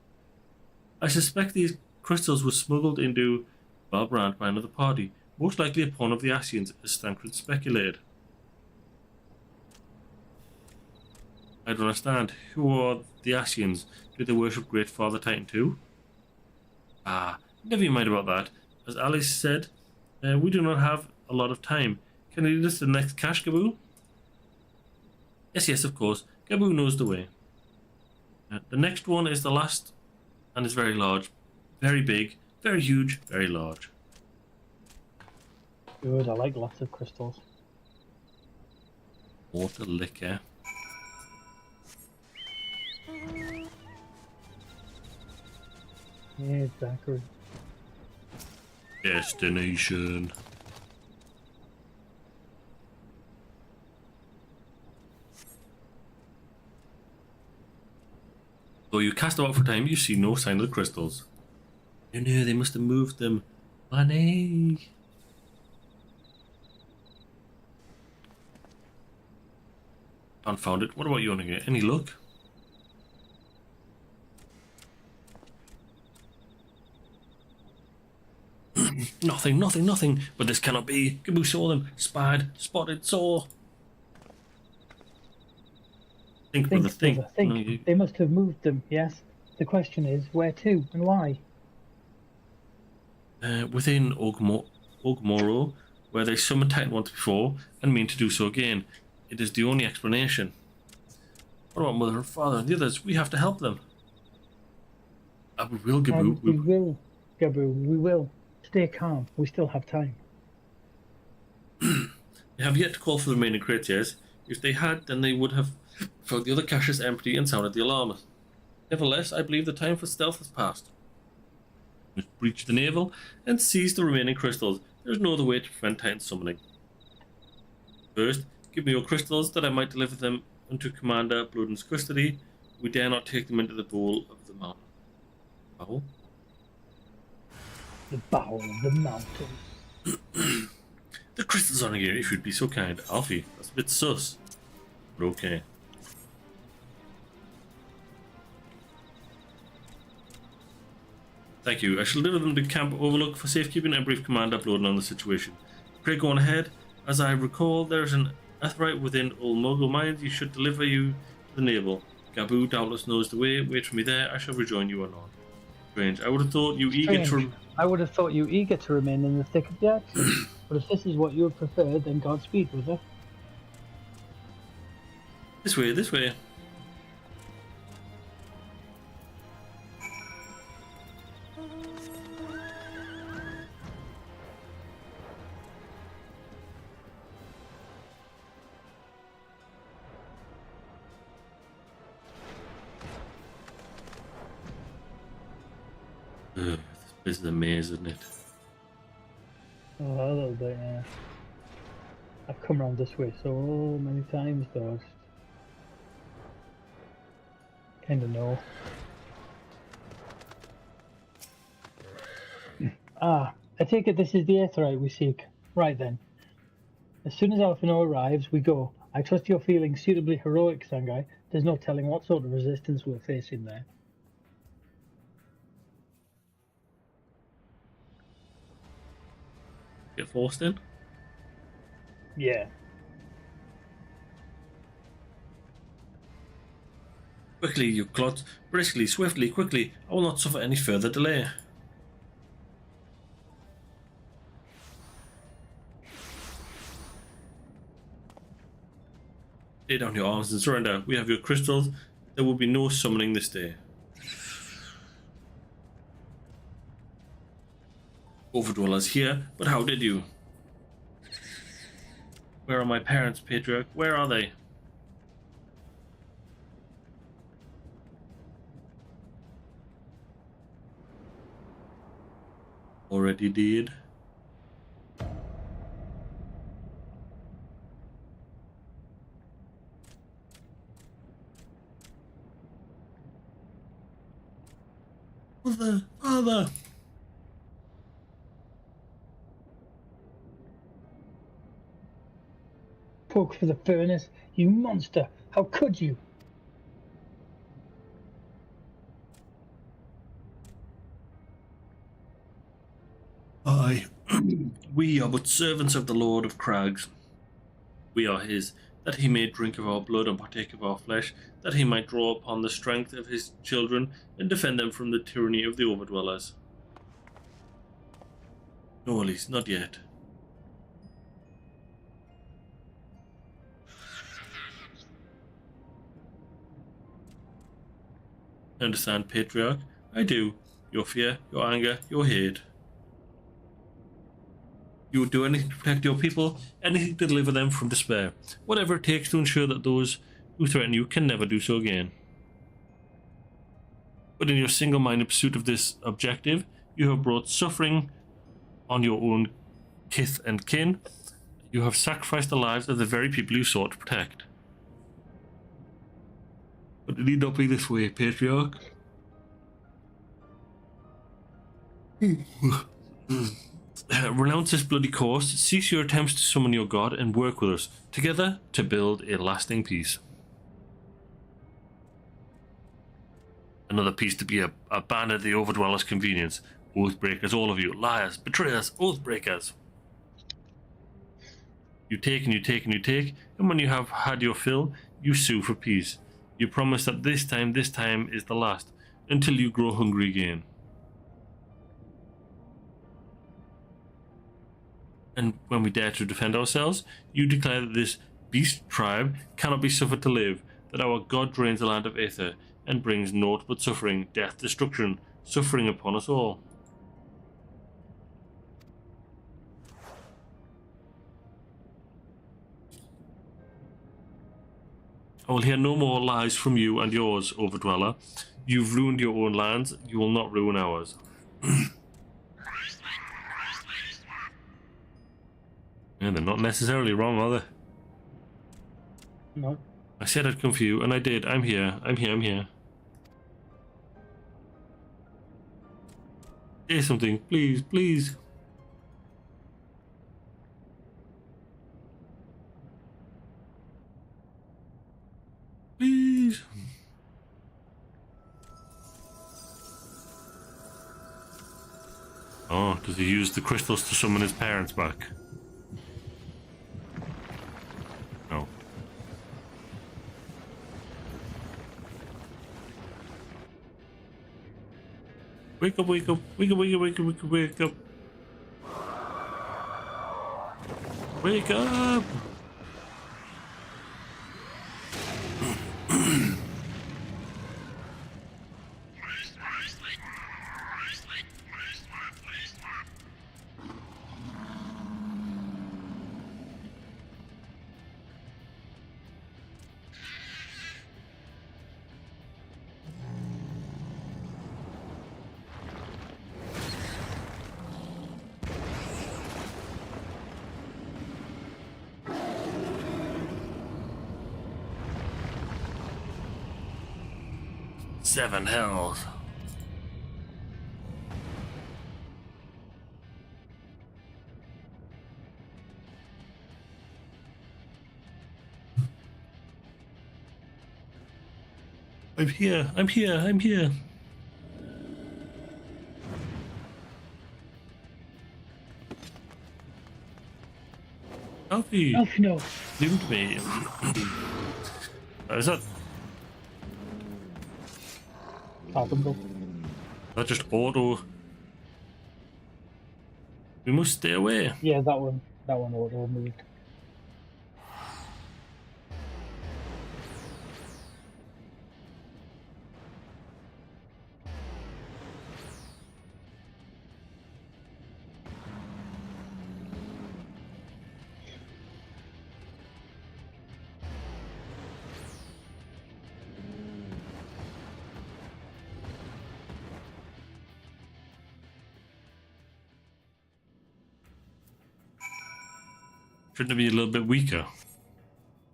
I suspect these crystals were smuggled into Valbrand by another party, most likely a pawn of the Ascians, as Stankred speculated. I don't understand. Who are the Ascians? Do they worship Great Father Titan too? Never mind about that. As Alice said, we do not have a lot of time. Can you lead us to the next cache, Gabu? Yes, of course. Gabu knows the way. The next one is the last, and is very large. Very big, very huge, very large. Good, I like lots of crystals. Water liquor. Yeah, Zachary. Destination. Though you cast about for time, you see no sign of the crystals. No, they must have moved them. Money. Unfound it. What about you, Onigiri? Any luck? Nothing. But this cannot be. Gabu saw them. Spied, spotted, saw. Think. No, they must have moved them, yes. The question is, where to and why? Within Ogmoro, where they summoned Titan once before and mean to do so again. It is the only explanation. What about Mother and Father and the others? We have to help them. We will, Gabu. We will, Gabu. We will. Stay calm. We still have time. They have yet to call for the remaining crates, yes. If they had, then they would have found the other caches empty and sounded the alarm. Nevertheless, I believe the time for stealth has passed. We must breach the navel and seize the remaining crystals. There is no other way to prevent Titan summoning. First, give me your crystals that I might deliver them unto Commander Bloodens' custody. We dare not take them into the bowl of the mountain. Bowel? The bowel of the mountain. The crystals on here, if you'd be so kind. Alfie, that's a bit sus. But okay. Thank you. I shall deliver them to Camp Overlook for safekeeping and brief command uploading on the situation. Pray go on ahead. As I recall, there is an aetherite within Old Mogul Mines. You should deliver you to the navel. Gabu doubtless knows the way. Wait for me there. I shall rejoin you anon. Strange. I would have thought you eager to... I would have thought you eager to remain in the thick of the action. But if this is what you would prefer, then Godspeed, brother. This way, this way. This is a maze, isn't it? Oh, a little bit, yeah. I've come around this way so many times, though. Kind of know. I take it this is the aetherite we seek. Right then. As soon as Alphino arrives, we go. I trust you're feeling suitably heroic, Sangai. There's no telling what sort of resistance we're facing there. Get forced in? Yeah. Quickly, you clot. Briskly, swiftly, quickly. I will not suffer any further delay. Lay down your arms and surrender. We have your crystals. There will be no summoning this day. Overdwellers here, but how did you? Where are my parents, Patriarch? Where are they? Already did. Father! Poke for the furnace, you monster! How could you? We are but servants of the Lord of Crags. We are his, that he may drink of our blood and partake of our flesh, that he might draw upon the strength of his children and defend them from the tyranny of the Overdwellers. No, Elise, not yet. I understand, Patriarch. I do. Your fear, your anger, your hate. You would do anything to protect your people, anything to deliver them from despair, whatever it takes to ensure that those who threaten you can never do so again. But in your single-minded pursuit of this objective, you have brought suffering on your own kith and kin. You have sacrificed the lives of the very people you sought to protect. But it need not be this way, Patriarch. Renounce this bloody course, cease your attempts to summon your god, and work with us, together, to build a lasting peace. Another piece to be a banner of the Overdwellers' convenience. Oathbreakers, all of you. Liars, betrayers, oathbreakers. You take and you take and you take, and when you have had your fill, you sue for peace. You promise that this time is the last, until you grow hungry again. And when we dare to defend ourselves, you declare that this beast tribe cannot be suffered to live, that our god drains the land of aether, and brings naught but suffering, death, destruction, suffering upon us all. I will hear no more lies from you and yours, Overdweller. You've ruined your own lands, you will not ruin ours. Yeah, they're not necessarily wrong, are they? No. I said I'd come for you, and I did. I'm here. I'm here. I'm here. Say something, please, please. Please. Oh, does he use the crystals to summon his parents back? No. Wake up, wake up, wake up, wake up, wake up, wake up, wake up. Wake up! Seven hells. I'm here, I'm here, I'm here. Alfie! Alfie, no. Doomed me. Is that... That just auto... We must stay away. Yeah, that one auto moved. Shouldn't it be a little bit weaker?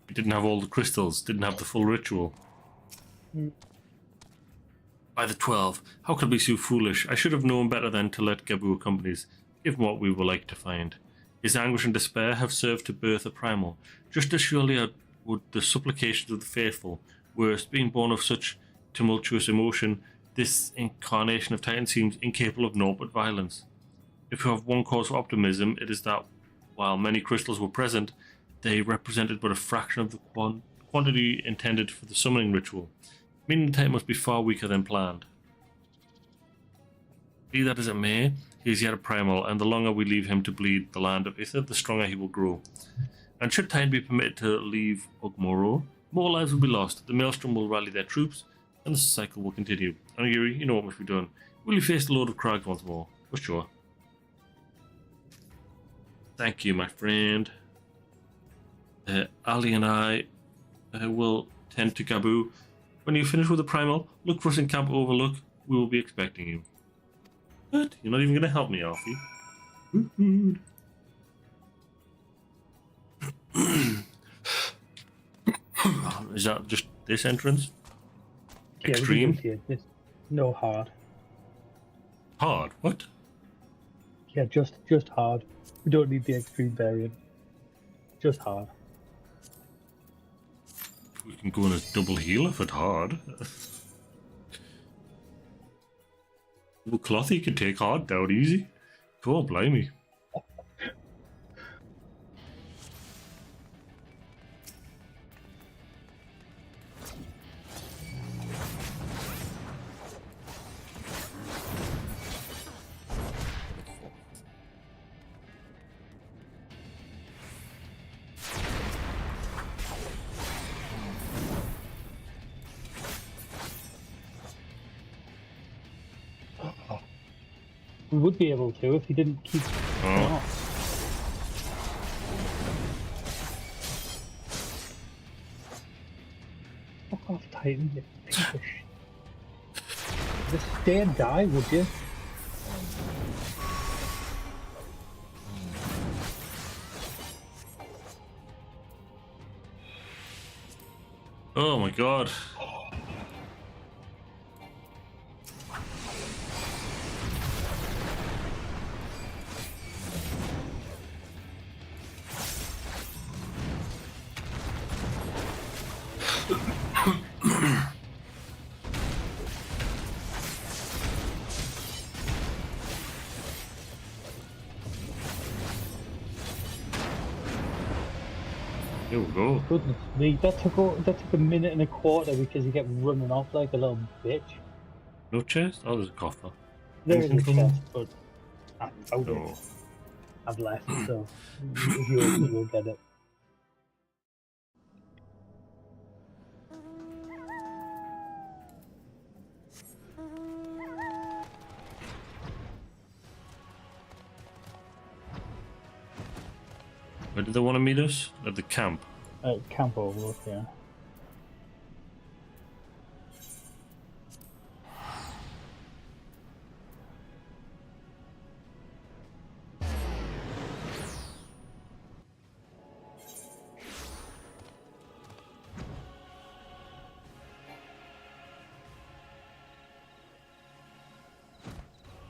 We didn't have all the crystals, didn't have the full ritual. By the 12, how could I be so foolish? I should have known better than to let Gabu accompany us, given what we were like to find. His anguish and despair have served to birth a primal. Just as surely would the supplications of the faithful. Worst, being born of such tumultuous emotion, this incarnation of Titan seems incapable of naught but violence. If you have one cause for optimism, it is that while many crystals were present, they represented but a fraction of the quantity intended for the summoning ritual, meaning the Titan must be far weaker than planned. Be that as it may, he is yet a primal, and the longer we leave him to bleed the land of aether, the stronger he will grow. And should Titan be permitted to leave Ogmoro, more lives will be lost, the Maelstrom will rally their troops, and the cycle will continue. Onigiri, you know what must be done. Will you face the Lord of Crags once more? For sure. Thank you, my friend. Ali and I will tend to Gabu. When you finish with the primal, look for us in Camp Overlook. We will be expecting you. What? You're not even going to help me, Alfie? Is that just this entrance? Yeah, Extreme? No, hard. Hard? What? Yeah, just hard. We don't need the extreme variant. Just hard. We can go on a double heal if it's hard. Well, Clothy can take hard down easy. Cool, blimey. We would be able to if he didn't keep off. Fuck off, Titan, you piece of shit. Just stay and die, would you? Oh my god. Here we go. Goodness me, that took a minute and a quarter because he kept running off like a little bitch. No chest? Oh, there's a coffer. There is a Anything chest, from- but I found No. it. I've left, so if you open it, you'll get it. Where did they want to meet us? At the camp. Camp Overlook, yeah.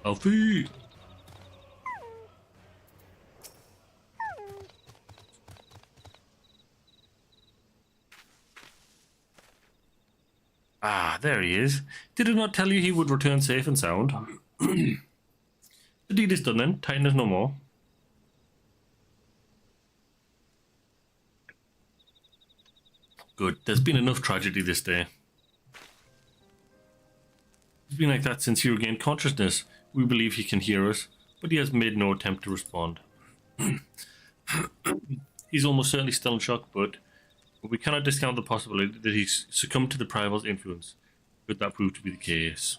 Alfie! Ah, there he is. Did I not tell you he would return safe and sound? The deed is done then. Titan is no more. Good. There's been enough tragedy this day. It's been like that since he regained consciousness. We believe he can hear us, but he has made no attempt to respond. He's almost certainly still in shock, but we cannot discount the possibility that he's succumbed to the primal's influence, could that prove to be the case.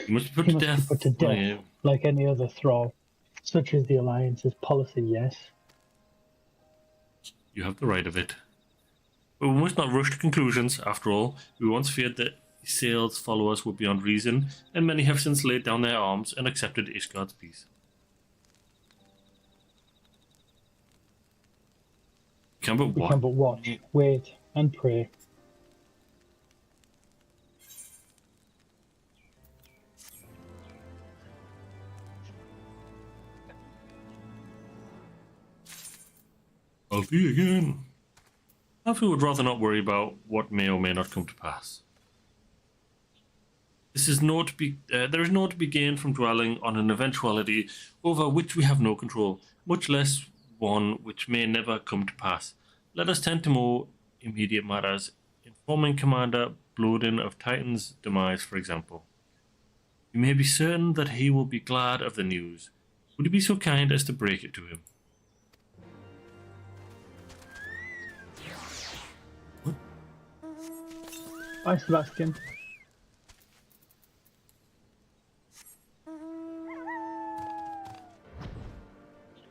He must be put to death. Oh, yeah. Like any other thrall. Such is the Alliance's policy, yes. You have the right of it. But we must not rush to conclusions. After all, we once feared that Sail's followers were beyond reason, and many have since laid down their arms and accepted Ishgard's peace. We can but watch, wait, and pray. Alfie again. Alfie would rather not worry about what may or may not come to pass. There is naught to be gained from dwelling on an eventuality over which we have no control, much less one which may never come to pass. Let us tend to more immediate matters, informing Commander Blodin of Titan's demise, for example. You may be certain that he will be glad of the news. Would you be so kind as to break it to him? Hi, Sebastian.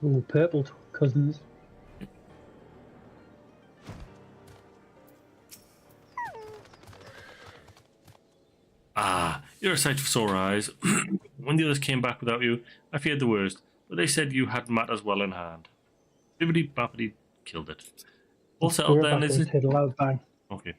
Ooh, purple cousins. Ah, you're a sight for sore eyes. When the others came back without you, I feared the worst, but they said you had matters well in hand. Bibbidi Bappity killed it. All settled then, is it? Hit a loud bang. Okay.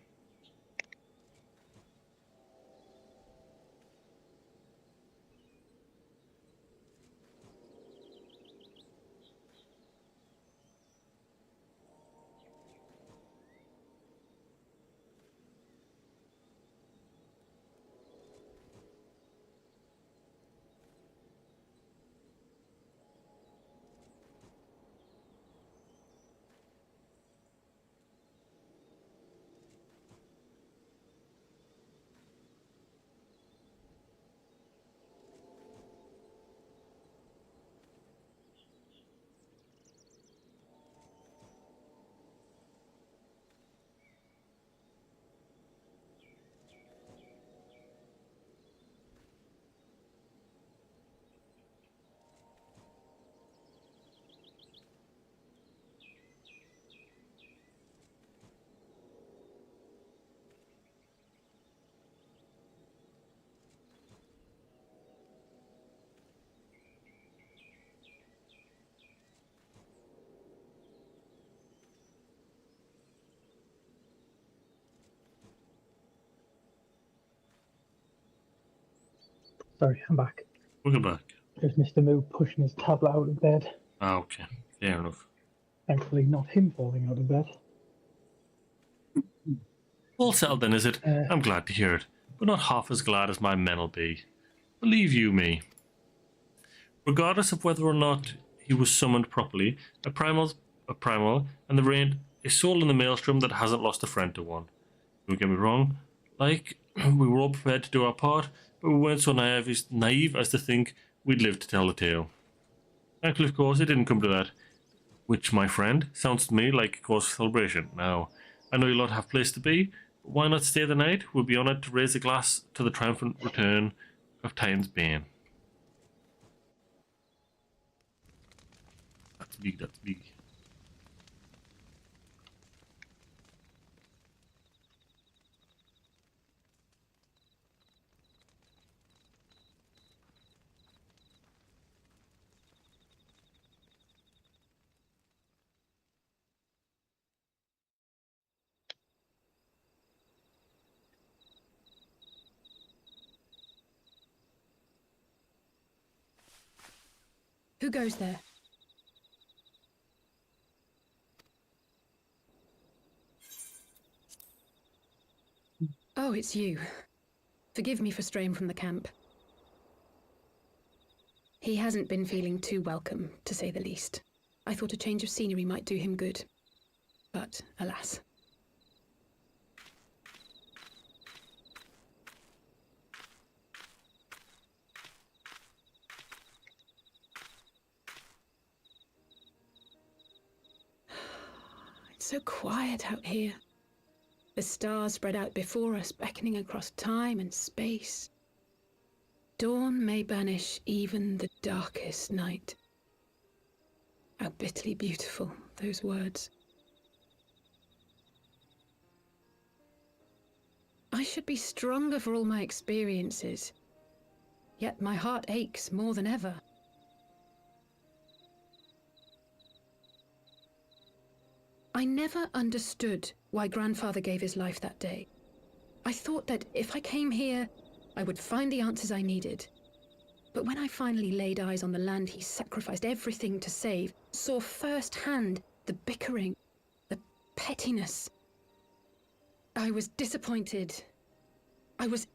Sorry, I'm back. Welcome back. There's Mr. Moo pushing his tablet out of bed. Ah, okay. Fair enough. Thankfully, not him falling out of bed. All settled then, is it? I'm glad to hear it, but not half as glad as my men'll be. Believe you me. Regardless of whether or not he was summoned properly, a primal's a primal, and the rain is soul in the maelstrom that hasn't lost a friend to one. Don't get me wrong, like, we were all prepared to do our part, but we weren't so naive as to think we'd live to tell the tale. Thankfully, of course, it didn't come to that, which, my friend, sounds to me like a cause for celebration. Now, I know you lot have place to be, but why not stay the night? We'll be honoured to raise a glass to the triumphant return of Titan's Bane. That's big, that's big. Who goes there? Oh, it's you. Forgive me for straying from the camp. He hasn't been feeling too welcome, to say the least. I thought a change of scenery might do him good. But, alas. It's so quiet out here. The stars spread out before us, beckoning across time and space. Dawn may banish even the darkest night. How bitterly beautiful, those words. I should be stronger for all my experiences, yet my heart aches more than ever. I never understood why Grandfather gave his life that day. I thought that if I came here, I would find the answers I needed. But when I finally laid eyes on the land he sacrificed everything to save, saw firsthand the bickering, the pettiness, I was disappointed. I was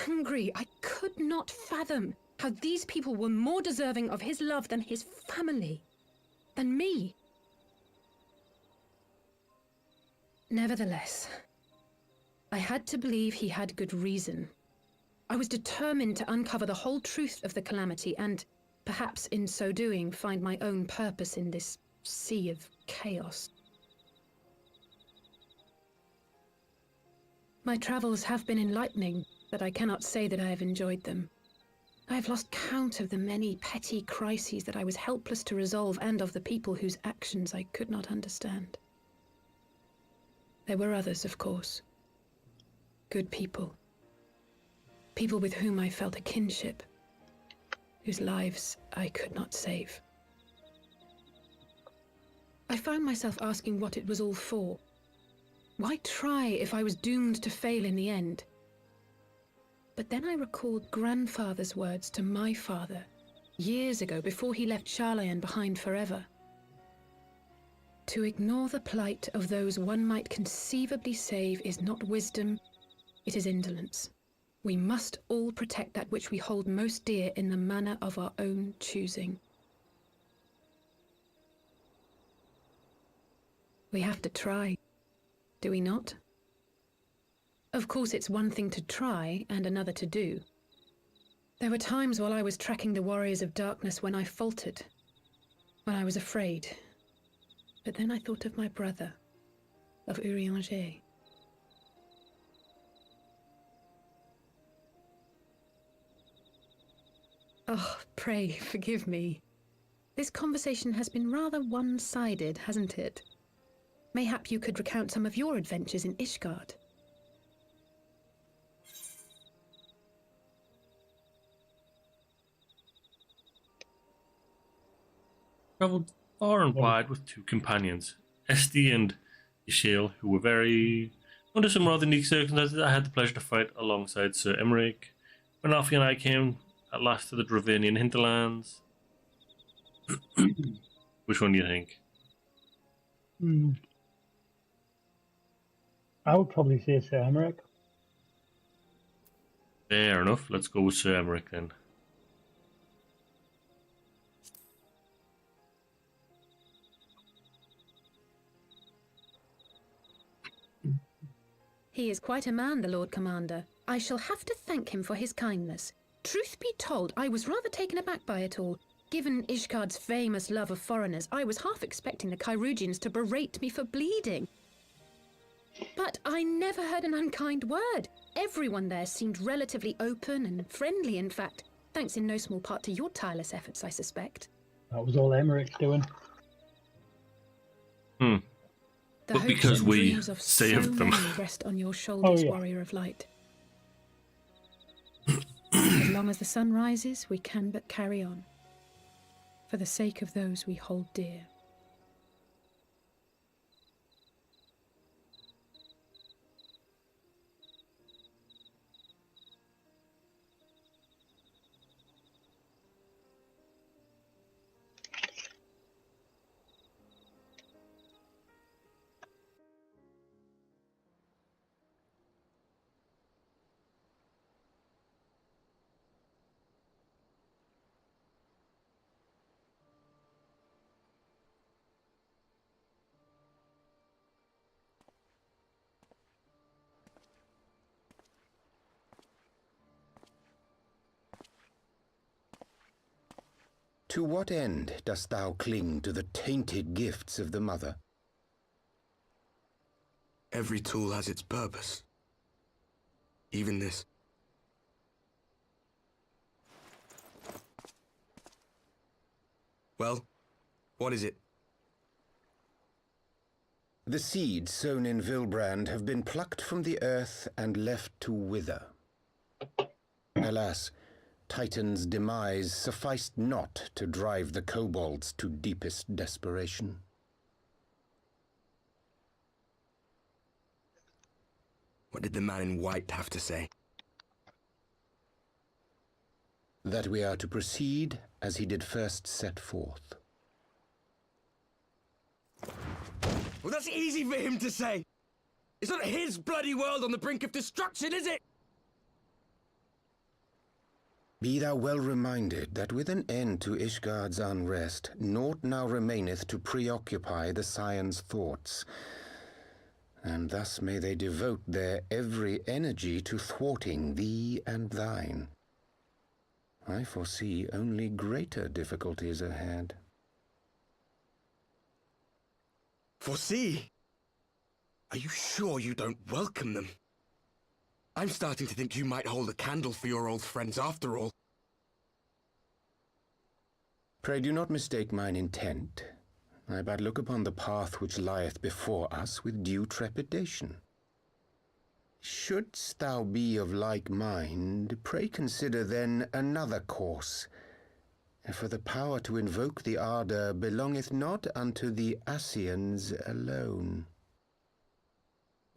angry. I could not fathom how these people were more deserving of his love than his family, than me. Nevertheless, I had to believe he had good reason. I was determined to uncover the whole truth of the calamity and, perhaps in so doing, find my own purpose in this sea of chaos. My travels have been enlightening, but I cannot say that I have enjoyed them. I have lost count of the many petty crises that I was helpless to resolve and of the people whose actions I could not understand. There were others, of course. Good people. People with whom I felt a kinship, whose lives I could not save. I found myself asking what it was all for. Why try if I was doomed to fail in the end? But then I recalled Grandfather's words to my father, years ago, before he left Sharlayan behind forever. To ignore the plight of those one might conceivably save is not wisdom, it is indolence. We must all protect that which we hold most dear in the manner of our own choosing. We have to try, do we not? Of course, it's one thing to try and another to do. There were times while I was tracking the warriors of darkness when I faltered, when I was afraid. But then I thought of my brother, of Eorzea. Oh, pray forgive me. This conversation has been rather one-sided, hasn't it? Mayhap you could recount some of your adventures in Ishgard. Travelled far and wide with two companions, Esti and Yishael, who were under some rather unique circumstances. I had the pleasure to fight alongside Sir Emmerich. When Alfie and I came at last to the Dravanian hinterlands. Which one do you think? I would probably say Sir Emmerich. Fair enough. Let's go with Sir Emmerich then. He is quite a man, the Lord Commander. I shall have to thank him for his kindness. Truth be told, I was rather taken aback by it all. Given Ishgard's famous love of foreigners, I was half expecting the Kyrugians to berate me for bleeding. But I never heard an unkind word. Everyone there seemed relatively open and friendly, in fact. Thanks in no small part to your tireless efforts, I suspect. That was all Emmerich doing. Hmm. The But hopes because and we dreams of saved so them. many rest on your shoulders, Oh, yeah. Warrior of Light. As long as the sun rises, we can but carry on. For the sake of those we hold dear. To what end dost thou cling to the tainted gifts of the Mother? Every tool has its purpose. Even this. Well, what is it? The seeds sown in Vilbrand have been plucked from the earth and left to wither. Alas, Titan's demise sufficed not to drive the kobolds to deepest desperation. What did the man in white have to say? That we are to proceed as he did first set forth. Well, that's easy for him to say. It's not his bloody world on the brink of destruction, is it? Be thou well reminded that with an end to Ishgard's unrest, naught now remaineth to preoccupy the Scion's thoughts, and thus may they devote their every energy to thwarting thee and thine. I foresee only greater difficulties ahead. Foresee? Are you sure you don't welcome them? I'm starting to think you might hold a candle for your old friends after all. Pray do not mistake mine intent. I but look upon the path which lieth before us with due trepidation. Shouldst thou be of like mind, pray consider then another course. For the power to invoke the ardour belongeth not unto the Ascians alone.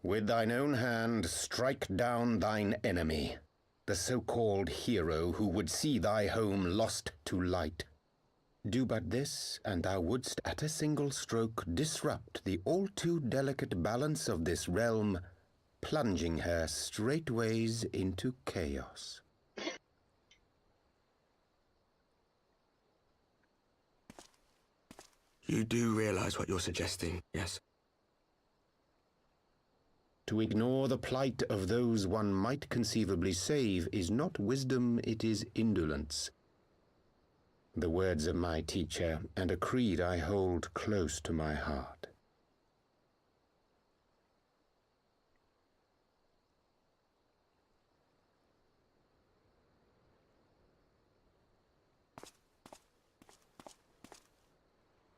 With thine own hand strike down thine enemy, the so-called hero who would see thy home lost to light. Do but this, and thou wouldst at a single stroke disrupt the all-too delicate balance of this realm, plunging her straightways into chaos. You do realize what you're suggesting, yes? To ignore the plight of those one might conceivably save is not wisdom, it is indolence. The words of my teacher, and a creed I hold close to my heart.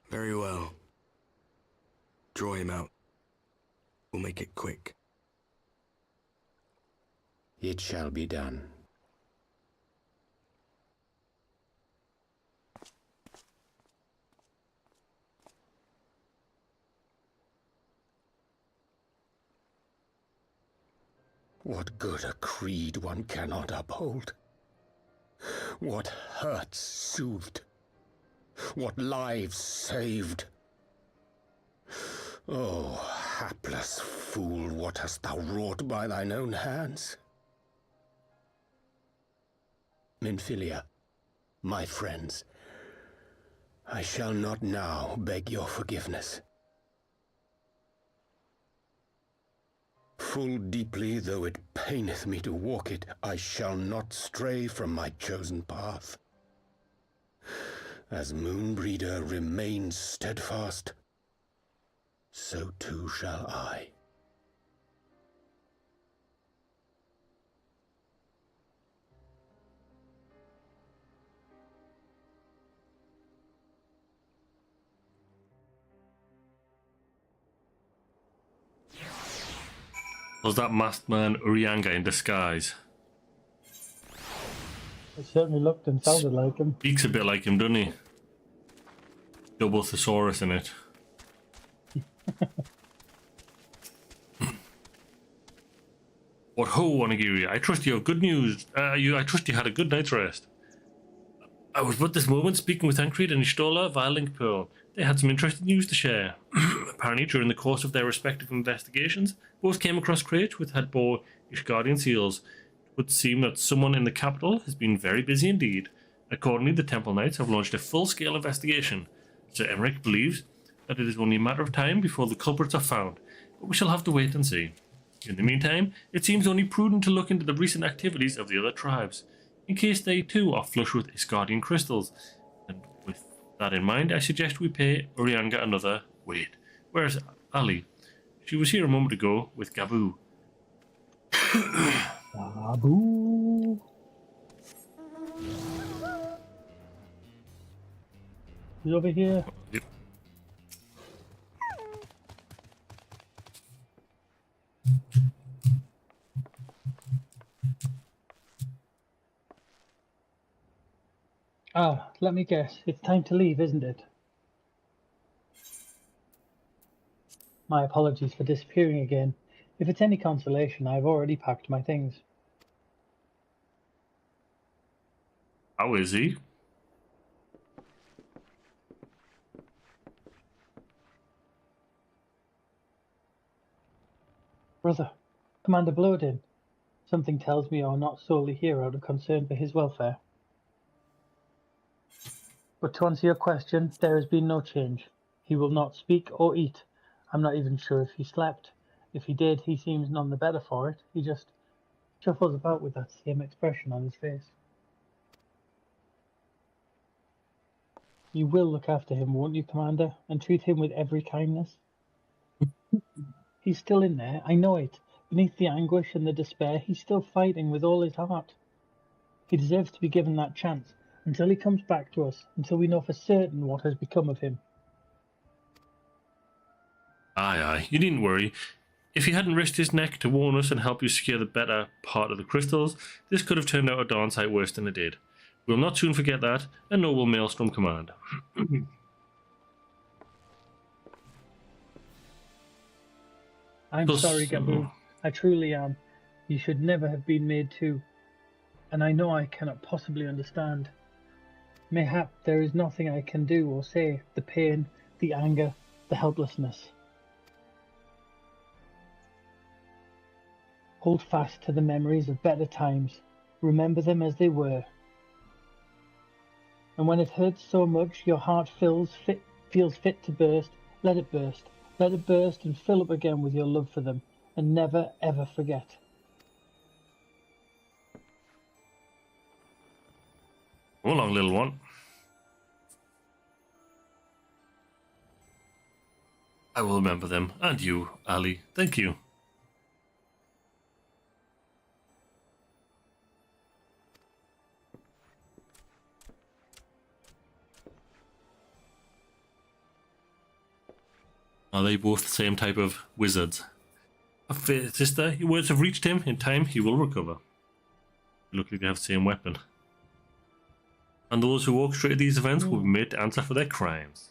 Very well. Draw him out. We'll make it quick. It shall be done. What good a creed one cannot uphold? What hurts soothed? What lives saved? Oh, hapless fool, what hast thou wrought by thine own hands? Minfilia, my friends, I shall not now beg your forgiveness. Full deeply though it paineth me to walk it, I shall not stray from my chosen path. As Moonbreeder remains steadfast, so too shall I. Was that masked man Urianga in disguise? It certainly looked and sounded like him. Speaks a bit like him, doesn't he? Double thesaurus in it. What ho, Onigiri? I trust you have good news. I trust you had a good night's rest. I was but this moment speaking with Tancred and Ishtola via Link Pearl. They had some interesting news to share. Apparently, during the course of their respective investigations, both came across crates which had bore Ishgardian seals. It would seem that someone in the capital has been very busy indeed. Accordingly, the Temple Knights have launched a full-scale investigation. Sir Emmerich believes that it is only a matter of time before the culprits are found, but we shall have to wait and see. In the meantime, it seems only prudent to look into the recent activities of the other tribes, in case they too are flush with Ishgardian crystals. And with that in mind, I suggest we pay Urianga another wait. Where's Ali? She was here a moment ago with Gabu. Gabu. He's over here. Yep. Ah, let me guess. It's time to leave, isn't it? My apologies for disappearing again. If it's any consolation, I've already packed my things. How is he? Brother, Commander Blodin. Something tells me you're not solely here out of concern for his welfare. But to answer your question, there has been no change. He will not speak or eat. I'm not even sure if he slept. If he did, he seems none the better for it. He just shuffles about with that same expression on his face. You will look after him, won't you, Commander, and treat him with every kindness? He's still in there, I know it. Beneath the anguish and the despair, he's still fighting with all his heart. He deserves to be given that chance, until he comes back to us, until we know for certain what has become of him. Aye, you needn't worry. If he hadn't risked his neck to warn us and help you secure the better part of the crystals, this could have turned out a darn sight worse than it did. We'll not soon forget that, and nor will Maelstrom Command. I'm sorry, Gabu. I truly am. You should never have been made to. And I know I cannot possibly understand. Mayhap there is nothing I can do or say. The pain, the anger, the helplessness. Hold fast to the memories of better times. Remember them as they were. And when it hurts so much your heart feels fit to burst, let it burst. Let it burst and fill up again with your love for them. And never ever forget. Come along, little one. I will remember them, and you, Ali. Thank you. Are they both the same type of wizards? Sister, your words have reached him. In time, he will recover. They look like they have the same weapon. And those who orchestrated these events will be made to answer for their crimes.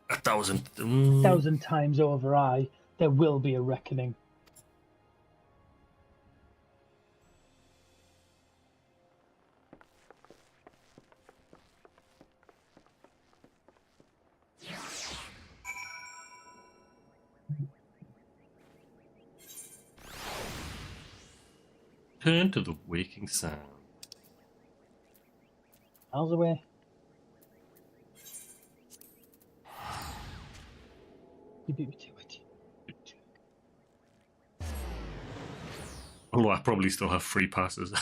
A thousand times over, there will be a reckoning. Turn to the waking sound. miles away. You beat me to it. Although I probably still have free passes.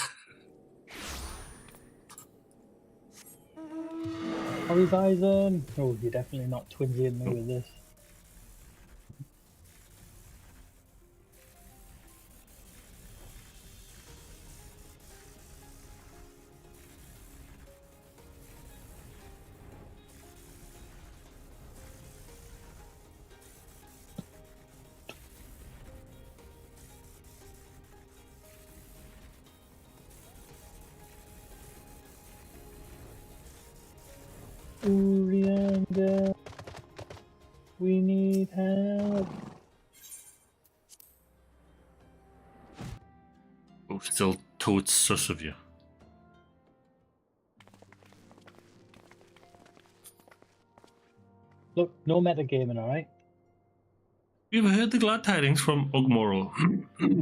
Horizon! Oh, you're definitely not twinsying me with this. Urianga, we need help. Oh, still totes sus of you. Look, no metagaming, alright? You have heard the glad tidings from Ugmoro,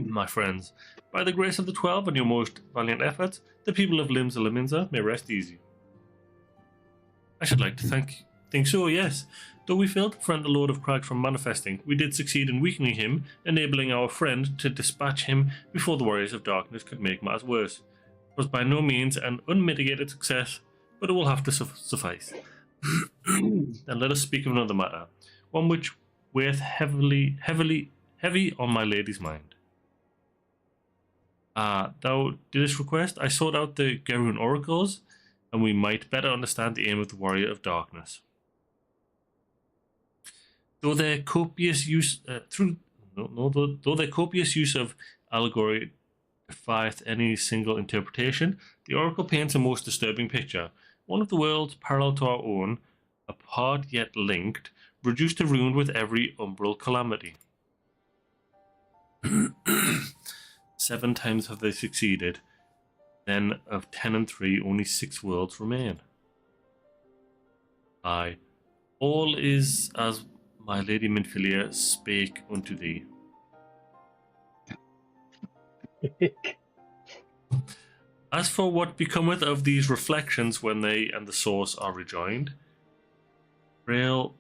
my friends. By the grace of the 12 and your most valiant efforts, the people of Limbs Alaminza may rest easy. I should like to think so, yes. Though we failed to prevent the Lord of Crag from manifesting, we did succeed in weakening him, enabling our friend to dispatch him before the Warriors of Darkness could make matters worse. It was by no means an unmitigated success, but it will have to suffice. Then let us speak of another matter, one which weigheth heavy on my lady's mind. Thou didst request I sought out the Gerun oracles, and we might better understand the aim of the Warrior of Darkness. Though their copious use of allegory defieth any single interpretation, the oracle paints a most disturbing picture. One of the worlds parallel to our own, apart yet linked, reduced to ruin with every umbral calamity. 7 times have they succeeded. Then of 10 and 3, only 6 worlds remain. Aye, all is as my lady Minfilia spake unto thee. As for what becometh of these reflections when they and the source are rejoined, frail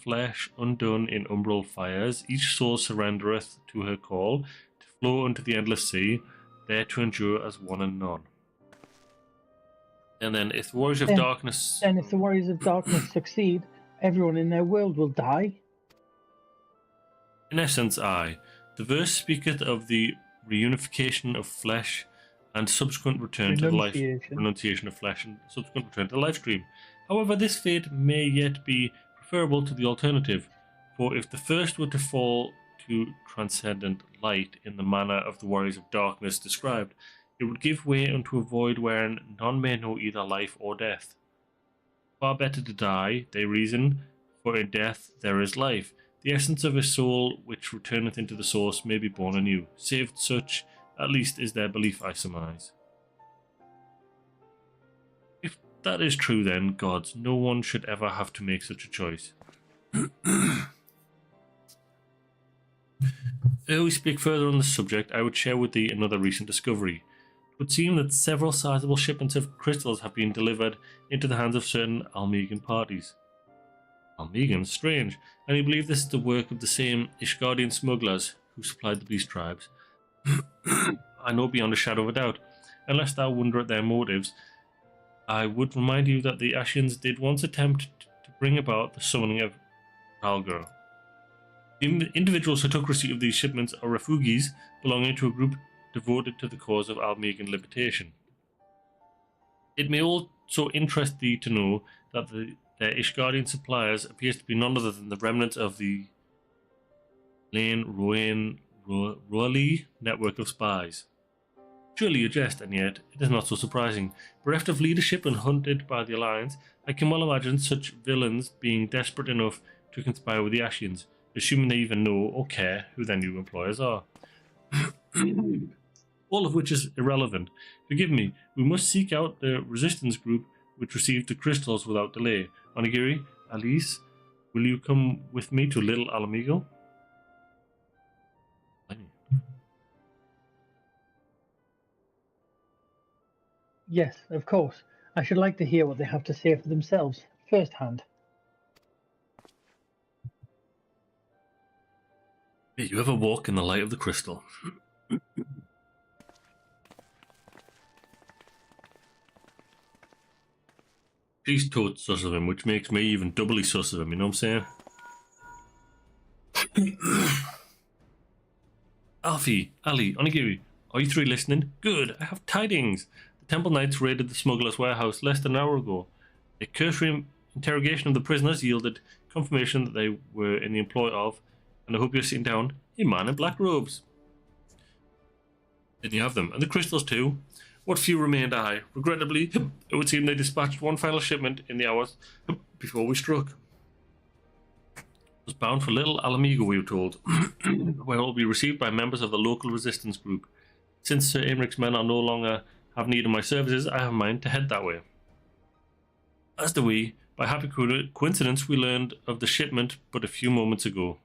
flesh undone in umbral fires, each soul surrendereth to her call, to flow unto the endless sea, there to endure as one and none. And then if the Warriors of Darkness... Then if the Warriors of Darkness succeed, everyone in their world will die. In essence, aye. The verse speaketh of the reunification of flesh and subsequent return to the life... Renunciation of flesh and subsequent return to the life stream. However, this fate may yet be preferable to the alternative, for if the first were to fall to transcendent light in the manner of the Warriors of Darkness described, it would give way unto a void wherein none may know either life or death. Far better to die, they reason, for in death there is life. The essence of a soul which returneth into the source may be born anew, save such, at least, is their belief, I surmise. If that is true then, gods, no one should ever have to make such a choice. Ere we speak further on this subject, I would share with thee another recent discovery. It would seem that several sizable shipments of crystals have been delivered into the hands of certain Almegan parties. Almegans? Strange. And you believe this is the work of the same Ishgardian smugglers who supplied the beast tribes? I know beyond a shadow of a doubt. Unless thou wonder at their motives, I would remind you that the Ashians did once attempt to bring about the summoning of Talgur. The individuals who took receipt of these shipments are refugees belonging to a group devoted to the cause of Almegan libertation. It may also interest thee to know that their Ishgardian suppliers appears to be none other than the remnants of the Lane Roali network of spies. Surely a jest, and yet it is not so surprising. Bereft of leadership and hunted by the Alliance, I can well imagine such villains being desperate enough to conspire with the Ashians, assuming they even know or care who their new employers are. All of which is irrelevant. Forgive me, we must seek out the resistance group which received the crystals without delay. Onigiri, Alice, will you come with me to Little Alamigo? Yes, of course. I should like to hear what they have to say for themselves, firsthand. May you ever walk in the light of the crystal. She's totes sus of him, which makes me even doubly sus of him, you know what I'm saying? Alfie, Ali, Onigiri, are you three listening? Good, I have tidings. The Temple Knights raided the smuggler's warehouse less than an hour ago. A cursory interrogation of the prisoners yielded confirmation that they were in the employ of, and I hope you're sitting down, a man in black robes. Didn't you have them? And the crystals too? What few remained I. Regrettably, it would seem they dispatched one final shipment in the hours before we struck. It was bound for Little Alamigo, we were told, where it will be received by members of the local resistance group. Since Sir Aymric's men are no longer have need of my services, I have a mind to head that way. As do we. By happy coincidence, we learned of the shipment but a few moments ago.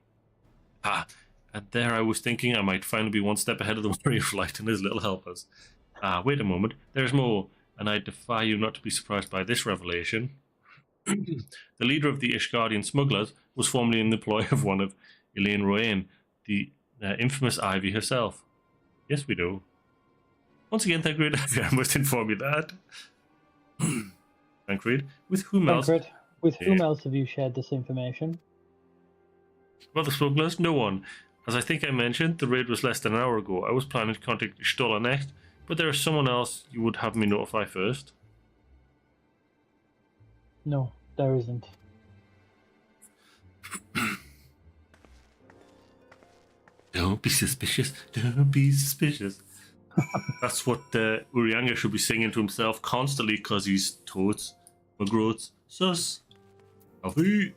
And there I was thinking I might finally be one step ahead of the Warrior of Light and his little helpers. Wait a moment, there's more, and I defy you not to be surprised by this revelation. The leader of the Ishgardian smugglers was formerly in the employ of one of Elaine Rowan, the infamous Ivy herself. Yes, we do. Once again, Thancred, I must inform you that. Thancred, with whom else? Thancred, with whom else have you shared this information? Well, the smugglers, no one. As I think I mentioned, the raid was less than an hour ago. I was planning to contact Stola next, but there is someone else you would have me notify first. No, there isn't. Don't be suspicious. Don't be suspicious. That's what Urianga should be singing to himself constantly because he's totes, McGroats, sus. Alfie.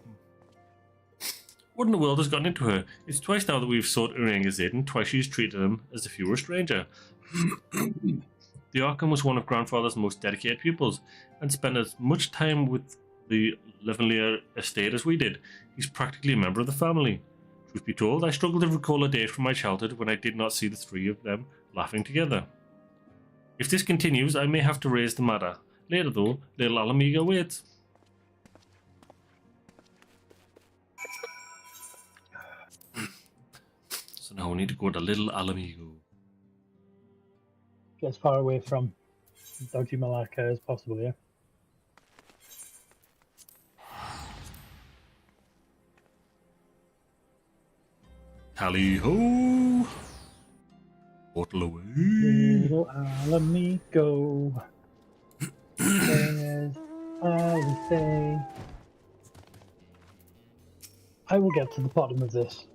What in the world has gotten into her? It's twice now that we've sought Urianga's aid, and twice she's treated him as if he were a stranger. The Arkham was one of Grandfather's most dedicated pupils, and spent as much time with the Levenlier estate as we did. He's practically a member of the family. Truth be told, I struggle to recall a day from my childhood when I did not see the three of them laughing together. If this continues, I may have to raise the matter. Later though, little Alamiga waits. So now we need to go to little Alamigo. Get as far away from Dodgy Malacca as possible, yeah? Tally-ho! Bottle away. Little Alamigo. As I say. I will get to the bottom of this.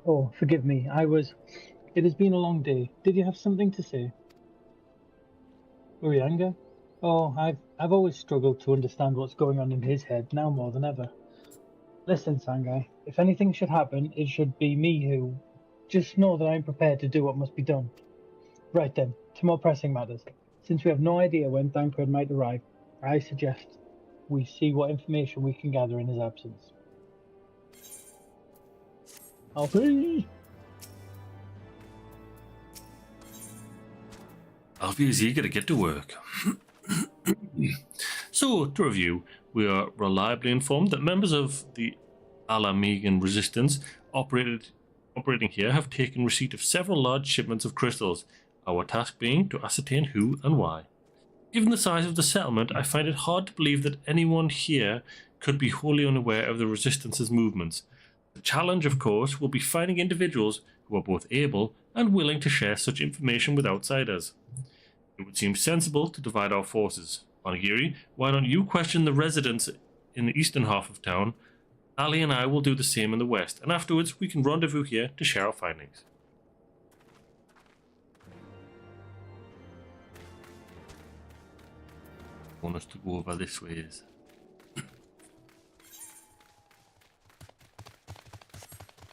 Oh, forgive me. It has been a long day. Did you have something to say? Urianga? Oh, I've always struggled to understand what's going on in his head, now more than ever. Listen, Sangai, if anything should happen, it should be me who... Just know that I'm prepared to do what must be done. Right then, to more pressing matters. Since we have no idea when Thancred might arrive, I suggest we see what information we can gather in his absence. Alfie! Alfie is eager to get to work. So, to review, we are reliably informed that members of the Alamigan resistance operating here have taken receipt of several large shipments of crystals, our task being to ascertain who and why. Given the size of the settlement, I find it hard to believe that anyone here could be wholly unaware of the resistance's movements. The challenge, of course, will be finding individuals who are both able and willing to share such information with outsiders. It would seem sensible to divide our forces. Onigiri, why don't you question the residents in the eastern half of town? Ali and I will do the same in the west, and afterwards we can rendezvous here to share our findings. I want us to go over this ways.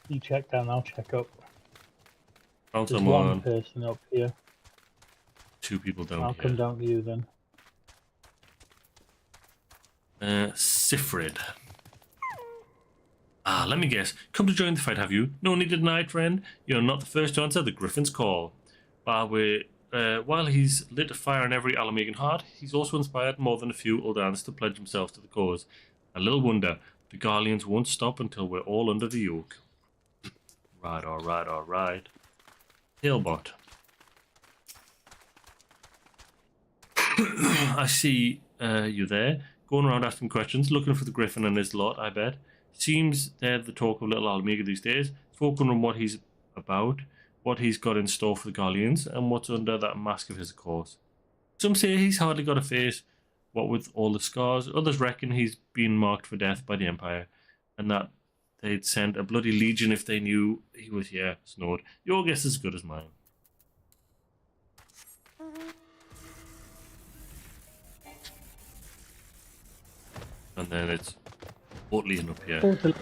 You check down, I'll check up. Found There's someone. one person up here. Two people down I'll here. come down to you then. Sifrid. Let me guess. Come to join the fight, have you? No need to deny it, friend. You're not the first to answer the Griffin's call. While he's lit a fire in every Alamegan heart, he's also inspired more than a few Uldans to pledge themselves to the cause. A little wonder, the Garleans won't stop until we're all under the yoke. Right, alright, alright. Tailbot. I see you there, going around asking questions, looking for the Griffin and his lot, I bet. Seems they're the talk of Little Alamega these days. Folk on what he's about, what he's got in store for the Garleans, and what's under that mask of his, of course. Some say he's hardly got a face, what with all the scars. Others reckon he's been marked for death by the Empire, and that they'd send a bloody legion if they knew he was here. Snored. Your guess is as good as mine. And then it's Oatlian up here.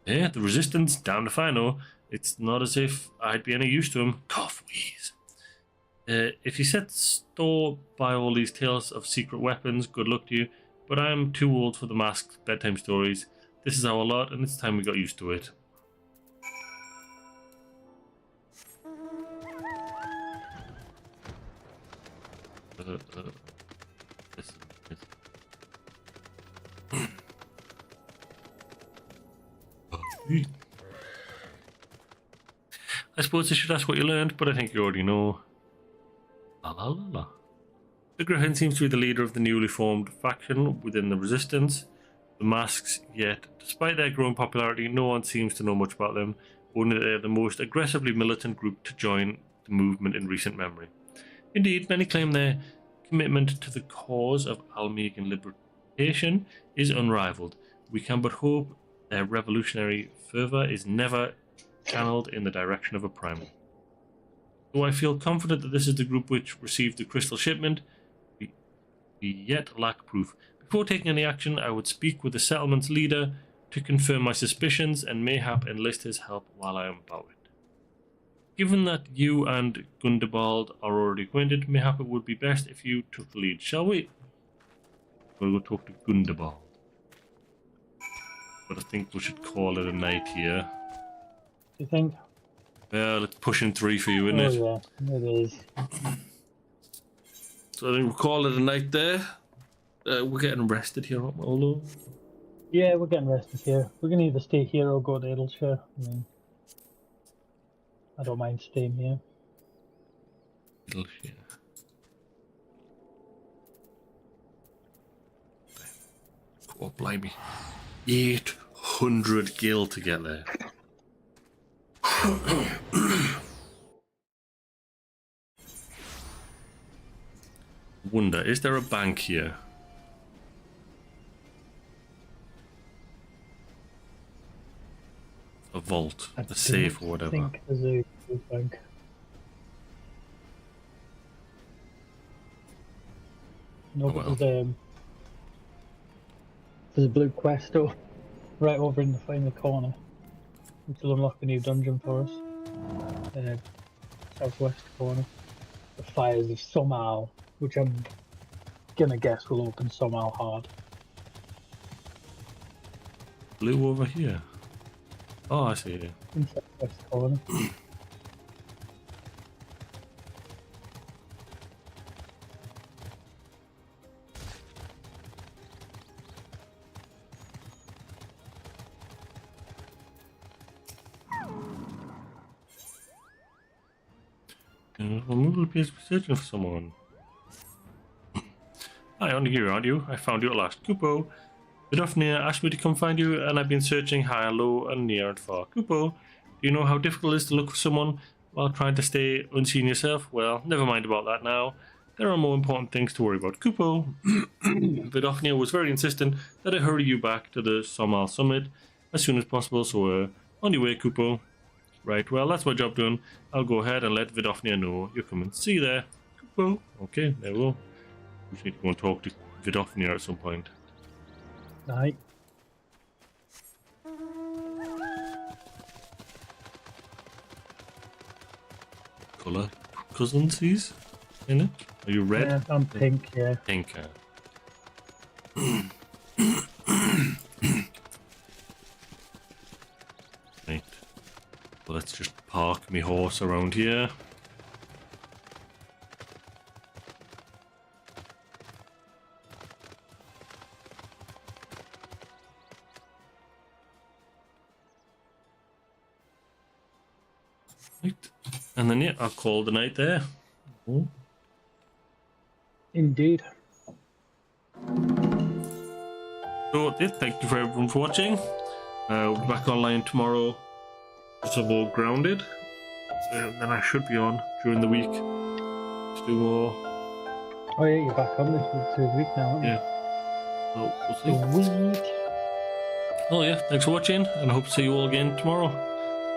Yeah, the resistance down to final. It's not as if I'd be any use to him. Cough, wheeze. If you set store by all these tales of secret weapons, good luck to you. But I'm too old for the masked bedtime stories. This is our lot, and it's time we got used to it. I suppose I should ask what you learned, but I think you already know. La la la la. The Griffin seems to be the leader of the newly formed faction within the Resistance. The Masks, yet, despite their growing popularity, no one seems to know much about them, only that they're the most aggressively militant group to join the movement in recent memory. Indeed, many claim their commitment to the cause of Almegan liberation is unrivaled. We can but hope their revolutionary fervour is never channeled in the direction of a primal. Though I feel confident that this is the group which received the crystal shipment, we yet lack proof. Before taking any action, I would speak with the settlement's leader to confirm my suspicions and mayhap enlist his help while I am about it. Given that you and Gundebald are already acquainted, mayhap it would be best if you took the lead, shall we? We'll go talk to Gundebald. But I think we should call it a night here. Do you think? Yeah, it's pushing 3 for you, isn't it? Oh yeah, it is. So I think we'll call it a night there. We're getting rested here, aren't we, although? Yeah, we're getting rested here. We can either stay here or go to Eorzea. I mean, I don't mind staying here. Eorzea. Oh, blimey. 800 gil to get there. Wonder, is there a bank here? A vault, a safe or whatever. I think there's a bank. No, but there's a blue quest though, right over in the final corner, which will unlock a new dungeon for us. Southwest corner. The fires of Somal, which I'm gonna guess will open Somal hard. Blue over here. Oh, I see it. In Southwest corner. Removal appears to be searching for someone. Hi, Onigiri, aren't you? I found you at last. Kupo. Vidofnir asked me to come find you, and I've been searching high and low and near and far. Kupo, do you know how difficult it is to look for someone while trying to stay unseen yourself? Well, never mind about that now. There are more important things to worry about. Kupo. Vidofnir was very insistent that I hurry you back to the Somal summit as soon as possible, so on your way, Kupo. Right, well, that's my job done. I'll go ahead and let Vidofnir know you're coming. See you there. Kupo. Okay, there we go. We just need to go and talk to Vidofnir at some point. Aye. Colour cousins he's in it? Are you red? Yeah, I'm pink, yeah. Pink. Right. Well, let's just park my horse around here. Right. And then, yeah, I'll call the night there. Oh. Indeed. So, yeah, thank you for everyone for watching. We'll be back online tomorrow, just a more grounded. And then I should be on during the week to do more. Oh yeah, you're back on this week now, aren't you? Yeah. So, we'll see. Oh yeah, thanks for watching, and I hope to see you all again tomorrow.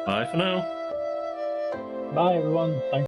Bye for now. Bye everyone. Thanks.